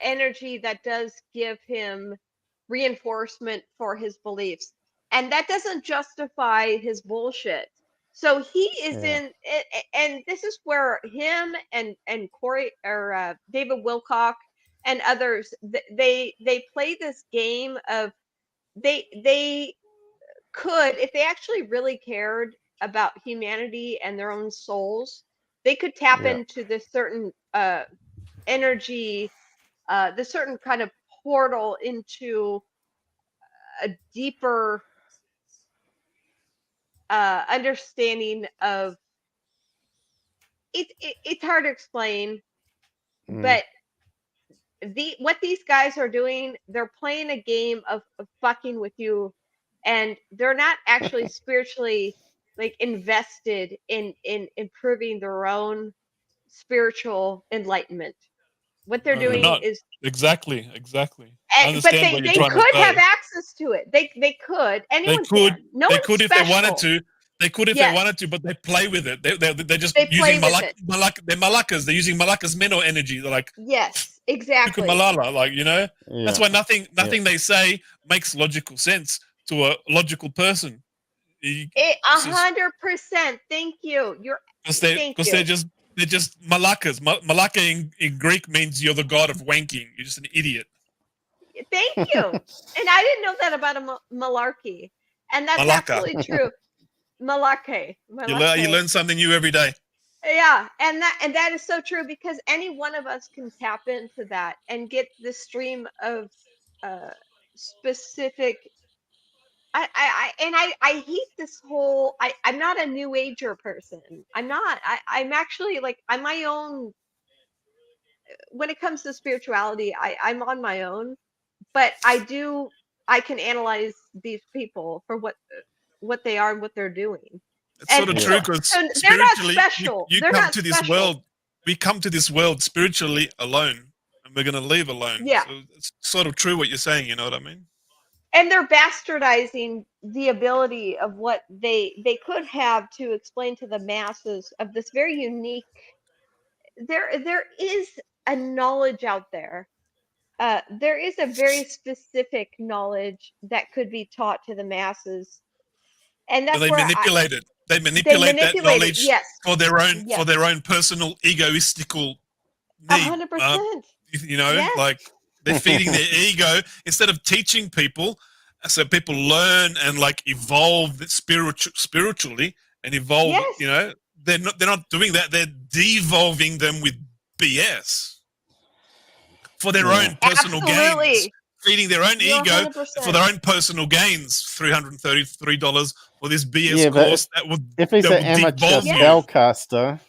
energy that does give him reinforcement for his beliefs, and that doesn't justify his bullshit. So he is in, and this is where him and Corey or David Wilcock and others they play this game of they could, if they actually really cared about humanity and their own souls, they could tap into this certain energy, this certain kind of portal into a deeper understanding of it. It's hard to explain, but what these guys are doing, they're playing a game of fucking with you, and they're not actually spiritually like invested in improving their own spiritual enlightenment. What they're doing Not is exactly. but they could have access to it. They could. Anyone can. No they one's could if special. they wanted to. They could if Yes. they wanted to, but they play with it. They're just They play using with it. they're malakas. They're using malakas mental energy. They're like Yes, exactly. Malala, like, you know. That's Yeah. why nothing they say makes logical sense to a logical person. 100%. Thank you. Because Thank you. they're just malakas. Malaka in Greek means you're the god of wanking. You're just an idiot. Thank you. And I didn't know that about a malarkey, and that's Malacca. absolutely true. Malarkey. You learn something new every day. Yeah, and that is so true, because any one of us can tap into that and get the stream of specific. I hate this whole. I'm not a new ager person. I'm not. I'm actually like, I'm my own. When it comes to spirituality, I'm on my own, but I can analyze these people for what they are and what they're doing. It's sort of true, because so they're not spiritually, special. you They're come not to this special. world. We come to this world spiritually alone, and we're going to leave alone. Yeah. So it's sort of true what you're saying. You know what I mean? And they're bastardizing the ability of what they could have to explain to the masses of this very unique. There is a knowledge out there. There is a very specific knowledge that could be taught to the masses, and that's But they where manipulate it. They manipulate that knowledge yes. for their own personal egoistical need. 100%. You know, Yes. like they're feeding their ego instead of teaching people, so people learn and like evolve spiritually and evolve. Yes. You know, they're not doing that. They're devolving them with BS for their own personal gains. Feeding their own You're ego 100%. for their own personal gains. $333 for this BS course that would. If he's that an would amateur devolve you. spellcaster, if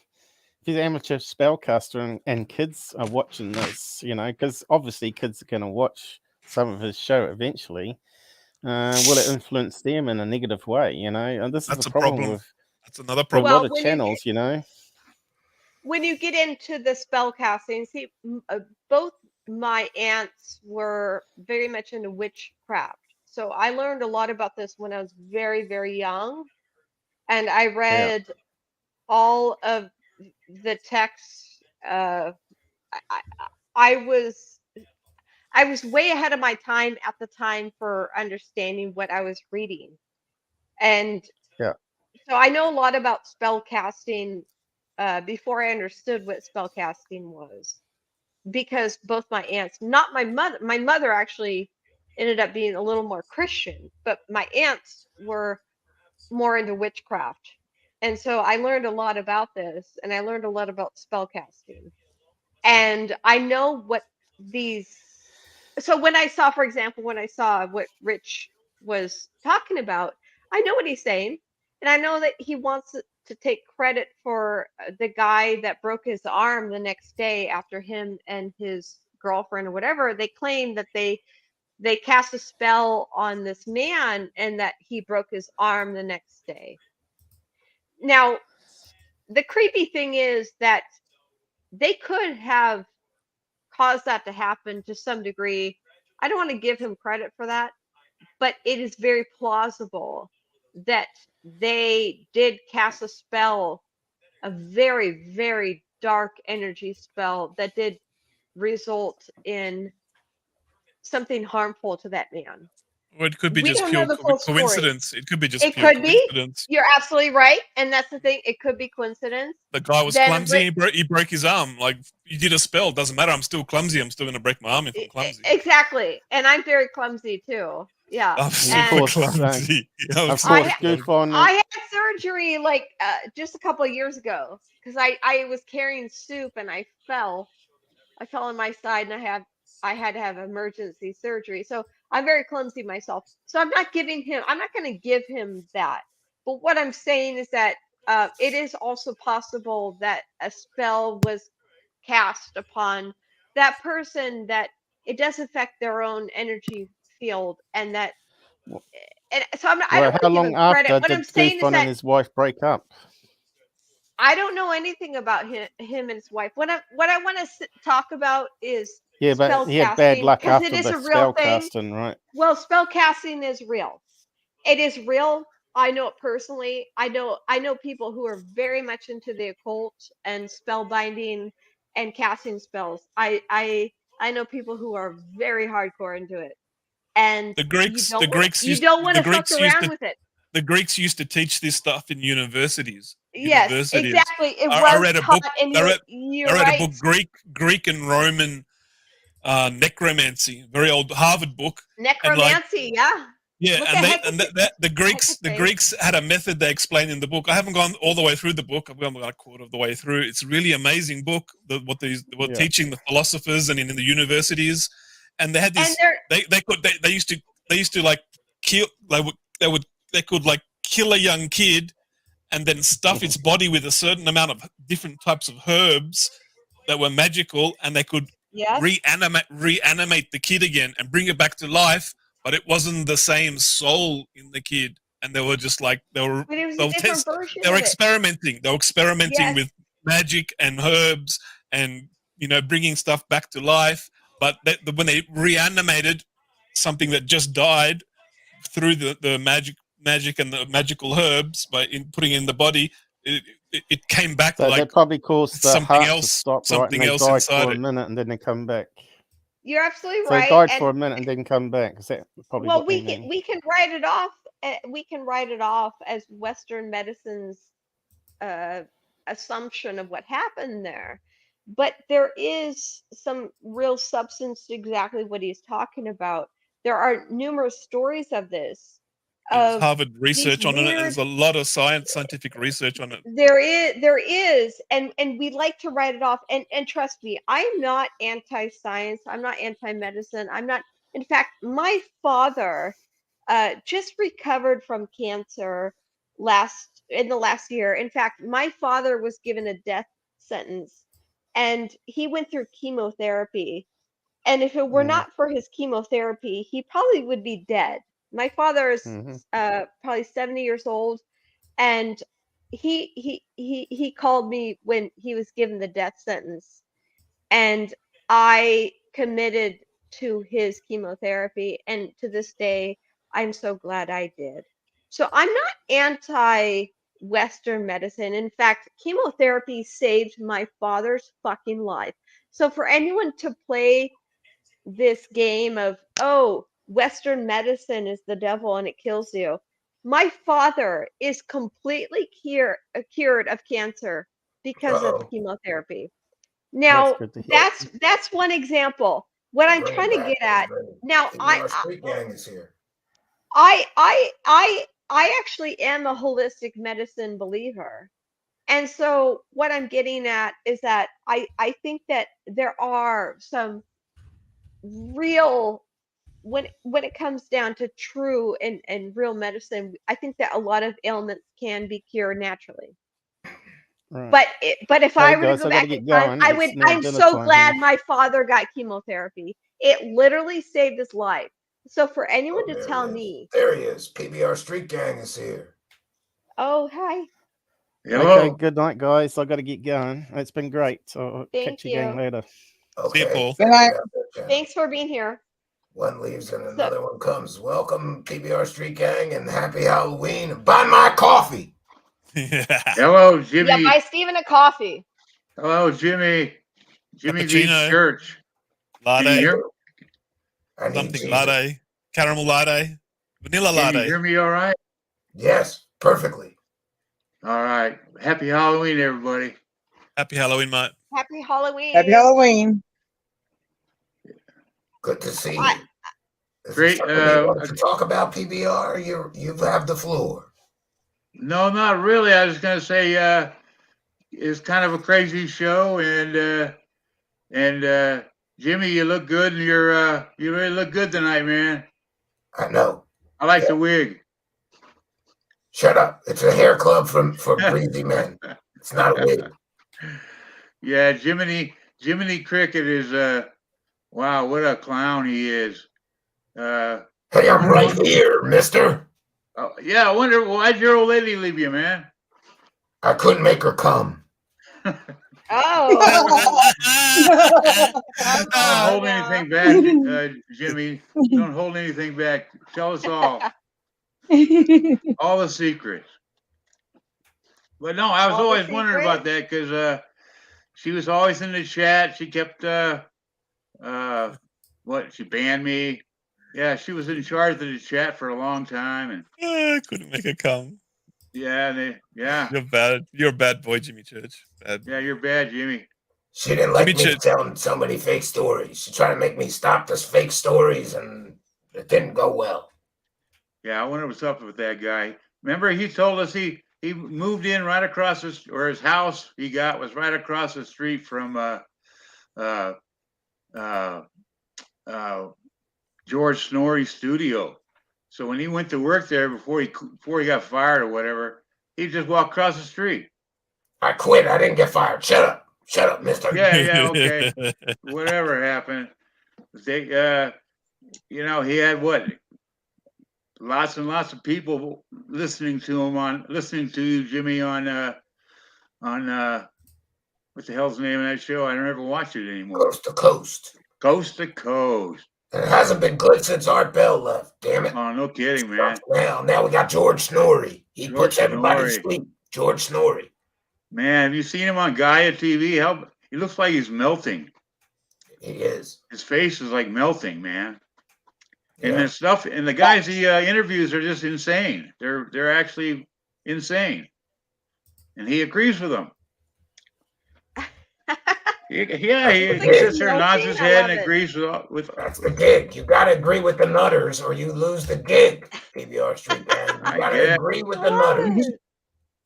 he's an amateur spellcaster and kids are watching this, you know, because obviously kids are going to watch some of his show eventually, will it influence them in a negative way? You know, and this is That's the a problem problem. with That's another a problem. lot of when you channels, you know. When you get into the spell casting, see, both my aunts were very much into witchcraft. So I learned a lot about this when I was very, very young. And I read all of the texts. I was way ahead of my time at the time for understanding what I was reading. And so I know a lot about spell casting before I understood what spell casting was. Because both my aunts, not my mother actually ended up being a little more Christian, but my aunts were more into witchcraft. And so I learned a lot about this, and I learned a lot about spellcasting. And I know what these. So when I saw, for example, what Rich was talking about, I know what he's saying. And I know that he wants to take credit for the guy that broke his arm the next day after him and his girlfriend or whatever. They claim that they cast a spell on this man and that he broke his arm the next day. Now, the creepy thing is that they could have caused that to happen to some degree. I don't want to give him credit for that, but it is very plausible that they did cast a spell, a very, very dark energy spell that did result in something harmful to that man. Or it could be We just don't pure know the full story. coincidence. It could be just It pure could be. coincidence. You're absolutely right, and that's the thing. It could be coincidence. The guy was Then clumsy. He broke his arm. Like, you did a spell. Doesn't matter. I'm still clumsy. I'm still going to break my arm if I'm clumsy. Exactly, and I'm very clumsy too. Yeah. I'm super clumsy. I had surgery like just a couple of years ago because I was carrying soup and I fell on my side and I had to have emergency surgery. So I'm very clumsy myself. So I'm not going to give him that. But what I'm saying is that it is also possible that a spell was cast upon that person, that it does affect their own energy field, and that. And so I'm not. I don't how want to give long him credit. after What I'm did saying is Goofon that and his wife break up? I don't know anything about him and his wife. What I want to talk about is But he had bad luck because after it is the a real spell thing. casting, right? Well, spell casting is real. It is real. I know it personally. I know people who are very much into the occult and spell binding and casting spells. I know people who are very hardcore into it. And The Greeks you don't want to fuck around with it. The Greeks used to teach this stuff in universities. Yes, exactly. It was I read a book. taught, and I read you're a right. book, Greek and Roman necromancy, very old Harvard book. Necromancy, yeah. Yeah, What and the heck the Greeks had a method they explain in the book. I haven't gone all the way through the book. I've gone about a quarter of the way through. It's a really amazing book. What they were teaching the philosophers and in the universities, and they had this. They used to like kill. They could like kill a young kid, and then stuff its body with a certain amount of different types of herbs that were magical, and they could reanimate the kid again and bring it back to life. But it wasn't the same soul in the kid, and they were just like they were experimenting. They were experimenting with magic and herbs, and bringing stuff back to life. But when they reanimated something that just died through the magic and the magical herbs putting in the body, it came back so like that probably caused the something heart else. to stop, Something right? And else they died inside for it. a minute and then they come back. You're absolutely So right. they died and, for a minute and didn't come back. Is that probably well, what they mean? we can write it off. We can write it off as Western medicine's assumption of what happened there. But there is some real substance to exactly what he's talking about. There are numerous stories of this. There's Harvard research on it. There's a lot of scientific research on it. There is, and we like to write it off. And trust me, I'm not anti-science. I'm not anti-medicine. I'm not. In fact, my father just recovered from cancer in the last year. In fact, my father was given a death sentence, and he went through chemotherapy. And if it were not for his chemotherapy, he probably would be dead. My father is probably 70 years old, and he called me when he was given the death sentence, and I committed to his chemotherapy, and to this day, I'm so glad I did. So I'm not anti-Western medicine. In fact, chemotherapy saved my father's fucking life. So for anyone to play this game of, oh, Western medicine is the devil and it kills you. My father is completely cured of cancer because of chemotherapy. Now, that's one example. What I'm trying to get at now, I actually am a holistic medicine believer. And so what I'm getting at is that I think that there are some real, when it comes down to true and real medicine, I think that a lot of ailments can be cured naturally. Right. But if I were guys, to go I gotta back in get time, going. I'm so glad my father got chemotherapy. It literally saved his life. So for anyone to tell me, there he is. PBR Street Gang is here. Oh, hi. Okay, good night, guys. I got to get going. It's been great. So catch you again later. See you, Paul. Good night. Thanks for being here. One leaves and another one comes. Welcome, PBR Street Gang, and happy Halloween. Buy my coffee. Hello, Jimmy. Yeah, buy Steven a coffee. Hello, Jimmy. Jimmy V's Cappuccino. Church. Latte. Can you hear, Something latte. Caramel latte. Vanilla can latte. you hear me all right? Yes, perfectly. All right. Happy Halloween, everybody. Happy Halloween, mate. Happy Halloween. Happy Halloween. Good to see you. Great. To talk about PBR, you have the floor. No, not really. I was going to say it's kind of a crazy show, and Jimmy, you look good, and you really look good tonight, man. I know. I like the wig. Shut up! It's a hair club for breezy men. It's not a wig. Yeah, Jiminy Cricket is wow, what a clown he is. Hey, I'm right here, mister. Oh, yeah, I wonder why'd your old lady leave you, man? I couldn't make her come. Oh. Don't hold anything back, Jimmy. Don't hold anything back. Tell us all. All the secrets. But no, I was always wondering about that because she was always in the chat. She kept she banned me. Yeah, she was in charge of the chat for a long time, and I couldn't make it come. Yeah, You're bad. You're a bad boy, Jimmy Church. Bad. Yeah, you're bad, Jimmy. She didn't like me telling so many fake stories. She tried to make me stop those fake stories, and it didn't go well. Yeah, I wonder what's up with that guy. Remember, he told us he moved in right across his house he got was right across the street from George Snorri's studio. So when he went to work there before he got fired or whatever, he just walked across the street. I quit. I didn't get fired. Shut up, mister. Yeah, okay. Whatever happened. They, he had what? Lots and lots of people listening to you, Jimmy, on what the hell's the name of that show? I never watch it anymore. Coast to Coast. Coast to Coast. And it hasn't been good since Art Bell left. Damn it. Oh, no kidding, man. Now we got George Snorri. He puts everybody to sleep. George Snorri. Man, have you seen him on Gaia TV? He looks like he's melting. He is. His face is like melting, man. And the stuff, and the guys he interviews are just insane. They're actually insane, and he agrees with them. He sits there, nods his head, and agrees with. That's the gig. You got to agree with the nutters, or you lose the gig. PBR Street Band. You got to agree with the nutters.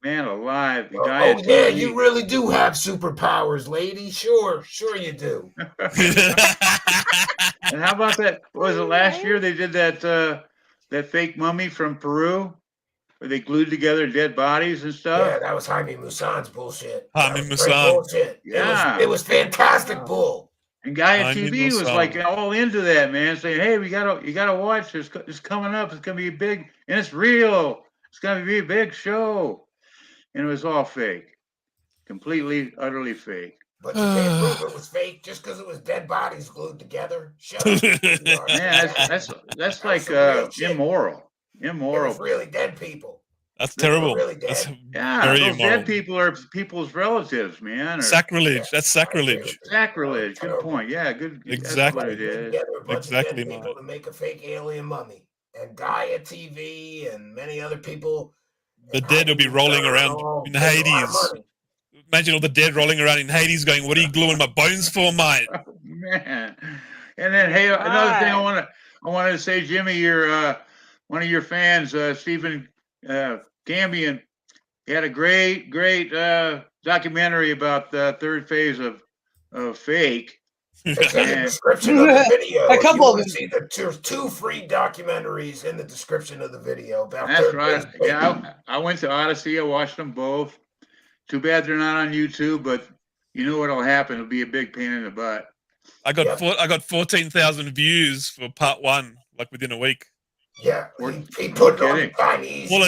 Man alive, the guy. Oh yeah, you really do have superpowers, lady. Sure you do. And how about that? Was it last year they did that fake mummy from Peru, where they glued together dead bodies and stuff? Yeah, that was Jaime Maussan's bullshit. Jaime Maussan. Bullshit. Yeah, it was fantastic bull. And Gaia TV was like all into that, man, saying, "Hey, you gotta watch this. It's coming up. It's gonna be big, and it's real. It's gonna be a big show." And it was all fake, completely, utterly fake. But you can't prove it was fake just because it was dead bodies glued together. Shut up. Man, that's like immoral. Immoral. It was really dead people. That's terrible. Really dead. That's those dead people are people's relatives, man. Sacrilege. That's sacrilege. Sacrilege. Good point. Yeah, good. Exactly. That's what it is. Exactly, man. To make a fake alien mummy, and Gaia TV and many other people. The dead will be rolling around in Hades. Imagine all the dead rolling around in Hades going, "What are you gluing my bones for, mate?" Oh, man. And then, hey, another thing I wanted to say, Jimmy, you're one of your fans, Stephen Cambion. He had a great documentary about the third phase of fake. It's in the description of the video. A couple of them. See there's 2 free documentaries in the description of the video. That's right. Yeah, I went to Odyssey. I watched them both. Too bad they're not on YouTube, but you know what'll happen. It'll be a big pain in the butt. I got 14,000 views for part 1, like within a week. Yeah, he put it on Chinese. All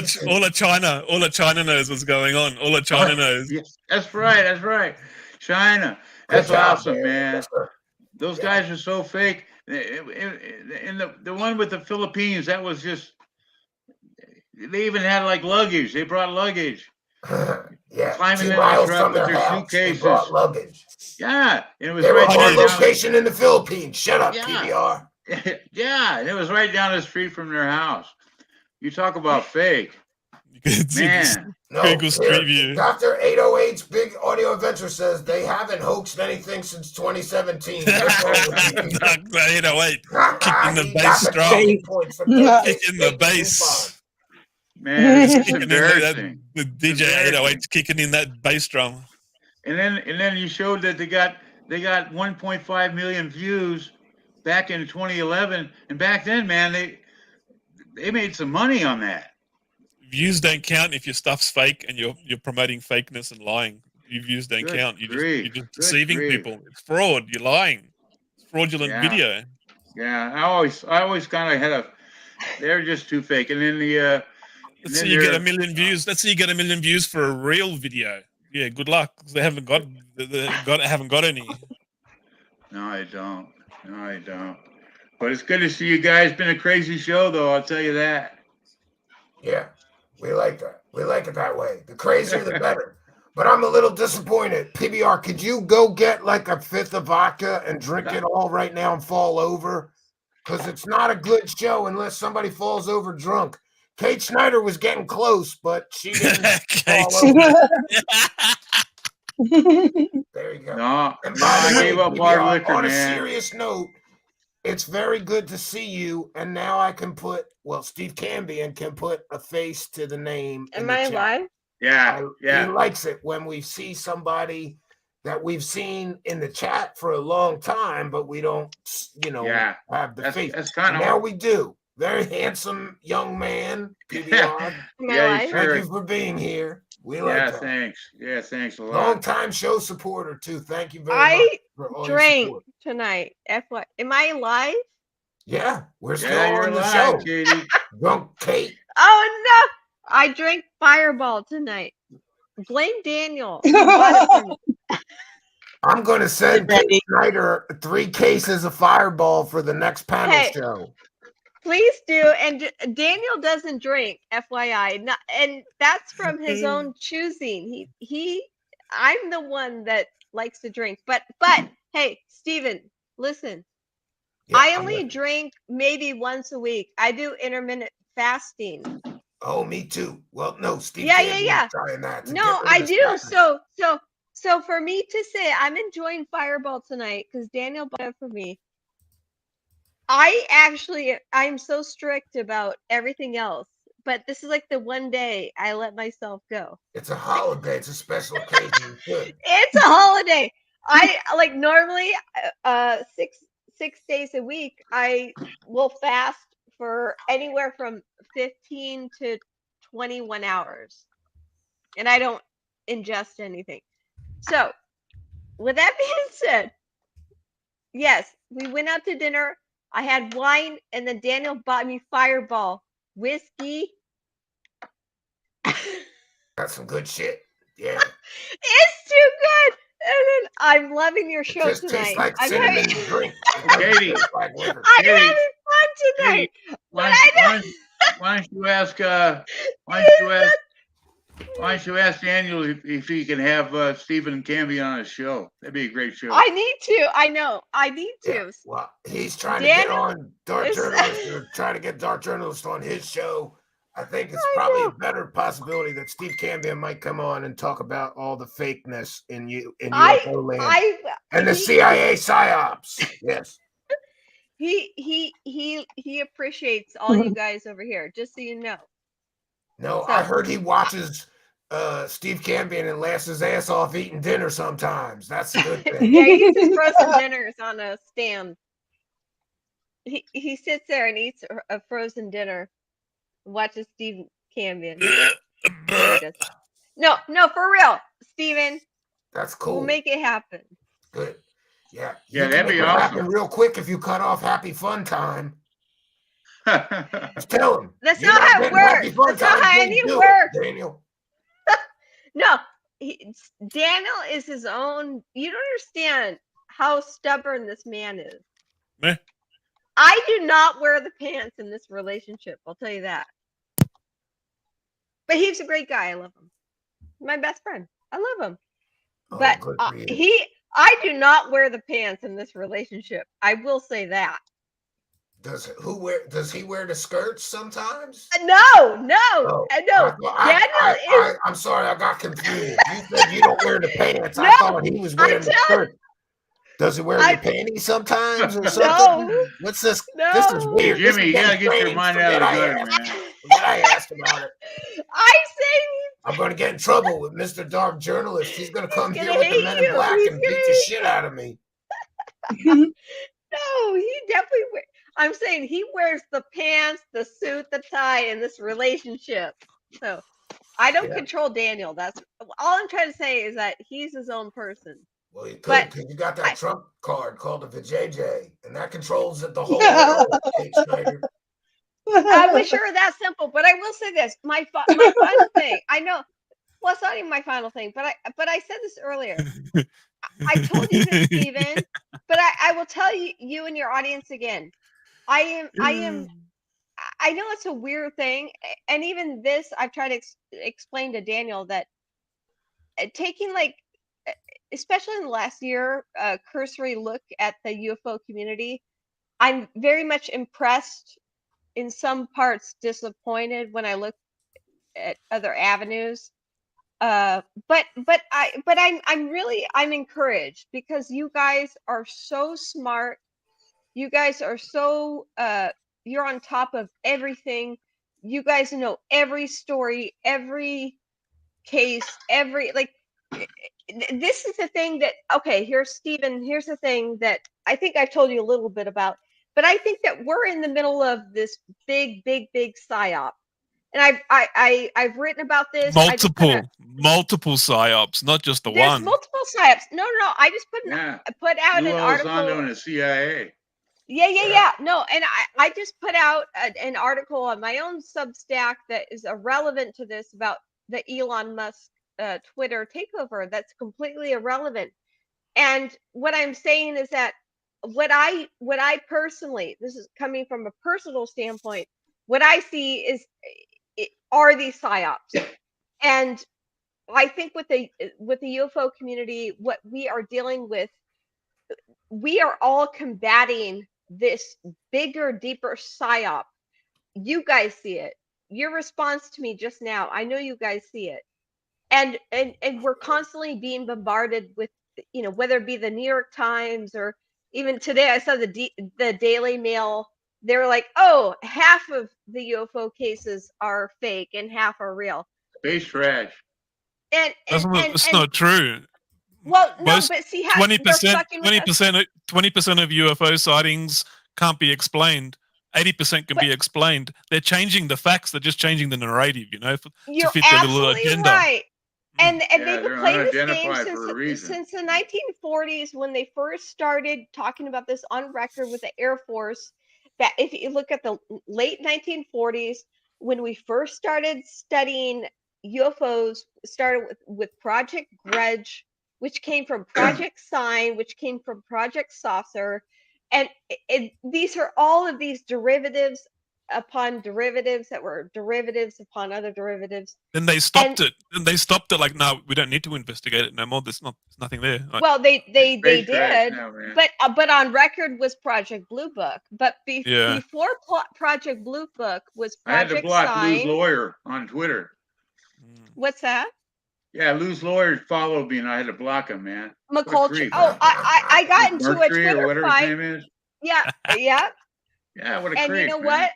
of China knows what's going on. All of China knows. Yes, that's right. China. That's awesome, man. Those guys are so fake. And the one with the Philippines, that was just. They even had like luggage. They brought luggage. Yeah, climbing 2 in miles the truck from with their their house, suitcases. they brought luggage. Yeah, and it was they right were there. on location in the Philippines. Shut up, PBR. Yeah, and it was right down the street from their house. You talk about fake. Man. No, Dr. 808's Big Audio Adventure says they haven't hoaxed anything since 2017. Dr. 808 kicking the bass drum. Kicking the bass. Man, it's embarrassing. The DJ 808's kicking in that bass drum. And then you showed that they got 1.5 million views back in 2011, and back then, man, they made some money on that. Views don't count if your stuff's fake and you're promoting fakeness and lying. Your views don't count. You're just deceiving people. It's fraud. You're lying. It's fraudulent video. Yeah, I always kind of had they're just too fake. And then let's see you get 1 million views. Let's see you get 1 million views for a real video. Yeah, good luck. They haven't got any. No, I don't. But it's good to see you guys. Been a crazy show, though. I'll tell you that. Yeah, we like that. We like it that way. The crazier, the better. But I'm a little disappointed. PBR, could you go get like a 5th of vodka and drink it all right now and fall over? Because it's not a good show unless somebody falls over drunk. Kate Schneider was getting close, but she didn't fall over. There you go. No, And no, by I the way, gave up hard liquor, on a man. serious note, it's very good to see you. And now I can put, well, Steve Cambion can put a face to the name. Am I live? Yeah, He likes it when we see somebody that we've seen in the chat for a long time, but we don't, have the face. That's kind of now we do. Very handsome young man, PBR. Yeah, Thank sure. you for being here. We like that. Thanks. Yeah, thanks a lot. Long time show supporter too. Thank you very much for all your drank support. tonight. FY. Am I live? Yeah, we're still you're on the live, show. Katie. Drunk Kate. Oh no! I drank Fireball tonight. Blame Daniel. He bought it for me. I'm going to send Kate Snyder 3 cases of Fireball for the next panel show. Please do. And Daniel doesn't drink, FYI. And that's from his own choosing. I'm the one that likes to drink. But hey, Steven, listen. Yeah, I only drink maybe once a week. I do intermittent fasting. Oh, me too. Well, no, Steve. Yeah. Trying that. No, I do. So for me to say I'm enjoying Fireball tonight because Daniel bought it for me. I'm so strict about everything else, but this is like the one day I let myself go. It's a holiday. It's a special occasion. It's a holiday. I like normally 6 days a week. I will fast for anywhere from 15 to 21 hours, and I don't ingest anything. So, with that being said, yes, we went out to dinner. I had wine, and then Daniel bought me Fireball whiskey. That's some good shit. Yeah. It's too good. And then I'm loving your show just tonight. tastes like I'm cinnamon having, drink. Katie. Like liquor. I'm having fun tonight. Why don't you ask Daniel if he can have Stephen Cambion on his show? That'd be a great show. I need to. I know. I need to. Yeah, well, he's trying to get on Dark Journalist or trying to get Dark Journalist on his show. I think it's probably a better possibility that Steve Cambion might come on and talk about all the fakeness in UFO land and the CIA psyops. Yes. He appreciates all you guys over here, just so you know. No, I heard he watches Steve Cambion and laughs his ass off eating dinner sometimes. That's a good thing. Yeah, he eats his frozen dinners on a stand. He sits there and eats a frozen dinner, watches Steve Cambion. No, for real, Steven. That's cool. We'll make it happen. Good. Yeah. Yeah, that'd be awesome. Happen real quick if you cut off Happy Fun Time. Just tell him. That's not how it works. That's not how any works. Daniel. No, Daniel is his own. You don't understand how stubborn this man is. Eh? I do not wear the pants in this relationship. I'll tell you that. But he's a great guy. I love him. My best friend. I love him. But I do not wear the pants in this relationship. I will say that. Does he wear the skirts sometimes? No. Oh, No. Daniel is. I'm sorry, I got confused. You said you don't wear the pants. I thought he was wearing the skirt. Does he wear the panties sometimes or something? No. What's this? No. This is weird. Jimmy, you gotta get your mind out of the gutter, man. Forget I asked about it. I'm saying I'm going to get in trouble with Mr. Dark Journalist. He's going to come here gonna with the hate Men in you. Black He's and beat the shit out of me. No, he definitely wears. I'm saying he wears the pants, the suit, the tie in this relationship. So I don't control Daniel. That's all I'm trying to say is that he's his own person. Well, you could because you got that Trump card called the VJJ, and that controls it the whole world. Kate Snyder. I wish it were that simple, but I will say this: my final thing. I know. Well, it's not even my final thing, but I said this earlier. I told you this, Steven, but I will tell you and your audience again. I am. I know it's a weird thing, and even this, I've tried to explain to Daniel that taking especially in the last year, a cursory look at the UFO community, I'm very much impressed. In some parts, disappointed when I look at other avenues. I'm encouraged because you guys are so smart. You guys are so you're on top of everything. You guys know every story, every case, this is the thing that, okay, here's Stephen. Here's the thing that I think I've told you a little bit about, but I think that we're in the middle of this big psyop. And I've written about this. Multiple psyops, not just the There's one. multiple psyops. No. I just put out Lou an article. Elizondo and the CIA. Yeah. No, and I just put out an article on my own Substack that is irrelevant to this about the Elon Musk Twitter takeover. That's completely irrelevant. And what I'm saying is that what I personally, this is coming from a personal standpoint, what I see are these psyops. And I think with the UFO community, what we are dealing with, we are all combating this bigger, deeper psyop. You guys see it. Your response to me just now, I know you guys see it. And we're constantly being bombarded with, whether it be the New York Times or even today I saw the Daily Mail. They're like, oh, half of the UFO cases are fake and half are real. Space trash. That's not true. Well, no, but see how 20% of UFO sightings can't be explained. 80% can be explained. They're changing the facts. They're just changing the narrative, you're to fit their little absolutely agenda. right. And they've been playing this game since the 1940s when they first started talking about this on record with the Air Force. That if you look at the late 1940s, when we first started studying UFOs, started with Project Grudge, which came from Project Sign, which came from Project Saucer. And these are all of these derivatives upon derivatives that were derivatives upon other derivatives. Then they stopped it. And they stopped it like, no, we don't need to investigate it no more. There's nothing there. Like, well, they did, now, but on record was Project Blue Book. But before Project Blue Book was Project I had to block Sign. Lou's lawyer on Twitter. What's that? Yeah, Lou's lawyer followed me, and I had to block him, man. McCulture. Oh, I got into a Twitter or whatever fight. His name is. Yeah. Yeah, what a and creep, you know man. what?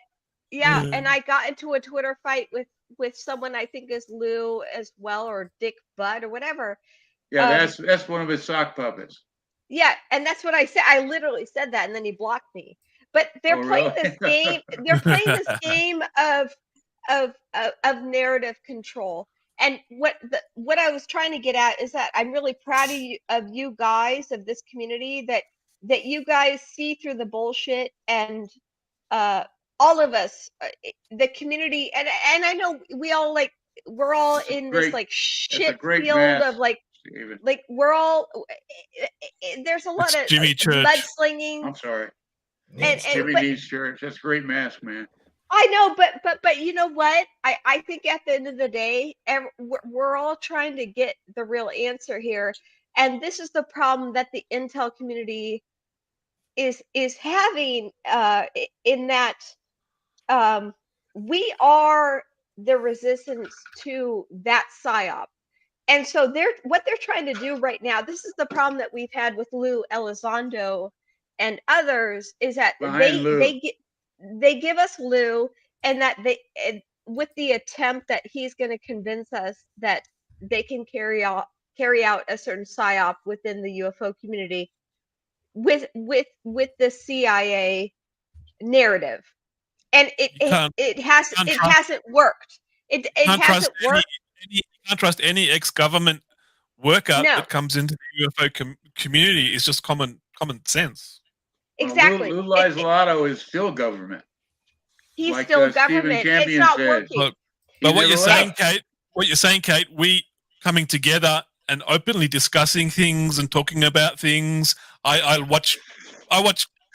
Yeah, and I got into a Twitter fight with someone I think is Lou as well, or Dick Budd or whatever. Yeah, that's one of his sock puppets. Yeah, and that's what I said. I literally said that, and then he blocked me. But they're playing this game. They're playing this game of narrative control. And what I was trying to get at is that I'm really proud of you guys, of this community, that you guys see through the bullshit, and all of us, the community, and I know we're all in this shit field of we're all, there's a lot of Jimmy Church mudslinging. I'm sorry. And Jimmy needs church. That's a great mask, man. I know, but you know what? I think at the end of the day, we're all trying to get the real answer here, and this is the problem that the intel community is having. In that, we are the resistance to that psyop, and so what they're trying to do right now. This is the problem that we've had with Lou Elizondo and others, is that they give us Lou, and that with the attempt that he's going to convince us that they can carry out a certain psyop within the UFO community with the CIA narrative, and it hasn't worked. It hasn't worked. You can't trust any ex-government worker No. that comes into the UFO community. It's just common sense. Exactly. Lou Elizondo is still government. He's still government. It's not working. But what you're saying, Kate, we coming together and openly discussing things and talking about things. I watch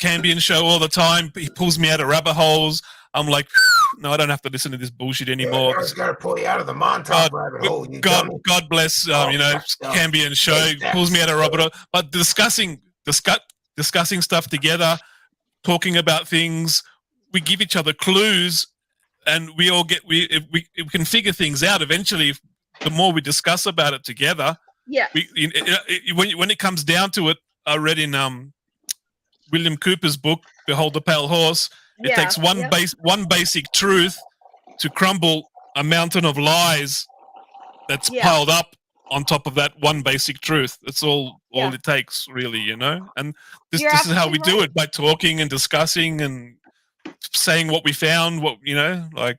Cambion show all the time. He pulls me out of rabbit holes. I'm like, no, I don't have to listen to this bullshit anymore. I just got to pull you out of the Montauk rabbit hole. God bless, Cambion show pulls me out of rabbit hole. But discussing stuff together, talking about things, we give each other clues, and we all we can figure things out. Eventually, the more we discuss about it together. Yeah. When it comes down to it, I read in William Cooper's book, Behold the Pale Horse. It takes one basic truth to crumble a mountain of lies that's piled up on top of that one basic truth. That's all it takes, really, you know. And this is how we do it, by talking and discussing and saying what we found. What, you know, like.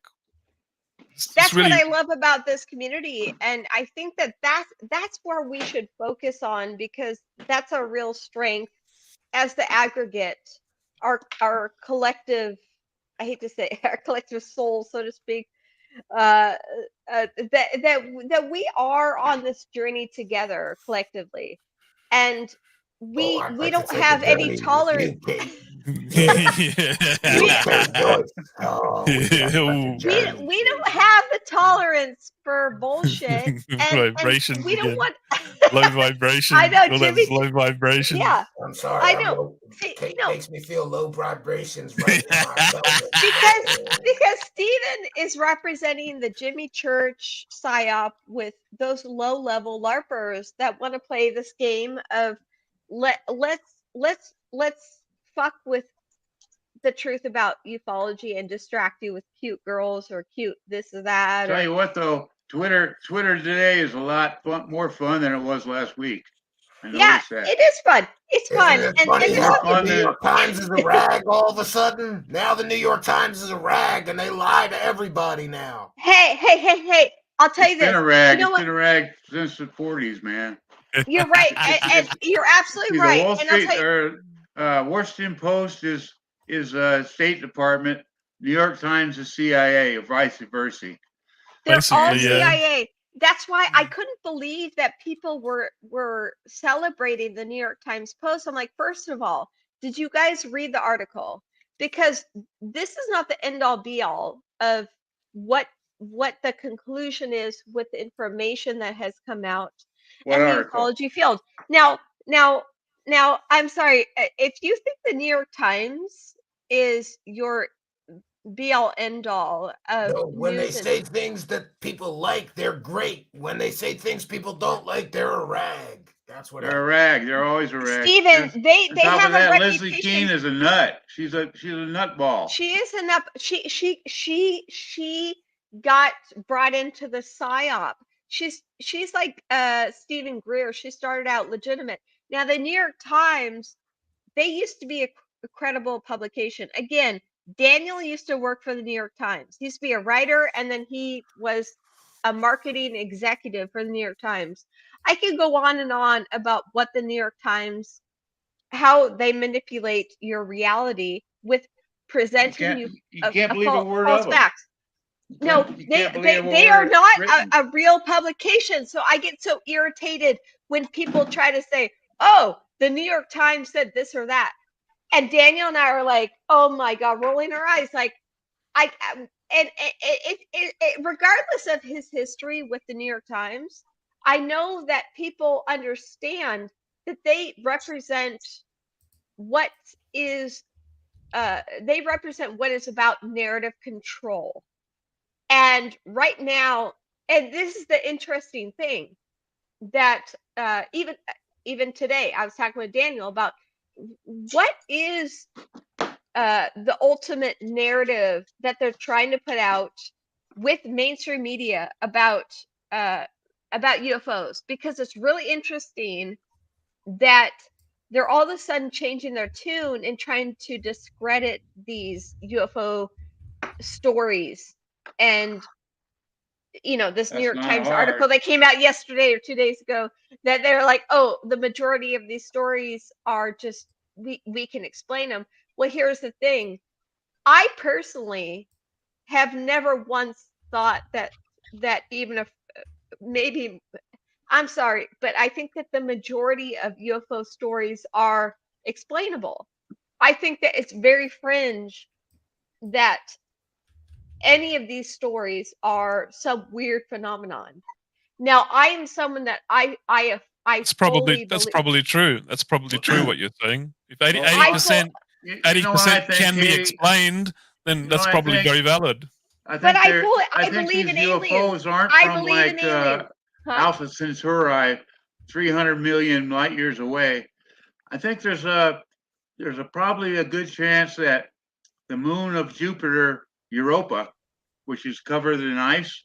That's really what I love about this community, and I think that's where we should focus on, because that's our real strength as the aggregate, our collective. I hate to say our collective soul, so to speak. That we are on this journey together collectively, and we don't have any tolerance. We don't have the tolerance for bullshit. And we don't want low vibration. I know, Jimmy. Low vibration. Yeah, I'm sorry. I know. Kate makes me feel low vibrations right now. because Steven is representing the Jimmy Church psyop with those low-level LARPers that want to play this game of let's fuck with the truth about ufology and distract you with cute girls or cute this or that. Tell you what, though, Twitter today is a lot more fun than it was last week. Yeah, it is fun. It's fun. The New York Times is a rag all of a sudden. Now the New York Times is a rag, and they lie to everybody now. Hey! I'll tell you this. It's been a rag. It's been a rag since the 40s, man. You're right, and you're absolutely right. The Wall Street Washington Post is State Department. New York Times is CIA, or vice versa. They're all CIA. That's why I couldn't believe that people were celebrating the New York Times Post. I'm like, first of all, did you guys read the article? Because this is not the end all be all of what the conclusion is with the information that has come out in the ufology field. Now, I'm sorry, if you think the New York Times is your be all end all of when they say things that people like, they're great. When they say things people don't like, they're a rag. That's what they're a rag. They're always a rag. Steven, they have a reputation. Leslie Kean is a nut. She's a nutball. She is a nut. She got brought into the psyop. She's like Stephen Greer. She started out legitimate. Now the New York Times, they used to be a credible publication. Again, Daniel used to work for the New York Times. He used to be a writer, and then he was a marketing executive for the New York Times. I could go on and on about what the New York Times, how they manipulate your reality with presenting you false facts. No, they are not a real publication. So I get so irritated when people try to say, oh, the New York Times said this or that. And Daniel and I are like, oh my God, rolling our eyes. Like, regardless of his history with the New York Times, I know that people understand that they represent what is about narrative control. And right now, and this is the interesting thing, that even today, I was talking with Daniel about what is the ultimate narrative that they're trying to put out with mainstream media about UFOs, because it's really interesting that they're all of a sudden changing their tune and trying to discredit these UFO stories. And this New York Times article that came out yesterday or 2 days ago, that they're like, oh, the majority of these stories are just, we can explain them. Well, here's the thing. I personally have never once thought that even if maybe, I'm sorry, but I think that the majority of UFO stories are explainable. I think that it's very fringe that any of these stories are some weird phenomenon. Now, I am someone that that's probably true. That's probably true what you're saying. If 80% can be explained, then that's probably very valid. I believe in aliens. UFOs aren't from Alpha Centauri, 300 million light years away. I think there's probably a good chance that the moon of Jupiter, Europa, which is covered in ice,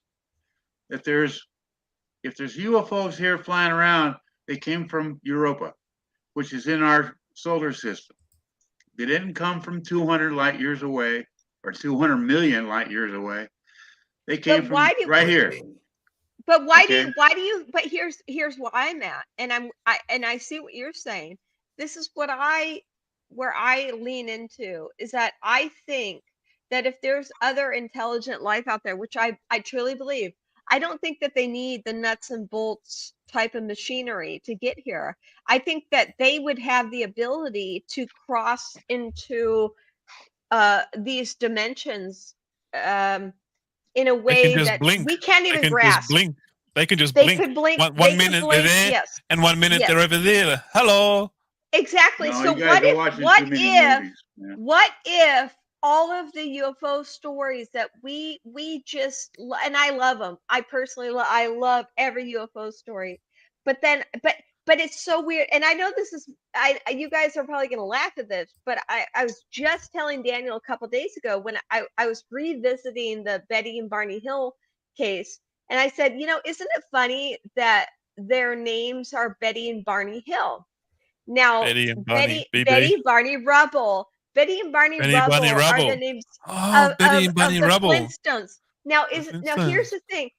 if there's UFOs here flying around, they came from Europa, which is in our solar system. They didn't come from 200 light years away or 200 million light years away. They came from right here. But why do you, but here's where I'm at. And I see what you're saying. This is where I lean into, is that I think that if there's other intelligent life out there, which I truly believe, I don't think that they need the nuts and bolts type of machinery to get here. I think that they would have the ability to cross into these dimensions in a way that we can't even grasp. They can just They blink. could blink. One minute they're there, yes. and 1 minute Yes. they're over there. Hello. Exactly. No, So you guys are watching too many movies. Yeah. what if all of the UFO stories that we just, and I love them. I personally I love every UFO story. But it's so weird. And I know this is, you guys are probably going to laugh at this, but I was just telling Daniel a couple days ago when I was revisiting the Betty and Barney Hill case. And I said, isn't it funny that their names are Betty and Barney Hill? Now, Betty and Barney, Barney Rubble. Betty and Barney Rubble are the names of the Rubble. Flintstones. Now, here's the thing.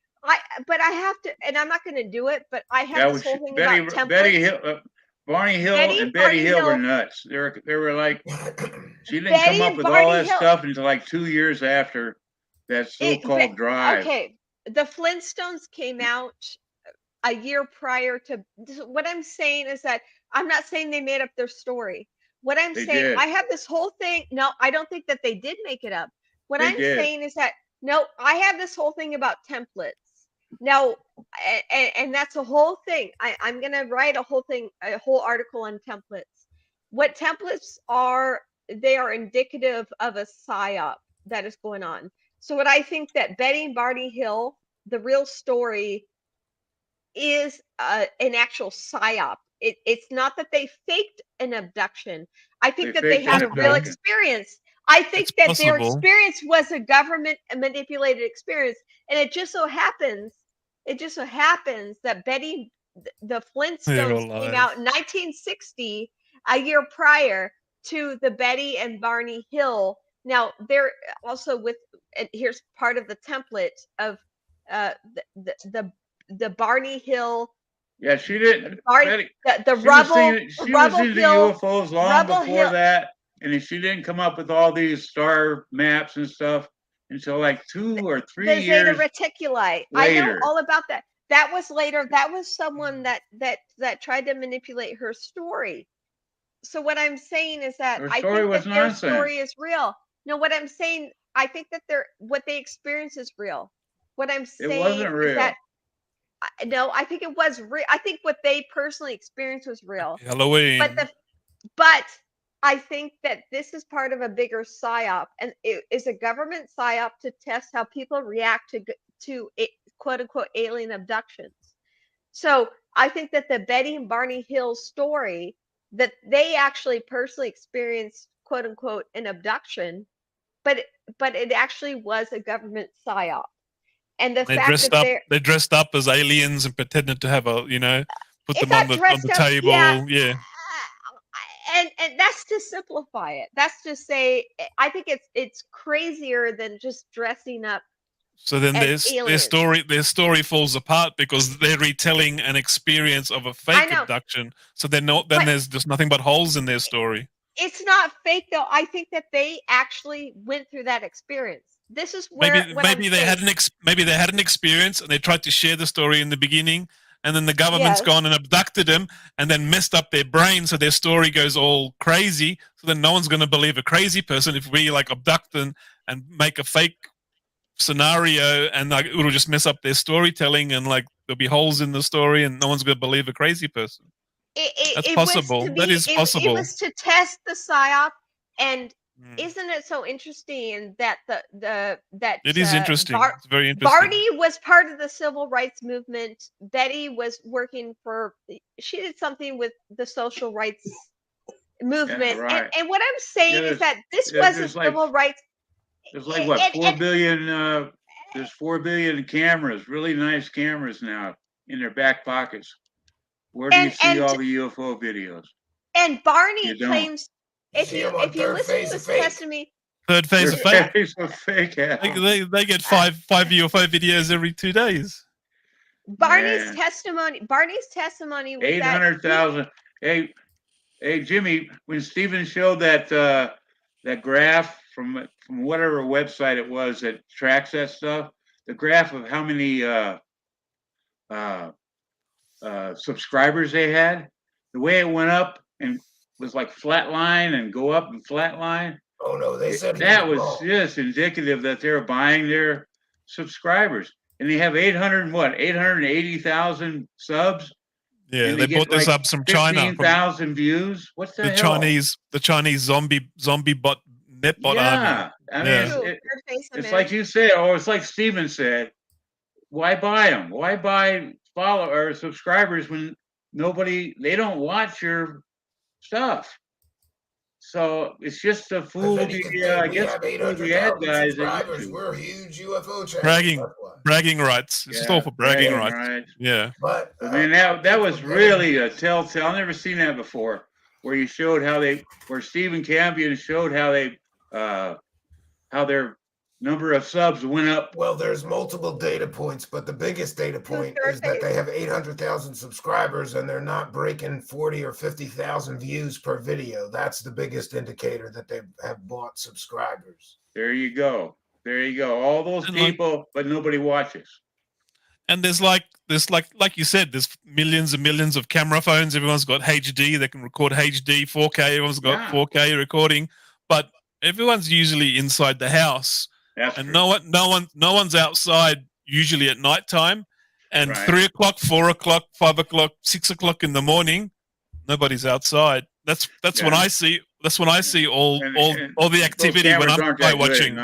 But I have to, and I'm not going to do it, but I have this whole thing about templates. Barney Hill and Betty Hill were nuts. They were like, she didn't come up with all that stuff until like 2 years after that so-called drive. Okay, the Flintstones came out a year prior to. What I'm saying is that I'm not saying they made up their story. What I'm saying, I have this whole thing. No, I don't think that they did make it up. What I'm saying is that, no, I have this whole thing about templates. Now, and that's a whole thing. I'm going to write a whole article on templates. What templates are, they are indicative of a psyop that is going on. So what I think that Betty and Barney Hill, the real story, is an actual psyop. It's not that they faked an abduction. I think that they had a real experience. I think that their experience was a government manipulated experience, and it just so happens that the Flintstones came out in 1960, a year prior to the Betty and Barney Hill. Now they're also with. And here's part of the template of the Barney Hill. Yeah, she didn't. The Rubble. She was into UFOs long before that, and she didn't come up with all these star maps and stuff until like 2 or 3 years Zeta Reticuli. Later. I know all about that. That was later. That was someone that tried to manipulate her story. So what I'm saying is that I think that their story is real. No, what I'm saying, I think that what they experience is real. What I'm saying it wasn't real. Is that no, I think it was real. I think what they personally experienced was real. Halloween. But I think that this is part of a bigger psyop, and it is a government psyop to test how people react to quote unquote alien abductions. So I think that the Betty and Barney Hill story, that they actually personally experienced quote unquote an abduction, but it actually was a government psyop. And the fact that they dressed up as aliens and pretended to have put them on the table. Yeah. And that's to simplify it. That's to say, I think it's crazier than just dressing up. So then their story falls apart because they're retelling an experience of a fake abduction. So there's just nothing but holes in their story. It's not fake though. I think that they actually went through that experience. This is where maybe they had an experience and they tried to share the story in the beginning, and then the government's gone and abducted them and then messed up their brain, so their story goes all crazy. So then no one's going to believe a crazy person if we abduct them and make a fake scenario, and it'll just mess up their storytelling, and there'll be holes in the story, and no one's going to believe a crazy person. That's possible. That is possible. It was to test the psyop, and isn't it so interesting that it is interesting. It's very interesting. Barney was part of the civil rights movement. Betty was working she did something with the social rights movement. Yeah, right. And what I'm saying is that this was a civil rights. There's like what, 4 billion, there's 4 billion cameras, really nice cameras now in their back pockets. Where do you see all the UFO videos? And Barney claims, if you listen to his testimony, Third phase of fake. Yeah. They get five UFO videos every 2 days. Barney's testimony was 800,000. Hey, Jimmy, when Stephen showed that graph from whatever website it was that tracks that stuff, the graph of how many subscribers they had, the way it went up and was like flat line and go up and flat line. Oh no, they said that was just indicative that they're buying their subscribers, and they have 880,000 subs. Yeah, they bought this up from China. 15,000 views. What's the hell? The Chinese zombie bot netbot army. I mean, it's like you said, or it's like Steven said. Why buy them? Why buy subscribers when they don't watch your stuff? So it's just a fool. I guess the ad guys. We're huge UFO channels. Bragging rights. It's all for bragging rights. Yeah. But I mean, that was really a telltale. I've never seen that before, where you showed where Stephen Campion showed how their number of subs went up. Well, there's multiple data points, but the biggest data point is that they have 800,000 subscribers and they're not breaking 40 or 50,000 views per video. That's the biggest indicator that they have bought subscribers. There you go. All those people, but nobody watches. And there's like you said, there's millions and millions of camera phones. Everyone's got HD. They can record HD, 4K. Everyone's got 4K recording, but everyone's usually inside the house. And no one's outside usually at nighttime, and 3 o'clock, 4 o'clock, 5 o'clock, 6 o'clock in the morning, nobody's outside. That's when I see. That's when I see all the activity when I'm watching.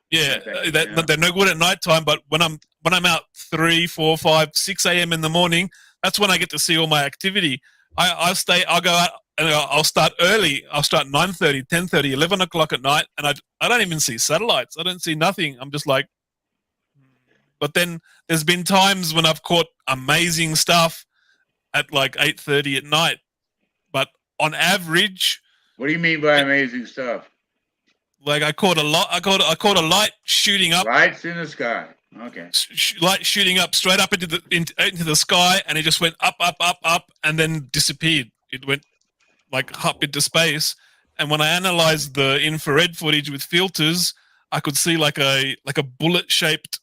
They're no good at nighttime, but when I'm out 3, 4, 5, 6 a.m. in the morning, that's when I get to see all my activity. I'll go out. And I'll start early. I'll start 9:30, 10:30, 11 o'clock at night, and I don't even see satellites. I don't see nothing. I'm just like. But then there's been times when I've caught amazing stuff at like 8:30 at night. But on average. What do you mean by amazing stuff? Like I caught a light shooting up. Lights in the sky. Okay. Light shooting up straight up into the sky, and it just went up, and then disappeared. It went like up into space, and when I analyzed the infrared footage with filters, I could see like a bullet shaped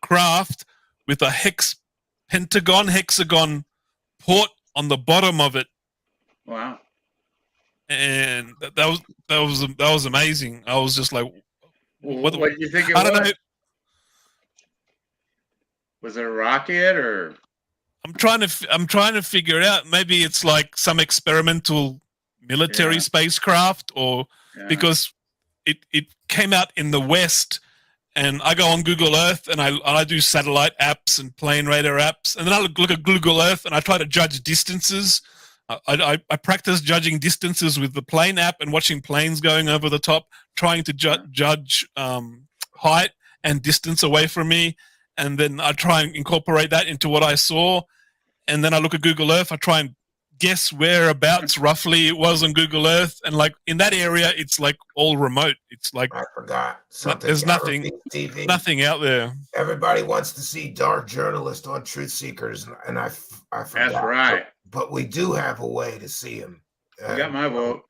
craft with a hexagon port on the bottom of it. Wow! And that was amazing. I was just like, what do you think it was? I don't know. Was it a rocket or? I'm trying to figure it out. Maybe it's like some experimental military spacecraft, or because it came out in the West, and I go on Google Earth and I do satellite apps and plane radar apps, and then I look at Google Earth and I try to judge distances. I practice judging distances with the plane app and watching planes going over the top, trying to judge height and distance away from me. And then I try and incorporate that into what I saw. And then I look at Google Earth. I try and guess whereabouts roughly it was on Google Earth. And like in that area, it's like all remote. It's like I forgot something. There's nothing out there. Everybody wants to see Dark Journalist on Truth Seekers, and I forgot. That's right. But we do have a way to see him. You got my vote.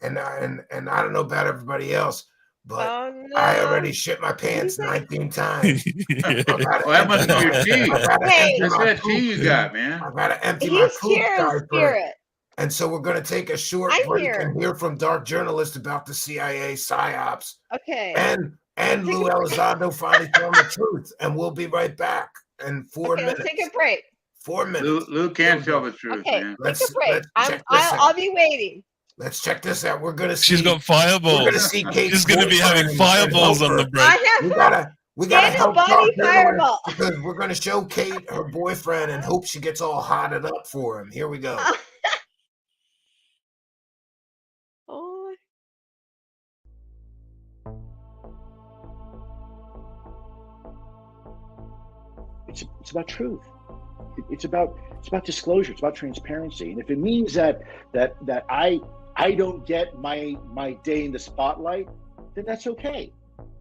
And I don't know about everybody else, but I already shit my pants 19 times. Well, that must be your tea. That's that tea you got, man. I've got to empty my poop diaper. And so we're going to take a short break and hear from Dark Journalist about the CIA psyops. Okay. And Lou Elizondo finally telling the truth. And we'll be right back in 4 minutes. Let's take a break. 4 minutes. Lou can't tell the truth, okay, man. Take a break. I'll be waiting. Let's check this out. We're gonna see. She's got fireballs. We're gonna see Kate. She's gonna be having fireballs on the break. We gotta Daniel help Bunny talk fireball. because we're gonna show Kate her boyfriend and hope she gets all hotted up for him. Here we go. Oh. It's about truth. It's about disclosure. It's about transparency. And if it means that I don't get my day in the spotlight, then that's okay,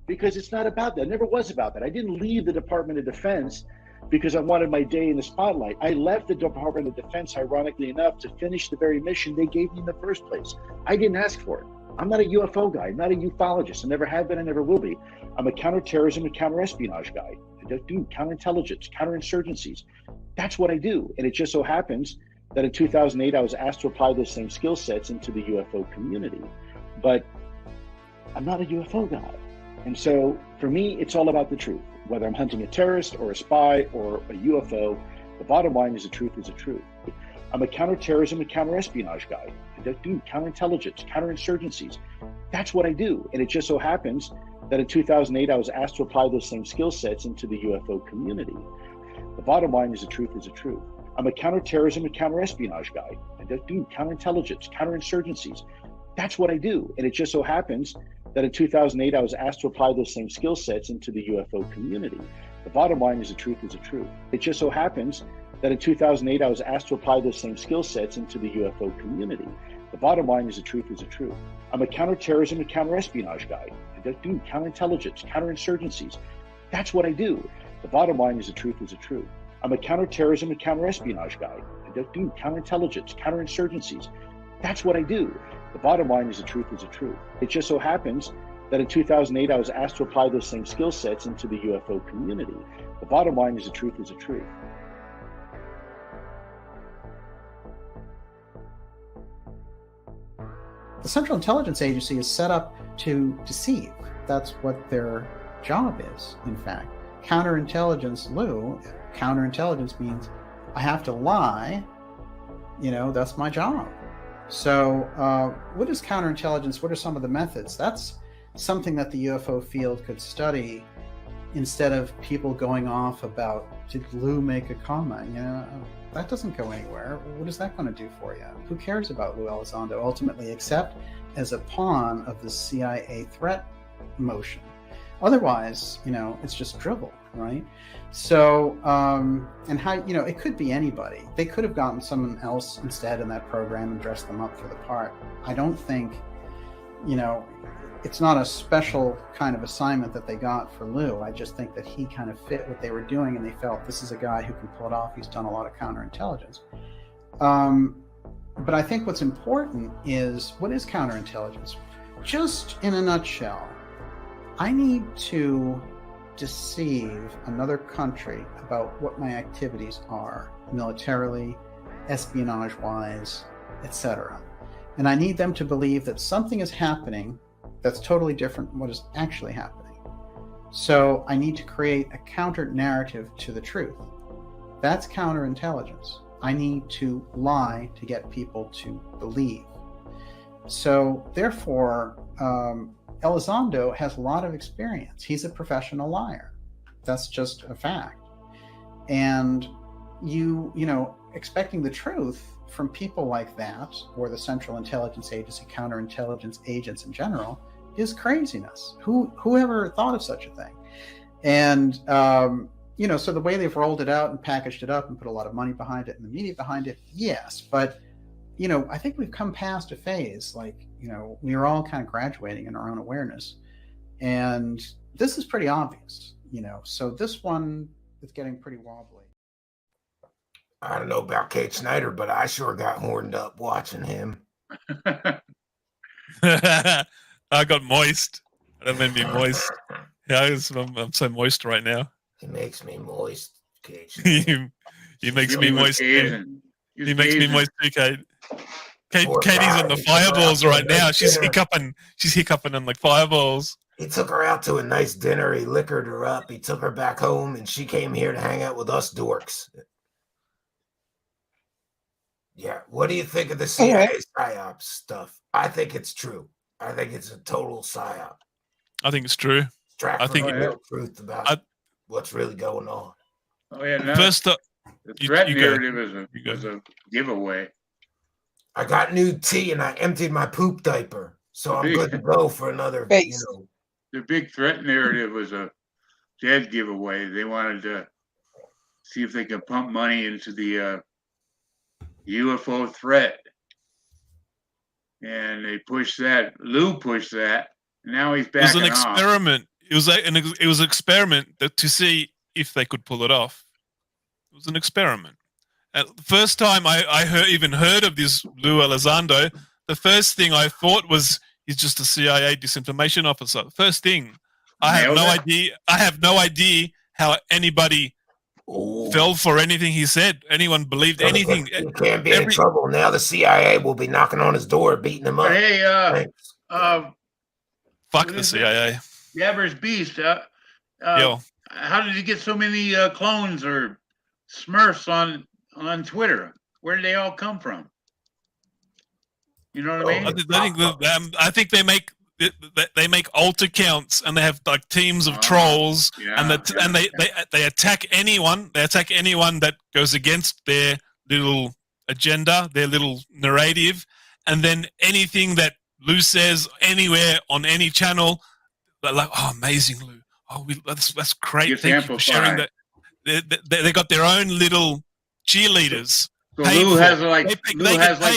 because it's not about that. It never was about that. I didn't leave the Department of Defense because I wanted my day in the spotlight. I left the Department of Defense, ironically enough, to finish the very mission they gave me in the first place. I didn't ask for it. I'm not a UFO guy. I'm not a ufologist. I never have been. I never will be. I'm a counterterrorism and counterespionage guy. I do counterintelligence, counterinsurgencies. That's what I do. And it just so happens that in 2008, I was asked to apply those same skill sets into the UFO community. But I'm not a UFO guy. And so for me, it's all about the truth. Whether I'm hunting a terrorist or a spy or a UFO, the bottom line is the truth is the truth. I'm a counterterrorism and counterespionage guy. I do counterintelligence, counterinsurgencies. That's what I do. And it just so happens that in 2008, I was asked to apply those same skill sets into the UFO community. The bottom line is the truth is the truth. I'm a counterterrorism and counterespionage guy. I do counterintelligence, counterinsurgencies. That's what I do. And it just so happens that in 2008, I was asked to apply those same skill sets into the UFO community. The bottom line is the truth is the truth. It just so happens that in 2008, I was asked to apply those same skill sets into the UFO community. The bottom line is the truth is the truth. I'm a counterterrorism and counterespionage guy. I do counterintelligence, counterinsurgencies. That's what I do. The bottom line is the truth is the truth. I'm a counterterrorism and counterespionage guy. I do counterintelligence, counterinsurgencies. That's what I do. The bottom line is the truth is the truth. It just so happens that in 2008, I was asked to apply those same skill sets into the UFO community. The bottom line is the truth is the truth. The Central Intelligence Agency is set up to deceive. That's what their job is, in fact. Counterintelligence, Lou, counterintelligence means I have to lie. You know, that's my job. So what is counterintelligence? What are some of the methods? That's something that the UFO field could study instead of people going off about, did Lou make a comment? You know, that doesn't go anywhere. What is that going to do for you? Who cares about Lou Elizondo ultimately, except as a pawn of the CIA threat motion? Otherwise, you know, it's just drivel, right? So, and how, you know, it could be anybody. They could have gotten someone else instead in that program and dressed them up for the part. I don't think, you know, it's not a special kind of assignment that they got for Lou. I just think that he kind of fit what they were doing, and they felt this is a guy who can pull it off. He's done a lot of counterintelligence. But I think what's important is, what is counterintelligence? Just in a nutshell, I need to deceive another country about what my activities are, militarily, espionage-wise, etc. And I need them to believe that something is happening that's totally different from what is actually happening. So I need to create a counter-narrative to the truth. That's counterintelligence. I need to lie to get people to believe. So therefore, Elizondo has a lot of experience. He's a professional liar. That's just a fact. And you know, expecting the truth from people like that, or the Central Intelligence Agency, counterintelligence agents in general, is craziness. Whoever thought of such a thing? And you know, so the way they've rolled it out and packaged it up and put a lot of money behind it and the media behind it, yes, but you know, I think we've come past a phase, like, you know, we are all kind of graduating in our own awareness, and this is pretty obvious, you know. So this one is getting pretty wobbly. I don't know about Kate Snyder, but I sure got horned up watching him. I got moist. That made me moist. Yeah, I'm so moist right now. He makes me moist, Kate. he makes me moist. He makes me moist too, Kate. Katie's on the fireballs right now. She's hiccuping on like fireballs. He took her out to a nice dinner. He liquored her up. He took her back home, and she came here to hang out with us dorks. Yeah, what do you think of the CIA PSYOPs stuff? I think it's true. I think it's a total psyop. I think it's true. I think the real truth about what's really going on. Oh yeah, no, First, the threat narrative is a giveaway. I got new tea and I emptied my poop diaper, so I'm good to go for another. The big threat narrative was a dead giveaway. They wanted to see if they could pump money into the UFO threat, and they pushed that. Lou pushed that. And now he's back. It was an experiment. It was an experiment to see if they could pull it off. It was an experiment. The first time I even heard of this Lou Elizondo, the first thing I thought was he's just a CIA disinformation officer. First thing, I have no idea how anybody fell for anything he said. Anyone believed anything. You can't be in trouble now. The CIA will be knocking on his door, beating him up. Hey, fuck the CIA. Gabber's Beast. Yo. How did you get so many clones or Smurfs on Twitter? Where did they all come from? You know what I mean? I think they make alt accounts and they have like teams of trolls and they attack anyone. They attack anyone that goes against their little agenda, their little narrative, and then anything that Lou says anywhere on any channel, they're like, "Oh, amazing, Lou! Oh, that's great! Thank you for sharing that." They got their own little cheerleaders. So Lou has like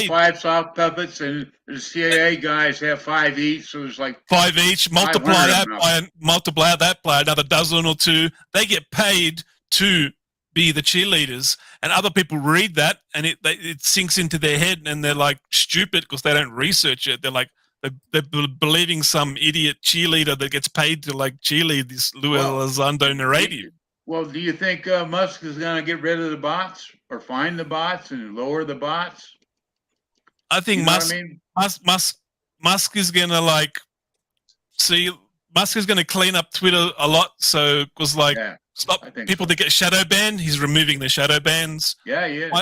5 sock puppets, and the CIA guys have 5 each. So it's like 5 each. Multiply that by another dozen or 2. They get paid to be the cheerleaders, and other people read that, and it sinks into their head, and they're like stupid because they don't research it. They're like they're believing some idiot cheerleader that gets paid to like cheerlead this Lou Elizondo narrative. Well, do you think Musk is going to get rid of the bots or find the bots and lower the bots? I think Musk is going to Musk is going to clean up Twitter a lot. So, because stop people that get shadow banned, he's removing the shadow bans. Yeah, he is.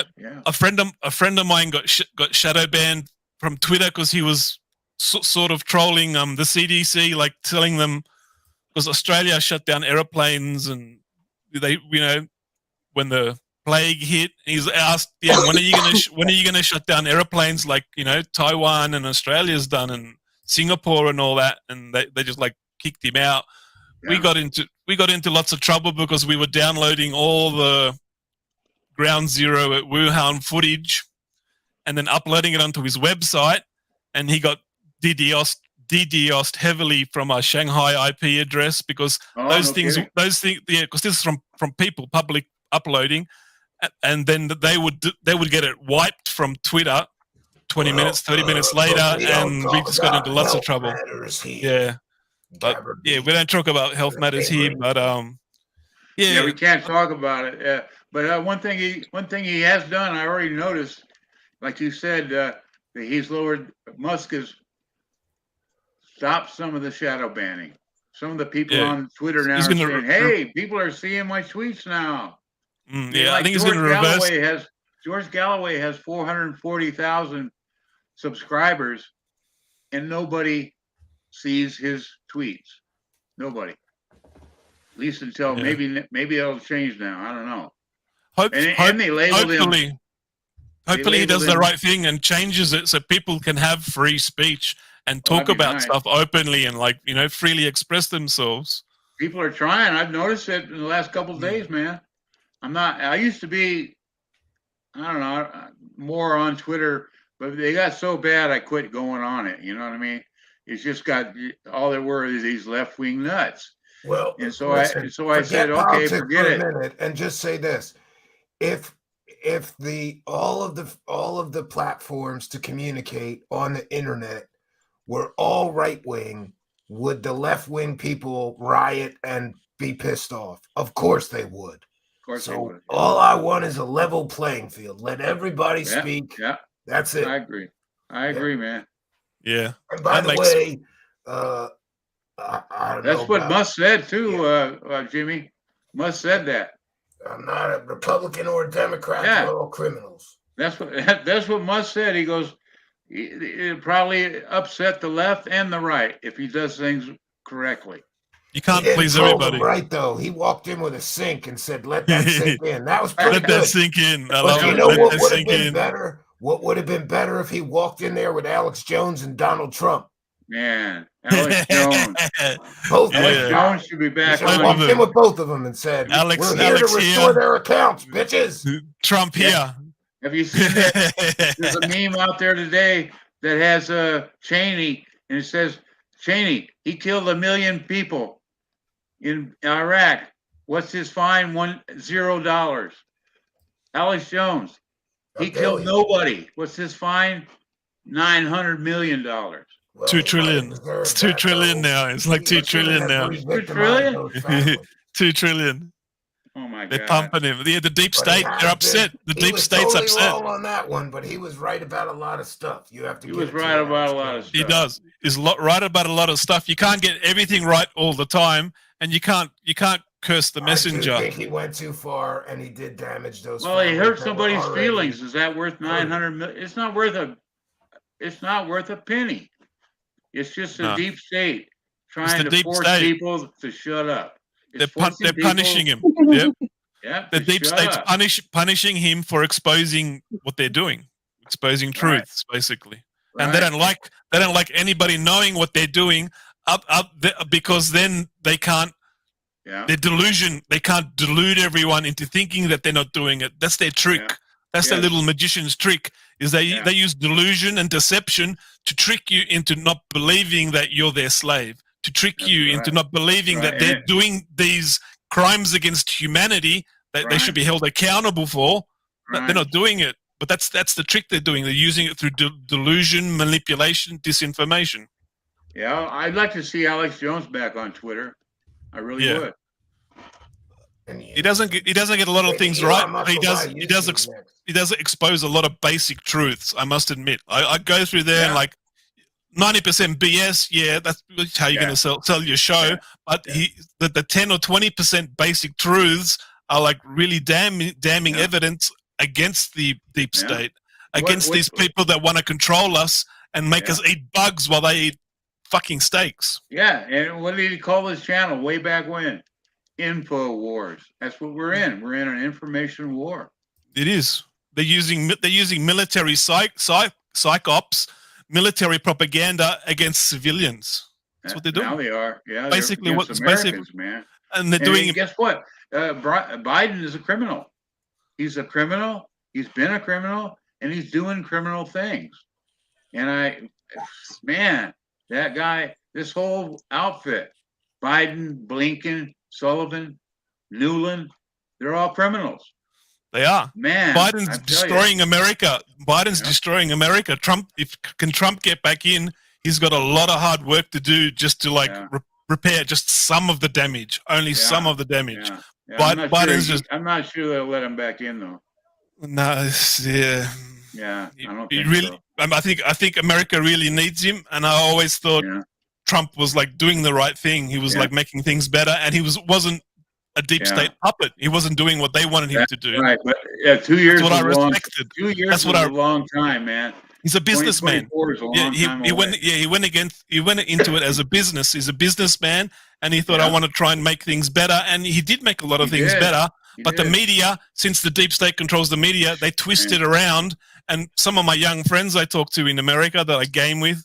A friend of mine got shadow banned from Twitter because he was sort of trolling the CDC, like telling them because Australia shut down airplanes and they, when the plague hit, he's asked, when are you gonna shut down airplanes like Taiwan and Australia's done and Singapore and all that, and they just like kicked him out. Yeah. We got into lots of trouble because we were downloading all the Ground Zero at Wuhan footage and then uploading it onto his website, and he got DDoSed heavily from our Shanghai IP address because because this is from people public uploading, and then they would get it wiped from Twitter 20 minutes, 30 minutes later, and we just got into lots of trouble. Yeah, but we don't talk about health matters here, but we can't talk about it. But one thing he has done, I already noticed, like you said, that he's lowered. Musk has stopped some of the shadow banning. Some of the people on Twitter now are saying, "Hey, people are seeing my tweets now." I think he's going to reverse. George Galloway has 440,000 subscribers, and nobody sees his tweets. Nobody. At least until maybe it'll change now. I don't know. And they labeled him. Hopefully he does the right thing and changes it so people can have free speech and talk about stuff openly and freely express themselves. People are trying. I've noticed it in the last couple of days, man. I used to be, I don't know, more on Twitter, but they got so bad I quit going on it. You know what I mean? It's just got, all there were is these left-wing nuts. Well, and so I said, okay, forget it. And just say this. If all of the platforms to communicate on the internet were all right-wing, would the left-wing people riot and be pissed off? Of course they would. So all I want is a level playing field. Let everybody speak. Yeah. That's it. I agree, man. Yeah. And by the way, I don't know. That's what Musk said too, Jimmy. Musk said that. I'm not a Republican or a Democrat. We're all criminals. That's what Musk said. He goes, It probably upset the left and the right if he does things correctly. You can't He didn't please probe everybody. him right though. He walked in with a sink and said, "Let that sink in." That was pretty Let good. that sink in. I But love you it. know Let what that would have sink been in. better? What would have been better if he walked in there with Alex Jones and Donald Trump? Man, Alex Jones. Both of Alex them. Jones should be back He should have on. walked in with both of them and said, "We're here Alex to restore here. their accounts, bitches." Trump here. Have you seen that? There's a meme out there today that has Cheney, and it says, Cheney, he killed 1 million people in Iraq. What's his fine? $10. Alex Jones, he killed nobody. What's his fine? $900 million. 2 trillion. It's 2 trillion now. It's like 2 trillion now. 2 trillion? 2 trillion. Oh my God. They're pumping him. Yeah, the deep state, they're upset. The He deep was state's totally upset. wrong on that one, but he was right about a lot of stuff. You have to. He was right about a lot of stuff. He does. He's right about a lot of stuff. You can't get everything right all the time, and you can't curse the messenger. I think he went too far, and he did damage those. Well, he families hurt that were somebody's already- feelings. Is that worth 900 million? It's not worth a penny. It's just a No. deep state It's trying the to deep force state. people to shut up. It's They're forcing people- punishing him. Yep. Yep, The to deep shut state's up. punishing him for exposing what they're doing, exposing truths, basically. And they Right. don't like anybody knowing what they're doing because then they can't. Yeah. Their delusion. They can't delude everyone into thinking that they're not doing it. That's their trick. Yeah. That's their Yes. little magician's trick. Is they use delusion and deception to trick you into not believing that you're their slave. To trick you into not believing that they're doing these crimes against humanity that they should be held accountable for. But they're not doing it. But that's the trick they're doing. They're using it through delusion, manipulation, disinformation. Yeah, I'd like to see Alex Jones back on Twitter. I really would. He doesn't get a lot of things right, but he does expose a lot of basic truths. I must admit, I go through there and like 90% BS. Yeah, that's how you're going to sell your show. But the 10 or 20% basic truths are like really damning evidence against the deep state, against these people that want to control us and make us eat bugs while they eat fucking steaks. Yeah, and what did he call his channel way back when? Info wars. That's what we're in. We're in an information war. It is. They're using military psychops, military propaganda against civilians. That's what they're doing. Now they are. Yeah, basically they're what's against basically, Americans, man. and they're doing. Guess what? Biden is a criminal. He's a criminal. He's been a criminal, and he's doing criminal things. And that guy, this whole outfit, Biden, Blinken, Sullivan, Newland, they're all criminals. They are. Man, Biden's destroying America. Biden's destroying America. Trump get back in, he's got a lot of hard work to do just to repair just some of the damage. Only some of the damage. I'm not sure they'll let him back in though. No, yeah. Yeah, I don't He think really. so. I think America really needs him, and I always thought Trump was like doing the right thing. He was like making things better, and he wasn't a deep state puppet. He wasn't doing what they wanted him to do. Right, but 2 years. That's what I is long, respected. 2 years That's what is a long time, man. He's a businessman. 2024 is a long time he away. went into it as a business. He's a businessman, and he thought, I want to try and make things better, and he did make a lot of things better. But the media, since the deep state controls the media, they twist it around. And some of my young friends I talk to in America that I game with,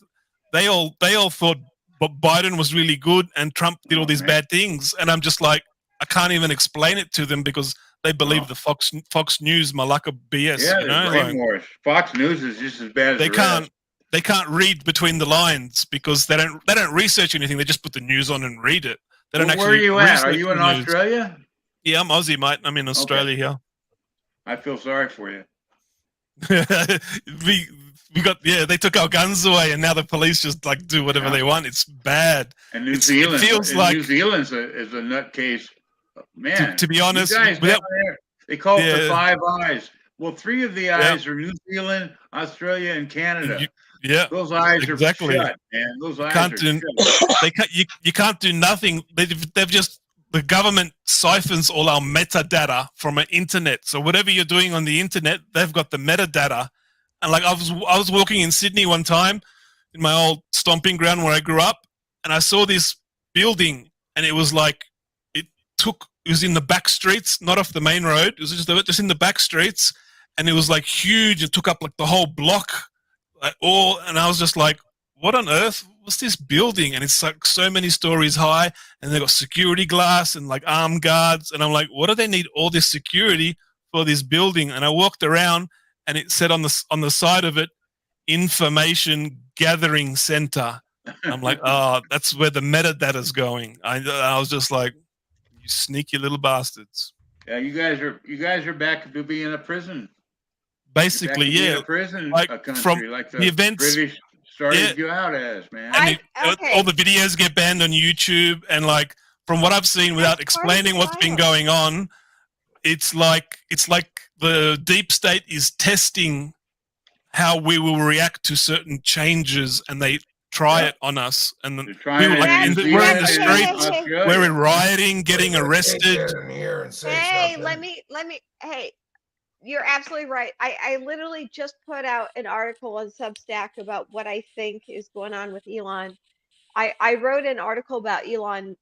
they all thought Biden was really good and Trump did all these bad things. And I'm just like, I can't even explain it to them because they believe the Fox News malacca BS. Yeah, you know? they're brainwashed. Fox News is just as bad as They the can't. rest. They can't read between the lines because they don't research anything. They just put the news on and read it. They don't Where are you at? Are research you in the news. Australia? Yeah, I'm Aussie, mate. I'm in Australia here. I feel sorry for you. we got they took our guns away and now the police just like do whatever they want. It's bad. And New It Zealand feels like New Zealand's is a nutcase. Man, to be honest, you guys without- down there, they call it the Yeah. Five Eyes. Well, 3 of the eyes are New Zealand, Australia, and Canada. Yeah, those eyes exactly. are shut, man. Those eyes can't are do, shut. they can't, you can't do nothing. They've just the government siphons all our metadata from an internet. So whatever you're doing on the internet, they've got the metadata, And like I was walking in Sydney one time in my old stomping ground where I grew up, and I saw this building, and it was like it was in the back streets, not off the main road. It was just in the back streets, and it was like huge. It took up like the whole block, and I was just like, what on earth? What's this building? And it's like so many stories high, and they got security glass and like armed guards, and I'm like, what do they need all this security for this building? And I walked around, and it said on the side of it, Information Gathering Center. I'm like, oh, that's where the metadata's going. I was just like, you sneaky little bastards. Yeah, you guys are back to being a prison. Basically, yeah. A prison, like a country, from like the events British started you out as, man. And all the videos get banned on YouTube, and like from what I've seen, without explaining what's been going on, it's like the deep state is testing how we will react to certain changes, and they we're in the streets, we're rioting, getting arrested. Hey, you're absolutely right. I literally just put out an article on Substack about what I think is going on with Elon. I wrote an article about Elon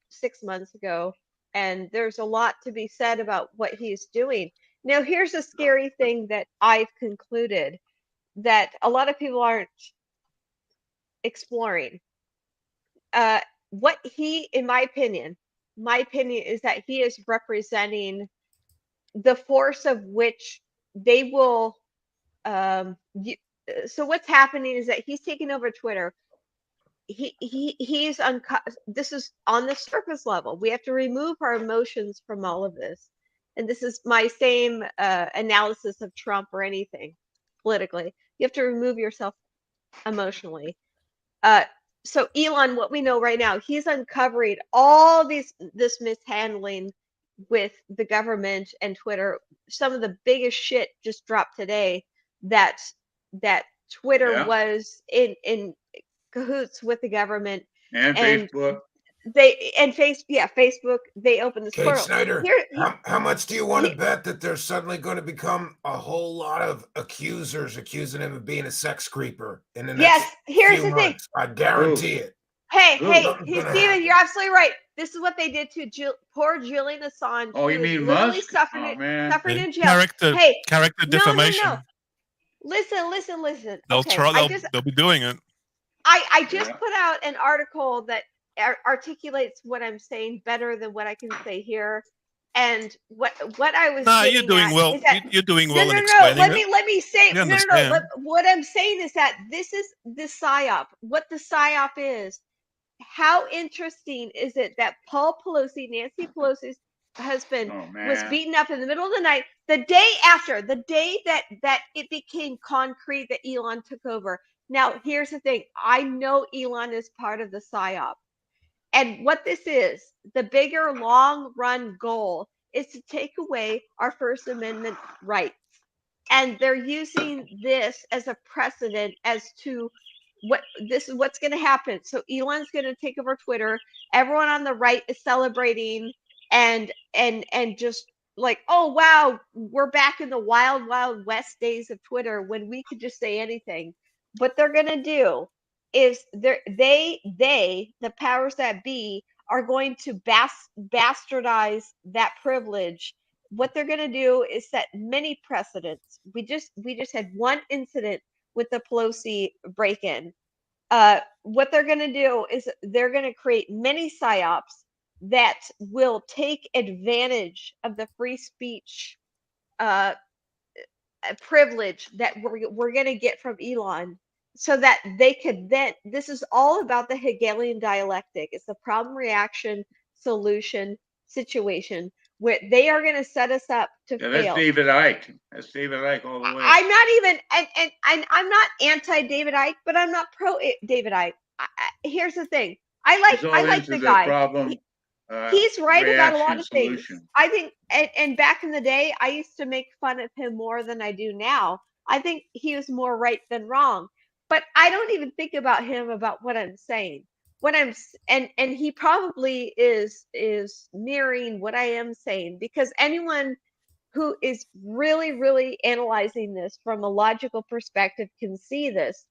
6 months ago, and there's a lot to be said about what he's doing. Now, here's a scary thing that I've concluded that a lot of people aren't exploring. What he, in my opinion is that he is representing the force of which they will so what's happening is that he's taking over Twitter. He's this is on the surface level. We have to remove our emotions from all of this, and this is my same analysis of Trump or anything politically. You have to remove yourself emotionally. So Elon, what we know right now, he's uncovering all this mishandling with the government and Twitter. Some of the biggest shit just dropped today that Twitter was in cahoots with the government and Facebook. Facebook. They opened this Kate portal. Snyder, how much do you want to bet that there's suddenly going to become a whole lot of accusers accusing him of being a sex creeper in the next here's few the thing. months? I guarantee it. Hey, Steven, you're absolutely right. This is what they did to poor Julian Assange. Oh, you mean Musk? Suffering in jail. Character defamation. No. Listen. They'll be doing it. I just put out an article that articulates what I'm saying better than what I can say here. And what I was you're doing well. You're doing well in Let explaining me say what I'm saying is that this is the psyop. What the psyop is. How interesting is it that Paul Pelosi, Nancy Pelosi's husband, was beaten up in the middle of the night, the day that it became concrete that Elon took over. Now, here's the thing. I know Elon is part of the psyop. And what this is, the bigger long-run goal is to take away our First Amendment rights. And they're using this as a precedent as to what's going to happen. So Elon's going to take over Twitter. Everyone on the right is celebrating and just like, oh, wow, we're back in the wild, wild west days of Twitter when we could just say anything. What they're going to do is the powers that be are going to bastardize that privilege. What they're going to do is set many precedents. We just had one incident with the Pelosi break-in. What they're going to do is they're going to create many psyops that will take advantage of the free speech privilege that we're going to get from Elon, so that they could then, this is all about the Hegelian dialectic. It's the problem, reaction, solution situation where they are going to set us up to fail. That's David Icke. That's David Icke all the way. I'm not even, and I'm not anti-David Icke, but I'm not pro-David Icke. Here's the thing. I like the guy. Problem, he's right about a lot of solution. things. I think, and back in the day, I used to make fun of him more than I do now. I think he was more right than wrong. But I don't even think about him about what I'm saying. And he probably is mirroring what I am saying, because anyone who is really, really analyzing this from a logical perspective can see this,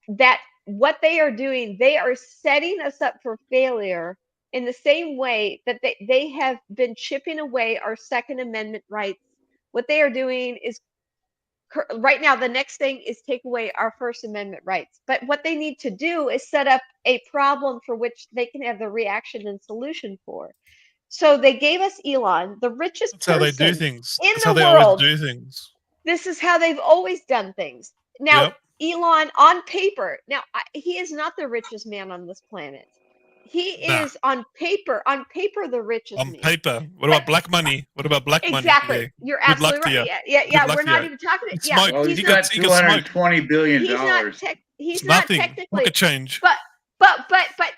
that what they are doing, they are setting us up for failure in the same way that they have been chipping away our Second Amendment rights. What they are doing is, right now, the next thing is take away our First Amendment rights. But what they need to do is set up a problem for which they can have the reaction and solution for. So they gave us Elon, the richest That's how person they do things. in That's the how they world. always do things. This is how they've always done things. Now, Yep. Elon, on paper, now he is not the richest man on this planet. He Nah. is on paper, the richest On man. paper. What about black money? What about black money? Exactly. Yeah. You're Good luck absolutely to right. you. Yeah. Good luck We're to not you. even talking. It's Yeah, smoke. Well, he's he's not. got $220 billion. He's not. He's It's not nothing. technically. Pocket change. But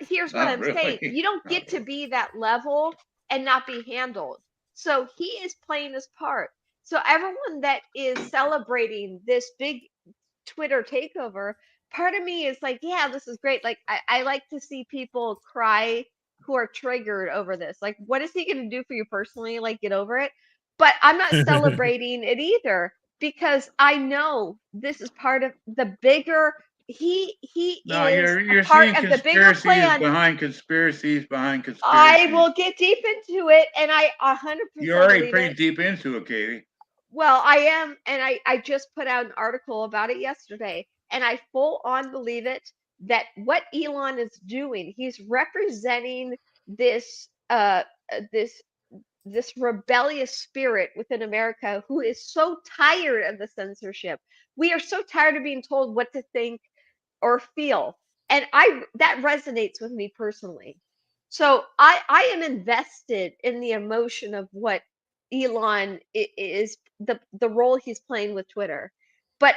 here's what Not I'm really. saying. You don't get to be that level and not be handled. So he is playing his part. So everyone that is celebrating this big Twitter takeover, part of me is like, yeah, this is great. Like, I like to see people cry who are triggered over this. Like, what is he going to do for you personally? Like, get over it. But I'm not celebrating it either, because I know this is part of the bigger. He No, is you're a part seeing of the bigger conspiracies plan. behind conspiracies behind conspiracies. I will get deep into it, and I 100%. You're already believe pretty it. deep into it, Katie. Well, I am, and I just put out an article about it yesterday, and I full on believe it, that what Elon is doing, he's representing this this rebellious spirit within America, who is so tired of the censorship. We are so tired of being told what to think or feel, and that resonates with me personally. So I am invested in the emotion of what Elon is, the role he's playing with Twitter. But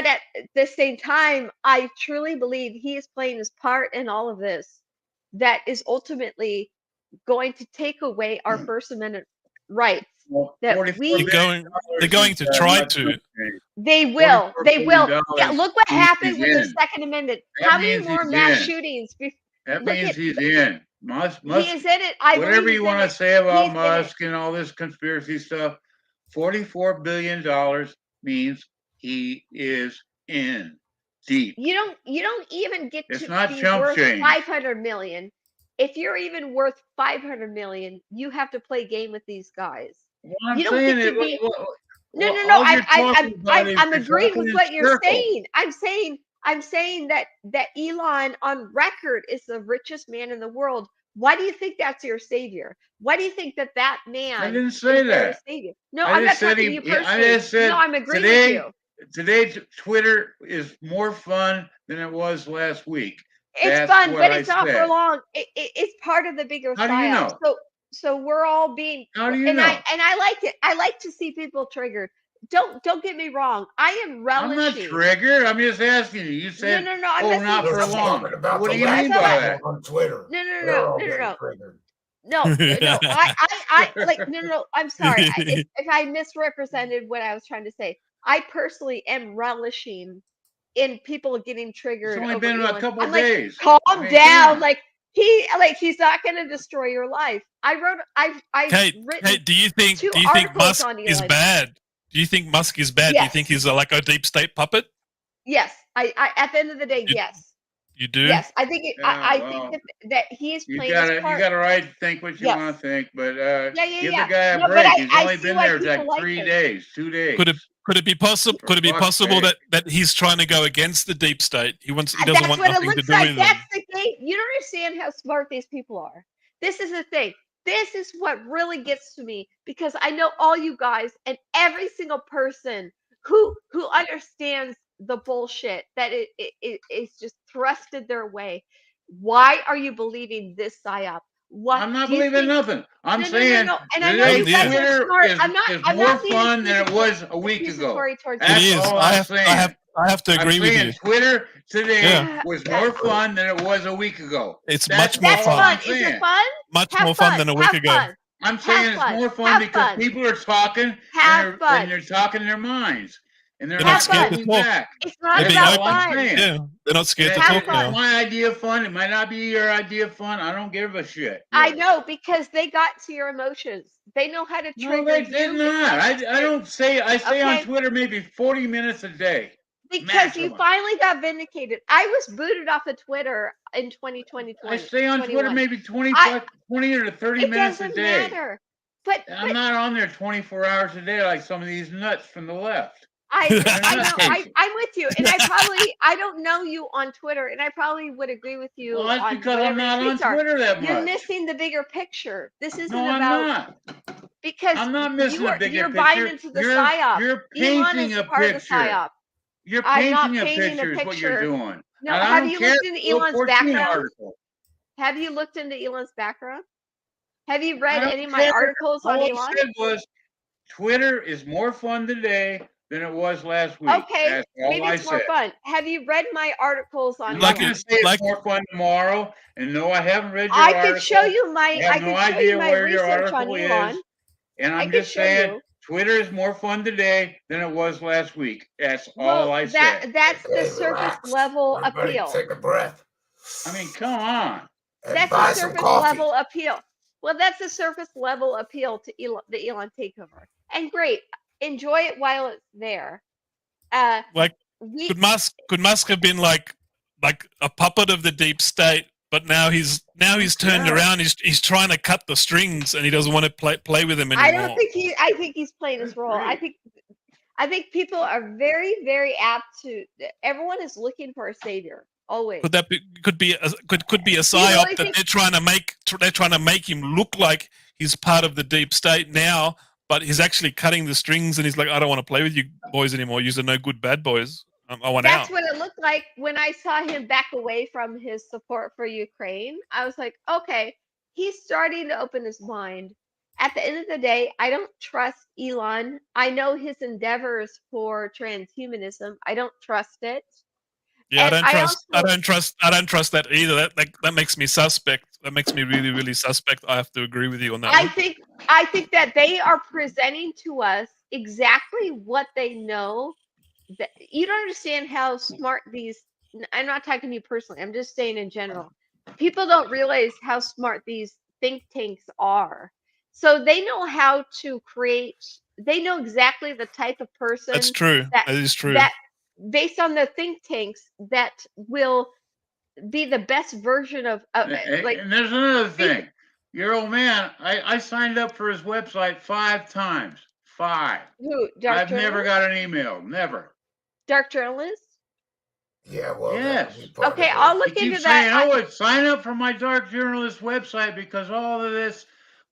at the same time, I truly believe he is playing his part in all of this, that is ultimately going to take away our First Amendment rights. Well, That They're going to try to. They will. $44 Yeah, look what happened with the in. Second Amendment. That How many means more he's mass in. shootings? That Look means at, he's in. Musk, he is in it. I whatever believe you he's want in to it. say about He's in it. Musk and all this conspiracy stuff, $44 billion means he is in deep. You don't even get It's to not be chump worth change. 500 million. If you're even worth 500 million, you have to play game with these guys. Well, I'm You don't saying get to it. be. No. all you're talking about is I'm you're agreeing talking with in what you're circles. saying. I'm saying that Elon on record is the richest man in the world. Why do you think that's your savior? Why do you think that man? I didn't say is their that. savior? No, I I'm not just said talking to you personally. I just said No, I'm agreeing today, with you. Today, Twitter is more fun than it was last week. It's That's fun, what but I it's not for said. long. It's part of the bigger How do you psyop. know? So we're all being. How do you and know? I like it. I like to see people triggered. Don't get me wrong. I am relishing. I'm not triggered. I'm just asking you. You said, no. I'm "Oh, not not saying for you're long." triggered. What do you mean by that? On Twitter. No. No. I'm sorry if I misrepresented what I was trying to say. I personally am relishing in people getting triggered. It's only over been Elon. a couple I'm like, days. calm Come down. on. Like he's not going to destroy your life. I've written do you think two do you think articles Musk on is Elon. bad? Do you think Musk is bad? Do you Yes. think he's like a deep state puppet? Yes, I at the end of the day, yes. You do? Yes, I think I well, think that he is You playing got his part. You got a right to think what you Yes. want to think, but Yeah. give the guy a No, but break. I- He's I only see been why there people like like 3 him. days, 2 days. Could it be possible? Could it be fuck's possible sake. that he's trying to go against the deep state? He doesn't That's want what it nothing to looks do like. with them. That's the game. You don't understand how smart these people are. This is the thing. This is what really gets to me, because I know all you guys and every single person who understands the bullshit that it is just thrusted their way. Why are you believing this psyop? What I'm not do you believing think- nothing. I'm No. saying And I know you today guys are Twitter smart. is I'm more not being fun than it was a week ago. accusatory towards That's It is. all I I'm have- saying. I have to agree I'm with saying you. Twitter today Yeah. was more fun than it was a week ago. It's That's much more That's fun. fun. I'm Is saying. it fun? Much Have more fun fun. than a week Have ago. fun. I'm saying Have it's fun. more fun Have because fun. people are talking Have and fun. they're talking their minds. and they're They're not not scared calling to me talk. back. It's not They're being about open. I'm fun. saying. Yeah, they're not scared to It's talk now. my idea of fun. It might not be your idea of fun. I don't give a shit. I know, because they got to your emotions. They know how to No, trigger they did you. not. I don't say. I stay on Okay. Twitter maybe 40 minutes a day. Because you maximum. finally got vindicated. I was booted off of Twitter in 2020. I stay on Twitter 21. maybe 20 or 30 It minutes a doesn't day. matter. But I'm not on there 24 hours a day like some of these nuts from the left. I know I'm with you, and I don't know you on Twitter, and I probably would agree with you. Well, that's on because I'm whatever not your on tweets are. Twitter that You're much. missing the bigger picture. This isn't No, I'm about not. because I'm not missing the bigger you're picture. buying into the psyop. You're Elon painting is a part of the picture. psyop. You're I'm not painting a painting picture is what you're picture. doing. No, And I have don't you care looked if into it's a Elon's 14 background? article. Have you looked into Elon's background? Have you read I don't any of my care. articles on All I Elon? said was Twitter is more fun today than it was last week. Okay, That's all maybe I it's more said. fun. Have you read my articles on I'm not Elon? going to say it's more fun tomorrow. And no, I haven't read your I article. could show you my I have no idea where your research on article Elon. is. And I I'm could just show saying you. Twitter is more fun today than it was last week. That's Well, all I said. that's the surface level appeal. Take a breath. I mean, come on. That's the surface level appeal. Well, that's the surface level appeal to Elon, the Elon takeover. And great, enjoy it while it's there. Could Musk have been like a puppet of the deep state, but now he's turned around. He's trying to cut the strings, and he doesn't want to play with them anymore. I don't think I think he's playing his role. I think people are very, very apt to. Everyone is looking for a savior always. Could that be could be a psyop really that think- they're trying to make him look like he's part of the deep state now, but he's actually cutting the strings, and he's like, I don't want to play with you boys anymore. You're no good bad boys. I want That's out. what it looked like when I saw him back away from his support for Ukraine. I was like, okay, he's starting to open his mind. At the end of the day, I don't trust Elon. I know his endeavors for transhumanism. I don't trust it. Yeah, And I don't trust that either. That makes me suspect. That makes me really, really suspect. I have to agree with you on that. I think that they are presenting to us exactly what they know. That you don't understand how smart these. I'm not talking to you personally. I'm just saying in general. People don't realize how smart these think tanks are. So they know how to create. They know exactly the type of person. That's true. That is true. That based on the think tanks that will be the best version of like. And there's another thing. Your old man, I signed up for his website 5 times. 5. Who? Dark I've never journalist? got an email. Never. Dark journalist? Yeah, well, yes. Okay, I'll look He into keeps that. saying, "Oh, sign up for my dark journalist website because all of this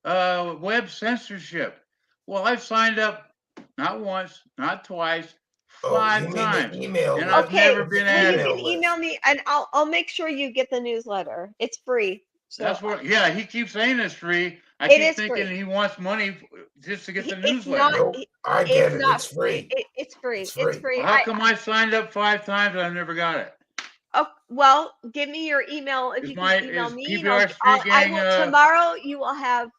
web censorship." Well, I've signed up not once, not twice, 5 times, and I've never been added. You can email me, and I'll make sure you get the newsletter. It's free. So That's what. Yeah, he keeps saying it's free. I It keep is thinking free. he wants money just to get the It's newsletter. not. I get it. Not, It's free. It's free. It's free. How come I signed up 5 times and I've never got it? Oh, well, give me your email if Is you my- can email is me. PBR and Street I Gang, will, tomorrow you will have.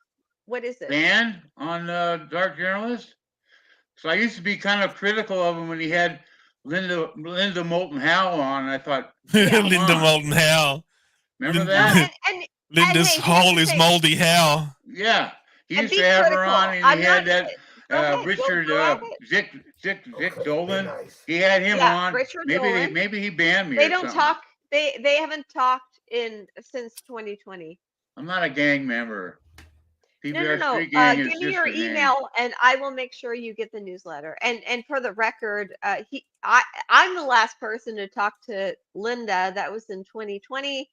What is it? Banned on Dark Journalist? So I used to be kind of critical of him when he had Linda Moulton Howe on. I thought, Linda Moulton Howe. remember that? Linda's hole is moldy Howe. Yeah, he And used be to have her critical. on, and I'm he had not- that Richard Zick Dolan. He had him Yeah, on. Richard Maybe Dolan. maybe he banned me. They or don't something. talk. They haven't talked since 2020. I'm not a gang member. PBR No. Street Gang is Give me just your a name. email, and I will make sure you get the newsletter. And for the record, I'm the last person to talk to Linda. That was in 2020,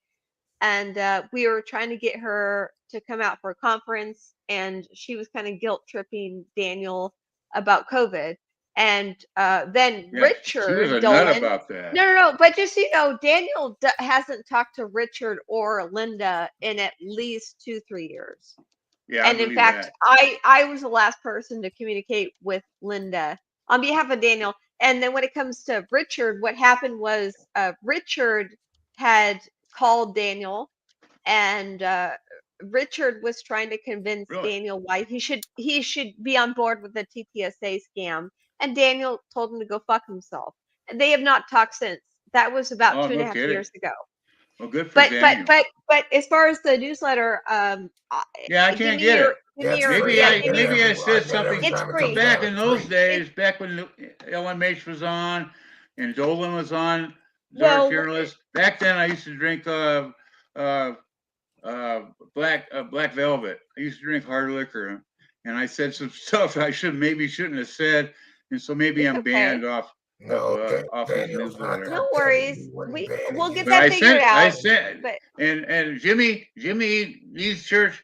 and we were trying to get her to come out for a conference, and she was kind of guilt tripping Daniel about COVID. And then Yeah, Richard she was a Dolan. nut about that. No. But just so you know, Daniel hasn't talked to Richard or Linda in at least 2-3 years. Yeah, I And in believe fact, that. I was the last person to communicate with Linda on behalf of Daniel. And then when it comes to Richard, what happened was Richard had called Daniel, and Richard was trying to convince Daniel why he should be on board with the TTSA scam. and Daniel told him to go fuck himself. And they have not talked since. That was about 2.5 years ago. Well, good for Daniel. But as far as the newsletter, yeah, I can't get it. Maybe I said something back in those days, back when LMH was on and Dolan was on, Dark Fearless. Back then, I used to drink Black Velvet. I used to drink hard liquor, and I said some stuff I shouldn't have said, and so maybe I'm banned off. Off his newsletter. No worries. We'll get that figured out. I said, and Jimmy needs church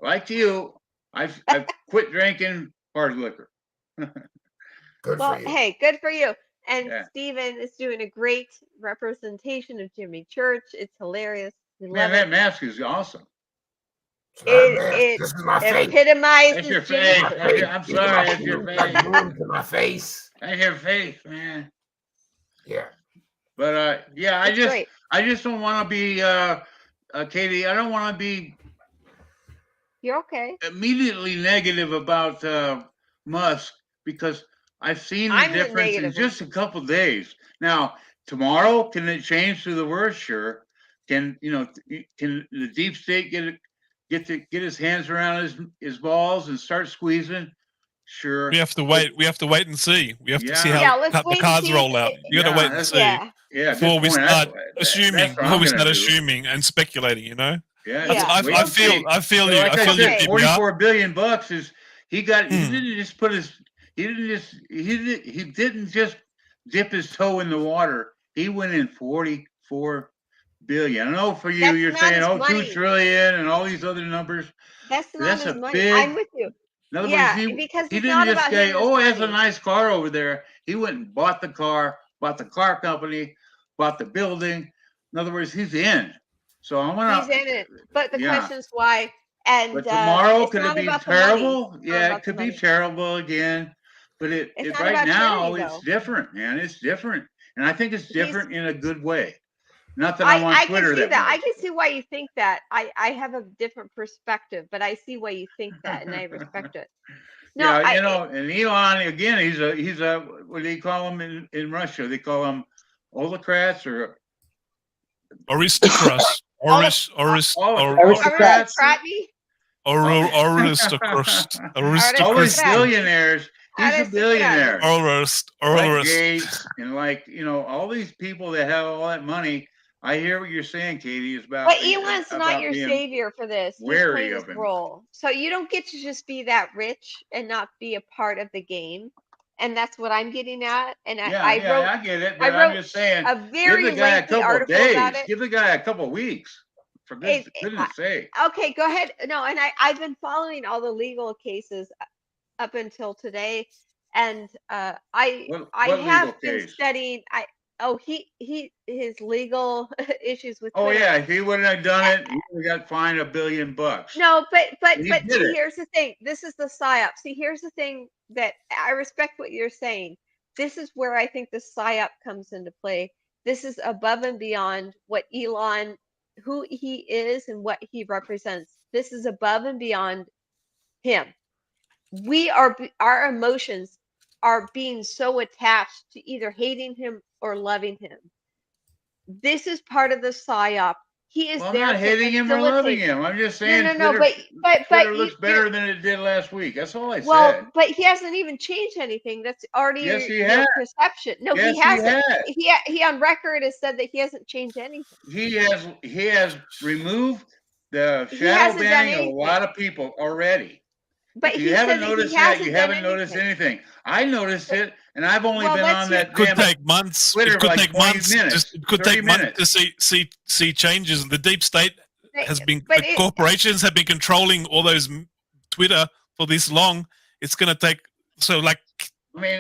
like you. I've quit drinking hard liquor. Hey, good for you. And Steven is doing a great representation of Jimmy Church. It's hilarious. Man, that mask is awesome. It epitomizes that's your face. I'm sorry, that's your face. My face. That's your face, man. Yeah. But I just don't want to be Katie. I don't want to be. You're okay. Immediately negative about Musk because I've seen the difference in just a couple days. Now tomorrow, can it change to the worse? Sure. Can the deep state get his hands around his balls and start squeezing? Sure. We have to wait. We have to wait and see. We have to see how the cards roll out. You got to wait and see. Before we start assuming. Before we start assuming and speculating, you know. Yeah. I feel you. I feel you. $44 billion is he didn't just put his. He didn't just dip his toe in the water. He went in 44 billion. I know for you, you're saying 2 trillion and all these other numbers. That's his money. I'm with you. In other words, he didn't just say, "Oh, it has a nice car over there." He went and bought the car company, bought the building. In other words, he's in. So I'm gonna. He's in it, but the question is why. And but tomorrow could it be terrible? Yeah, it could be terrible again. But right now it's different, man. It's different, and I think it's different in a good way. Not that I'm on Twitter. I can see that. I can see why you think that. I have a different perspective, but I see why you think that, and I respect it. No, and Elon again. He's a what do they call him in Russia? They call him oligarchs or aristocrats. Aristocrats. Always billionaires. He's a billionaire. Like Gates and all these people that have all that money. I hear what you're saying, Katie. Is about. But Elon's not your savior for this. He's wary of his role, so you don't get to just be that rich and not be a part of the game. And that's what I'm getting at. And I get it. But I'm just saying, a very give the guy a couple article days. About it. Give the guy a couple weeks. For goodness sake. Okay, go ahead. No, and I've been following all the legal cases up until today, and I have been studying. His legal issues with Twitter. If he wouldn't have done it, he would have got fined $1 billion. No, but see, here's the thing. This is the psyop. See, here's the thing that I respect what you're saying. This is where I think the psyop comes into play. This is above and beyond what Elon, who he is and what he represents. This is above and beyond him. Our emotions are being so attached to either hating him or loving him. This is part of the psyop. He is there. I'm not hating him or loving him. I'm just saying Twitter looks better than it did last week. That's all I said. Well, but he hasn't even changed anything. That's already your perception. No, he hasn't. He on record has said that he hasn't changed anything. He has removed the shadow banning of a lot of people already. But if you haven't noticed that, you haven't noticed anything. I noticed it, and I've only been on that. It could take months. Twitter it could like take months. It could take months to see changes. The deep state has been. The corporations have been controlling all those Twitter for this long. It's going to take. So,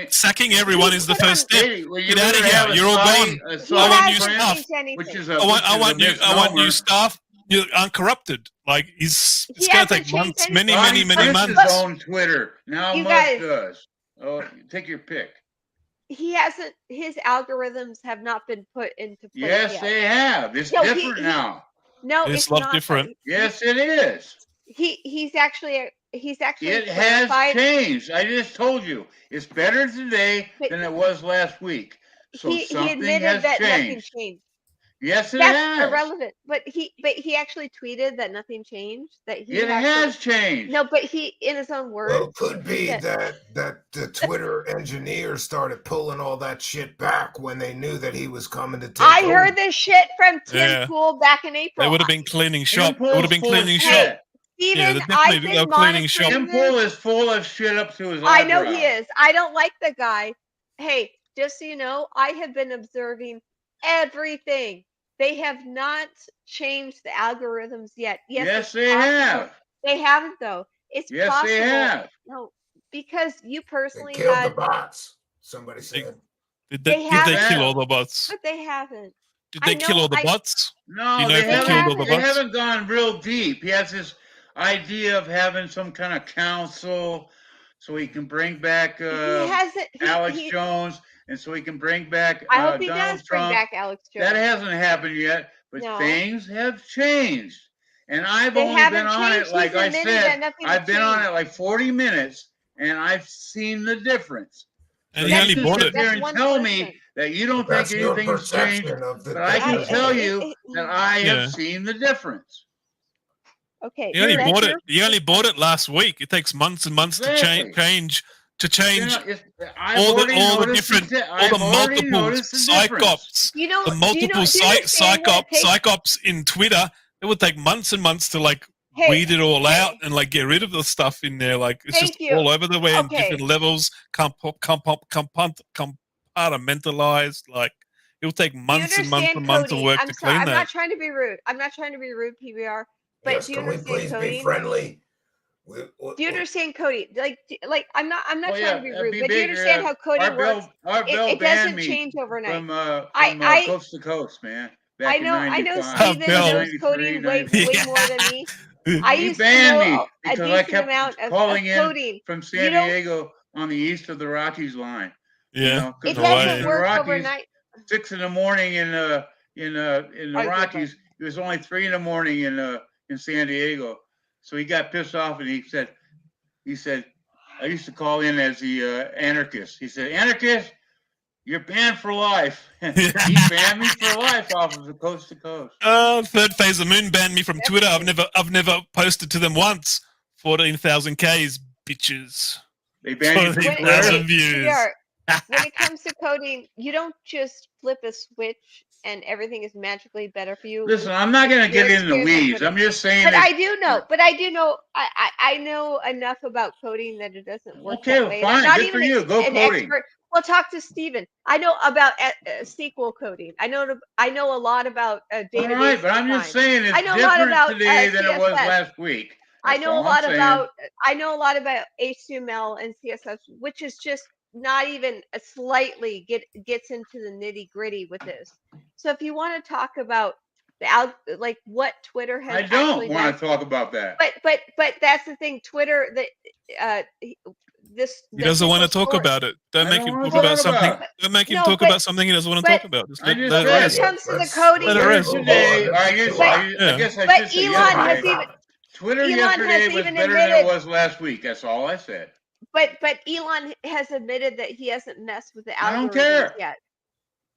sacking everyone is the first step. Get out of here. You're all gone. I want new staff. I want new staff. You're uncorrupted. It's going to take months, many months. His own Twitter now. Musk does. Oh, take your pick. He hasn't. His algorithms have not been put into place. Yes, they have. It's different now. No, it's not different. Yes, it is. He's actually He's actually It has clarified. changed. I just told you. It's better today than it was last week. So He something admitted has that nothing changed. changed. Yes, it That's has. irrelevant. But he actually tweeted that nothing changed. That he It has changed. No, but he, in his own words. Well, it could be that the Twitter engineers started pulling all that shit back when they knew that he was coming to take I over. heard this shit from Tim Yeah. Pool back in April. They would have been cleaning shop. They would have been cleaning shop. Steven, Yeah, they're I've definitely been cleaning shop. monitoring Tim Pool is full of shit up to his I know eyebrows. he is. I don't like the guy. Hey, just so you know, I have been observing everything. They have not changed the algorithms yet. Yes, it's they possible. have. They haven't though. It's Yes, possible. they have. No, because you personally Killed had. the bots. Somebody said. Did They they haven't. kill all the bots? But they haven't. Did they kill all the bots? No, Do you know they if they killed all the haven't. They bots? haven't gone real deep. He has this idea of having some kind of council, so he can bring back Alex Jones, and so he can bring back I hope he Donald does bring Trump. back Alex Jones. That hasn't happened yet, but No. things have changed. And I've They only haven't been on changed. it, like He's I admitted that said, nothing I've been on changed. it like 40 minutes, and I've seen the difference. And So he you only can bought sit it. there and That's tell 1%. me that you don't That's think your anything has changed, perception of the but I can difference. tell you that I Yeah. have seen the difference. Okay. He only that's bought your- it. He only bought it last week. It takes months and months to Exactly. change You know, I've all already the noticed different, I've all the already multiple noticed the difference. psychops, You know, the multiple do you understand what it takes- psychops in Twitter. It would take months and months to like Hey, weed it all out and like get rid of the stuff in there. Like it's Thank just you. all over the way in Okay. different levels, compartmentalized. Like it will take months and months and months of coding? work I'm to sorry. clean I'm that. not trying to be rude. I'm not trying to be rude, PBR. But Yes, do you can we understand please coding? be friendly? Do you understand coding? Like I'm not Well, trying yeah, to be that'd rude, be but do you big, understand how coding works? Our bill It banned doesn't me change overnight. from I coast to coast, man. I Back know in I know 95, Steven Bill. knows 93, coding way 94. more than me. I He used to banned know me a because I decent kept amount of calling in coding. from You San don't- Diego on the east of the Rockies line. Yeah, You know, 'cause It no doesn't way. in the work Rockies, overnight. 6 in the morning in the I get Rockies. It was only 3 in the morning in San Diego. So he got pissed off and he said, I used to call in as the anarchist. He said, anarchist, you're banned for life. He banned me for life off of the coast to coast. Third Phase of Moon banned me from Twitter. I've never posted to them once. 14,000 Ks, bitches. They banned you from 14,000 views. PBR, when it comes to coding, you don't just flip a switch and everything is magically better for you. Listen, I'm not going to Your get into experience with weeds. coding. I'm just saying But that. I do know. But I do know. I know enough about coding that it doesn't work Okay, that way. fine. I'm not Good even for you. Go an coding. expert. Well, talk to Steven. I know about SQL coding. I know a lot about database. All right, but I'm just saying it's I know a lot different about today than it was CSS. last week. I That's know a all I'm lot saying. about HTML and CSS, which is just not even slightly gets into the nitty gritty with this. So if you want to talk about like what Twitter has, I don't want to talk about that. But that's the thing. Twitter He doesn't want to talk about it. Don't make him talk about something. Don't make him talk about something he doesn't want to talk about. Just let it when it rest. comes to the coding, Let it rest. Today, I guess I should say Elon has yesterday. even Twitter Elon yesterday has was even better than it admitted- was last week. That's all I said. But Elon has admitted that he hasn't messed with the algorithms I don't care. yet.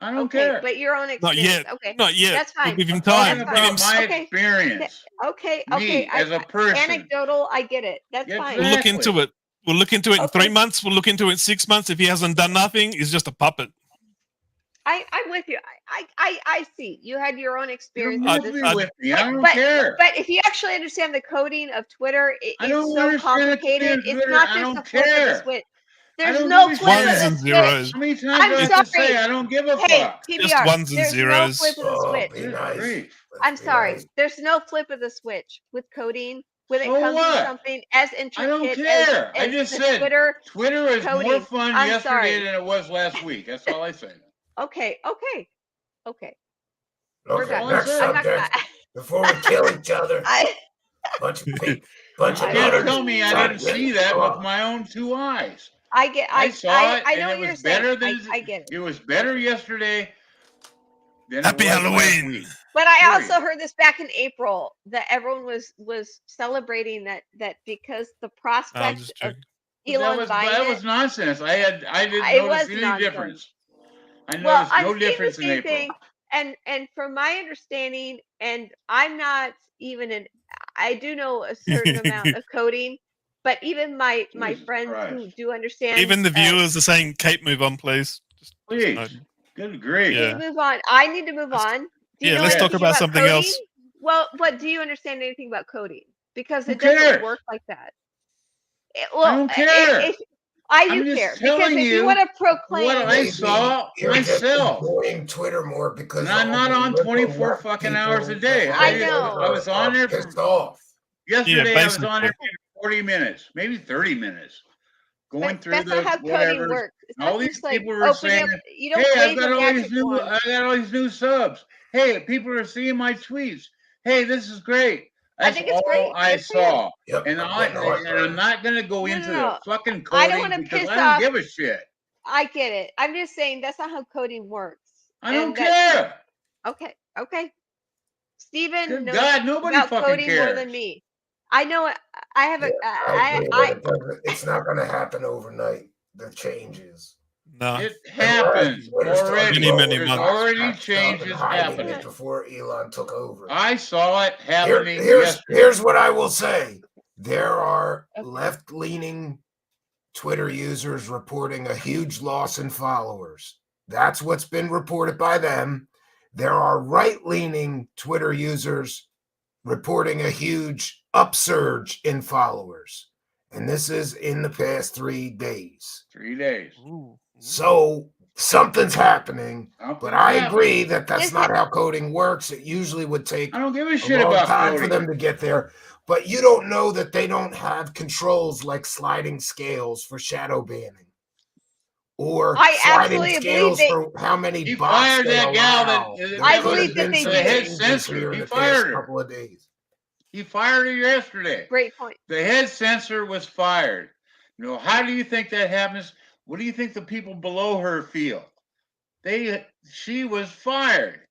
I don't Okay, care. but your own Not experience. yet. Okay, Not yet. That's fine. We'll give him I'm time. talking Give him about my Okay. experience. Okay. Me as a person. Anecdotal, I get it. That's fine. We'll look into it. We'll look into it in 3 months. We'll look into it in 6 months. If he hasn't done nothing, he's just a puppet. I'm with you. I see. You had your own experience. You with don't this. have to be with me. I don't but, care. But if you actually understand the coding of Twitter, I it's don't so understand complicated. Twitter. It's not I just don't a flip of the care. switch. I There's don't no give a flip shit. of the Ones and switch. zeros. How many times I'm do I have to sorry. say I don't give a Hey, fuck? PBR, Just ones and there's zeros. no flip of the switch. Be nice. Great. I'm sorry. There's no flip of the switch with coding when it So comes what? to something as intricate I don't care. as I just the said Twitter. Twitter is more coding. fun I'm yesterday sorry. than it was last week. That's all I said. Okay. Okay, done. next I'm not- subject. Before we kill each other. bunch of You can't nerds tell me I trying didn't to get see it. that Come with on. my own 2 eyes. I I saw it, I know and what it you're was better saying. than I get it. it was better yesterday than Happy it was last Halloween. week. But I Period. also heard this back in April that everyone was celebrating that because the prospect of Elon buying that it, was nonsense. I didn't it notice was any nonsense. difference. I Well, noticed I'm no seeing the difference in same April. thing, and from my understanding, and I'm not even I do know a certain amount of coding, but even my friends who do understand, Even the viewers are saying, Kate, move on, please. Please. Good grief. Kate, move on. I need to move on. Do you know let's talk anything about something coding? else. Well, but do you understand anything about coding? Because it cares? doesn't work like that. I don't care. I I'm do just care because telling if you you want to proclaim what I saw You're just myself. enjoying Twitter more because And I'm all not the on liberal 24 left fucking hours a people day. I know. I was on there pissed for off. yesterday. I was on there basically. for 40 minutes, maybe 30 minutes, going through that's the not how coding whatever. works. It's All not these just like people were open saying, up. You don't "Hey, wave a magic wand. I got all these new subs. Hey, people are seeing my tweets. Hey, this is great." That's think it's all great. I Good for you. saw. Yep, and I'm not going to go into No. the fucking I don't coding want to because piss I don't off. give a shit. I get it. I'm just saying that's not how coding works. I don't And that's- care. Okay. Steven Good knows God, nobody about fucking coding more cares. than me. I know it. I have a. I agree, but it's not going to happen overnight. The changes. No. It happens already. Many There's months. already changes happening happening. before Elon took over. I saw it happening Here's yesterday. what I will say. There are left-leaning Twitter users reporting a huge loss in followers. That's what's been reported by them. There are right-leaning Twitter users reporting a huge upsurge in followers. And this is in the past 3 days. 3 days. So something's happening, but I agree that that's Is not how coding works. It usually would take I don't give a shit long about time coding. for them to get there. But you don't know that they don't have controls like sliding scales for shadow banning, or I sliding absolutely scales believe for how many He bots fired they that gal allow. that I There could believe have that been they some the head changes censor. here in He the fired past her. couple of days. He fired her yesterday. Great point. The head censor was fired. You know, how do you think that happens? What do you think the people below her feel? She was fired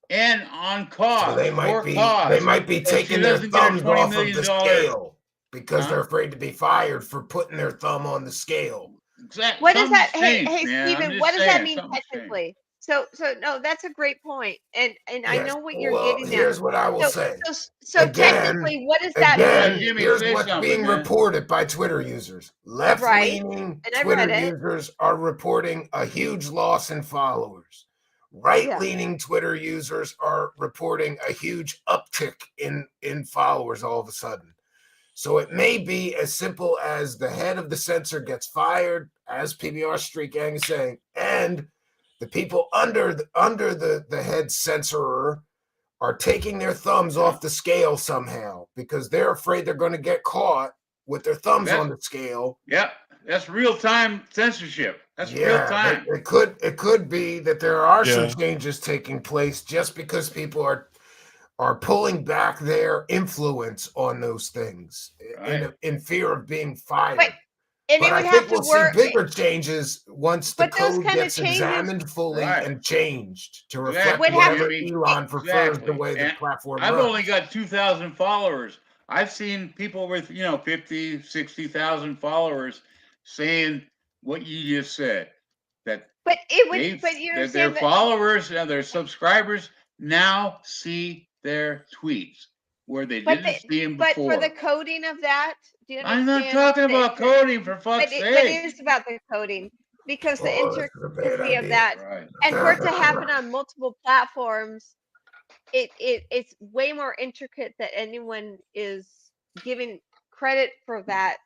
and on cause. So they might for cause. be So taking she their doesn't get her thumbs $20 off of million. the scale because Huh? they're afraid to be fired for putting their thumb on the scale. Exactly. What does that? Something's changed, Hey, man. I'm Steven, just what does that saying, mean something's changed. technically? So no, that's a great point, and I Yes. know what you're Well, getting here's at. what I will say. So Again, technically, what does that mean? Jimmy, here's say what's something, being man. reported by Twitter users. Left-leaning And I Twitter read it. users are reporting a huge loss in followers. Right-leaning Twitter users are reporting a huge uptick in followers all of a sudden. So it may be as simple as the head of the censor gets fired, as PBR Street Gang is saying, and the people under the head censorer are taking their thumbs off the scale somehow because they're afraid they're going to get caught with their thumbs on the scale. Yep, that's real-time censorship. That's real time. It could be that there are some changes taking place just because people are pulling back their influence on those things in fear of being fired. But I think we'll see bigger changes once the code gets examined fully and changed to reflect whatever Elon prefers the way the platform I've runs. only got 2,000 followers. I've seen people with 50, 60,000 followers saying what you just said. That their followers and their subscribers now see their tweets where they didn't see them before. But for the coding of that, do you understand? I'm not talking about coding, for fuck's sake. But it is about the coding because the intricacy of that, and for it to happen on multiple platforms, it's way more intricate than anyone is giving credit for that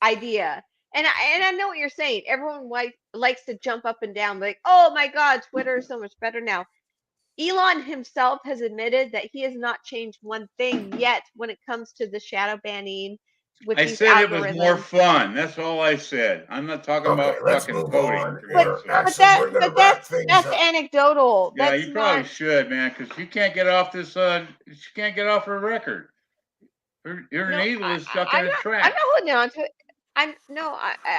idea. And I know what you're saying. Everyone likes to jump up and down, like, oh my God, Twitter is so much better now. Elon himself has admitted that he has not changed one thing yet when it comes to the shadow banning with these said algorithms. it was more fun. That's all I said. I'm not talking about fucking coding. But that's anecdotal. Yeah, That's you probably not... should, man, because you can't get off this. You can't get off her record. Your needle is stuck in a track. I'm not holding on to it.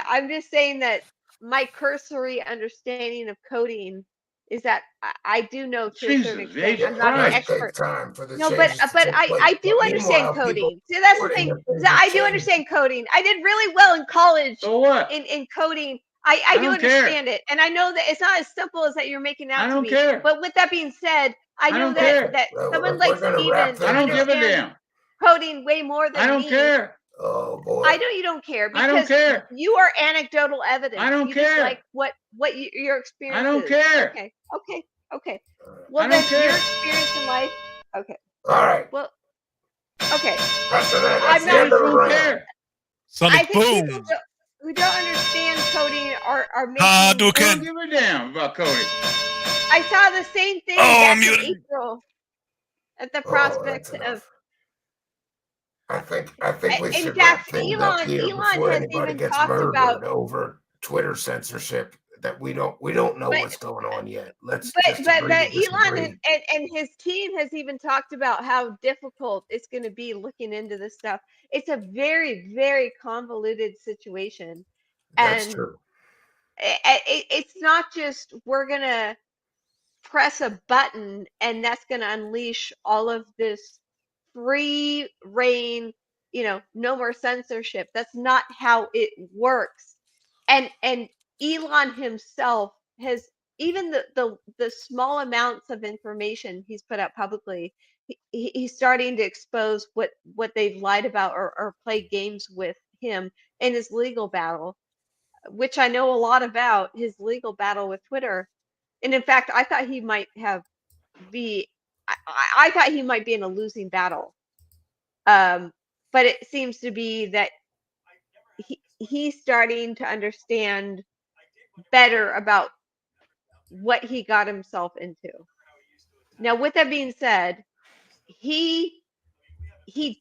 I'm just saying that my cursory understanding of coding is that I do know to a certain extent. I'm it not an might expert. take time for the No, but changes to but take I place. I do But understand meanwhile, people coding. See, that's the putting thing. the Is that I do changes. understand coding. I did really well in college. So what? In coding, I do don't care. understand it, and I know that it's not as simple as that you're making out I to don't be. care. But with that being said, I know don't that care. that Well, someone if like we're gonna wrap Steven I don't give a understands damn. coding way more than I don't me. care. Oh boy. I know you don't care I don't because care. you are anecdotal evidence. I don't You just care. like what your experience I don't is. care. Okay. Well, I then don't care. your experience in life. Okay. All right. Well, okay. That's the I'm end of the don't round. care. I think people who don't understand coding are making. I don't give a damn about coding. I saw the same thing back in April at the prospect of. I think we In should wrap fact, things up here before has anybody even gets talked murdered about. over Twitter censorship. That we don't know But- what's going on yet. Let's But just agree to disagree. Elon and his team has even talked about how difficult it's going to be looking into this stuff. It's a very, very convoluted situation. That's And true. it's not just we're going to press a button and that's going to unleash all of this free reign, no more censorship. That's not how it works. And Elon himself has, even the small amounts of information he's put out publicly, he's starting to expose what they've lied about or play games with him in his legal battle, which I know a lot about, his legal battle with Twitter. And in fact, I thought he might be in a losing battle. But it seems to be that he's starting to understand better about what he got himself into. Now, with that being said, he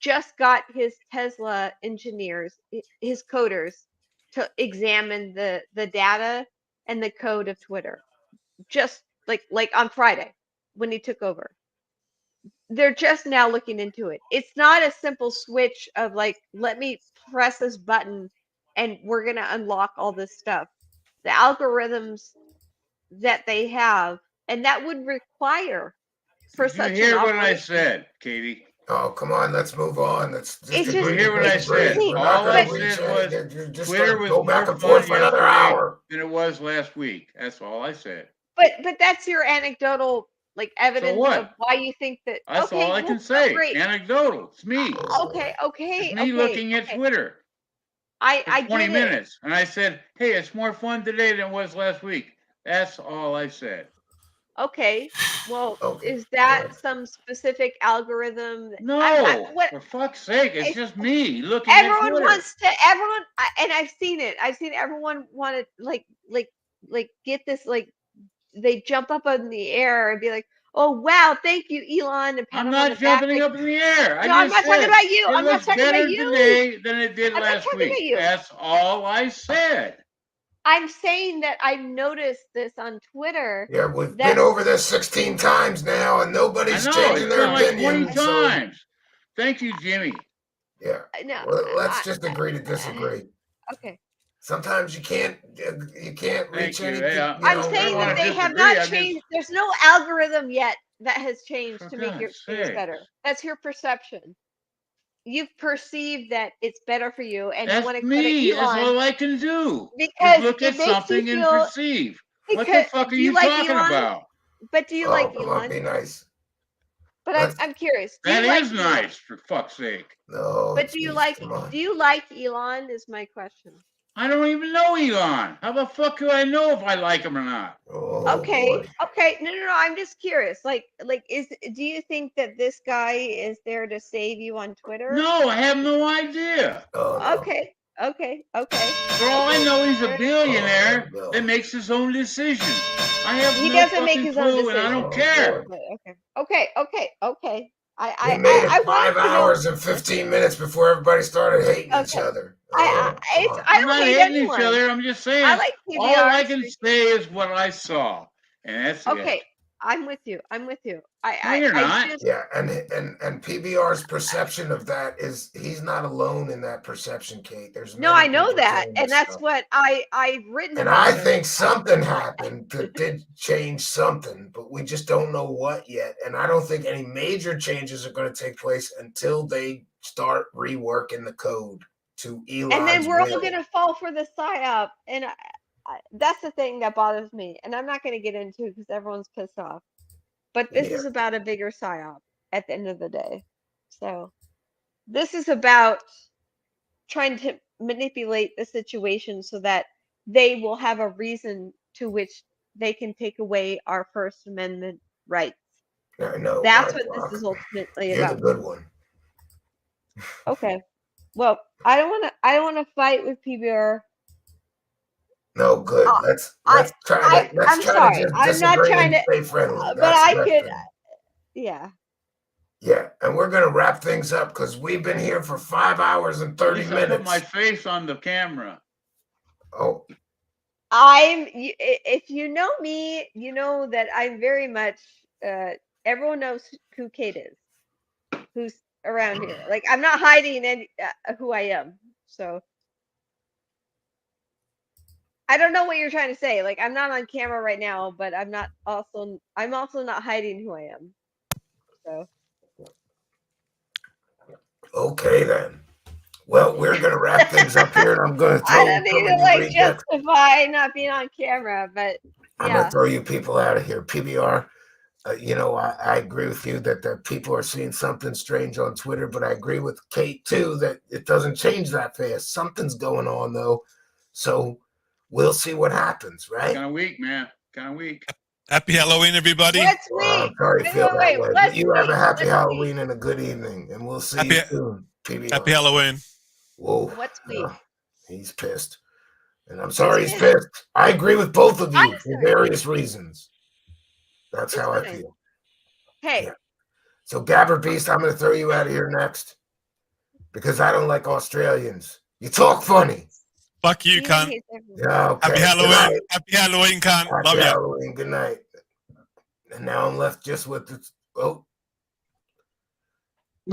just got his Tesla engineers, his coders, to examine the data and the code of Twitter, just like on Friday when he took over. They're just now looking into it. It's not a simple switch of like, let me press this button and we're going to unlock all this stuff. The algorithms that they have, and that would require for such Did you hear an what I operation. said, Katie? Oh, come on, let's move on. Let's just It's agree. just- You hear what I said? We're not All I gonna reach said anything. You're was just Twitter gonna was go back more and forth fun for another yesterday hour. than it was last week. That's all I said. But that's your anecdotal evidence what? of why you think that. That's okay, all I well, can say. great. Anecdotal. It's me. Okay. It's me looking at Twitter. I for 20 get it. minutes. And I said, hey, it's more fun today than it was last week. That's all I said. Okay. Well, is that some specific algorithm? No, for fuck's sake, it's just me looking at Everyone Twitter. wants to. And I've seen it. I've seen everyone want to like get this, like they jump up in the air and be like, "Oh wow, thank you, Elon!" And pat I'm him on not the back. jumping up in the air. No, I'm not talking about you. It I'm not looks talking about better you. today than it did I'm not last talking week. about you. That's all I said. I'm saying that I've noticed this on Twitter. Yeah, we've been over this 16 times now, and nobody's I know, changing it's their been like opinion. 20 times. Thank you, Jimmy. Yeah. No, Well, let's just agree to disagree. Okay. Sometimes you can't reach you. anything. Yeah, I'm saying that they have not changed. There's no algorithm yet that has changed to make your experience better. That's your perception. You've perceived that it's better for you, and you want to credit me. Elon. That's all I can do. Because is look it at makes you something and feel- perceive. What the Because- fuck are do you you like talking Elon? about? But do you like come Elon? on, be nice. But I'm curious. Do That you is like Elon? nice, for fuck's sake. No. But do you like Elon? Is my question. I don't even know Elon. How the fuck do I know if I like him or not? Okay. No. I'm just curious. Do you think that this guy is there to save you on Twitter? No, I have no idea. Okay. For all I know, he's a billionaire that makes his own decisions. I have He no doesn't make fucking his own clue, and I don't care. Okay. We made it I 5 wanted to know- hours and 15 minutes before everybody started hating each other. I I'm don't not hate hating anyone. each other. I'm just saying. I like all I PBRs. can say is what I saw, and that's Okay, it. I'm with you. you're not. Yeah, and PBR's perception of that is he's not alone in that perception, Kate. There's No, many I know people that, saying and this that's stuff. what I've written And about I it. think something happened that did change something, but we just don't know what yet. And I don't think any major changes are going to take place until they start reworking the code to Elon's And then we're all will. going to fall for the psyop, and that's the thing that bothers me. And I'm not going to get into because everyone's pissed off. But this is about a bigger psyop at the end of the day. So this is about trying to manipulate the situation so that they will have a reason to which they can take away our First Amendment rights. I know. That's what this is ultimately You're about. the good one. Okay. Well, I don't want to fight with PBR. No, good. Let's try to just I'm not disagree trying and to stay friendly. but That's I the best could thing. yeah. Yeah, and we're gonna wrap things up because we've been here for 5 hours and 30 At least I put my minutes. face on the camera. Oh, If you know me, you know that I'm very much everyone knows who Kate is, who's around here. Like I'm not hiding any who I am. So I don't know what you're trying to say. Like I'm not on camera right now, but I'm also not hiding who I am. So okay then. Well, we're gonna wrap things up here, and I'm gonna throw I don't need to like rejects. justify not being on camera, but I'm yeah. gonna throw you people out of here. PBR, I agree with you that the people are seeing something strange on Twitter, but I agree with Kate too that it doesn't change that fast. Something's going on though, so we'll see what happens, right? Kind of weak, man. Kind of weak. Happy Halloween, everybody. What's I'm sorry you feel that way, but you have a happy Halloween and a good evening, and we'll see you soon. PBR. Happy Halloween. Whoa. What's weak? He's pissed. And I'm sorry he's pissed. I agree with both of you for various reasons. That's how I feel. Hey. Yeah. So Gabber Beast, I'm going to throw you out of here next because I don't like Australians. You talk funny. Fuck you, cunt. Yeah, okay. Happy Halloween. Happy Halloween, cunt. Happy Love ya. Halloween. Good night. And now I'm left just with the... Oh.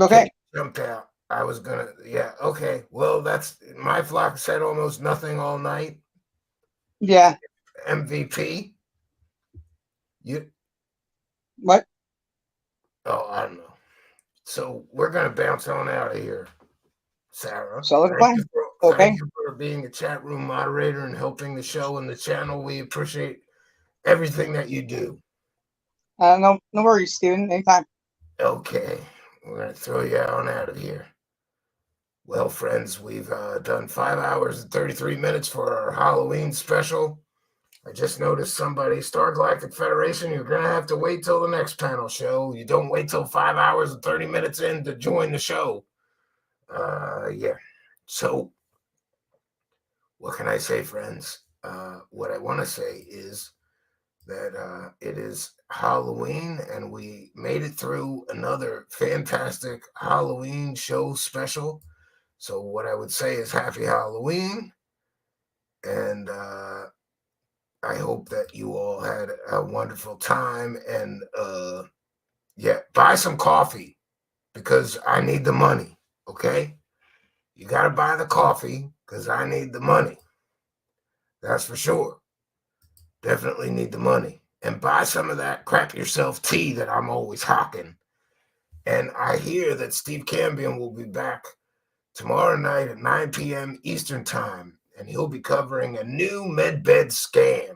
Okay. Jumped out. I was gonna, yeah, okay. Well, that's my flock said almost nothing all night. Yeah. MVP. You what? Oh, I don't know. So we're gonna bounce on out of here, Sarah. So Thank you for being a chat room moderator and helping the show and the channel. We appreciate everything that you do. No worries, Steven. Anytime. Okay, we're gonna throw you on out of here. Well, friends, we've done 5 hours and 33 minutes for our Halloween special. I just noticed somebody, Star Galactic Federation, you're going to have to wait till the next panel show. You don't wait till 5 hours and 30 minutes in to join the show. Yeah. So, what can I say, friends? What I want to say is that it is Halloween, and we made it through another fantastic Halloween show special. So what I would say is happy Halloween, and I hope that you all had a wonderful time, and yeah, buy some coffee because I need the money, okay? You got to buy the coffee because I need the money. That's for sure. Definitely need the money. And buy some of that crap yourself tea that I'm always hawking. And I hear that Steve Cambion will be back tomorrow night at 9 p.m. Eastern Time, and he'll be covering a new medbed scam.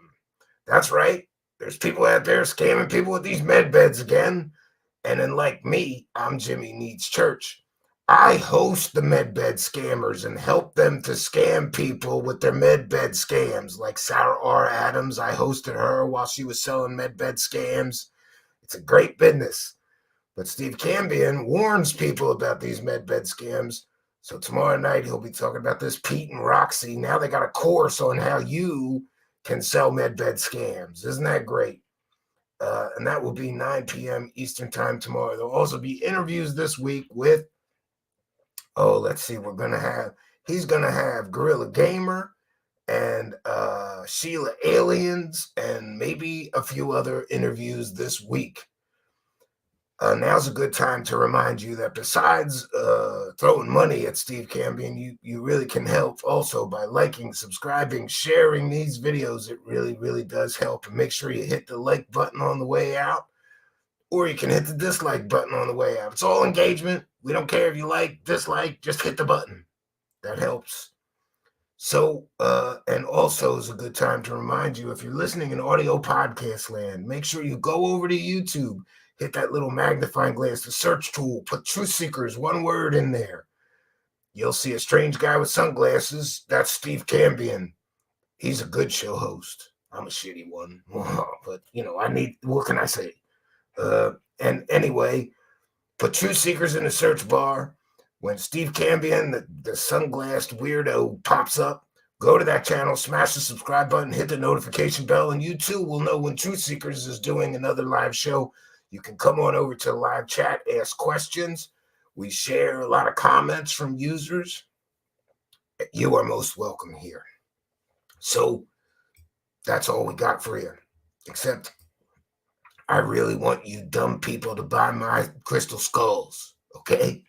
That's right. There's people out there scamming people with these medbeds again. And then, like me, I'm Jimmy Needs Church. I host the medbed scammers and help them to scam people with their medbed scams. Like Sarah R. Adams, I hosted her while she was selling medbed scams. It's a great business. But Steve Cambion warns people about these medbed scams. So tomorrow night, he'll be talking about this. Pete and Roxy. Now they got a course on how you can sell medbed scams. Isn't that great? And that will be 9 p.m. Eastern Time tomorrow. There'll also be interviews this week with, let's see, he's going to have Gorilla Gamer and Sheila Aliens and maybe a few other interviews this week. Now's a good time to remind you that besides throwing money at Steve Cambion, you really can help also by liking, subscribing, sharing these videos. It really, really does help. And make sure you hit the like button on the way out, or you can hit the dislike button on the way out. It's all engagement. We don't care if you like, dislike, just hit the button. That helps. So, and also is a good time to remind you, if you're listening in audio podcast land, make sure you go over to YouTube, hit that little magnifying glass, the search tool, put Truthseekers, one word in there. You'll see a strange guy with sunglasses. That's Steve Cambion. He's a good show host. I'm a shitty one. But, you know, what can I say? And anyway, put Truthseekers in the search bar. When Steve Cambion, the sunglassed weirdo, pops up, go to that channel, smash the subscribe button, hit the notification bell, and you too will know when Truthseekers is doing another live show. You can come on over to the live chat, ask questions. We share a lot of comments from users. You are most welcome here. So that's all we got for you, except I really want you dumb people to buy my crystal skulls, okay?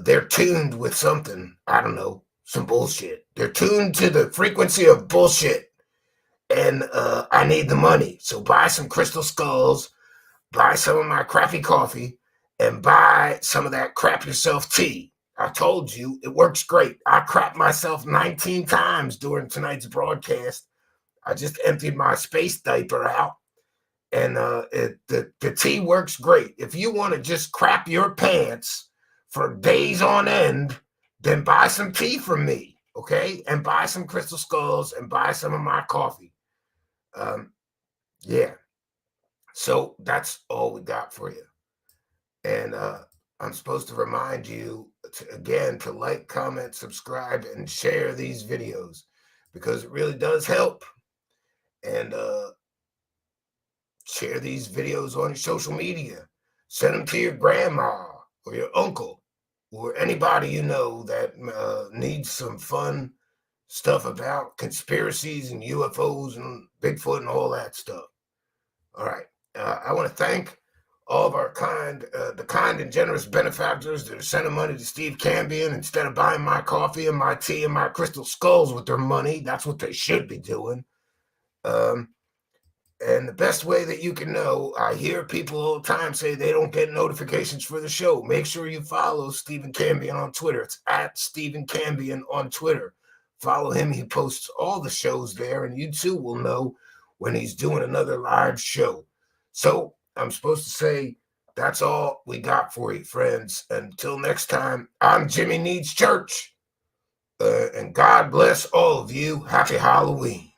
They're tuned with something, I don't know, some bullshit. They're tuned to the frequency of bullshit, and I need the money. So buy some crystal skulls, buy some of my crappy coffee, and buy some of that crap yourself tea. I told you, it works great. I crapped myself 19 times during tonight's broadcast. I just emptied my space diaper out, and the tea works great. If you want to just crap your pants for days on end, then buy some tea from me, okay? And buy some crystal skulls and buy some of my coffee. Yeah. So that's all we got for you. And I'm supposed to remind you, to like, comment, subscribe, and share these videos, because it really does help. And share these videos on your social media. Send them to your grandma or your uncle, or anybody you know that needs some fun stuff about conspiracies and UFOs and Bigfoot and all that stuff. All right. I want to thank all of our the kind and generous benefactors that are sending money to Steve Cambion instead of buying my coffee and my tea and my crystal skulls with their money. That's what they should be doing. And the best way that you can know, I hear people all the time say they don't get notifications for the show. Make sure you follow Stephen Cambion on Twitter. It's at Stephen Cambion on Twitter. Follow him. He posts all the shows there, and you too will know when he's doing another live show. So I'm supposed to say that's all we got for you, friends. Until next time, I'm Jimmy Needs Church. And God bless all of you. Happy Halloween.